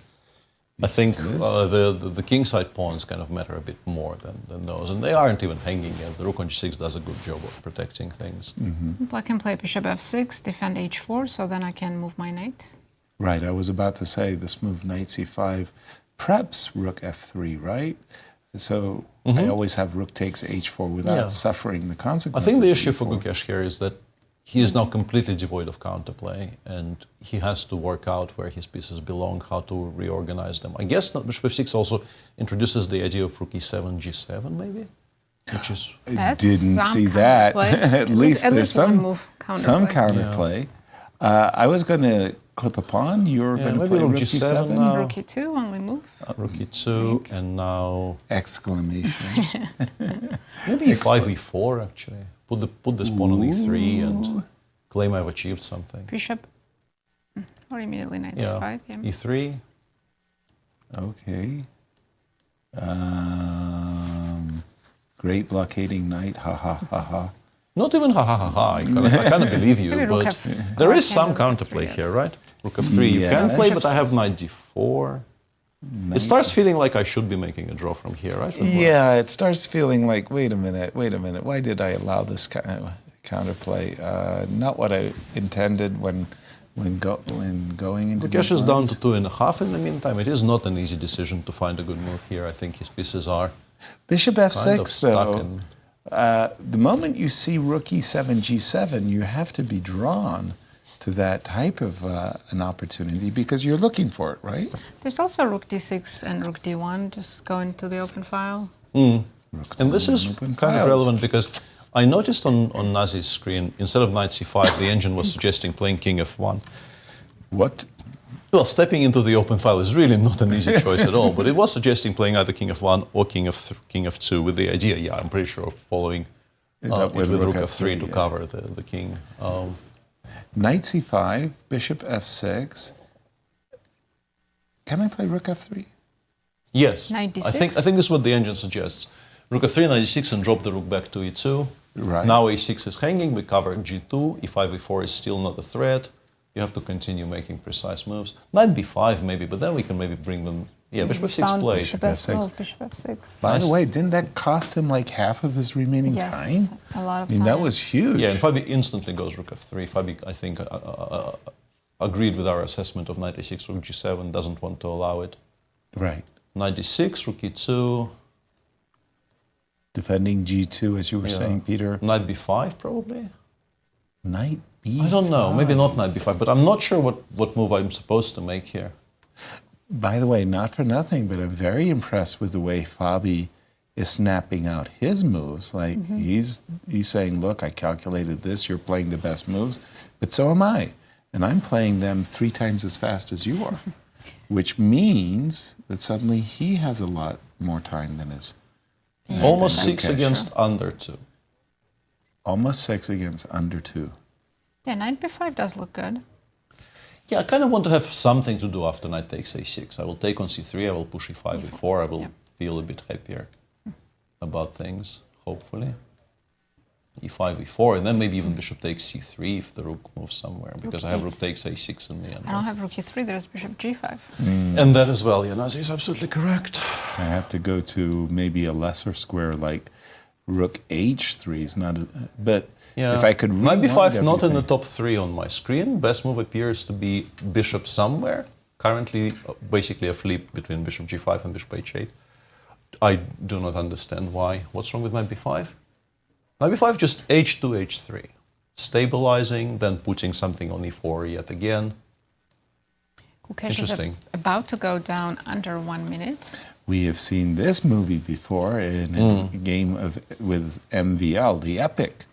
I think the kingside pawns kind of matter a bit more than those. And they aren't even hanging yet. The rook on g6 does a good job of protecting things. Black can play bishop f6, defend h4, so then I can move my knight. Right, I was about to say this move knight c5 preps rook f3, right? So I always have rook takes h4 without suffering the I consequences. think the issue for Gukesh here is that he is now completely devoid of counterplay, and he has to work out where his pieces belong, how to reorganize them. I guess bishop f6 also introduces the idea of rook e7, g7, maybe? Which is... I didn't see that. At least there's some counterplay. I was going to clip a pawn. You were going to play rook e7. Rook e2, only move. Rook e2, and now... Exclamation. Maybe e5, e4, actually. Put this pawn on e3 and claim I've achieved something. Bishop, or immediately knight c5. Yeah. e3. Okay. Great blockading knight, ha ha ha ha. Not even ha ha ha ha. I kind of believe you, Maybe rook but F- there is Can't some do rook counterplay F3 here, right? Rook f3 you can Yes. play, but I have knight d4. It starts feeling like I should be making a draw from here, right? Yeah, it starts feeling like, wait a minute, why did I allow this counterplay? Not what I intended when going into Gukesh these is down lines. to 2.5 in the meantime. It is not an easy decision to find a good move here. I think his pieces are Bishop kind f6, of stuck though. in. The moment you see rook e7, g7, you have to be drawn to that type of an opportunity because you're looking for it, right? There's also rook d6 and rook d1 just going to the open file. And this is kind of relevant because I noticed on Nazi's screen, instead of knight c5, the engine was suggesting playing king f1. What? Well, stepping into the open file is really not an easy choice at all, but it was suggesting playing either king f1 or king f2 with the idea, yeah, I'm pretty sure, of following it with rook f3 to cover the king. Knight c5, bishop f6. Can I play rook f3? Yes, Knight d6? I think this is what the engine suggests. Rook f3, knight d6, and drop the rook back to e2. Right. Now a6 is hanging, we cover g2, e5, e4 is still not a threat. You have to continue making precise moves. Knight b5 maybe, but then we can maybe bring them... Yeah, bishop f6 play. Bishop f6. Bishop f6. By the way, didn't that cost him like half of his remaining Yes, time? a lot of I mean, that time. was huge. Yeah, and Fabi instantly goes rook f3. Fabi, I think, agreed with our assessment of knight a6, rook g7, doesn't want to allow it. Right. Knight d6, rook e2. Defending g2, as you were saying, Peter. Knight b5, probably? Knight b5. I don't know, maybe not knight b5, but I'm not sure what move I'm supposed to make here. By the way, not for nothing, but I'm very impressed with the way Fabi is snapping out his moves. Like he's saying, look, I calculated this, you're playing the best moves, but so am I. And I'm playing them 3 times as fast as you are, which means that suddenly he has a lot more time than his. Almost 6 Gukesh. against under 2. Almost 6 against under 2. Yeah, knight b5 does look good. Yeah, I kind of want to have something to do after knight takes a6. I will take on c3, I will push e5, e4, I will feel a bit happier about things, hopefully. e5, e4, and then maybe even bishop takes c3 if the rook moves somewhere, because I have rook takes a6 in the end. I don't have rook e3, there's bishop g5. And that as well, yeah, Nazi is absolutely correct. I have to go to maybe a lesser square like rook h3 is not, but if I could knight b5 not in the everything- top 3 on my screen. Best move appears to be bishop somewhere. Currently, basically a flip between bishop g5 and bishop h8. I do not understand why. What's wrong with knight b5? Knight b5 just h2, h3. Stabilizing, then putting something on e4 yet again. Gukesh is Interesting. about to go down under 1 minute. We have seen this movie before in a game with MVL, the epic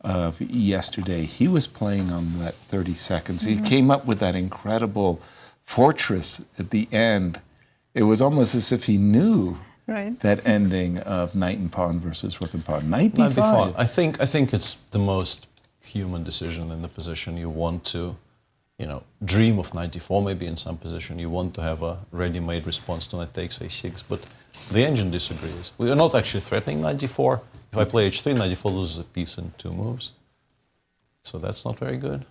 of yesterday. He was playing on that 30 seconds. He came up with that incredible fortress at the end. It was almost as if he knew that ending of knight and pawn versus rook and pawn. Knight b5. I think it's the most human decision in the position. You want to, dream of knight d4 maybe in some position. You want to have a ready-made response to knight takes a6, but the engine disagrees. We are not actually threatening knight d4. If I play h3, knight d4 loses a piece in 2 moves. So that's not very good.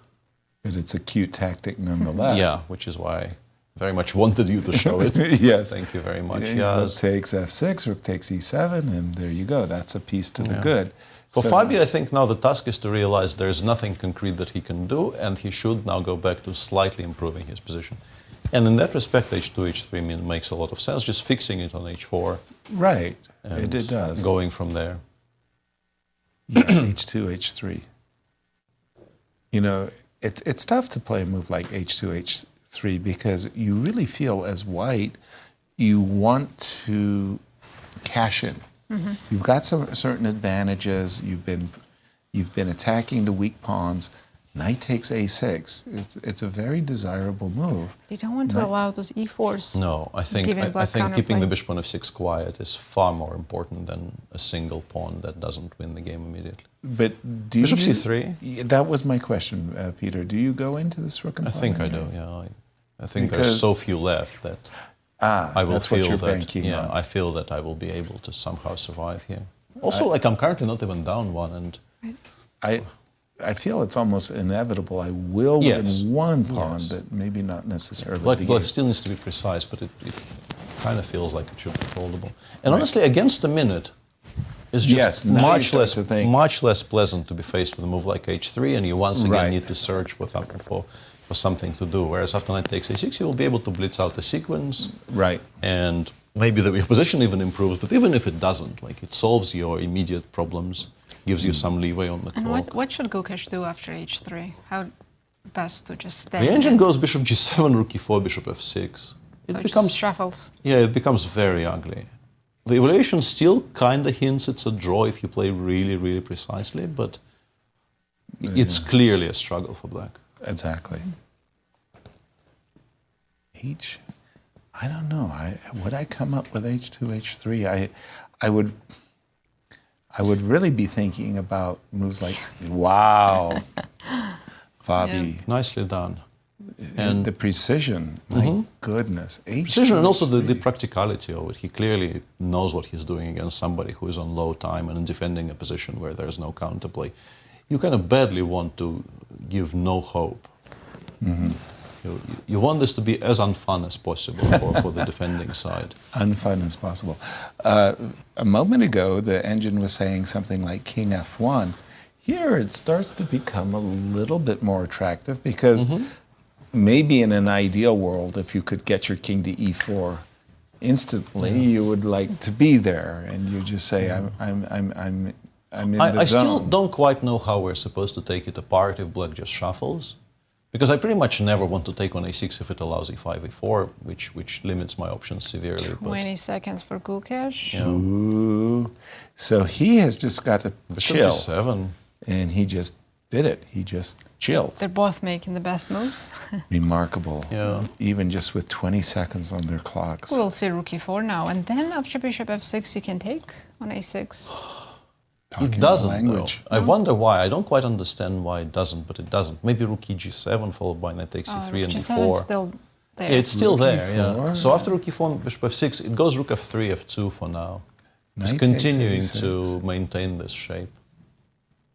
But it's a cute tactic nonetheless. Yeah, which is why I very much wanted you to show it. Yes. Thank you very much. Yeah, Yes. Rook takes f6, rook takes e7, and there you go. That's a piece to the good. For So- Fabio, I think now the task is to realize there's nothing concrete that he can do, and he should now go back to slightly improving his position. And in that respect, h2, h3 makes a lot of sense, just fixing it on h4. Right, and it does. Going from there. Yeah, h2, h3. It's tough to play a move like h2, h3 because you really feel as white, you want to cash in. You've got some certain advantages. You've been attacking the weak pawns. Knight takes a6. It's a very desirable move. You don't want to allow those e4s. No, I think keeping the bishop on f6 quiet is far more important than a single pawn that doesn't win the game immediately. But do Bishop you, c3? Yeah, that was my question, Peter. Do you go into this rook and I pawn? think I or do. no? Yeah, I think Because there's so few left that. I will that's what feel you're that. banking Yeah, on. I feel that I will be able to somehow survive here. Also, I'm currently not even down one, and I feel it's almost inevitable. I will Yes. win one pawn, Yes. but maybe not necessarily. Black the game. still needs to be precise, but it kind of feels like it should be foldable. And honestly, against the minute, it's just now you much start less to think. much less pleasant to be faced with a move like h3, and you once again Right. need to search for something to do. Whereas after knight takes a6, you will be able to blitz out the sequence, Right. and maybe the position even improves. But even if it doesn't, like it solves your immediate problems, gives you some leeway on the And clock. what should Gukesh do after h3? How best to just stay? The engine goes bishop g7, rook e4, bishop f6. It becomes shuffles. Yeah, it becomes very ugly. The evaluation still kind of hints it's a draw if you play really, really precisely, but it's clearly a struggle for black. Exactly. I don't know. Would I come up with h2, h3? I would really be thinking about moves like, wow, Fabi. Nicely done. And the precision, my goodness. Precision and also the practicality of it. He clearly knows what he's doing against somebody who is on low time and defending a position where there's no counterplay. You kind of badly want to give no hope. You want this to be as unfun as possible for the defending side. Unfun as possible. A moment ago, the engine was saying something like king f1. Here it starts to become a little bit more attractive because maybe in an ideal world, if you could get your king to e4 instantly, you would like to be there, and you just say, I'm in the zone. I still don't quite know how we're supposed to take it apart if black just shuffles. Because I pretty much never want to take on a6 if it allows e5, e4, which limits my options severely. 20 seconds for Gukesh. Yeah. Ooh. So he has just got to chill. G7. And he just did it. He just chilled. They're both making the best moves. Remarkable. Yeah. Even just with 20 seconds on their clocks. We'll see rook e4 now, and then after bishop f6 you can take on a6. Talking It doesn't, language. though. I wonder why. I don't quite understand why it doesn't, but it doesn't. Maybe rook e g7 followed by knight takes e3 and g7 is e4. still there. It's still Rook there, yeah. e4. So after rook e4 and bishop f6, it goes rook f3, f2 for now. It's Knight continuing takes to a6. maintain this shape.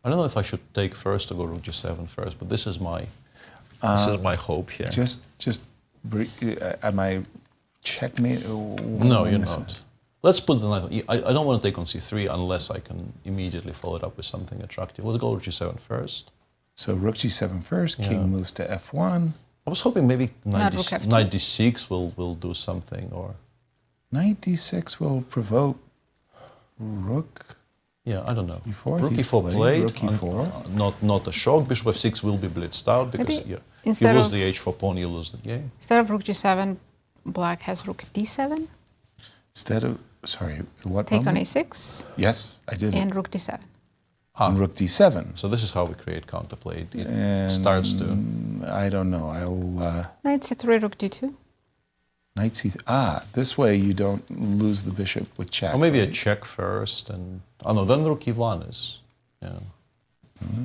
I don't know if I should take first or go rook g7 first, but this is my hope here. Am I checkmate? No, you're not. Let's put the knight. I don't want to take on c3 unless I can immediately follow it up with something attractive. Let's go rook g7 first. So rook g7 first, king moves to f1. I was hoping maybe knight rook f2. knight d6 will do something, or Knight d6 will provoke rook. yeah, I don't know. E4, Rook he's e4 played played. rook e4. Not a shock. Bishop f6 will be blitzed out because Maybe you instead lose of- the h4 pawn, you lose the game. Instead of rook g7, black has rook d7, Instead of, sorry, what take on moment? a6, Yes, I did and it. rook d7. On rook d7. So this is how we create counterplay. It And starts to. I don't know. I'll Knight c3, rook d2. knight c. This way you don't lose the bishop with check. Or maybe a right? check first, and then rook e1 is. Yeah.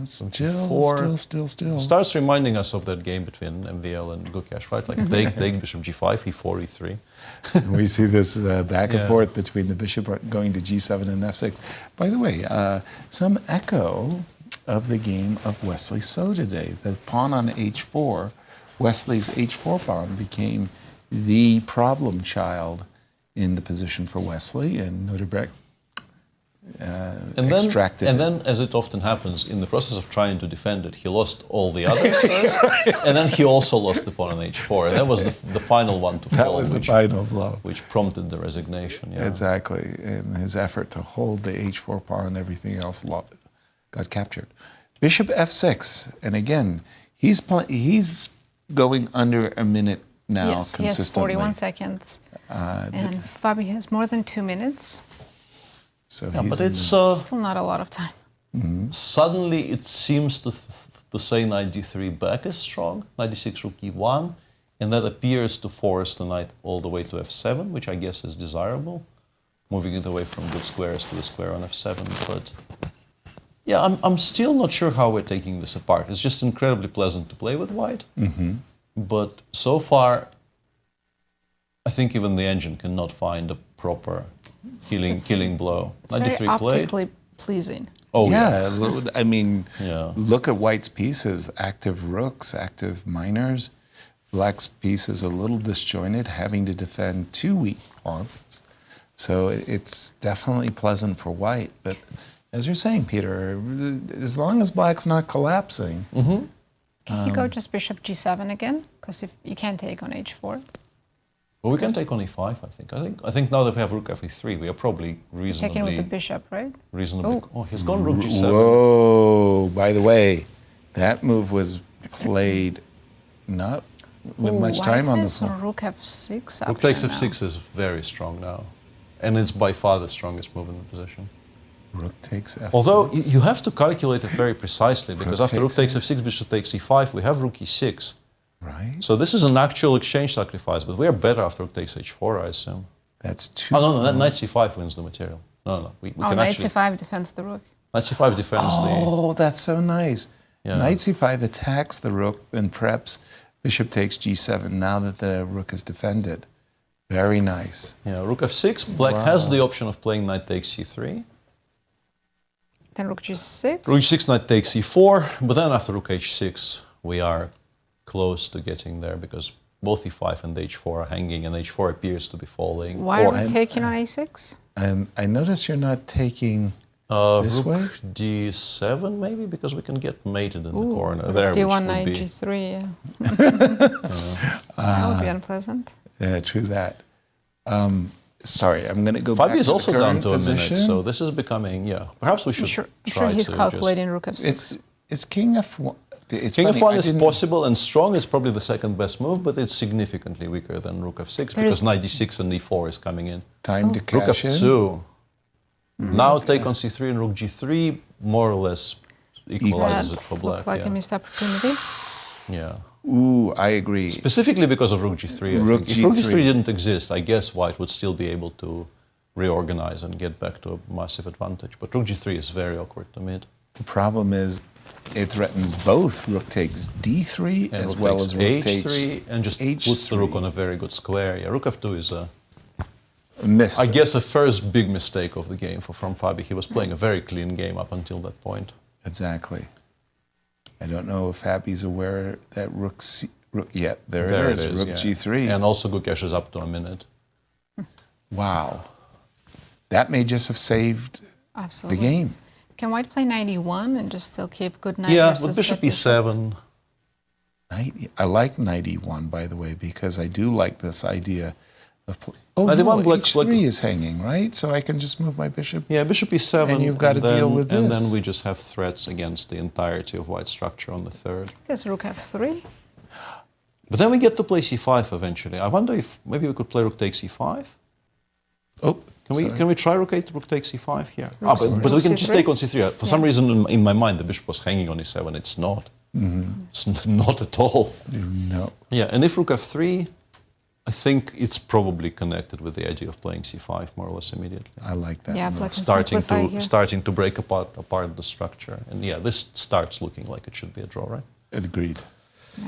Still. Starts reminding us of that game between MVL and Gukesh, right? Like take bishop g5, e4, e3. We see this back and Yeah. forth between the bishop going to g7 and f6. By the way, some echo of the game of Wesley So today. The pawn on h4, Wesley's h4 pawn became the problem child in the position for Wesley, and Nodirbek extracted and it. then, as it often happens, in the process of trying to defend it, he lost all the others first, and then he also lost the pawn on h4, and that was the final one to That fall, was the final blow. which prompted the resignation. Yeah. Exactly. And his effort to hold the h4 pawn and everything else got captured. Bishop f6. And again, he's going under a minute now Yes, he has consistently. 41 seconds. And Fabi has more than 2 minutes. So Yeah, he's but in it's Still not a lot of time. suddenly it seems to say knight d3 back is strong, knight d6 rook e1, and that appears to force the knight all the way to f7, which I guess is desirable, moving it away from good squares to the square on f7. But yeah, I'm still not sure how we're taking this apart. It's just incredibly pleasant to play with white, but so far I think even the engine cannot find a proper killing blow. It's very optically pleasing. Oh yeah. I mean, Yeah. look at White's pieces: active rooks, active minors. Black's piece is a little disjointed, having to defend 2 weak pawns. So it's definitely pleasant for White. But as you're saying, Peter, as long as Black's not collapsing. Can you go just bishop g7 again? Because if you can't take on h4. Well, we can take on e5, I think. I think now that we have rook f3, we are probably reasonably... Taking with the bishop, right? Reasonably... Oh, he's gone rook g7. Whoa! By the way, that move was played not with much time on the floor. Rook f6. Rook takes f6 is very strong now. And it's by far the strongest move in the position. Rook takes f6. Although you have to calculate it very precisely, because after rook takes f6, bishop takes e5, we have rook e6. Right. So this is an actual exchange sacrifice, but we are better after rook takes h4, I assume. That's two. Oh, no, knight c5 wins the material. No. We can knight actually... c5 defends the rook. Knight c5 defends the... Oh, that's so nice. Yeah. Knight c5 attacks the rook and preps bishop takes g7 now that the rook is defended. Very nice. Yeah, rook f6. Black has the option of playing knight takes c3. Then rook g6. Rook g6, knight takes e4, but then after rook h6, we are close to getting there because both e5 and h4 are hanging, and h4 appears to be falling. Why are we taking on a6? I notice you're not taking this rook way? d7 maybe, because we can get mated in the corner Rook there. d1, knight which would be... g3, yeah. That would be unpleasant. Yeah, true that. Sorry, I'm going to go Fabi back is to also the down current to a position. minute, so this is becoming, perhaps we should I'm try sure he's to calculating rook f6. It's king f1. It's King funny, f1 I is didn't- possible and strong. It's probably the second best move, but it's significantly weaker than rook f6 because knight d6 and e4 is coming in. Time to Rook cash in. f2. Now take on c3 and rook g3 more or less equalizes it for black. Looks like a missed opportunity. Yeah. Ooh, I agree. Specifically because of rook g3. Rook If rook G3 g3 didn't exist, I guess White would still be able to reorganize and get back to a massive advantage. But rook g3 is very awkward to mid. The problem is it threatens both rook takes d3 And as rook well takes as rook h3 takes and just puts the rook on a very good square. Yeah, rook f2 is a... missed. I guess the first big mistake of the game from Fabi. He was playing a very clean game up until that point. Exactly. I don't know if Fabi's aware that rook c... yeah, there There it is. Rook yeah. g3. And also Gukesh is up to a minute. Wow. That may just have saved Absolutely. the game. Can White play knight e1 and just still keep good knight Yeah, versus with bishop good e7. I like knight e1, by the way, because I do like this idea of... Oh, Knight no, e1, black- h3 is hanging, right? So I can just move my bishop. Yeah, bishop e7. And you've got to deal with And this. then we just have threats against the entirety of White's structure on the third. Because rook f3. But then we get to play c5 eventually. I wonder if maybe we could play rook takes e5. Oh, Can we try rook takes e5 here? Rook But we can c3? just take on c3. For some reason in my mind the bishop was hanging on e7. It's not. It's not at all. No. Yeah, and if rook f3, I think it's probably connected with the idea of playing c5 more or less immediately. I like that. Yeah, move. black can simplify here. Starting to break apart the structure. And yeah, this starts looking like it should be a draw, right? Agreed.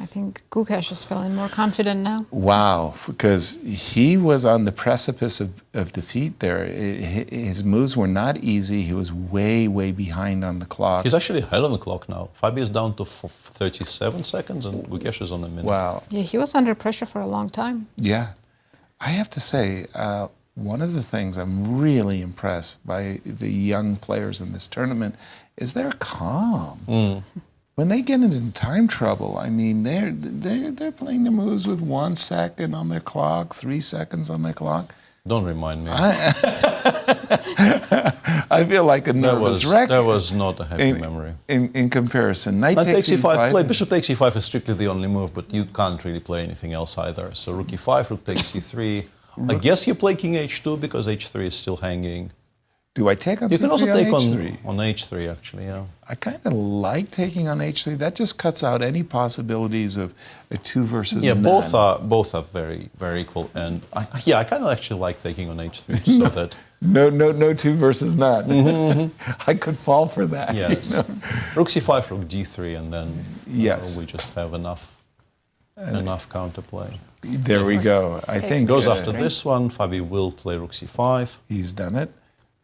I think Gukesh is feeling more confident now. Wow, because he was on the precipice of defeat there. His moves were not easy. He was way, way behind on the clock. He's actually ahead on the clock now. Fabi is down to 37 seconds and Gukesh is on a minute. Wow. Yeah, he was under pressure for a long time. Yeah. I have to say, one of the things I'm really impressed by the young players in this tournament is they're calm. When they get into time trouble, I mean, they're playing the moves with 1 second on their clock, 3 seconds on their clock. Don't remind me. I feel like a nervous wreck. That was not a happy memory. In comparison, knight takes takes e5. e5. Bishop takes e5 is strictly the only move, but you can't really play anything else either. So rook e5, rook takes e3. I guess you play king h2 because h3 is still hanging. Do I take on You c3 can also take h3? on h3, actually, yeah. I kind of like taking on h3. That just cuts out any possibilities of a 2 versus Yeah, none. both are very, very equal. And I kind of actually like taking on h3 so that... No 2 versus none. I could fall for that. Yes. You know? Rook c5, rook d3, and then Yes. we just have enough enough counterplay. There we go. I think goes after this one. Fabi will play rook c5. He's done it.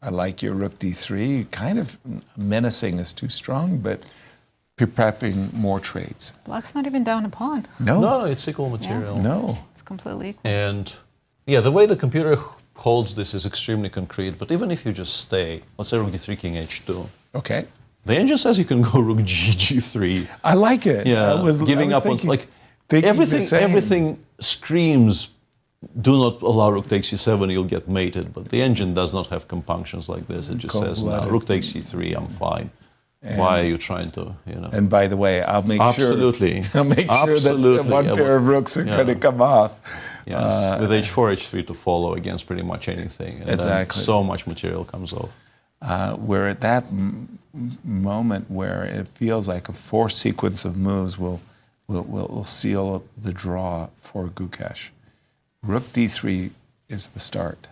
I like your rook d3. Kind of menacing is too strong, but prepping more trades. Black's not even down a pawn. No, it's equal material. Yeah. No. It's completely equal. And yeah, the way the computer holds this is extremely concrete, but even if you just stay, let's say rook d3, king h2. Okay. The engine says you can go rook g3. I like it. Yeah, giving up on everything screams. Do not allow rook takes c7, you'll get mated. But the engine does not have compunctions like this. It just says, no, rook takes c3, I'm fine. And why are you trying to, And by the way, I'll make sure that one pair of rooks are going to come off. Yes, with h4, h3 to follow against pretty much anything. And exactly. Then so much material comes off. We're at that moment where it feels like a forced sequence of moves will seal the draw for Gukesh. Rook d3 is the start.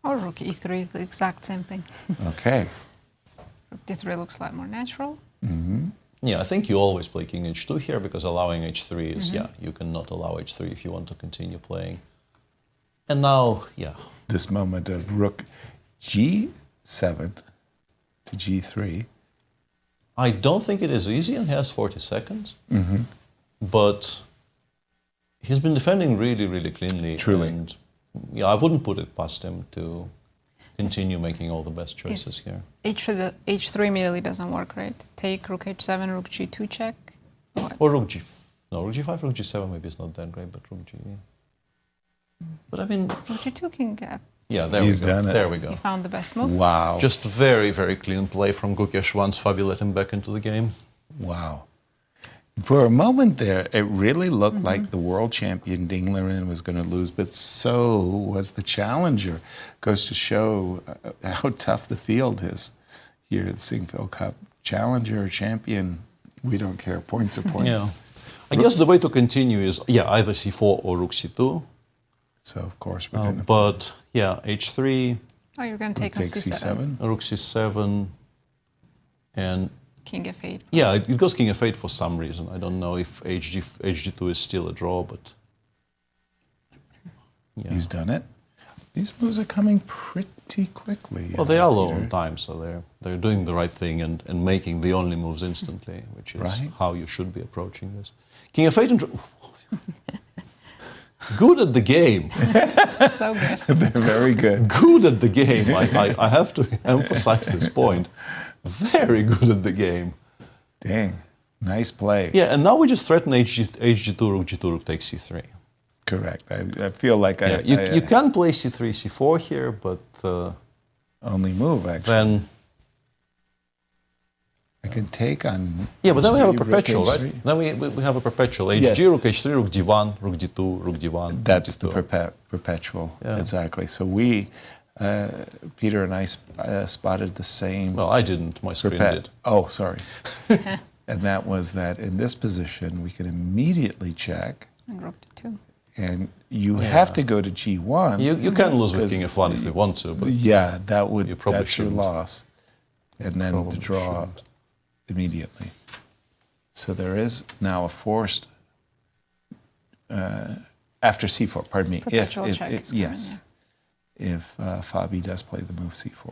Or rook e3 is the exact same thing. Okay. Rook d3 looks a lot more natural. Mm-hmm. Yeah, I think you always play king h2 here because allowing h3 is, you cannot allow h3 if you want to continue playing. And now, this moment of rook g7 to g3. I don't think it is easy and he has 40 seconds. Mm-hmm. But he's been defending really, really cleanly. Truly. And I wouldn't put it past him to continue making all the best choices here. H3 immediately doesn't work, right? Take rook h7, rook g2 check. Or rook g5, rook g7 maybe it's not that great, but rook g. But I mean, rook g2 can gap. Yeah, there we go. There we go. He found the best move. Wow. Just very, very clean play from Gukesh once Fabi let him back into the game. Wow. For a moment there, it really looked like the world champion Liren was going to lose, but so was the challenger. Goes to show how tough the field is here at the Sinquefield Cup. Challenger, champion, we don't care. Points are points. Yeah. I guess the way to continue is, either c4 or rook c2. So, of course, we're going to... But, h3. Oh, you're going to take on c7. Rook c7. And... King f8. Yeah, it goes king f8 for some reason. I don't know if hg2 is still a draw, but... Yeah. He's done it. These moves are coming pretty quickly. Well, they are low on time, so they're doing the right thing and making the only moves instantly, which is how you should be approaching this. King f8 and... Good at the game. So good. They're very good. Good at the game. I have to emphasize this point. Very good at the game. Dang. Nice play. Yeah, and now we just threaten hg2, rook g2, rook takes c3. Correct. I feel like you can play c3, c4 here, but... only move, actually. Then... I can take on... Yeah, but then we have a perpetual, right? Then we have a perpetual. Hg, rook h3, rook d1, rook d2, rook d1. That's the perpetual. Yeah. Exactly. So we, Peter and I spotted the same... Well, I didn't. My screen did. Oh, sorry. And that was that in this position, we can immediately check. And rook d2. And you have to go to g1. You can lose with king f1 if you want to, but... Yeah, that's your loss. And then the draw... immediately. So there is now a forced, after c4, pardon me, if Fabi does play the move c4.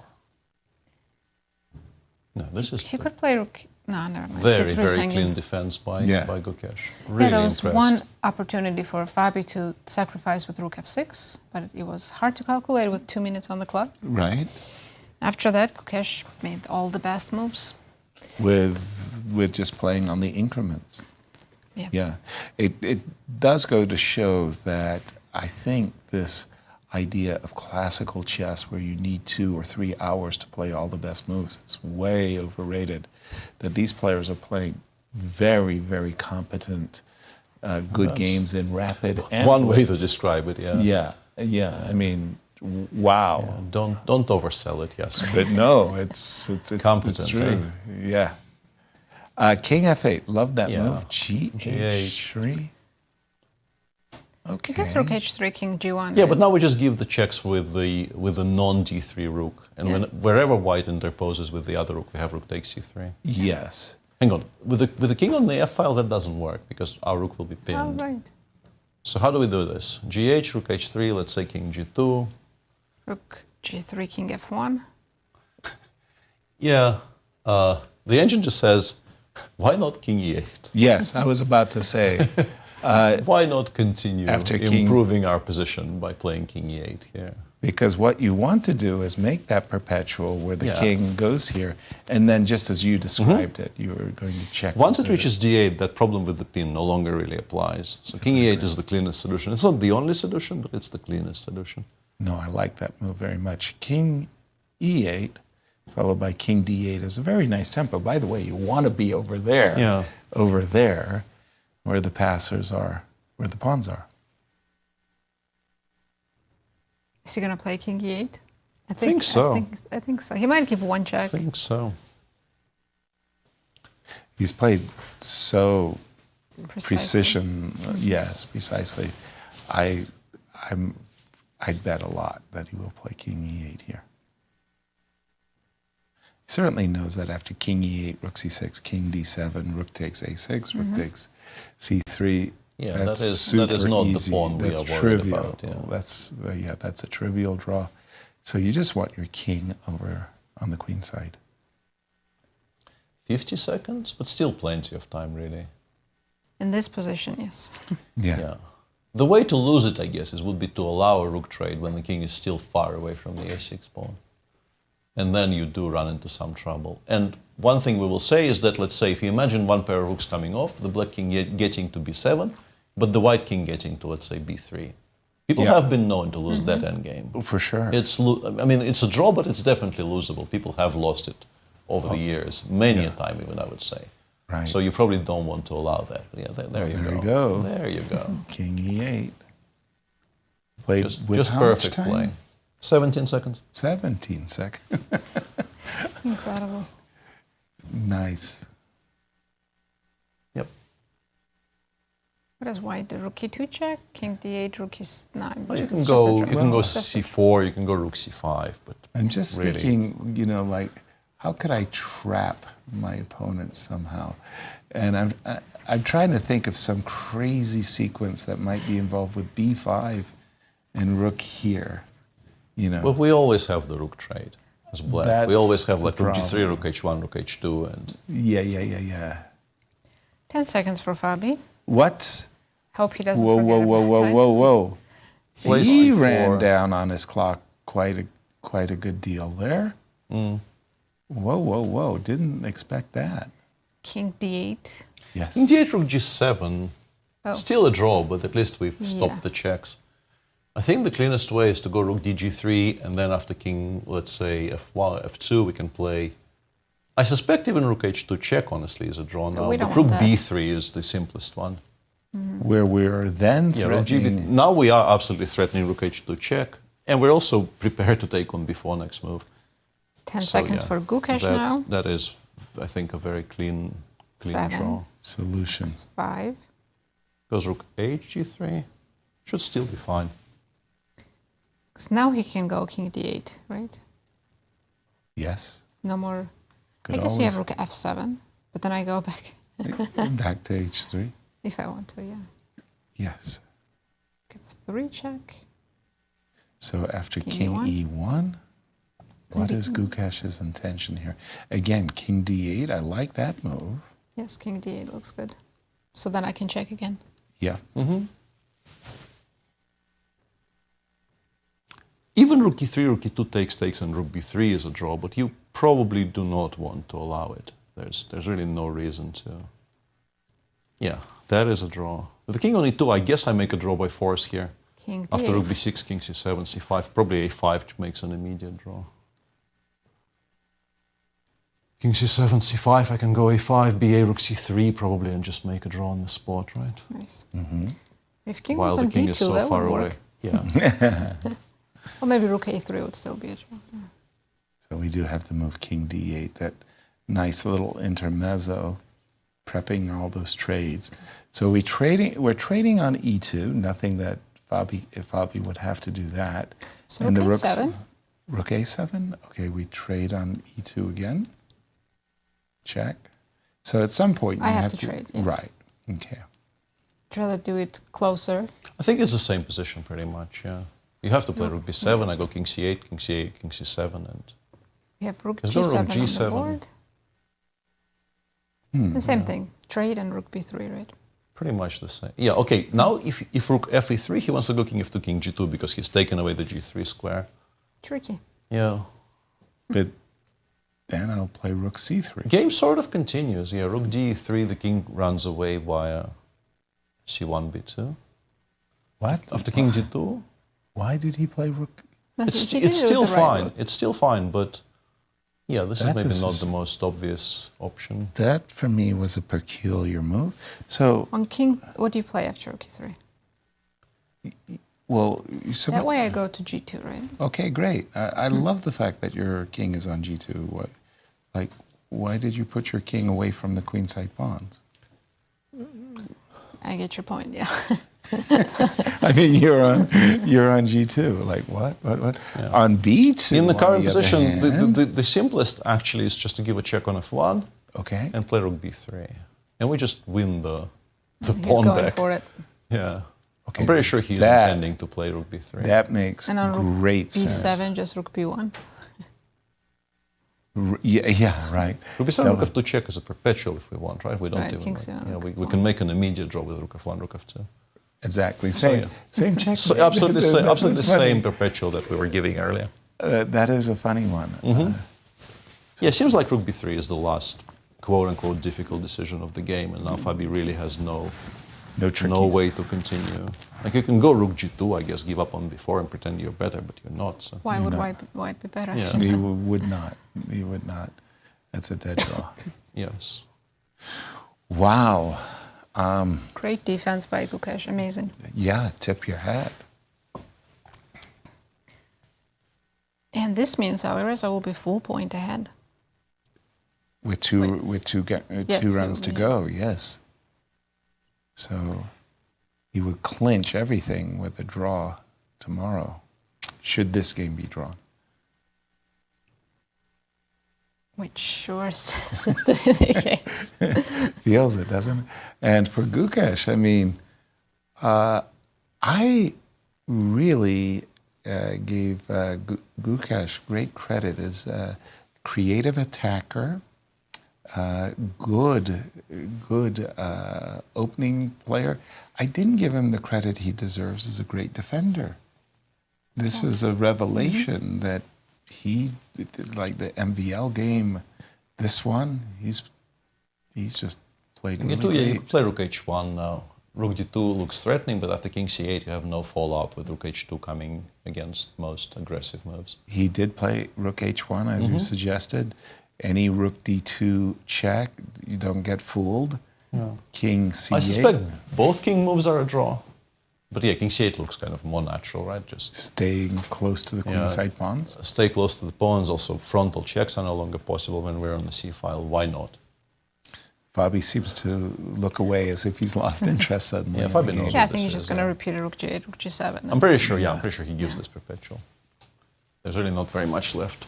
No, this is... He could play rook... No, never mind. Very, very clean defense by Gukesh. Really there was impressed. one opportunity for Fabi to sacrifice with rook f6, but it was hard to calculate with 2 minutes on the clock. Right. After that, Gukesh made all the best moves. With just playing on the increments. Yeah. It does go to show that I think this idea of classical chess where you need 2 or 3 hours to play all the best moves is way overrated. That these players are playing very, very competent, good games in rapid and one way to describe it, Yeah. I mean, wow. Yeah, don't oversell it, yes. But no, it's competent. It's true. Yeah. King f8, love that move. G8. Okay. I guess rook h3, king g1. Yeah, but now we just give the checks with the non-d3 rook, and wherever white interposes with the other rook, we have rook takes c3. Yes. Hang on, with the king on the f file, that doesn't work because our rook will be pinned. Oh, right. So how do we do this? GH, rook h3, let's say king g2. Rook g3, king f1. Yeah, the engine just says, why not king e8? Yes, I was about to say. Why not continue after improving our position by playing king e8 here? Because what you want to do is make that perpetual where the king goes here, and then just as you described it, you were going to check. Once it reaches d8, that problem with the pin no longer really applies. So king e8 is the cleanest solution. It's not the only solution, but it's the cleanest solution. No, I like that move very much. King e8, followed by king d8 is a very nice tempo. By the way, you want to be over there, over there, where the passers are, where the pawns are. Is he going to play king e8? I think so. I think so. He might give one check. I think so. He's played so precision. Yes, precisely. I'd bet a lot that he will play king e8 here. He certainly knows that after king e8, rook c6, king d7, rook takes a6, rook takes c3. Yeah, that is not easy. the pawn we are worried about. Yeah. That's a trivial draw. So you just want your king over on the queen side. 50 seconds, but still plenty of time, really. In this position, yes. Yeah. The way to lose it, I guess, would be to allow a rook trade when the king is still far away from the a6 pawn. And then you do run into some trouble. And one thing we will say is that, let's say, if you imagine one pair of rooks coming off, the black king getting to b7, but the white king getting to, let's say, b3. People have been known to lose that endgame. For sure. I mean, it's a draw, but it's definitely losable. People have lost it over the years, many a time even, I would say. Right. So you probably don't want to allow that. But yeah, there you go. There you go. King e8. Played with just how perfect much time? play. 17 seconds. 17 seconds. Incredible. Nice. Yep. What does white do? Rook e2 check, king d8, rook e9. Well, you can go c4, you can go rook c5, but I'm just really thinking, like, how could I trap my opponent somehow? And I'm trying to think of some crazy sequence that might be involved with b5 and rook here. But we always have the rook trade as black. We always have like rook problem. g3, rook h1, rook h2, and Yeah. 10 seconds for Fabi. What? Hope he doesn't Whoa, forget about time. He ran down on his clock quite a good deal there. Whoa. Didn't expect that. King d8. Yes. King d8, rook g7. Still a draw, but at least we've stopped the checks. I think the cleanest way is to go rook dg3, and then after king, let's say f1, f2, we can play. I suspect even rook h2 check, honestly, is a draw now. But rook b3 is the simplest one. Where we're then threatening. Now we are absolutely threatening rook h2 check, and we're also prepared to take on b4 next move. 10 seconds for Gukesh now. That is, I think, a very clean 7 draw. Solution. 5. Goes rook h g3. Should still be fine. Because now he can go king d8, right? Yes. No more. Could I guess you have always- rook f7, but then I go back. Back to h3. If I want to, yeah. Yes. F3 check. So after King king e1, what is Gukesh's intention here? Again, king d8, I like that move. Yes, king d8 looks good. So then I can check again. Yeah. Even rook e3, rook e2 takes, and rook b3 is a draw, but you probably do not want to allow it. There's really no reason to. Yeah, that is a draw. With the king on e2, I guess I make a draw by force here. King d8. After rook b6, king c7, c5, probably a5 which makes an immediate draw. King c7, c5, I can go a5, ba, rook c3 probably, and just make a draw on the spot, right? Nice. If king While was the on king d2, is so that far would away. work. Yeah. Or maybe rook a3 would still be a draw. So we do have the move king d8, that nice little intermezzo, prepping all those trades. So we're trading on e2, nothing that Fabi would have to do that. So and rook the a7? Rook a7, okay, we trade on e2 again. Check. So at some point you I have to trade, yes. Right, okay. rather do it closer? I think it's the same position pretty much, yeah. You have to play rook b7, I go king c8, king c8, king c7, and... You have rook Let's go g7 rook G7. on the board. The same thing, trade and rook b3, right? Pretty much the same. Yeah, okay, now if rook fe3, he wants to go king f2, king g2, because he's taken away the g3 square. Tricky. Yeah. But then I'll play rook c3. Game sort of continues, yeah. Rook d3, the king runs away via c1, b2. What? After king g2. Why did he play rook? No, It's he did it still with the right fine. rook. It's still fine, but yeah, this is maybe This not is- the most obvious option. That, for me, was a peculiar move. So, On king, what do you play after rook e3? well... So That way I go to g2, right? Okay, great. I love the fact that your king is on g2. Why did you put your king away from the queenside pawns? I get your point, yeah. I mean, you're on g2. Like what? Yeah. On b2. In the on current other position, hand- the simplest actually is just to give a check on f1 Okay. and play rook b3, and we just win the He's pawn going back. for it. Yeah. Okay, I'm pretty sure he's that- intending to play rook b3. That makes And on rook great b7, sense. just rook b1. Yeah, right. Rook b7, rook f2 check is a perpetual if we want, right? We don't Right, even. king c1, Yeah, rook we f1. can make an immediate draw with rook f1, rook f2. Exactly. So, Same. yeah. Same check. So absolutely, absolutely the That's funny. same perpetual that we were giving earlier. That is a funny one. Yeah, it seems like rook b3 is the last quote-unquote difficult decision of the game, and now Fabi really has no trickies. way to continue. Like you can go rook g2, I guess, give up on b4 and pretend you're better, but you're not. So. Why would not. white be better? Yeah. He would not. He would not. That's a dead draw. Yes. Wow. Great defense by Gukesh, amazing. Yeah, tip your hat. And this means Alireza will be full point ahead. With two Yes, two rounds to yeah. go, yes. So he would clinch everything with a draw tomorrow, should this game be drawn. Which sure seems to be the case. Feels it, doesn't it? And for Gukesh, I mean, I really gave Gukesh great credit as a creative attacker, good opening player. I didn't give him the credit he deserves as a great defender. This was a revelation that he, like the MVL game, this one, he's just played really You great. could play rook h1 now. Rook d2 looks threatening, but after king c8, you have no follow-up with rook h2 coming against most aggressive moves. He did play rook h1, as you suggested. Any rook d2 check, you don't get fooled. King c8. I suspect both king moves are a draw. But yeah, king c8 looks kind of more natural, right? Just staying close to the queenside pawns. Stay close to the pawns. Also, frontal checks are no longer possible when we're on the c file. Why not? Fabi seems to look away as if he's lost interest suddenly. Yeah, in Fabi the game. knows Yeah, I what think this he's just is, going to yeah. repeat a rook g8, rook g7. I'm pretty sure, I'm pretty sure he gives this perpetual. There's really not very much left.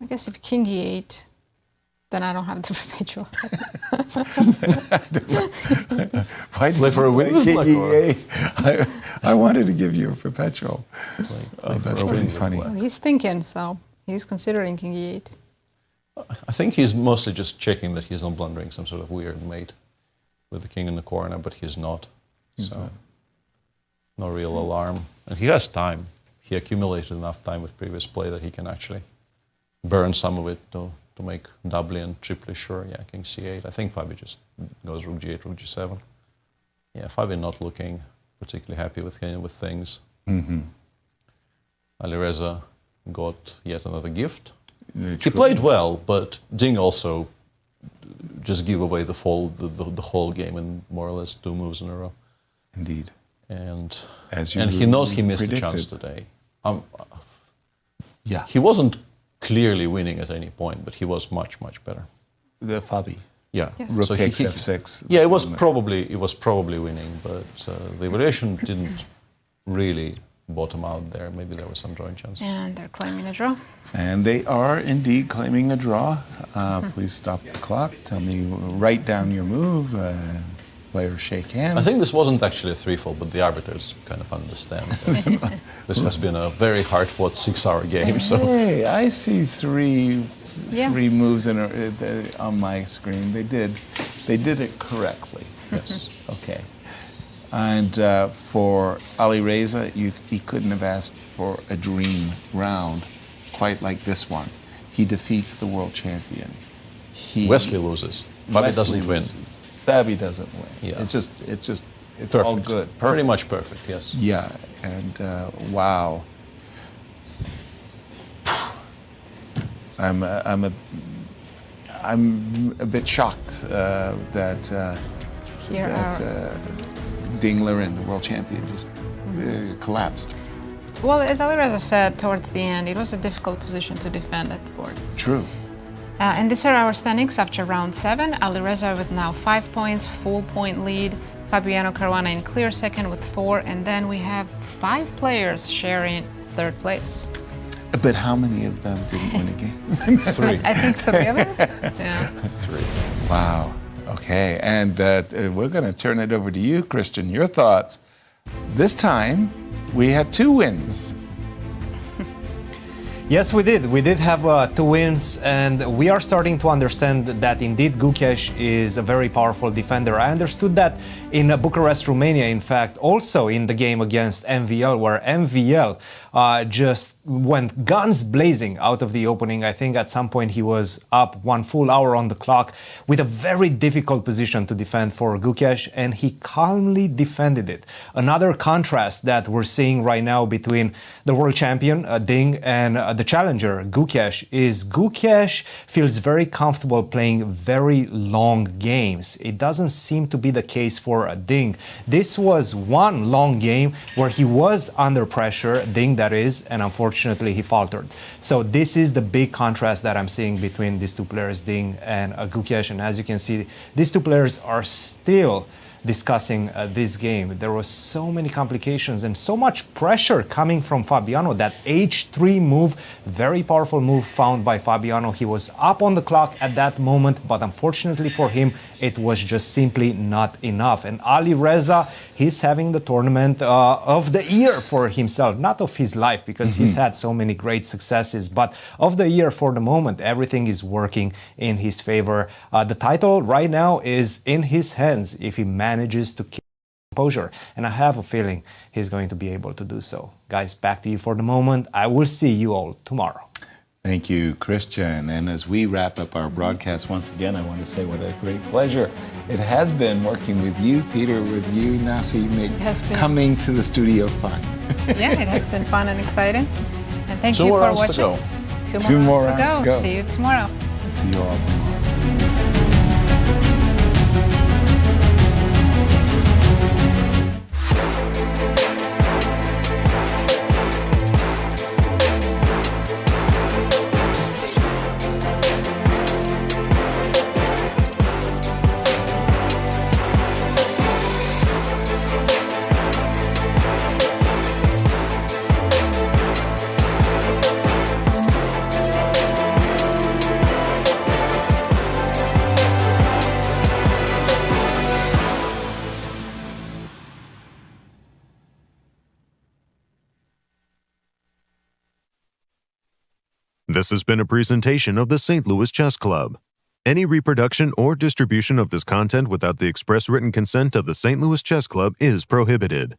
I guess if king e8, then I don't have the perpetual. Why did Play for you a win? play king Like, e8? I wanted to give you a perpetual. That's pretty funny. Well, he's thinking, so he's considering king e8. I think he's mostly just checking that he's not blundering some sort of weird mate with the king in the corner, but he's not. So, no real alarm. And he has time. He accumulated enough time with previous play that he can actually burn some of it to make doubly and triply sure. Yeah, king c8. I think Fabi just goes rook g8, rook g7. Yeah, Fabi not looking particularly happy with things. Alireza got yet another gift. He played well, but Ding also just gave away the whole game in more or less 2 moves in a row. Indeed. And As you he knows he missed predicted. a chance today. Yeah. He wasn't clearly winning at any point, but he was much, much better. The Fabi. Yeah. Yes. Rook So takes f6. Yeah, it was probably winning, but the variation didn't really bottom out there. Maybe there was some drawing chance. And they're claiming a draw. And they are indeed claiming a draw. Please stop the clock. Tell me, write down your move. players shake hands. I think this wasn't actually a three-fall, but the arbiters kind of understand that this has been a very hard-fought 6-hour game. So Hey, I see three moves on my screen. They did it correctly. yes. Okay. And for Alireza, he couldn't have asked for a dream round quite like this one. He defeats the world champion. Wesley loses. Fabi doesn't win. Fabi doesn't win. Yeah. It's all good. Perfect. Pretty much perfect, yes. Yeah, and wow. I'm a bit shocked that Ding Liren, the world champion, just collapsed. Well, as Alireza said towards the end, it was a difficult position to defend at the board. True. And these are our standings after round 7. Alireza with now 5 points, full point lead. Fabiano, Caruana in clear second with 4. And then we have 5 players sharing 3rd place. But how many of them didn't win a game? 3. I think 3 of them. Yeah. 3. Wow. Okay, and we're going to turn it over to you, Christian. Your thoughts. This time, we had 2 wins. Yes, we did. We did have 2 wins, and we are starting to understand that indeed Gukesh is a very powerful defender. I understood that in Bucharest, Romania, in fact, also in the game against MVL, where MVL just went guns blazing out of the opening. I think at some point he was up 1 full hour on the clock with a very difficult position to defend for Gukesh, and he calmly defended it. Another contrast that we're seeing right now between the world champion, Ding, and the challenger, Gukesh, is Gukesh feels very comfortable playing very long games. It doesn't seem to be the case for Ding. This was one long game where he was under pressure, Ding that is, and unfortunately he faltered. So this is the big contrast that I'm seeing between these 2 players, Ding and Gukesh. And as you can see, these 2 players are still discussing this game. There was so many complications and so much pressure coming from Fabiano. That H3 move, very powerful move found by Fabiano. He was up on the clock at that moment, but unfortunately for him, it was just simply not enough. And Alireza, he's having the tournament of the year for himself, not of his life, because he's had so many great successes, but of the year for the moment. Everything is working in his favor. The title right now is in his hands if he manages to keep composure, and I have a feeling he's going to be able to do so. Guys, back to you for the moment. I will see you all tomorrow. Thank you, Christian. And as we wrap up our broadcast, once again, I want to say what a great pleasure it has been working with you, Peter, with you, Nasi, coming to the studio fun. Yeah, it has been fun and exciting. And thank you Two for more rounds watching. to go. Two more rounds to go. See you tomorrow. See you all tomorrow. This has been a presentation of the St. Louis Chess Club. Any reproduction or distribution of this content without the express written consent of the St. Louis Chess Club is prohibited.